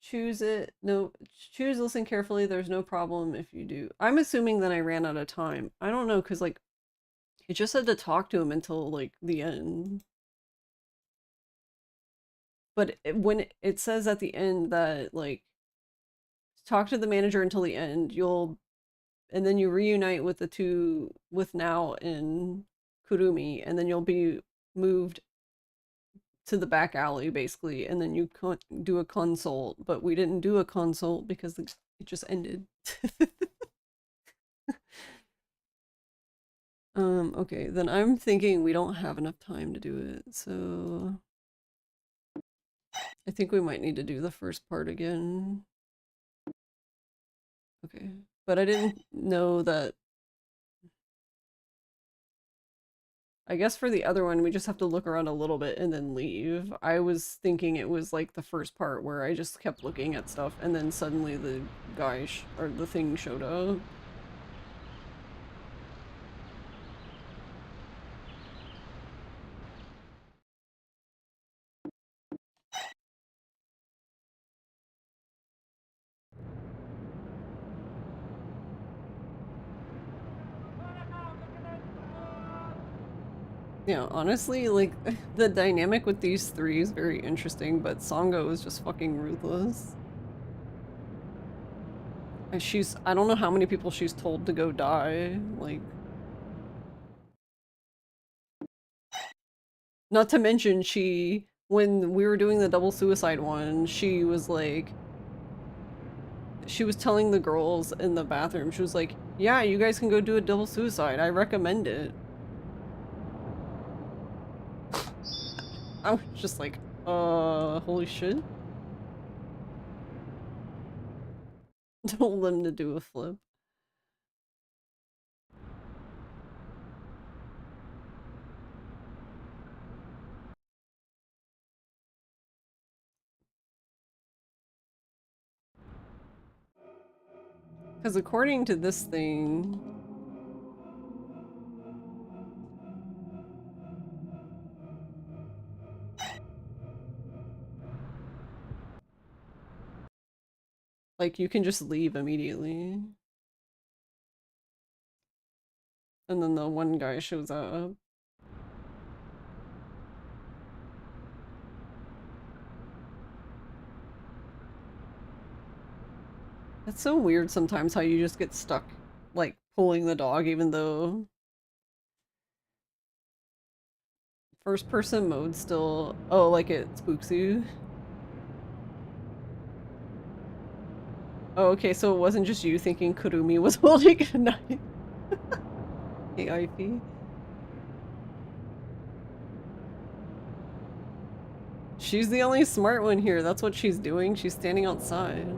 Choose it. No, choose, listen carefully. There's no problem if you do. I'm assuming that I ran out of time. I don't know, because, like, it just said to talk to him until, like, the end. But when it says at the end that, like, talk to the manager until the end, and then you reunite with the two, with Now and Kurumi, and then you'll be moved to the back alley, basically, and then you do a consult, but we didn't do a consult because it just ended. Okay, then I'm thinking we don't have enough time to do it, so... I think we might need to do the first part again. Okay, but I didn't know that... I guess for the other one, we just have to look around a little bit and then leave. I was thinking it was like the first part where I just kept looking at stuff and then suddenly the guy, or the thing showed up. Yeah, honestly, like, the dynamic with these three is very interesting, but Sango is just fucking ruthless. And I don't know how many people she's told to go die, like... Not to mention, when we were doing the double suicide one, she was like... She was telling the girls in the bathroom, she was like, yeah, you guys can go do a double suicide, I recommend it. I was just like, holy shit. Told them to do a flip. Because according to this thing... Like, you can just leave immediately. And then the one guy shows up. It's so weird sometimes how you just get stuck, like, pulling the dog even though... First person mode still... Oh, like it spooks you? Oh, okay, so it wasn't just you thinking Kurumi was holding a knife. AIP. She's the only smart one here, that's what she's doing, she's standing outside.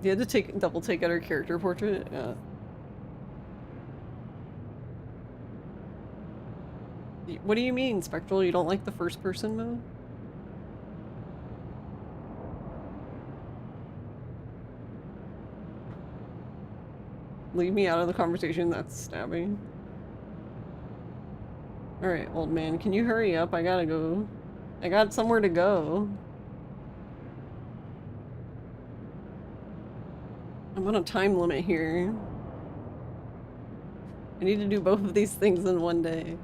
You had to double take out her character portrait? Yeah. What do you mean, Spectral? You don't like the first person mode? Leave me out of the conversation, that's stabbing. Alright, old man, can you hurry up? I gotta go. I got somewhere to go. I'm on a time limit here. I need to do both of these things in one day.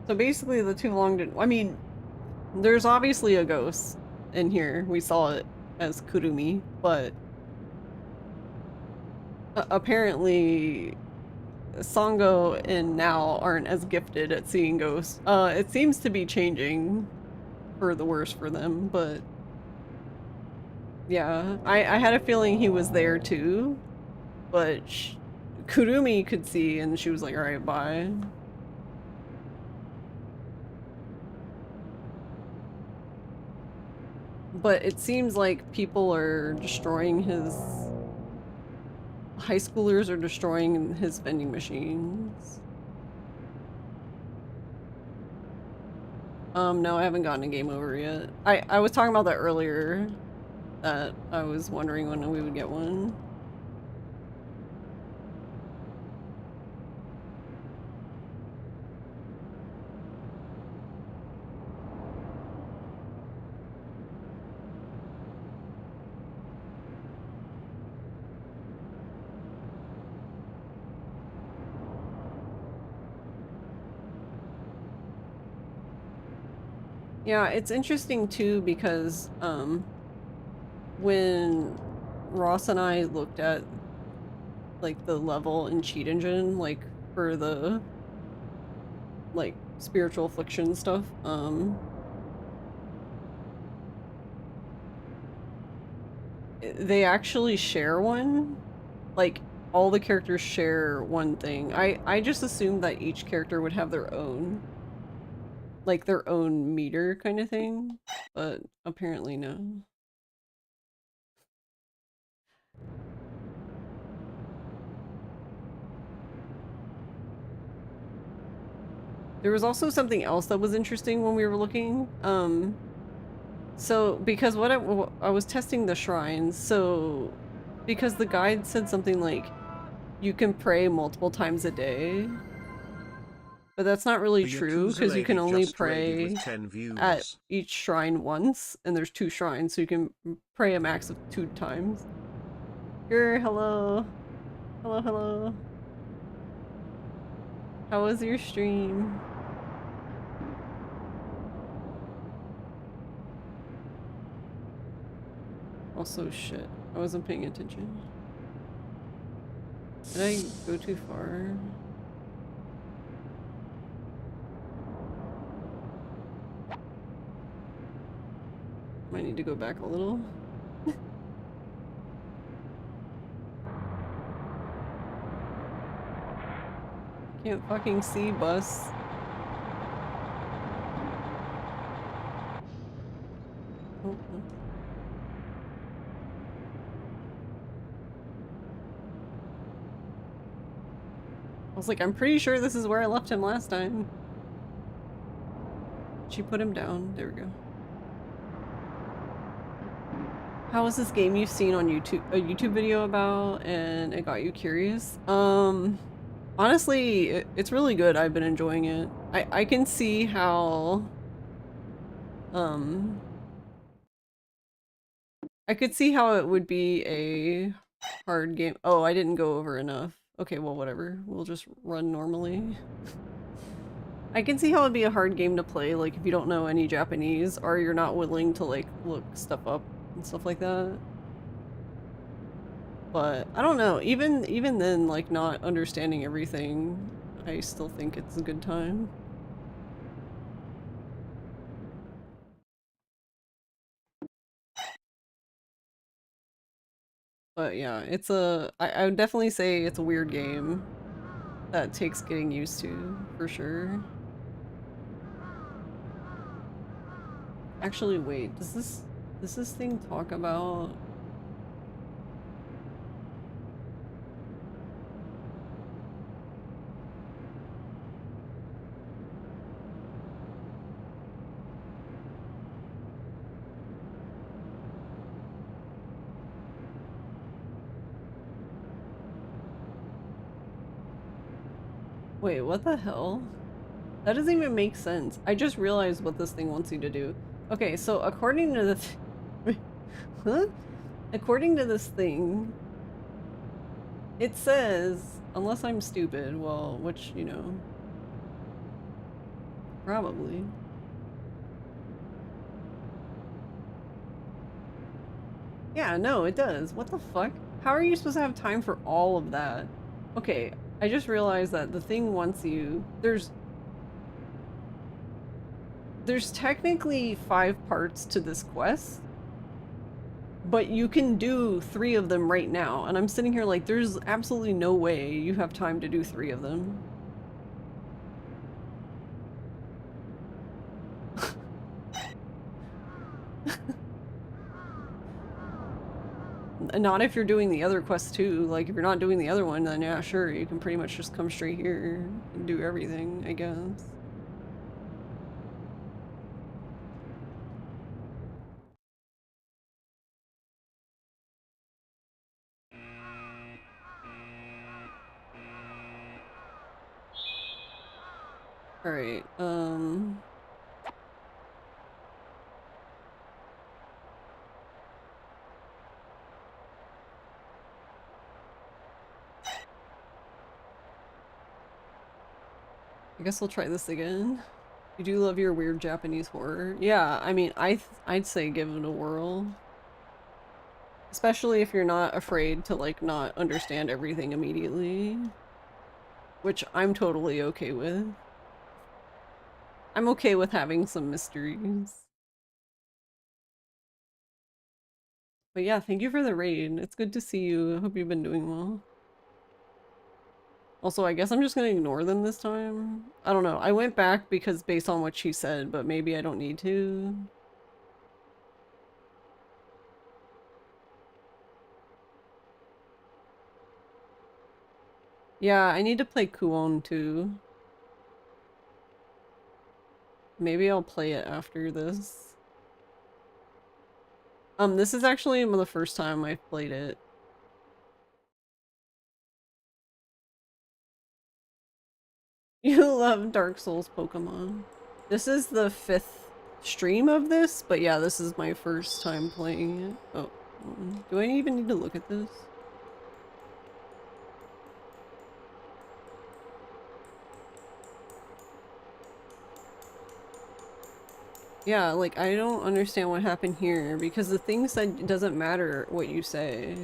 So basically the too long didn't- I mean, there's obviously a ghost in here. We saw it as Kurumi, but apparently Sango and Now aren't as gifted at seeing ghosts. It seems to be changing for the worse for them, but yeah, I had a feeling he was there too, but Kurumi could see and she was like, alright, bye. But it seems like people are destroying his... High schoolers are destroying his vending machines. No, I haven't gotten a game over yet. I was talking about that earlier, that I was wondering when we would get one. Yeah, it's interesting too because when Ross and I looked at like the level in Cheat Engine, like for the like spiritual affliction stuff, they actually share one. Like all the characters share one thing. I just assumed that each character would have their own. Like their own meter kind of thing, but apparently no. There was also something else that was interesting when we were looking. So because I was testing the shrines, so because the guide said something like you can pray multiple times a day. But that's not really The true, Yakuza because you can lady only just raided pray with 10 at viewers. each shrine once, and there's 2 shrines, so you can pray a max of 2 times. Hello. Hello, hello. How was your stream? Also, shit. I wasn't paying attention. Did I go too far? Might need to go back a little. Can't fucking see, bus. Oh, oh. I was like, I'm pretty sure this is where I left him last time. She put him down. There we go. How was this game you've seen on YouTube, a YouTube video about, and it got you curious? Honestly, it's really good. I've been enjoying it. I can see how, I could see how it would be a hard game. Oh, I didn't go over enough. Okay, well, whatever. We'll just run normally. I can see how it'd be a hard game to play, like, if you don't know any Japanese, or you're not willing to, like, look stuff up and stuff like that. But I don't know, even then, like, not understanding everything, I still think it's a good time. But yeah, I would definitely say it's a weird game that takes getting used to, for sure. Actually, wait, does this thing talk about... Wait, what the hell? That doesn't even make sense. I just realized what this thing wants you to do. Okay, so according to the huh? According to this thing, it says, unless I'm stupid, well, which, you know, probably. Yeah, no, it does. What the fuck? How are you supposed to have time for all of that? Okay, I just realized that the thing wants you... There's technically 5 parts to this quest, but you can do 3 of them right now, and I'm sitting here like, there's absolutely no way you have time to do 3 of them. Not if you're doing the other quest too. Like, if you're not doing the other one, then yeah, sure, you can pretty much just come straight here and do everything, I guess. Alright, I guess we'll try this again. You do love your weird Japanese horror. Yeah, I mean, I'd say give it a whirl. Especially if you're not afraid to, like, not understand everything immediately. Which I'm totally okay with. I'm okay with having some mysteries. But yeah, thank you for the raid. It's good to see you. I hope you've been doing well. Also, I guess I'm just gonna ignore them this time. I don't know. I went back because based on what she said, but maybe I don't need to. Yeah, I need to play Kuon too. Maybe I'll play it after this. This is actually the first time I've played it. You love Dark Souls Pokemon. This is the 5th stream of this, but yeah, this is my first time playing it. Oh, do I even need to look at this? Yeah, like, I don't understand what happened here, because the thing said it doesn't matter what you say.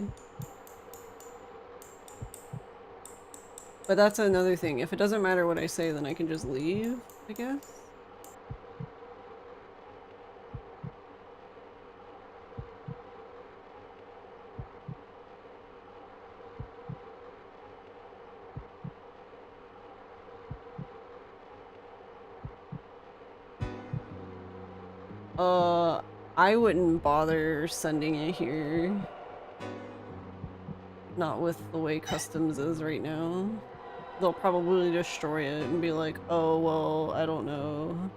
But that's another thing. If it doesn't matter what I say, then I can just leave, I guess? I wouldn't bother sending it here. Not with the way customs is right now. They'll probably destroy it and be like, oh, well, I don't know.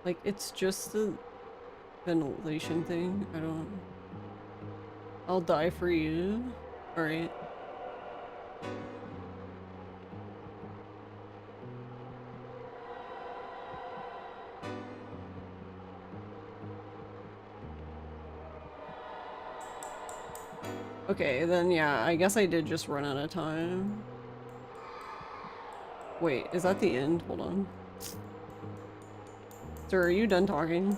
Like, it's just a ventilation thing. I don't... I'll die for you. Alright. Okay, then yeah, I guess I did just run out of time. Wait, is that the end? Hold on. Sir, are you done talking?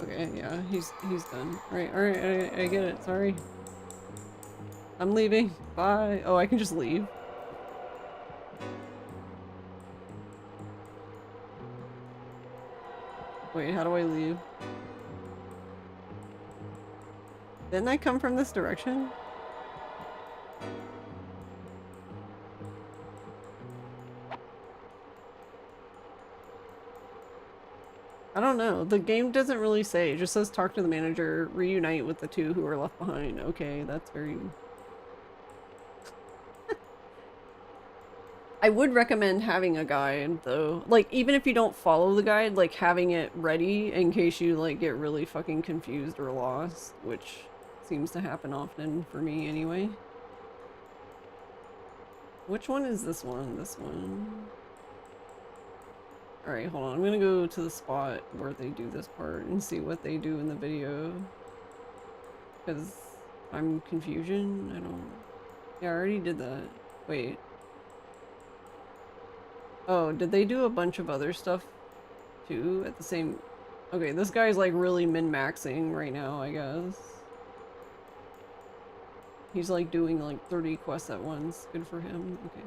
Okay, yeah, he's done. Alright, I get it, sorry. I'm leaving. Bye. Oh, I can just leave. Wait, how do I leave? Didn't I come from this direction? I don't know. The game doesn't really say. It just says talk to the manager, reunite with the two who are left behind. Okay, that's very... I would recommend having a guide, though. Like, even if you don't follow the guide, like, having it ready in case you, like, get really fucking confused or lost, which seems to happen often for me anyway. Which one is this one? This one? Alright, hold on. I'm gonna go to the spot where they do this part and see what they do in the video. Because I'm confusion. I don't... Yeah, I already did that. Wait. Oh, did they do a bunch of other stuff too at the same... Okay, this guy's like really min-maxing right now, I guess. He's like doing like 30 quests at once. Good for him. Okay.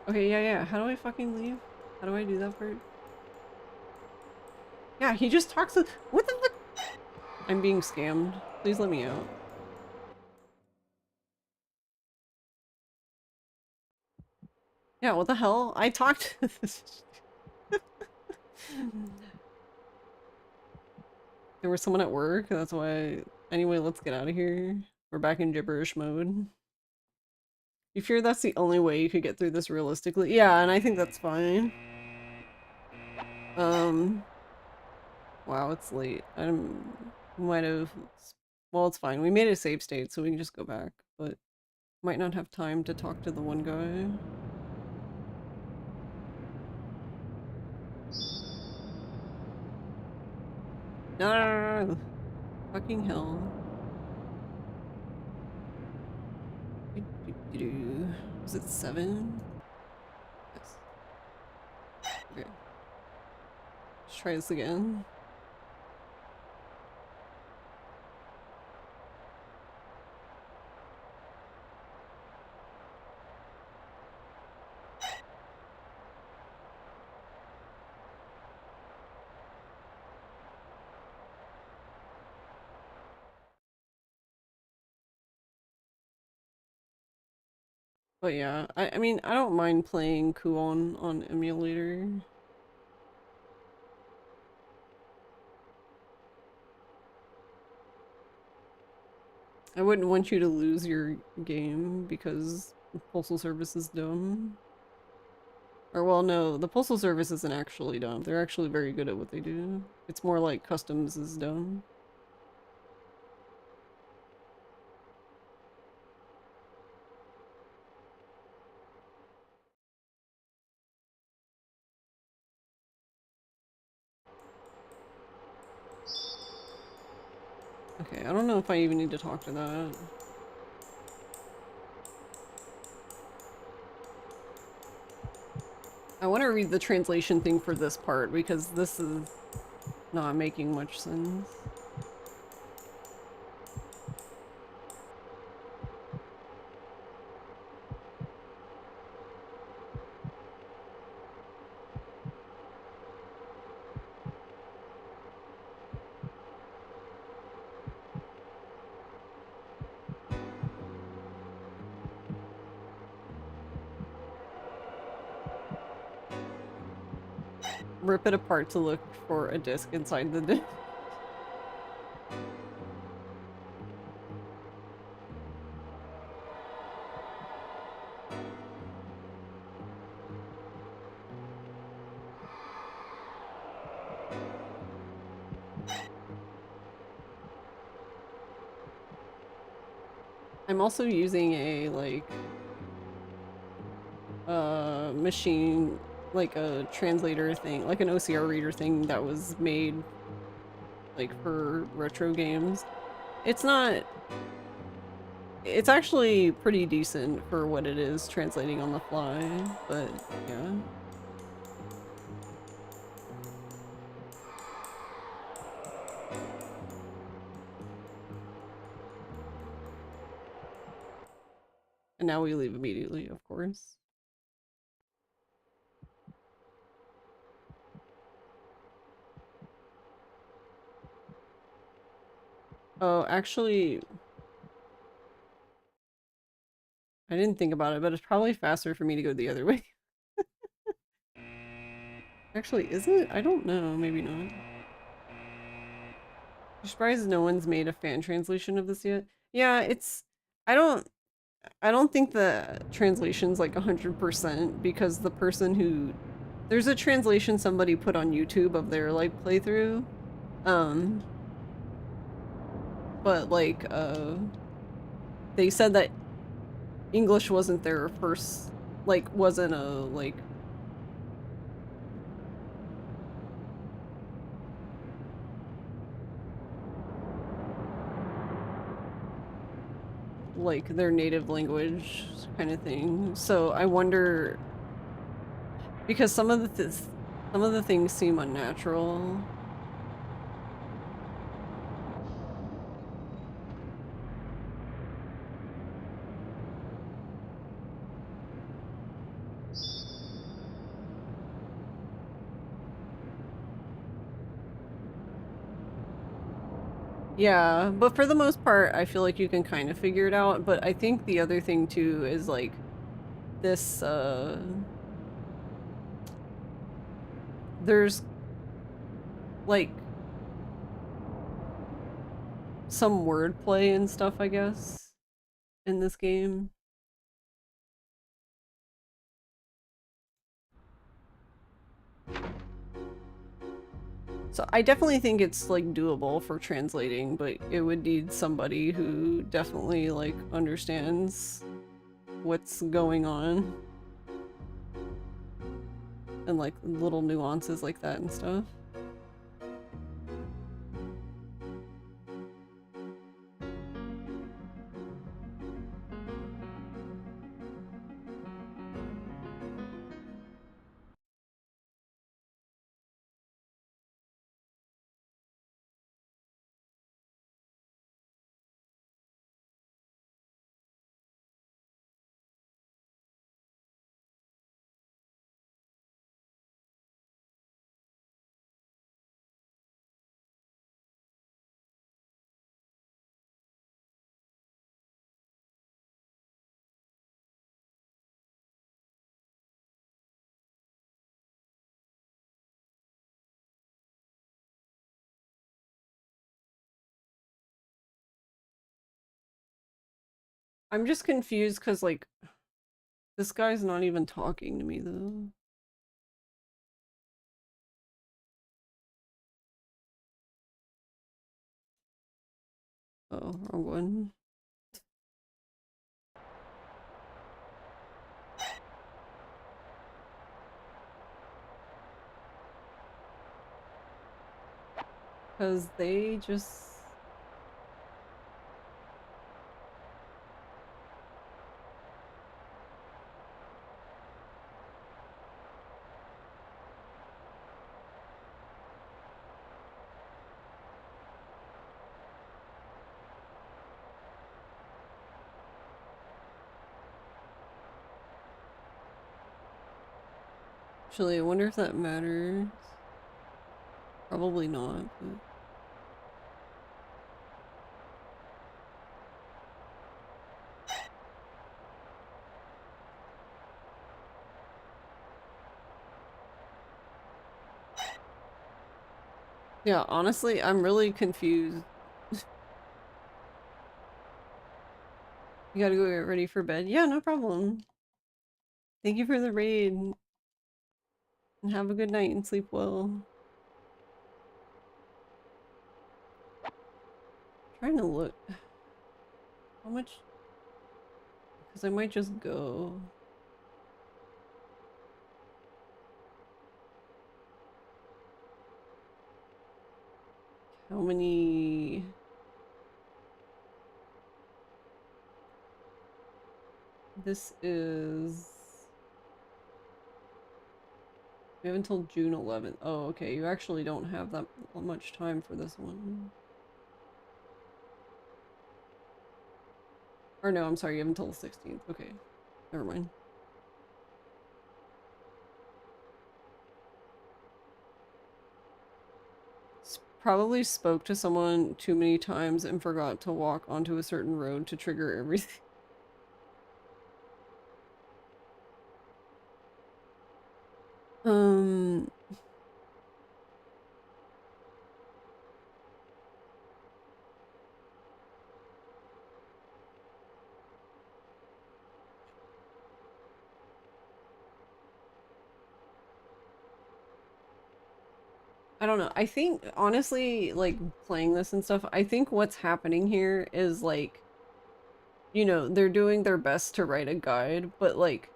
Okay, yeah. How do I fucking leave? How do I do that part? Yeah, he just talks to- What the fuck? I'm being scammed. Please let me out. Yeah, what the hell? I talked to this. There was someone at work, that's why... Anyway, let's get out of here. We're back in gibberish mode. You fear that's the only way you could get through this realistically? Yeah, and I think that's fine. Wow, it's late. I might have... Well, it's fine. We made a save state, so we can just go back, but might not have time to talk to the one guy. No! Fucking hell. Was it 7? Yes. Okay. Let's try this again. But yeah, I mean, I don't mind playing Kuon on emulator. I wouldn't want you to lose your game because the Postal Service is dumb. Or well, no, the Postal Service isn't actually dumb. They're actually very good at what they do. It's more like Customs is dumb. Okay, I don't know if I even need to talk to that. I want to read the translation thing for this part because this is not making much sense. Rip it apart to look for a disc inside the disc. I'm also using a like machine, like a translator thing, like an OCR reader thing that was made like for retro games. It's not, it's actually pretty decent for what it is translating on the fly, but yeah. And now we leave immediately, of course. Oh, actually, I didn't think about it, but it's probably faster for me to go the other way. Actually, is it? I don't know. Maybe not. I'm surprised no one's made a fan translation of this yet. Yeah, it's... I don't... I don't think the translation's like 100% because the person who... There's a translation somebody put on YouTube of their like playthrough. Um... But like, they said that English wasn't their first... Like, wasn't a, like their native language kind of thing. So I wonder because some of the things seem unnatural. Yeah, but for the most part, I feel like you can kind of figure it out. But I think the other thing too is like this there's like some wordplay and stuff, I guess, in this game. So I definitely think it's like doable for translating, but it would need somebody who definitely like understands what's going on and like little nuances like that and stuff. I'm just confused because, like, this guy's not even talking to me, though. Oh, wrong one. Because they just... Actually, I wonder if that matters. Probably not, but... Yeah, honestly, I'm really confused. You gotta go get ready for bed? Yeah, no problem. Thank you for the raid. And have a good night and sleep well. Trying to look. How much? Because I might just go. How many? This is... We have until June 11th. Oh, okay. You actually don't have that much time for this one. Or no, I'm sorry. You have until the 16th. Okay. Never mind. Probably spoke to someone too many times and forgot to walk onto a certain road to trigger everything. Um... I don't know. I think, honestly, like, playing this and stuff, I think what's happening here is, like, you know, they're doing their best to write a guide, but, like,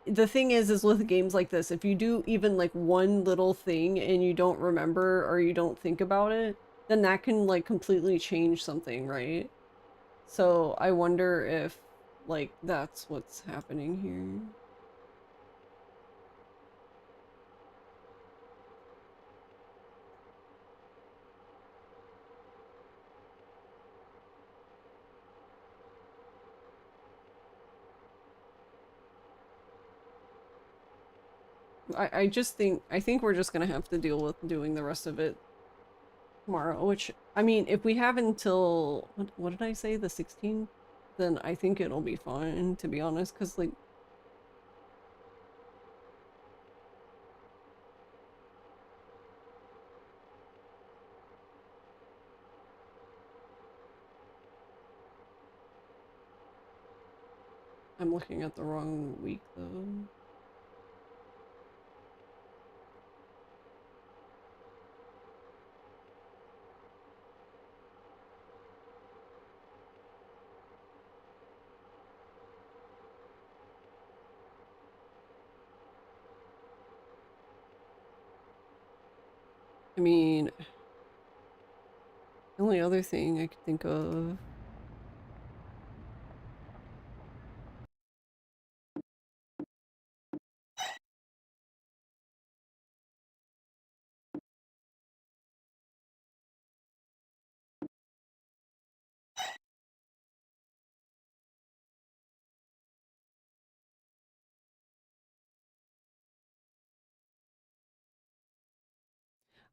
the thing is with games like this, if you do even, like, one little thing and you don't remember or you don't think about it, then that can, like, completely change something, right? So I wonder if, like, that's what's happening here. I just think, I think we're just gonna have to deal with doing the rest of it tomorrow, which, I mean, if we have until, what did I say, the 16th? Then I think it'll be fine, to be honest, because, like, I'm looking at the wrong week, though. I mean, the only other thing I could think of...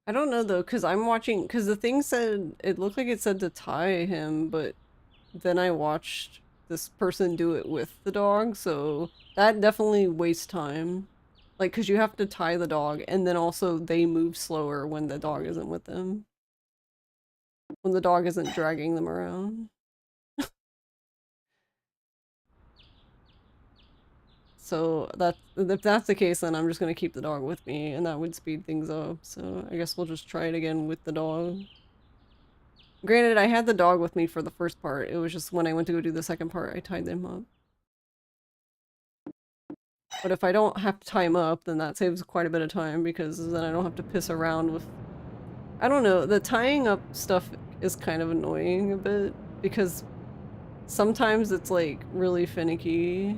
I don't know, though, because I'm watching, because the thing said, it looked like it said to tie him, but then I watched this person do it with the dog, so that definitely wastes time. Like, because you have to tie the dog, and then also they move slower when the dog isn't with them. When the dog isn't dragging them around. So if that's the case, then I'm just gonna keep the dog with me, and that would speed things up. So I guess we'll just try it again with the dog. Granted, I had the dog with me for the first part. It was just when I went to go do the second part, I tied them up. But if I don't have to tie him up, then that saves quite a bit of time, because then I don't have to piss around with... I don't know, the tying up stuff is kind of annoying a bit, because sometimes it's like really finicky.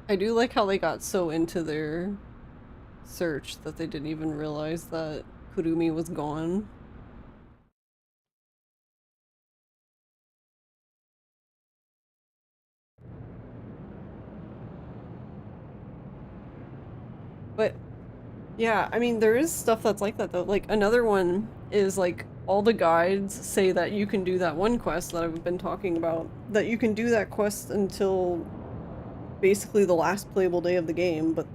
I do like how they got so into their search that they didn't even realize that Kurumi was gone. But yeah, I mean, there is stuff that's like that though. Like another one is like all the guides say that you can do that one quest that I've been talking about, that you can do that quest until basically the last playable day of the game, but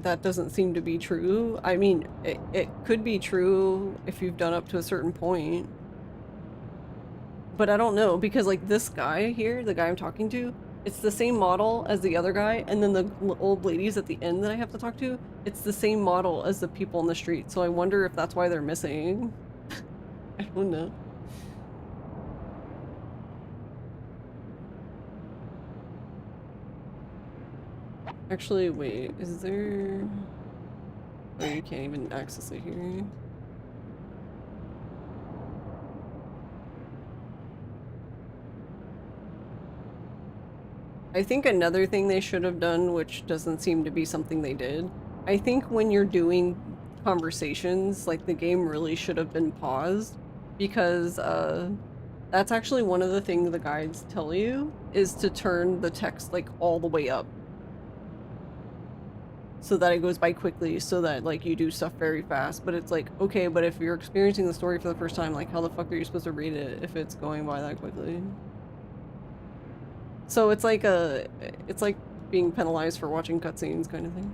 that doesn't seem to be true. I mean, it could be true if you've done up to a certain point. But I don't know, because like this guy here, the guy I'm talking to, it's the same model as the other guy, and then the old ladies at the end that I have to talk to, it's the same model as the people in the street. So I wonder if that's why they're missing. I don't know. Actually, wait, is there... Oh, you can't even access it here. I think another thing they should have done, which doesn't seem to be something they did, I think when you're doing conversations, like the game really should have been paused, because that's actually one of the things the guides tell you, is to turn the text like all the way up so that it goes by quickly, so that like you do stuff very fast. But it's like, okay, but if you're experiencing the story for the first time, like how the fuck are you supposed to read it if it's going by that quickly? So it's like being penalized for watching cutscenes kind of thing.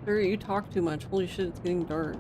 Sir, you talk too much. Holy shit, it's getting dark.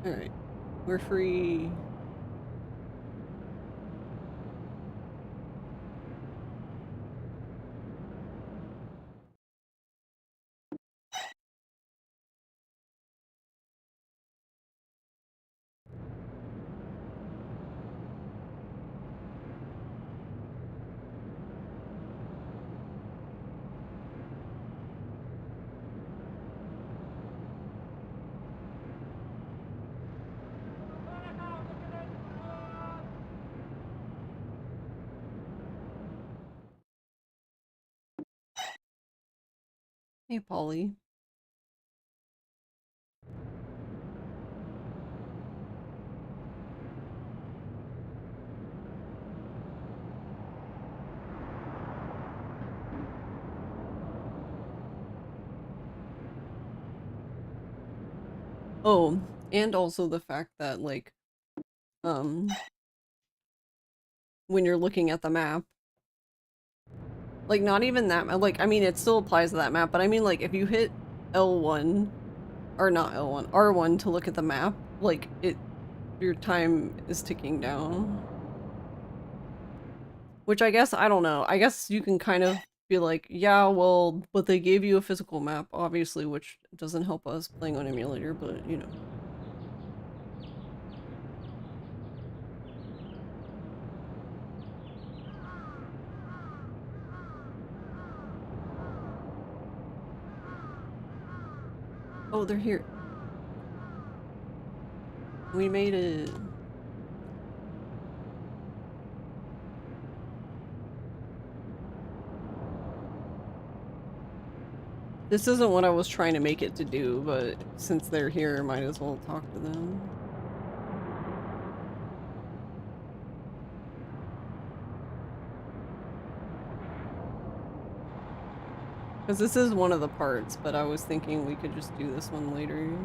Alright. We're free. Hey, Polly. Oh, and also the fact that, like, um, when you're looking at the map, like, not even that, like, I mean, it still applies to that map, but I mean, like, if you hit L1, or not L1, R1 to look at the map, like, your time is ticking down. Which I guess, I don't know, I guess you can kind of be like, yeah, well, but they gave you a physical map, obviously, which doesn't help us playing on emulator, but, you know. Oh, they're here. We made it. This isn't what I was trying to make it to do, but since they're here, might as well talk to them. Because this is one of the parts, but I was thinking we could just do this one later.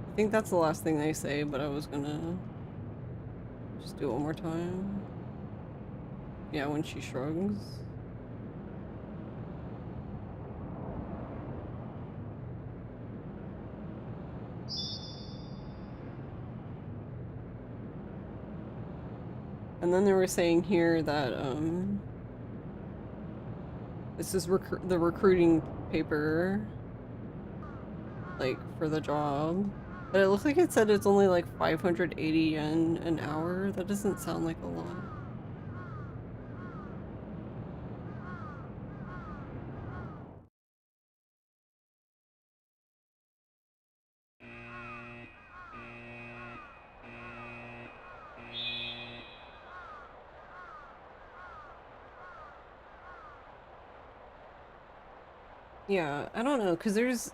I think that's the last thing they say, but I was gonna just do it one more time. Yeah, when she shrugs. And then they were saying here that, this is the recruiting paper, like, for the job. But it looks like it said it's only like 580 yen an hour. That doesn't sound like a lot. Yeah, I don't know, because there's...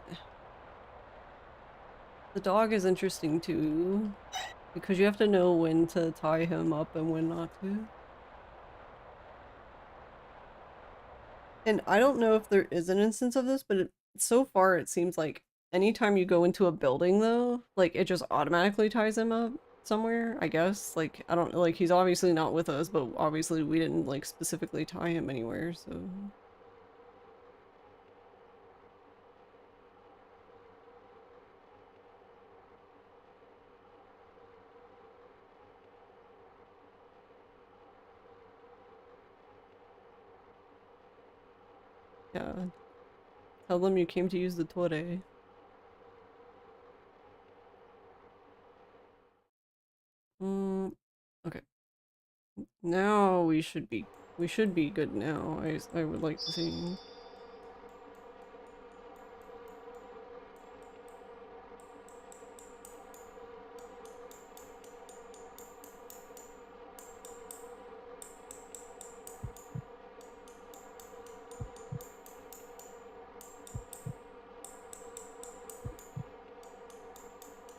The dog is interesting too, because you have to know when to tie him up and when not to. And I don't know if there is an instance of this, but so far it seems like anytime you go into a building though, like it just automatically ties him up somewhere, I guess. Like, I don't, like, he's obviously not with us, but obviously we didn't like specifically tie him anywhere, so... Yeah. Tell them you came to use the toilet. Okay. Now we should be good now. I would like to see.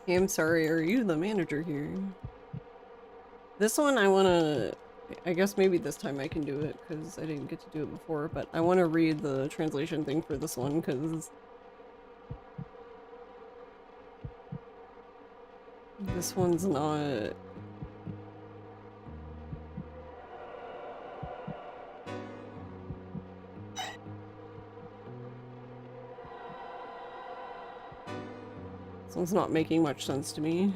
Hey, I'm sorry, are you the manager here? This one I wanna... I guess maybe this time I can do it, because I didn't get to do it before, but I want to read the translation thing for this one, because... this one's not... This one's not making much sense to me.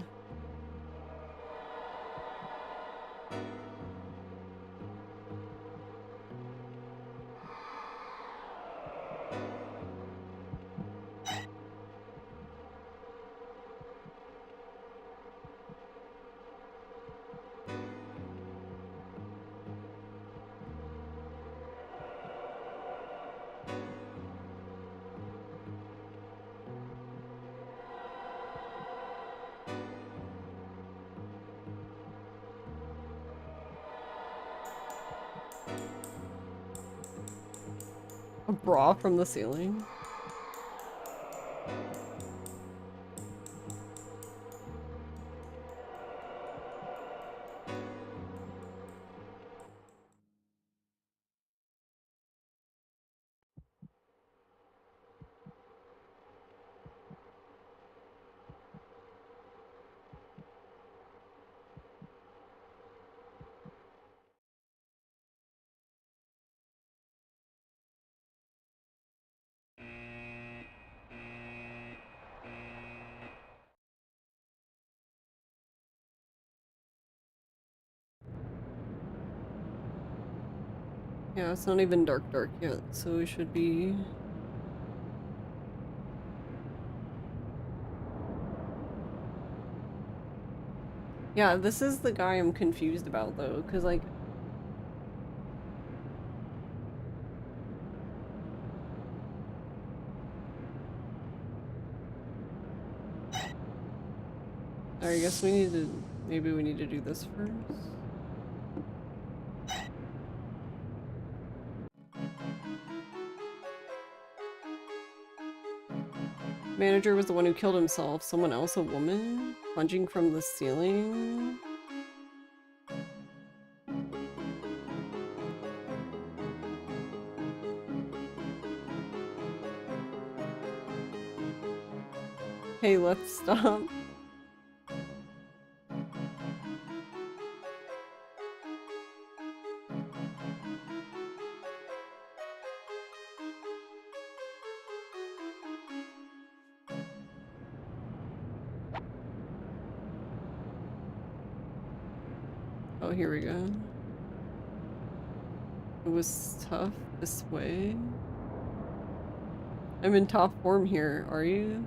A bra from the ceiling? Yeah, it's not even dark yet, so we should be... Yeah, this is the guy I'm confused about, though, because, like... I guess we need to... Maybe we need to do this first? Manager was the one who killed himself. Someone else a woman? Plunging from the ceiling? Hey, let's stop. Oh, here we go. It was tough this way. I'm in top form here, are you?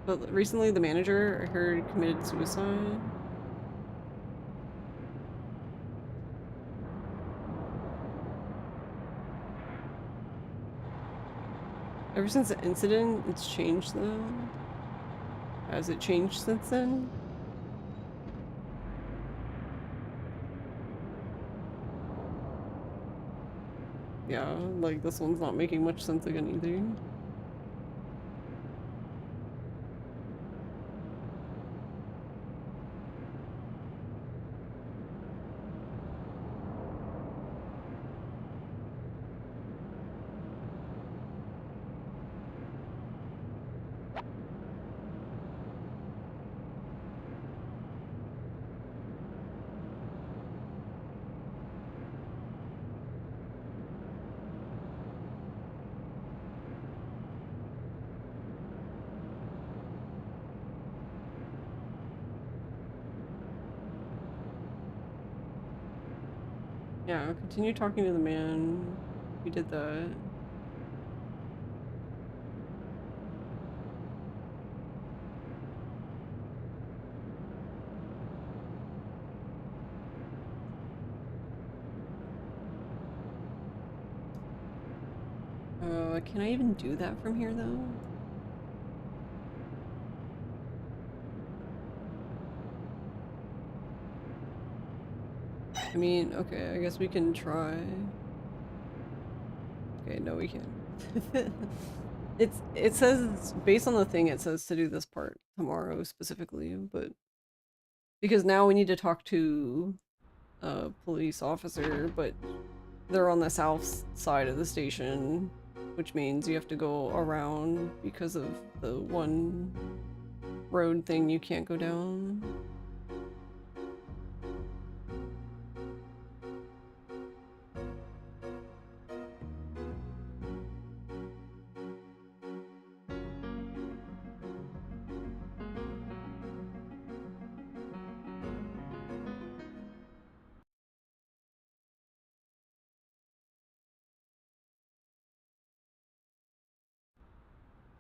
But recently the manager, I heard, committed suicide. Ever since the incident, it's changed though. Has it changed since then? Yeah, like this one's not making much sense again either. Yeah, continue talking to the man. We did that. Can I even do that from here though? I mean, okay, I guess we can try. Okay, no, we can't. It says based on the thing it says to do this part tomorrow specifically, but because now we need to talk to a police officer, but they're on the south side of the station, which means you have to go around because of the one road thing you can't go down.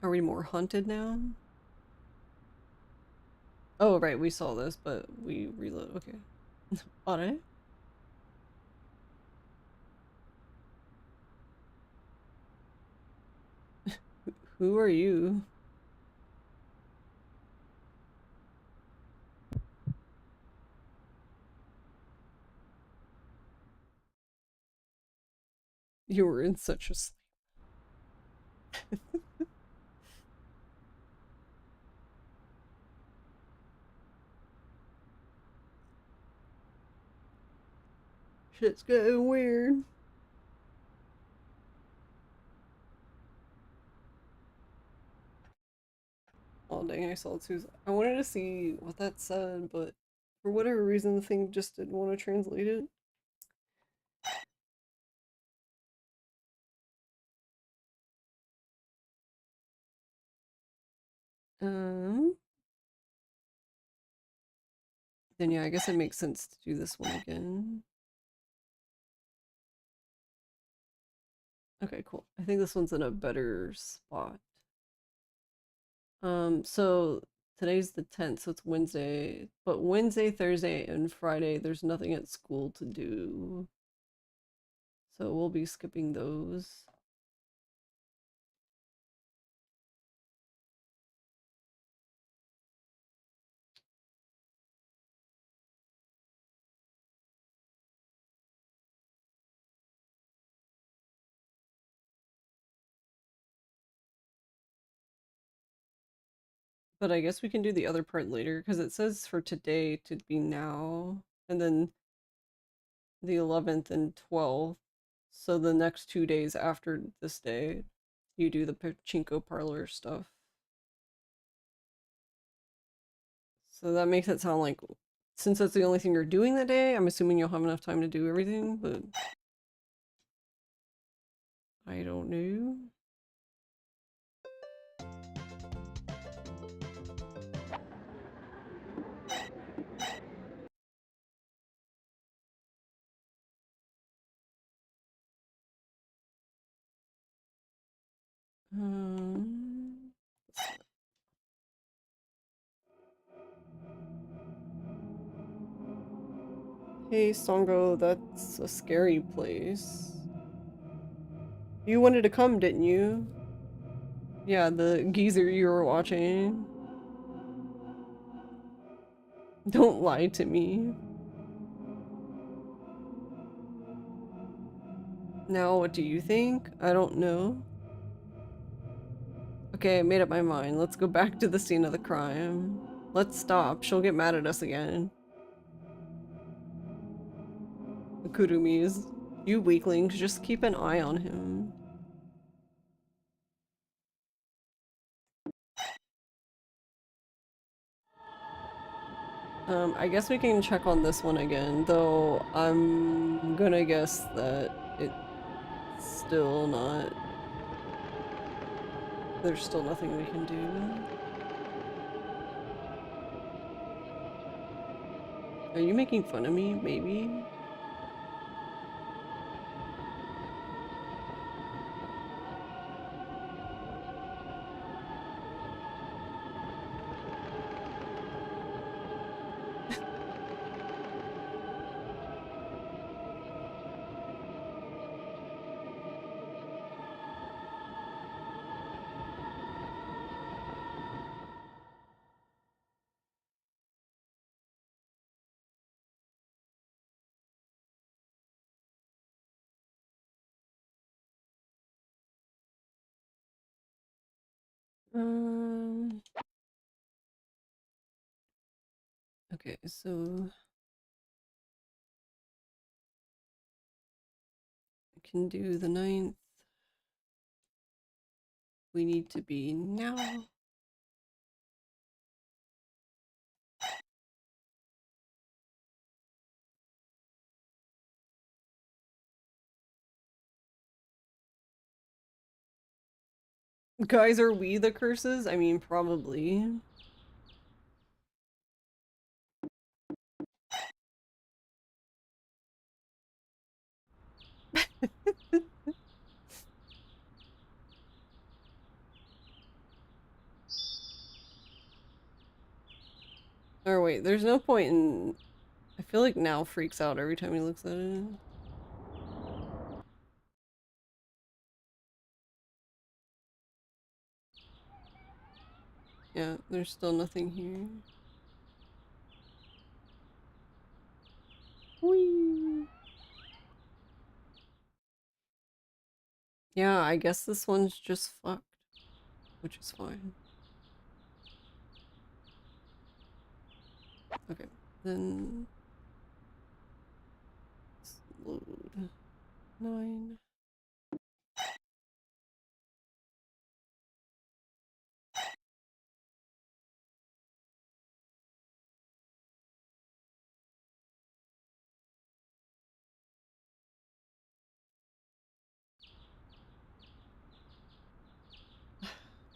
Are we more hunted now? Oh, right, we saw this, but we reload. Okay. Alright. Who are you? You were in such a sleep. Shit's getting weird. Oh dang, I saw it too. I wanted to see what that said, but for whatever reason the thing just didn't want to translate it. Um then yeah, I guess it makes sense to do this one again. Okay, cool. I think this one's in a better spot. So today's the 10th, so it's Wednesday. But Wednesday, Thursday, and Friday, there's nothing at school to do. So we'll be skipping those. But I guess we can do the other part later, because it says for today to be now, and then the 11th and 12th. So the next 2 days after this day, you do the pachinko parlor stuff. So that makes it sound like, since that's the only thing you're doing that day, I'm assuming you'll have enough time to do everything, but I don't know. Um, hey, Songo, that's a scary place. You wanted to come, didn't you? Yeah, the geezer you were watching. Don't lie to me. Now, what do you think? I don't know. Okay, I made up my mind. Let's go back to the scene of the crime. Let's stop. She'll get mad at us again. Kurumi's. You weaklings, just keep an eye on him. I guess we can check on this one again, though I'm gonna guess that it's still not... There's still nothing we can do. Are you making fun of me? Maybe? Um... Okay, so... I can do the 9th. We need to be now. Guys, are we the curses? I mean, probably. Or wait, there's no point in... I feel like Now freaks out every time he looks at it. Yeah, there's still nothing here. Whee! Yeah, I guess this one's just fucked, which is fine. Okay, then let's load 9.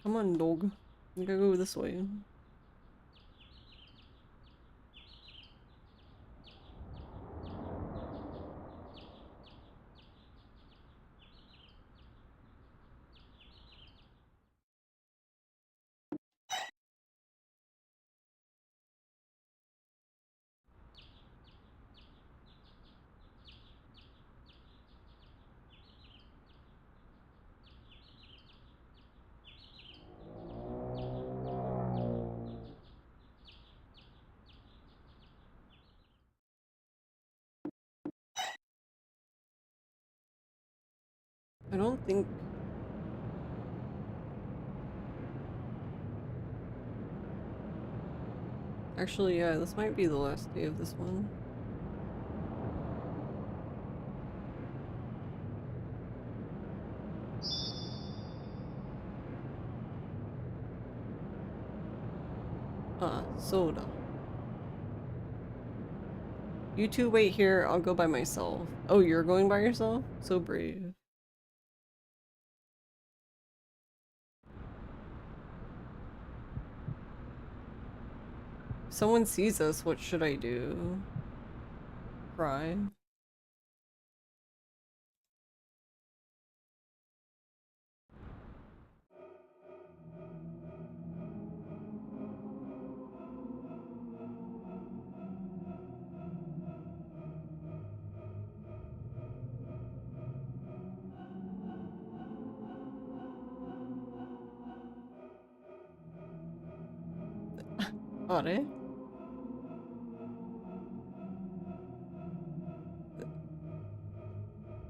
Come on, dog. You gotta go this way. I don't think... Actually, yeah, this might be the last day of this one. Soda. You two wait here, I'll go by myself. Oh, you're going by yourself? So brave. If someone sees us, what should I do? Cry? Are?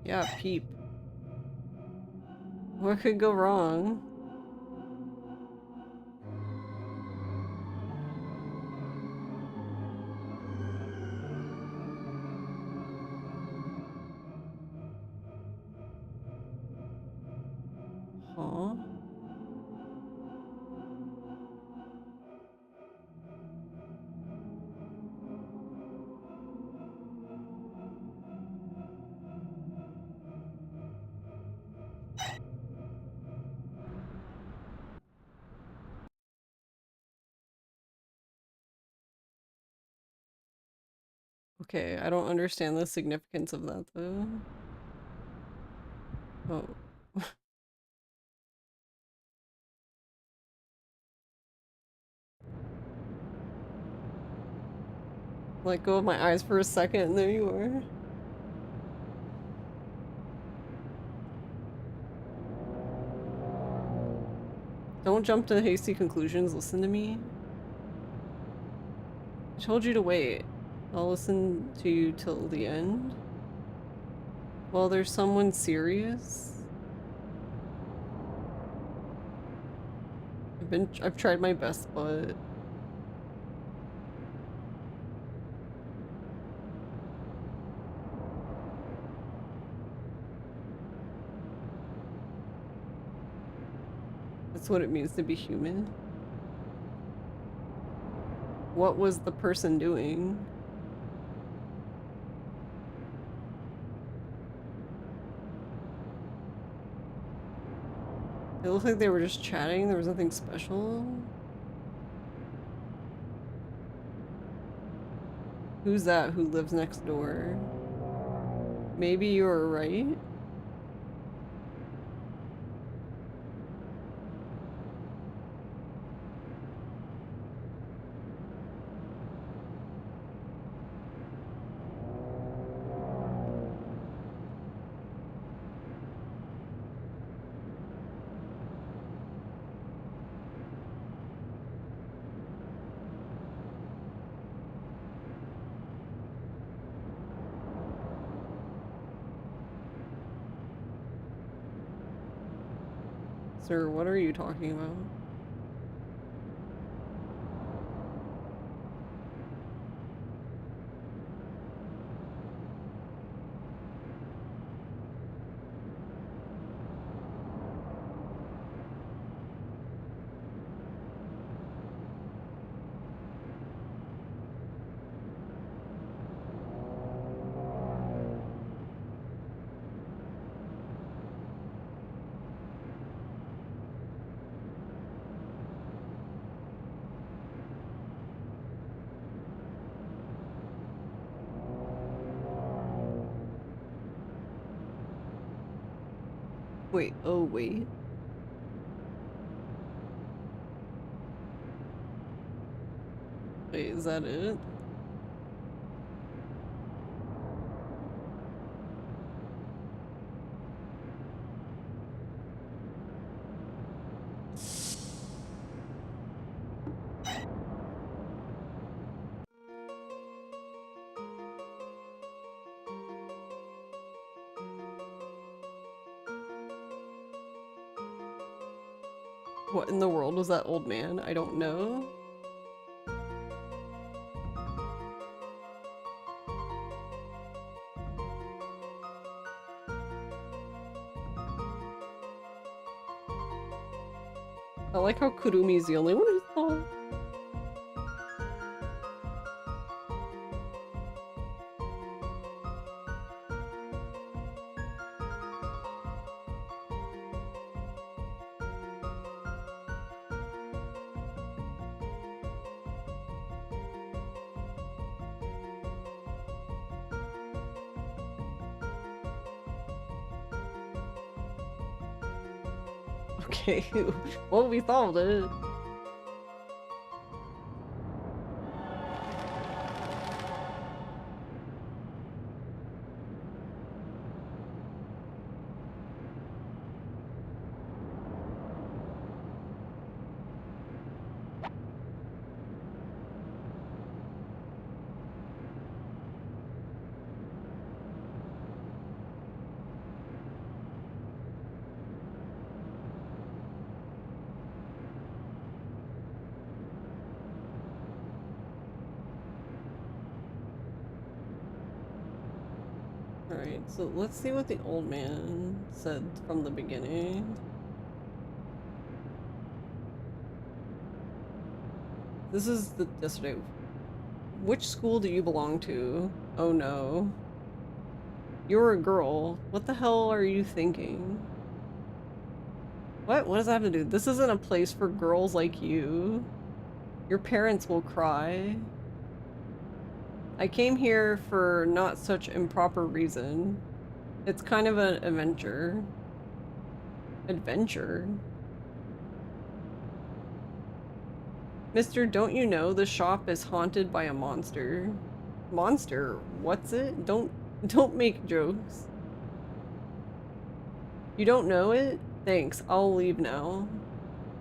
Yeah, peep. What could go wrong? Huh? Okay, I don't understand the significance of that though. Oh. Let go of my eyes for a second and there you are. Don't jump to hasty conclusions, listen to me. I told you to wait. I'll listen to you till the end. Well, there's someone serious. I've tried my best, but that's what it means to be human. What was the person doing? It looked like they were just chatting, there was nothing special. Who's that who lives next door? Maybe you were right? Sir, what are you talking about? Wait, oh wait. Wait, is that it? What in the world was that old man? I don't know. I like how Kurumi's the only one who saw it. Okay, well, we solved it. Alright, so let's see what the old man said from the beginning. This is the yesterday. Which school do you belong to? Oh no. You're a girl. What the hell are you thinking? What? What does that have to do? This isn't a place for girls like you. Your parents will cry. I came here for not such improper reason. It's kind of an adventure. Adventure? Mister, don't you know the shop is haunted by a monster? Monster? What's it? Don't make jokes. You don't know it? Thanks, I'll leave now.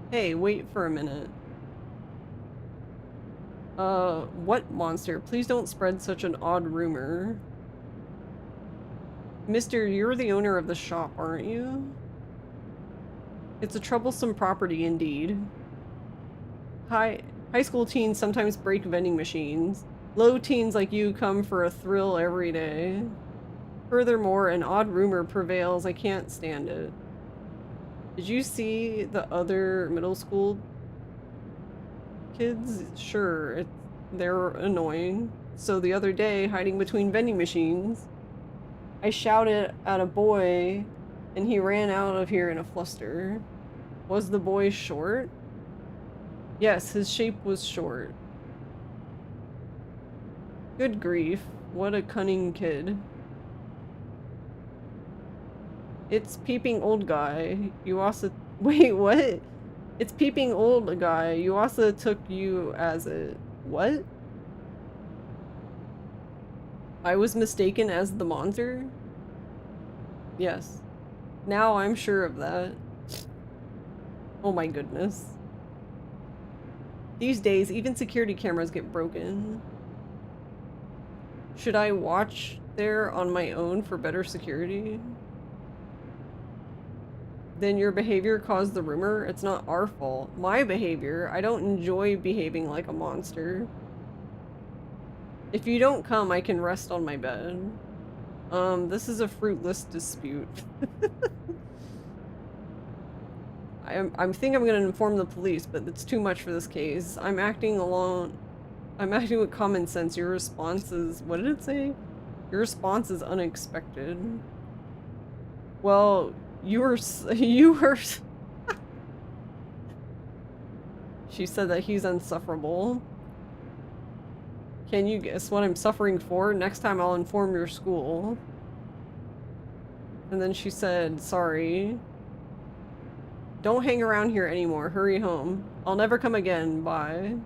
Hey, wait for a minute. What monster? Please don't spread such an odd rumor. Mister, you're the owner of the shop, aren't you? It's a troublesome property indeed. High school teens sometimes break vending machines. Low teens like you come for a thrill every day. Furthermore, an odd rumor prevails. I can't stand it. Did you see the other middle school kids? Sure, they're annoying. So the other day, hiding between vending machines, I shouted at a boy and he ran out of here in a fluster. Was the boy short? Yes, his shape was short. Good grief, what a cunning kid. It's peeping old guy. Yuasa. Wait, what? It's peeping old guy. Yuasa took you as it. What? I was mistaken as the monster? Yes. Now I'm sure of that. Oh my goodness. These days, even security cameras get broken. Should I watch there on my own for better security? then your behavior caused the rumor. It's not our fault. My behavior. I don't enjoy behaving like a monster. If you don't come, I can rest on my bed. This is a fruitless dispute. I think I'm gonna inform the police, but it's too much for this case. I'm acting alone. I'm acting with common sense. Your response is... What did it say? Your response is unexpected. Well, you were... She said that he's insufferable. Can you guess what I'm suffering for? Next time I'll inform your school. And then she said, sorry. Don't hang around here anymore. Hurry home. I'll never come again. Bye.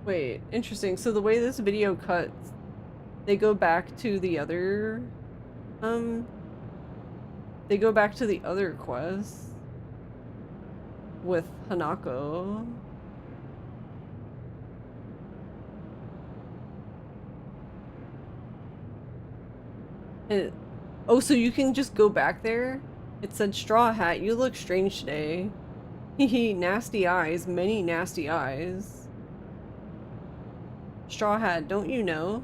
Wait, interesting. So the way this video cuts, they go back to the other, they go back to the other quest with Hanako. And, oh, so you can just go back there? It said, Straw Hat, you look strange today. Hehe, nasty eyes, many nasty eyes. Straw Hat, don't you know?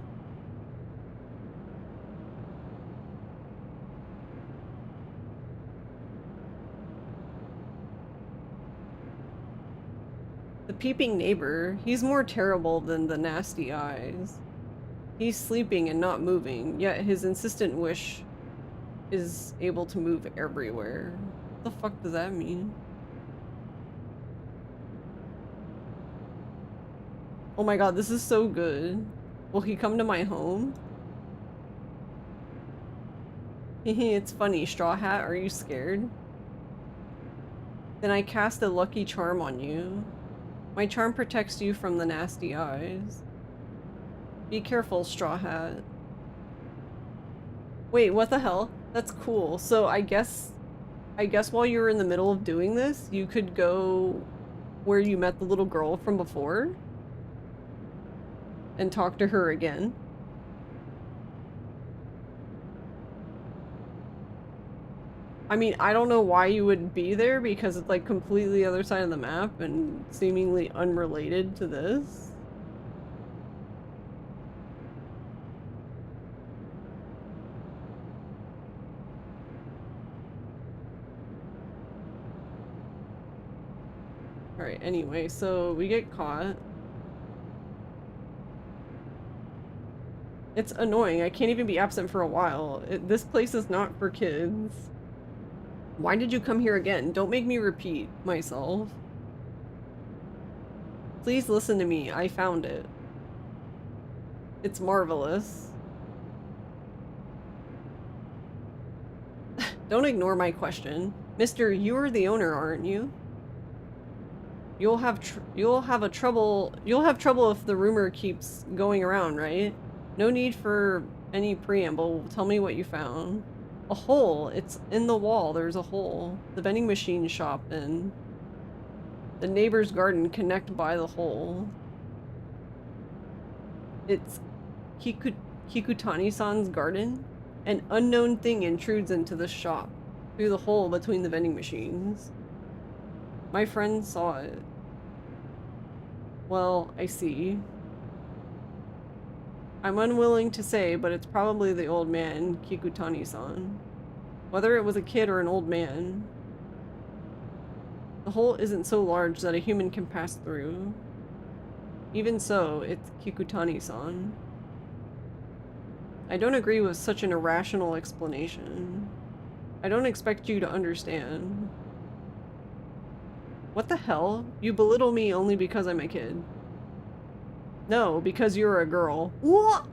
The peeping neighbor, he's more terrible than the nasty eyes. He's sleeping and not moving, yet his insistent wish is able to move everywhere. What the fuck does that mean? Oh my god, this is so good. Will he come to my home? Hehe, it's funny. Straw Hat, are you scared? Then I cast a lucky charm on you. My charm protects you from the nasty eyes. Be careful, Straw Hat. Wait, what the hell? That's cool. So I guess while you were in the middle of doing this, you could go where you met the little girl from before? And talk to her again. I mean, I don't know why you would be there because it's like completely the other side of the map and seemingly unrelated to this. Alright, anyway, so we get caught. It's annoying. I can't even be absent for a while. This place is not for kids. Why did you come here again? Don't make me repeat myself. Please listen to me. I found it. It's marvelous. Don't ignore my question. Mister, you're the owner, aren't you? You'll have trouble if the rumor keeps going around, right? No need for any preamble. Tell me what you found. A hole. It's in the wall. There's a hole. The vending machine shop and the neighbor's garden connect by the hole. It's Kikutani-san's garden. An unknown thing intrudes into the shop through the hole between the vending machines. My friend saw it. Well, I see. I'm unwilling to say, but it's probably the old man, Kikutani-san. Whether it was a kid or an old man. The hole isn't so large that a human can pass through. Even so, it's Kikutani-san. I don't agree with such an irrational explanation. I don't expect you to understand. What the hell? You belittle me only because I'm a kid. No, because you're a girl. What?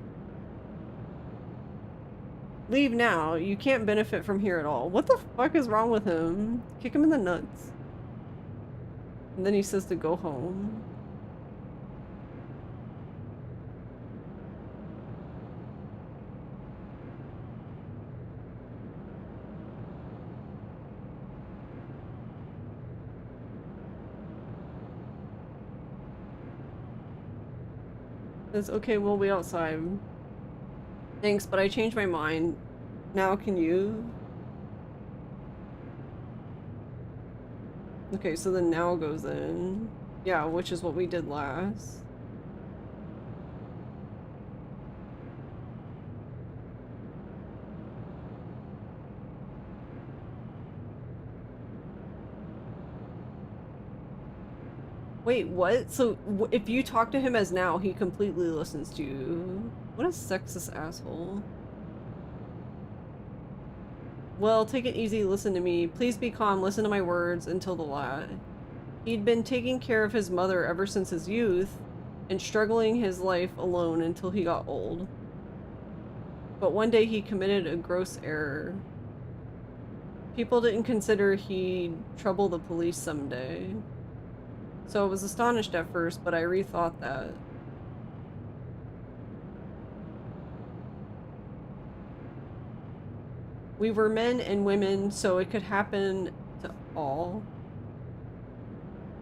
Leave now. You can't benefit from here at all. What the fuck is wrong with him? Kick him in the nuts. And then he says to go home. Says, okay, we'll wait outside. Thanks, but I changed my mind. Now can you? Okay, so then now goes in. Yeah, which is what we did last. Wait, what? So if you talk to him as now, he completely listens to you. What a sexist asshole. Well, take it easy, listen to me. Please be calm, listen to my words until the lad. He'd been taking care of his mother ever since his youth, and struggling his life alone until he got old. But one day he committed a gross error. People didn't consider he'd trouble the police someday. So I was astonished at first, but I rethought that. We were men and women, so it could happen to all.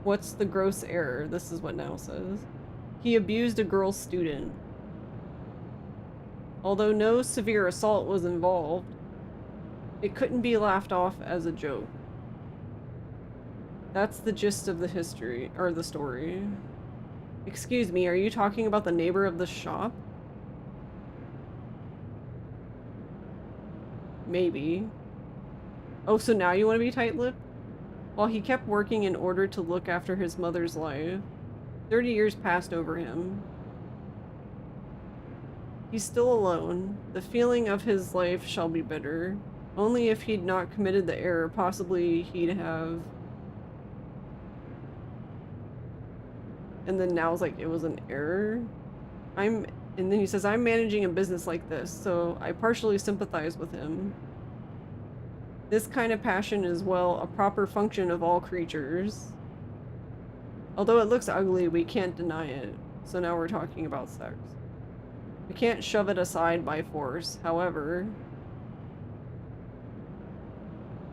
What's the gross error? This is what Now says. He abused a girl student. Although no severe assault was involved, it couldn't be laughed off as a joke. That's the gist of the history, or the story. Excuse me, are you talking about the neighbor of the shop? Maybe. Oh, so now you want to be tight-lipped? While he kept working in order to look after his mother's life, 30 years passed over him. He's still alone. The feeling of his life shall be bitter. Only if he'd not committed the error, possibly he'd have... And then Now's like, it was an error? And then he says, I'm managing a business like this, so I partially sympathize with him. This kind of passion is, well, a proper function of all creatures. Although it looks ugly, we can't deny it. So now we're talking about sex. We can't shove it aside by force. However,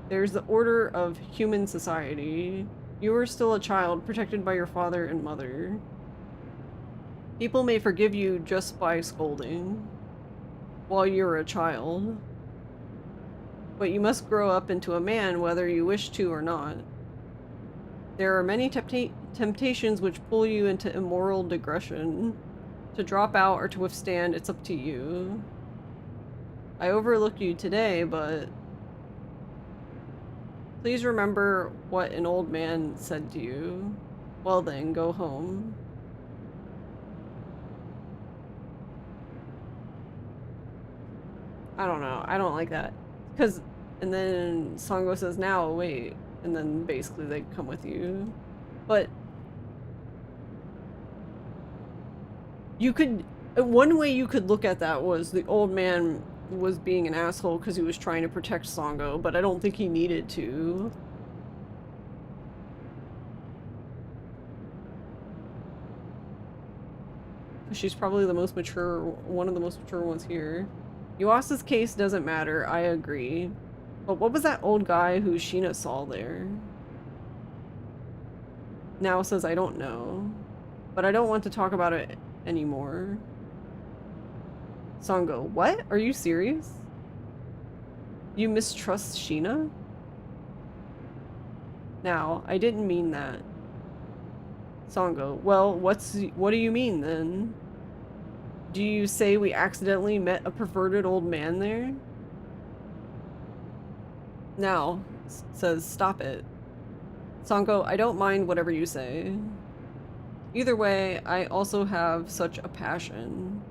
there's the order of human society. You are still a child, protected by your father and mother. People may forgive you just by scolding while you're a child. But you must grow up into a man whether you wish to or not. There are many temptations which pull you into immoral digression. To drop out or to withstand, it's up to you. I overlooked you today, but please remember what an old man said to you. Well then, go home. I don't know. I don't like that. Because, and then Songo says, now, wait. And then basically they come with you. But you could, one way you could look at that was the old man was being an asshole because he was trying to protect Songo, but I don't think he needed to. She's probably the most mature, one of the most mature ones here. Yuasa's case doesn't matter, I agree. But what was that old guy who Sheena saw there? Now says, I don't know. But I don't want to talk about it anymore. Songo, what? Are you serious? You mistrust Sheena? Now, I didn't mean that. Songo, well, what do you mean then? Do you say we accidentally met a perverted old man there? Now, says, stop it. Songo, I don't mind whatever you say. Either way, I also have such a passion.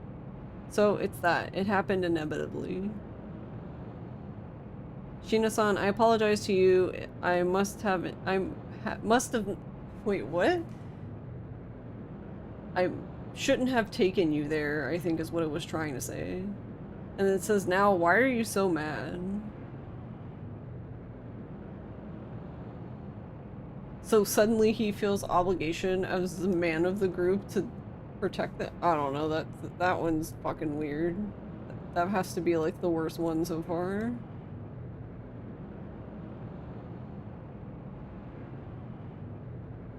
So it's that. It happened inevitably. Shina-san, I apologize to you. I must have. Must have. Wait, what? I shouldn't have taken you there, I think is what it was trying to say. And it says now, why are you so mad? So suddenly he feels obligation as the man of the group to protect it. I don't know, that one's fucking weird. That has to be like the worst one so far.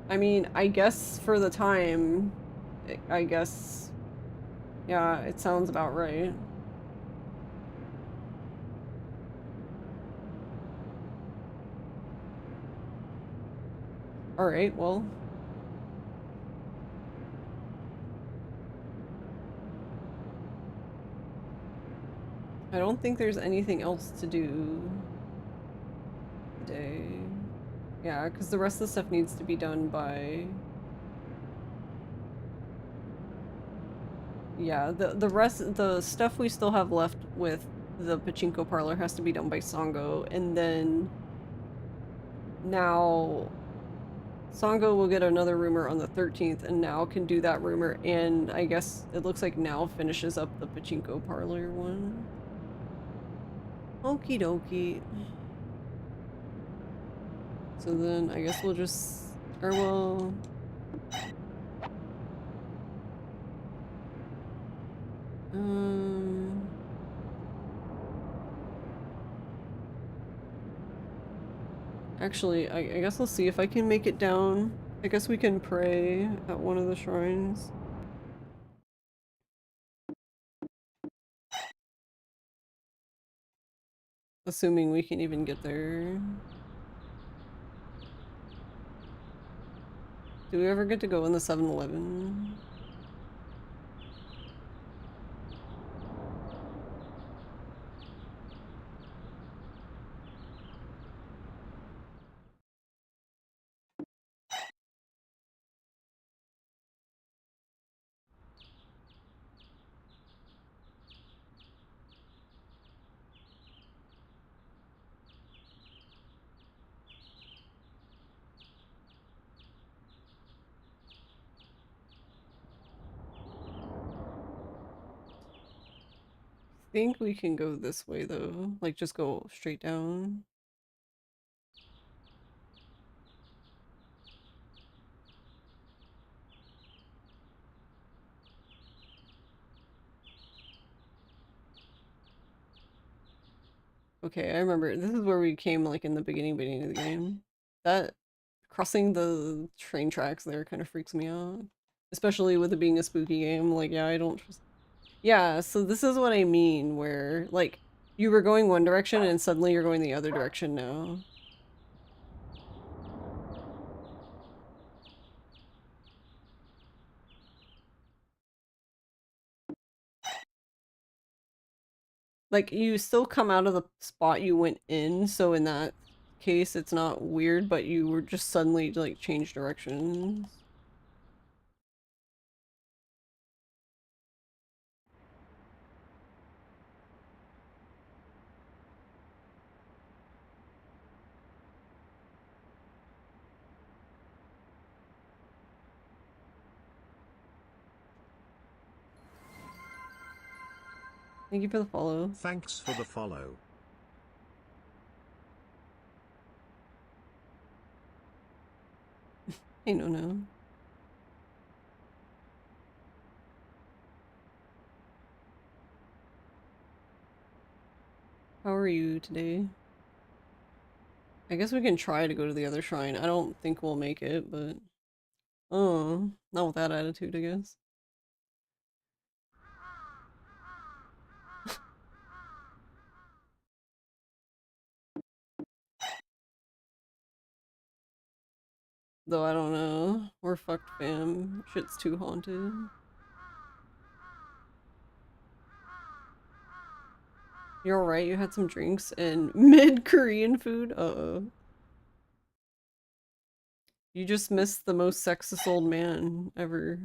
I mean, I guess for the time, I guess, yeah, it sounds about right. Alright, well. I don't think there's anything else to do today. Yeah, because the rest of the stuff needs to be done by... Yeah, the rest, the stuff we still have left with the pachinko parlor has to be done by Sango, and then now Sango will get another rumor on the 13th, and now can do that rumor, and I guess it looks like now finishes up the pachinko parlor one. Okie dokie. So then I guess we'll just, or we'll... Actually, I guess I'll see if I can make it down. I guess we can pray at one of the shrines. Assuming we can even get there. Do we ever get to go in the 7-Eleven? I think we can go this way though. Like just go straight down. Okay, I remember. This is where we came like in the beginning of the game. That crossing the train tracks there kind of freaks me out. Especially with it being a spooky game. Like, yeah, I don't trust. Yeah, so this is what I mean, where, like, you were going one direction and suddenly you're going the other direction now. Like, you still come out of the spot you went in, so in that case it's not weird, but you were just suddenly, like, changed directions. Thank you for the follow. Thanks for the follow. Hey, no. How are you today? I guess we can try to go to the other shrine. I don't think we'll make it, but... Oh, not with that attitude, I guess. Though I don't know. We're fucked, fam. Shit's too haunted. You're alright, you had some drinks and mid-Korean food? Uh-oh. You just missed the most sexist old man ever.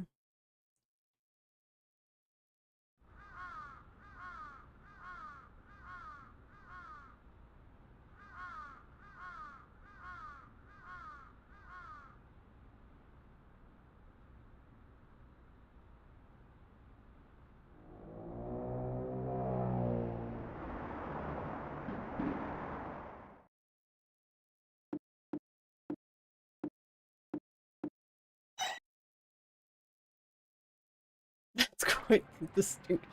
quite the distinction.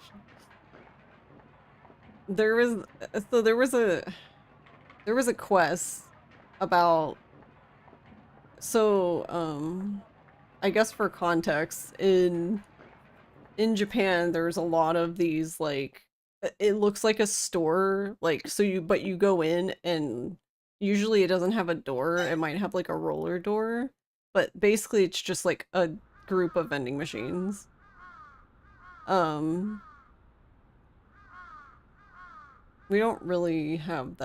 There was so there was a quest about I guess for context, in Japan there's a lot of these like it looks like a store, like but you go in and usually it doesn't have a door, it might have like a roller door, but basically it's just like a group of vending machines. Um we don't really have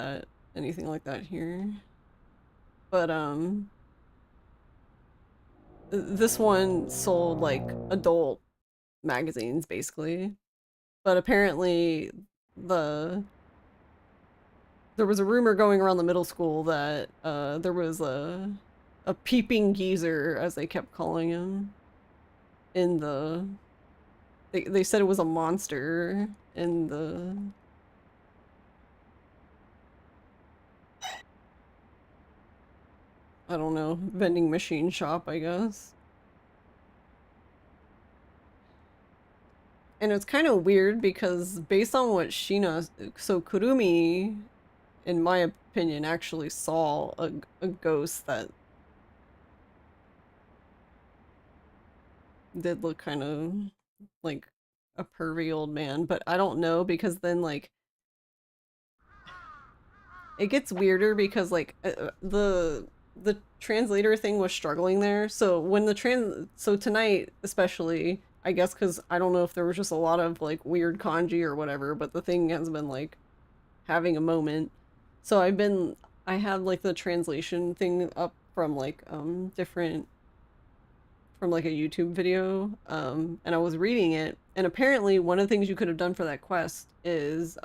anything like that here. But this one sold like adult magazines basically. But apparently the there was a rumor going around the middle school that there was a peeping geezer, as they kept calling him, in the they said it was a monster in the I don't know, vending machine shop, I guess. And it's kind of weird because based on what Sheena, so Kurumi, in my opinion, actually saw a ghost that did look kind of like a pervy old man, but I don't know because then like it gets weirder because like the translator thing was struggling there. So when so tonight especially, I guess because I don't know if there was just a lot of like weird kanji or whatever, but the thing has been like having a moment. So I had like the translation thing up from like different from like a YouTube video, and I was reading it, and apparently one of the things you could have done for that quest is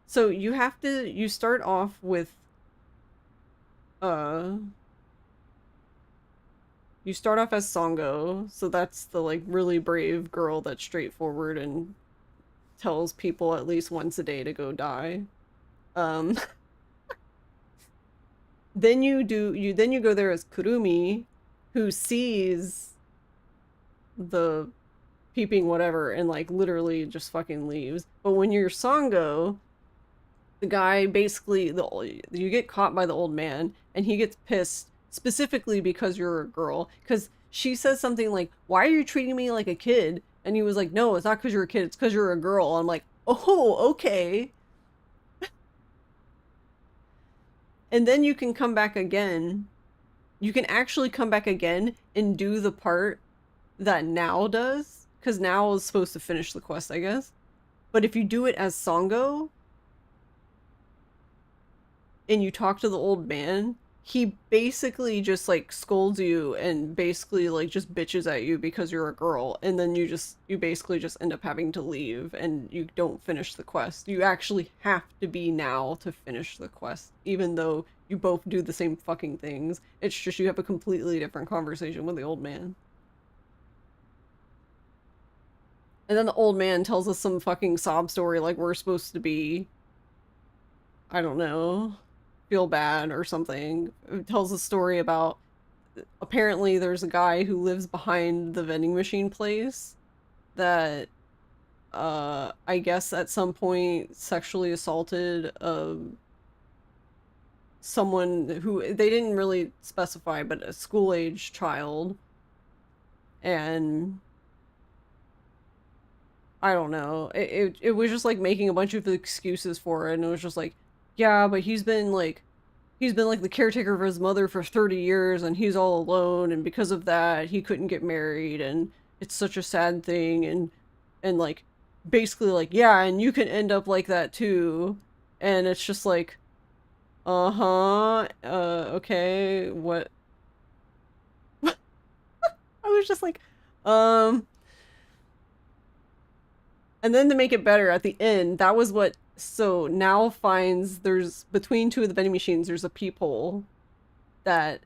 so you start off with uh you start off as Songo, so that's the like really brave girl that's straightforward and tells people at least once a day to go die. Um then you go there as Kurumi, who sees the peeping whatever and like literally just fucking leaves. But when you're Songo, the guy basically you get caught by the old man and he gets pissed specifically because you're a girl, because she says something like, why are you treating me like a kid? And he was like, no, it's not because you're a kid, it's because you're a girl. I'm like, oh, okay. And then you can come back again. You can actually come back again and do the part that Now does, because Now is supposed to finish the quest, I guess. But if you do it as Songo and you talk to the old man, he basically just like scolds you and basically like just bitches at you because you're a girl, and then you basically just end up having to leave and you don't finish the quest. You actually have to be Now to finish the quest, even though you both do the same fucking things. It's just you have a completely different conversation with the old man. And then the old man tells us some fucking sob story like we're supposed to be, I don't know, feel bad or something. It tells a story about apparently there's a guy who lives behind the vending machine place that I guess at some point sexually assaulted someone who they didn't really specify, but a school-age child. And I don't know. It was just like making a bunch of excuses for it, and it was just like, yeah, but he's been like the caretaker of his mother for 30 years and he's all alone, and because of that he couldn't get married, and it's such a sad thing, and like basically like, yeah, and you can end up like that too. And it's just like, okay, what? I was just like, and then to make it better at the end, that was what, so Now finds there's between two of the vending machines there's a peephole that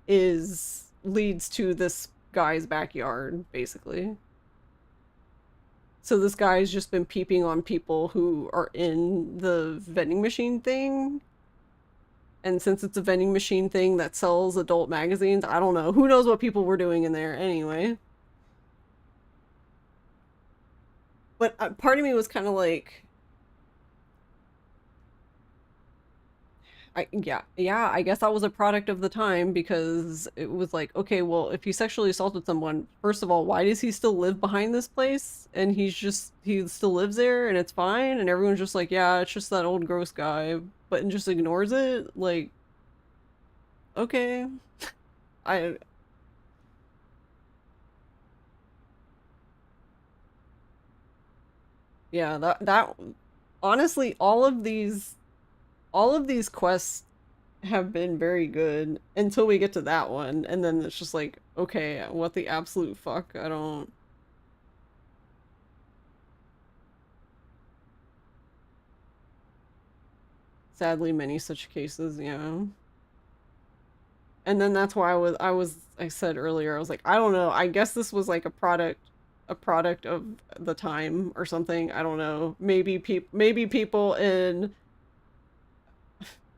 leads to this guy's backyard, basically. So this guy's just been peeping on people who are in the vending machine thing. And since it's a vending machine thing that sells adult magazines, I don't know. Who knows what people were doing in there anyway. But part of me was kind of like, yeah, I guess that was a product of the time because it was like, okay, well, if he sexually assaulted someone, first of all, why does he still live behind this place? And he still lives there and it's fine, and everyone's just like, yeah, it's just that old gross guy, but and just ignores it. Like, okay, I yeah, that honestly, all of these quests have been very good until we get to that one, and then it's just like, okay, what the absolute fuck? I don't. Sadly, many such cases, yeah. And then that's why I said earlier, I was like, I don't know. I guess this was like a product of the time or something. I don't know. Maybe people in,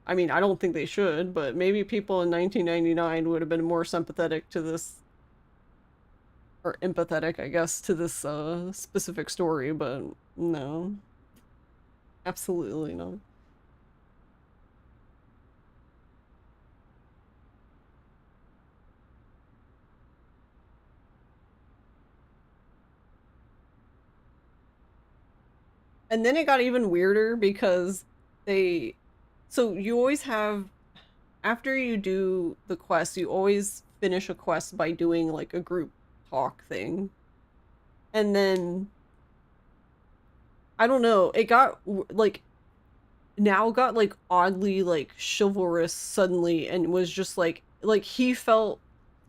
I mean, I don't think they should, but maybe people in 1999 would have been more sympathetic to this, or empathetic, I guess, to this specific story, but no, absolutely not. And then it got even weirder because they, so you always have, after you do the quest, you always finish a quest by doing like a group talk thing. And then I don't know, it got like, now got like oddly like chivalrous suddenly, and was just like he felt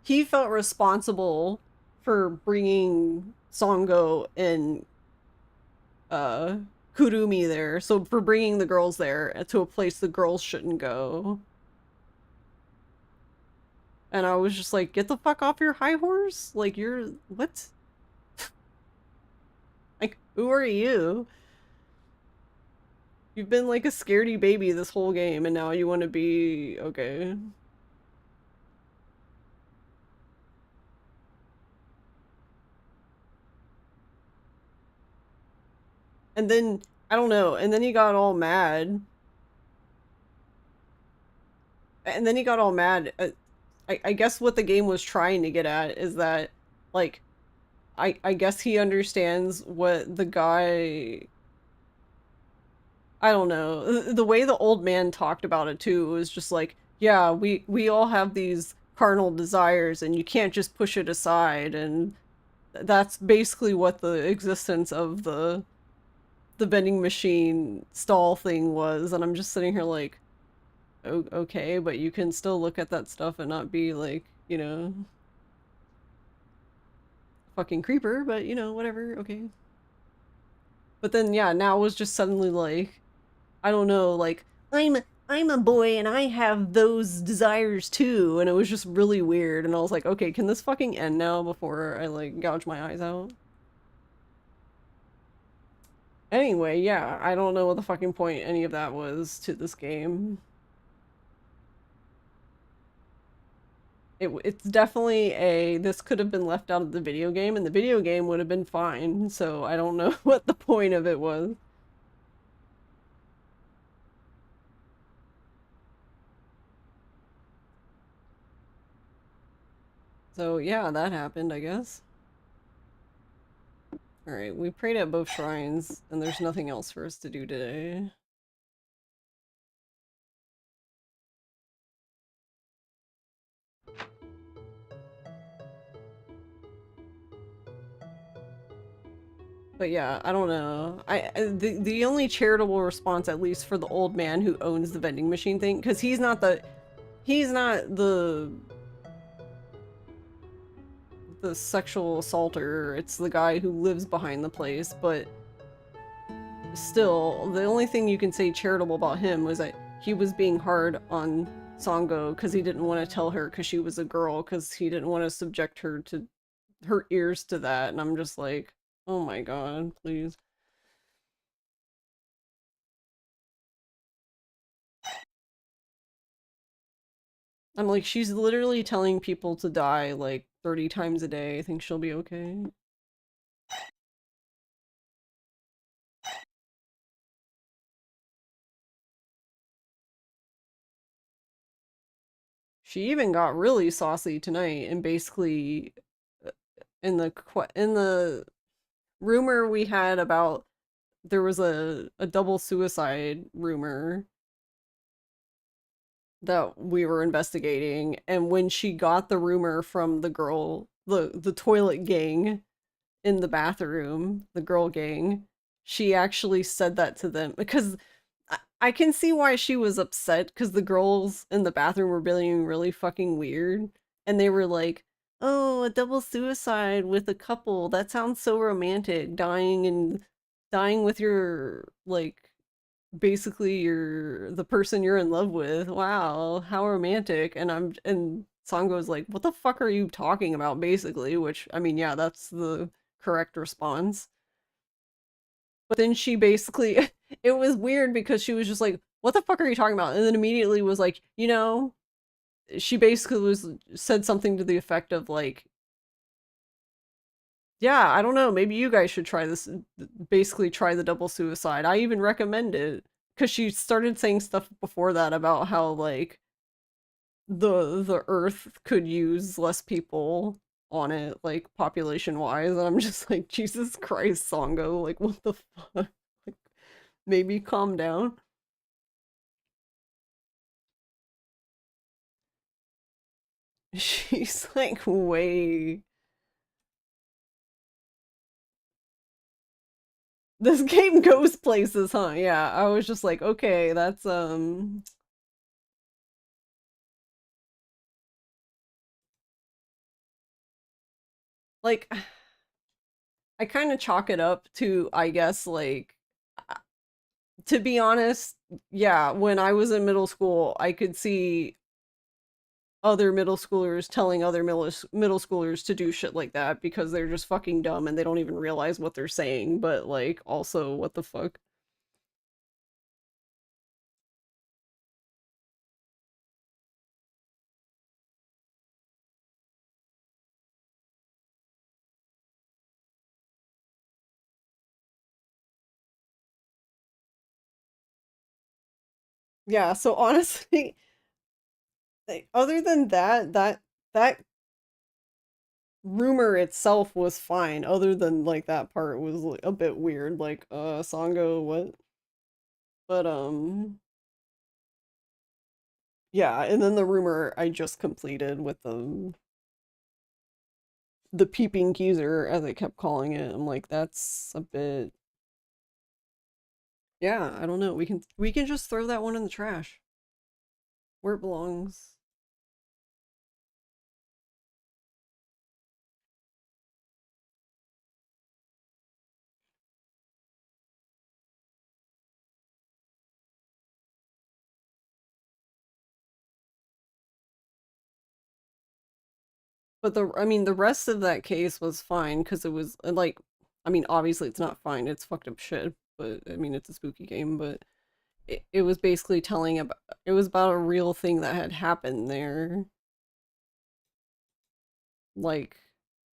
responsible for bringing Songo and uh Kurumi there. So for bringing the girls there to a place the girls shouldn't go. And I was just like, get the fuck off your high horse. Like, you're what? Like, who are you? You've been like a scaredy baby this whole game, and now you want to be okay. And then I don't know, and then he got all mad. And then he got all mad. I guess what the game was trying to get at is that, like, I guess he understands what the guy. I don't know. The way the old man talked about it too was just like, yeah, we all have these carnal desires, and you can't just push it aside, and that's basically what the existence of the vending machine stall thing was. And I'm just sitting here like, okay, but you can still look at that stuff and not be like, fucking creeper, but whatever, okay. But then yeah, now it was just suddenly like, I don't know, like, I'm a boy and I have those desires too, and it was just really weird, and I was like, okay, can this fucking end now before I like gouge my eyes out? Anyway, yeah, I don't know what the fucking point any of that was to this game. It's definitely this could have been left out of the video game, and the video game would have been fine, so I don't know what the point of it was. So yeah, that happened, I guess. Alright, we prayed at both shrines, and there's nothing else for us to do today. But yeah, I don't know. The only charitable response, at least for the old man who owns the vending machine thing, because he's not the sexual assaulter. It's the guy who lives behind the place. But still, the only thing you can say charitable about him was that he was being hard on Songo because he didn't want to tell her because she was a girl, because he didn't want to subject her ears to that. And I'm just like, oh my god, please. I'm like, she's literally telling people to die like 30 times a day. I think she'll be okay. She even got really saucy tonight and basically in the rumor we had about there was a double suicide rumor that we were investigating, and when she got the rumor from the girl, the toilet gang in the bathroom, the girl gang, she actually said that to them because I can see why she was upset because the girls in the bathroom were being really fucking weird, and they were like, "Oh, a double suicide with a couple. That sounds so romantic. Dying with your like basically you're the person you're in love with. Wow, how romantic." And Sango's like, "What the fuck are you talking about?" Basically, which I mean, yeah, that's the correct response. But then she basically it was weird because she was just like, "What the fuck are you talking about?" And then immediately was like, she basically was said something to the effect of like, "Yeah, I don't know, maybe you guys should try this, basically try the double suicide. I even recommend it." Because she started saying stuff before that about how like the Earth could use less people on it, like population wise, and I'm just like, Jesus Christ, Songo, like what the fuck? Like, maybe calm down. She's like way. This game goes places, huh? Yeah, I was just like, okay, that's like I kind of chalk it up to, I guess, like, to be honest, yeah, when I was in middle school, I could see other middle schoolers telling other middle schoolers to do shit like that because they're just fucking dumb and they don't even realize what they're saying, but like, also, what the fuck? Yeah, so honestly, like, other than that rumor itself was fine. Other than like that part was like a bit weird. Like, Sango, what? But yeah. And then the rumor I just completed with the peeping geezer, as I kept calling it. I'm like, that's a bit. Yeah, I don't know. We can just throw that one in the trash where it belongs. But I mean, the rest of that case was fine because it was like, I mean, obviously it's not fine. It's fucked up shit. But I mean, it's a spooky game. But it was basically telling about it was about a real thing that had happened there, like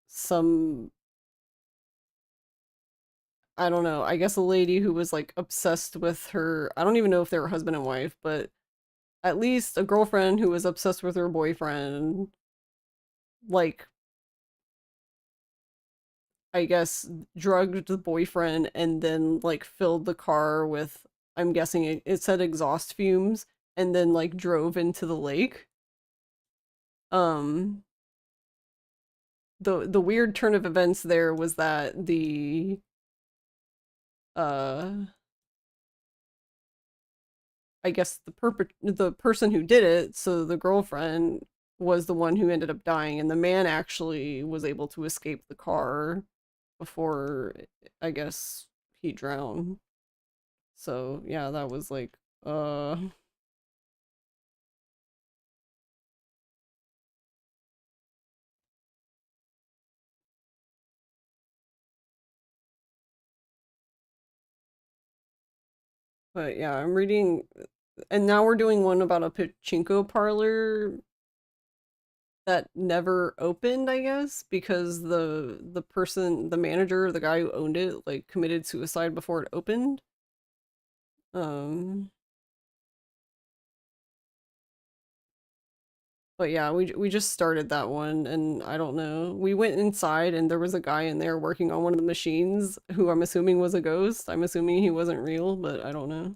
some I don't know, I guess a lady who was like obsessed with her, I don't even know if they were husband and wife, but at least a girlfriend who was obsessed with her boyfriend, like, I guess drugged the boyfriend and then like filled the car with, I'm guessing it said exhaust fumes, and then like drove into the lake. um the weird turn of events there was that uh I guess the person who did it, so the girlfriend was the one who ended up dying, and the man actually was able to escape the car before, I guess, he drowned. So yeah, that was like but yeah, I'm reading, and now we're doing one about a pachinko parlor that never opened, I guess, because the manager, the guy who owned it, like committed suicide before it opened. Um But yeah, we just started that one, and I don't know. We went inside, and there was a guy in there working on one of the machines who I'm assuming was a ghost. I'm assuming he wasn't real, but I don't know.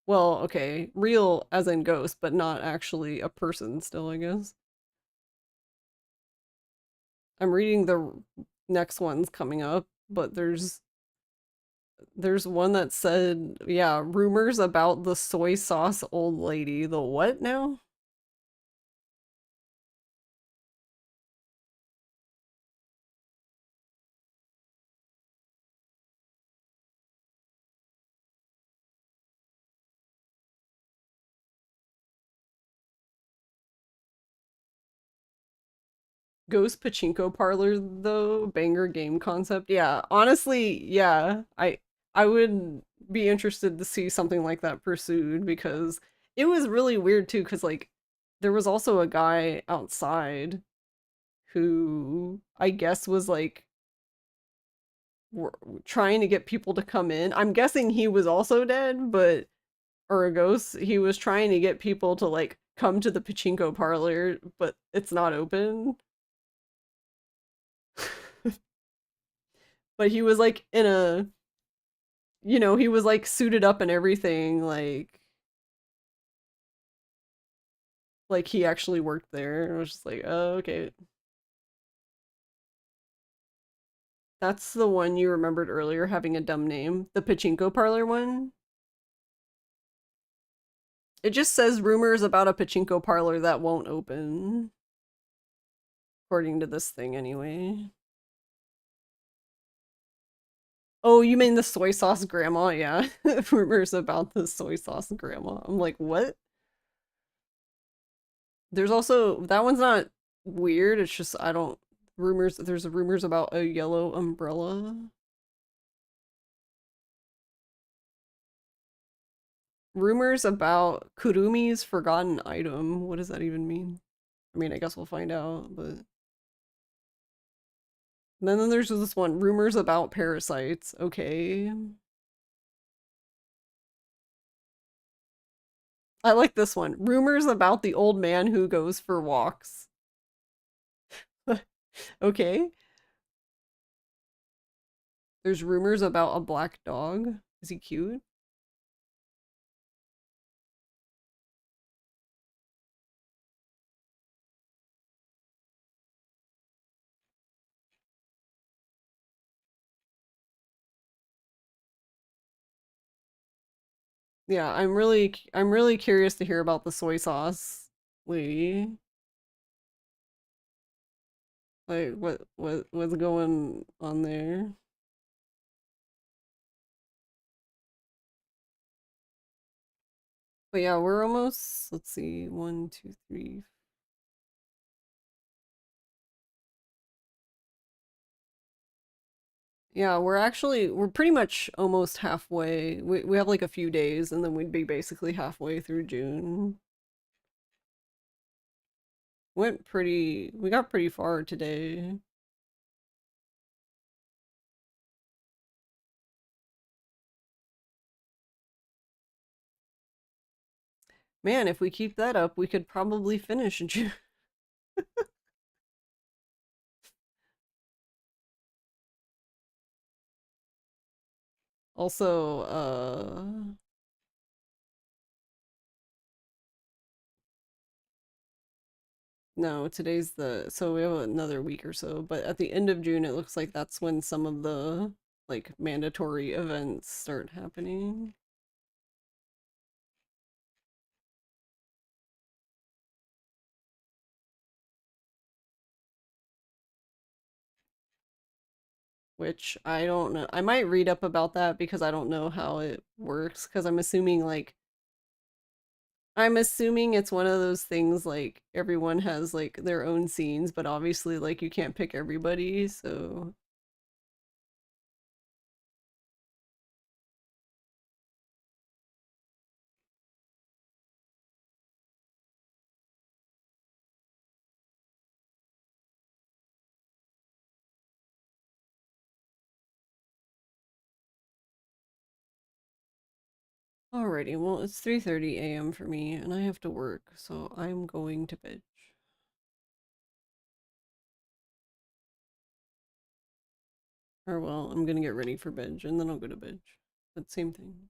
Well, okay, real as in ghost, but not actually a person still, I guess. I'm reading the next ones coming up, but there's one that said, yeah, rumors about the soy sauce old lady. The what now? Ghost pachinko parlor though, banger game concept. Yeah, honestly, yeah. I would be interested to see something like that pursued because it was really weird too cuz like there was also a guy outside who I guess was like trying to get people to come in. I'm guessing he was also dead, but or a ghost. He was trying to get people to like come to the pachinko parlor, but it's not open. But he was like in a, he was like suited up and everything, like he actually worked there. I was just like, oh, okay. That's the one you remembered earlier having a dumb name. The pachinko parlor one. It just says rumors about a pachinko parlor that won't open. According to this thing anyway. Oh, you mean the soy sauce grandma? Yeah. Rumors about the soy sauce grandma. I'm like, what? There's also that one's not weird. It's just I don't rumors there's rumors about a yellow umbrella. Rumors about Kurumi's forgotten item. What does that even mean? I mean, I guess we'll find out, but then there's this one, rumors about parasites. Okay. I like this one. Rumors about the old man who goes for walks. Okay. There's rumors about a black dog. Is he cute? Yeah, I'm really curious to hear about the soy sauce lady. Like what's going on there? But yeah, we're almost, let's see, one, two, three. Yeah, we're pretty much almost halfway. We have like a few days and then we'd be basically halfway through June. We got pretty far today. Man, if we keep that up, we could probably finish June. Also, no, today's so we have another week or so, but at the end of June, it looks like that's when some of the like mandatory events start happening. Which I don't know. I might read up about that because I don't know how it works because I'm assuming it's one of those things like everyone has like their own scenes, but obviously like you can't pick everybody, so Alrighty, well, it's 3:30 a.m. for me, and I have to work, so I'm going to bed. Or, well, I'm gonna get ready for bed, and then I'll go to bed. But same thing.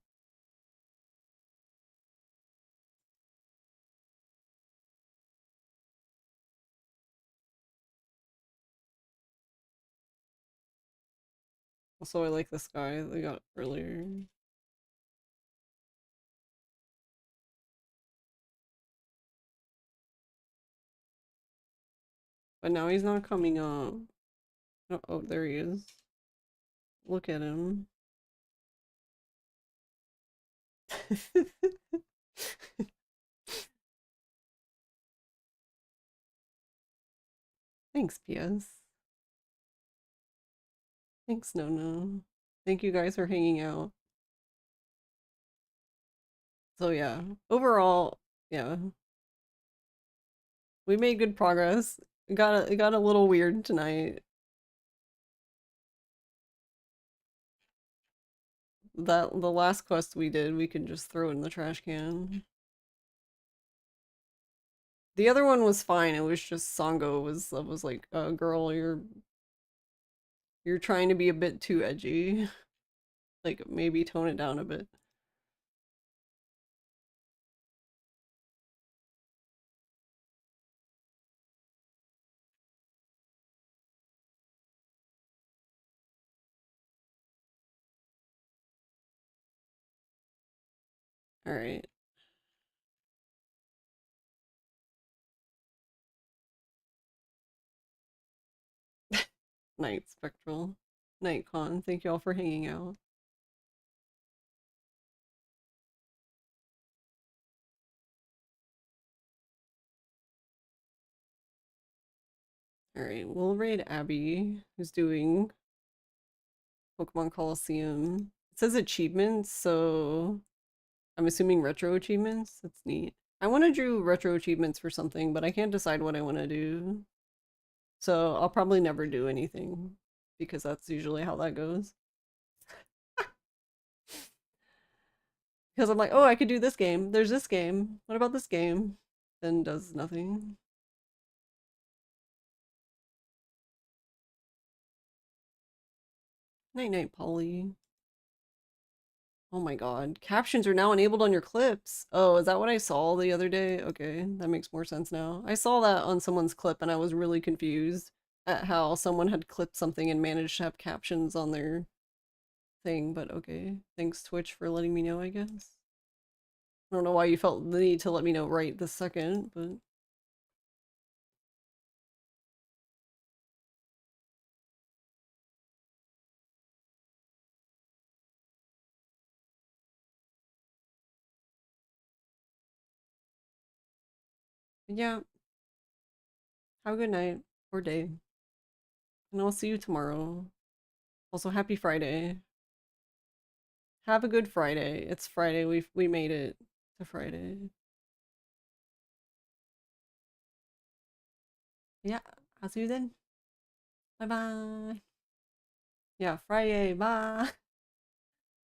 Also, I like this guy they got earlier. But now he's not coming up. Oh, oh, there he is. Look at him. Thanks, PS. Thanks, No. Thank you guys for hanging out. So yeah, overall, yeah, we made good progress. It got a little weird tonight. The last quest we did, we could just throw it in the trash can. The other one was fine. It was just Sango was like, girl, you're trying to be a bit too edgy. Like maybe tone it down a bit." All right. Night Spectral. Night Con. Thank you all for hanging out. All right, we'll raid Abby, who's doing Pokemon Coliseum. It says achievements, so I'm assuming retro achievements. That's neat. I want to do retro achievements for something, but I can't decide what I want to do. So I'll probably never do anything because that's usually how that goes. Because I'm like, oh, I could do this game. There's this game. What about this game? Then does nothing. Night night, Polly. Oh my god. Captions are now enabled on your clips. Oh, is that what I saw the other day? Okay, that makes more sense now. I saw that on someone's clip and I was really confused at how someone had clipped something and managed to have captions on their thing, but okay. Thanks, Twitch, for letting me know, I guess. I don't know why you felt the need to let me know right this second, but yeah. Have a good night or day. And I'll see you tomorrow. Also, happy Friday. Have a good Friday. It's Friday. We made it to Friday. Yeah, I'll see you then. Bye bye. Yeah, Friday. Bye.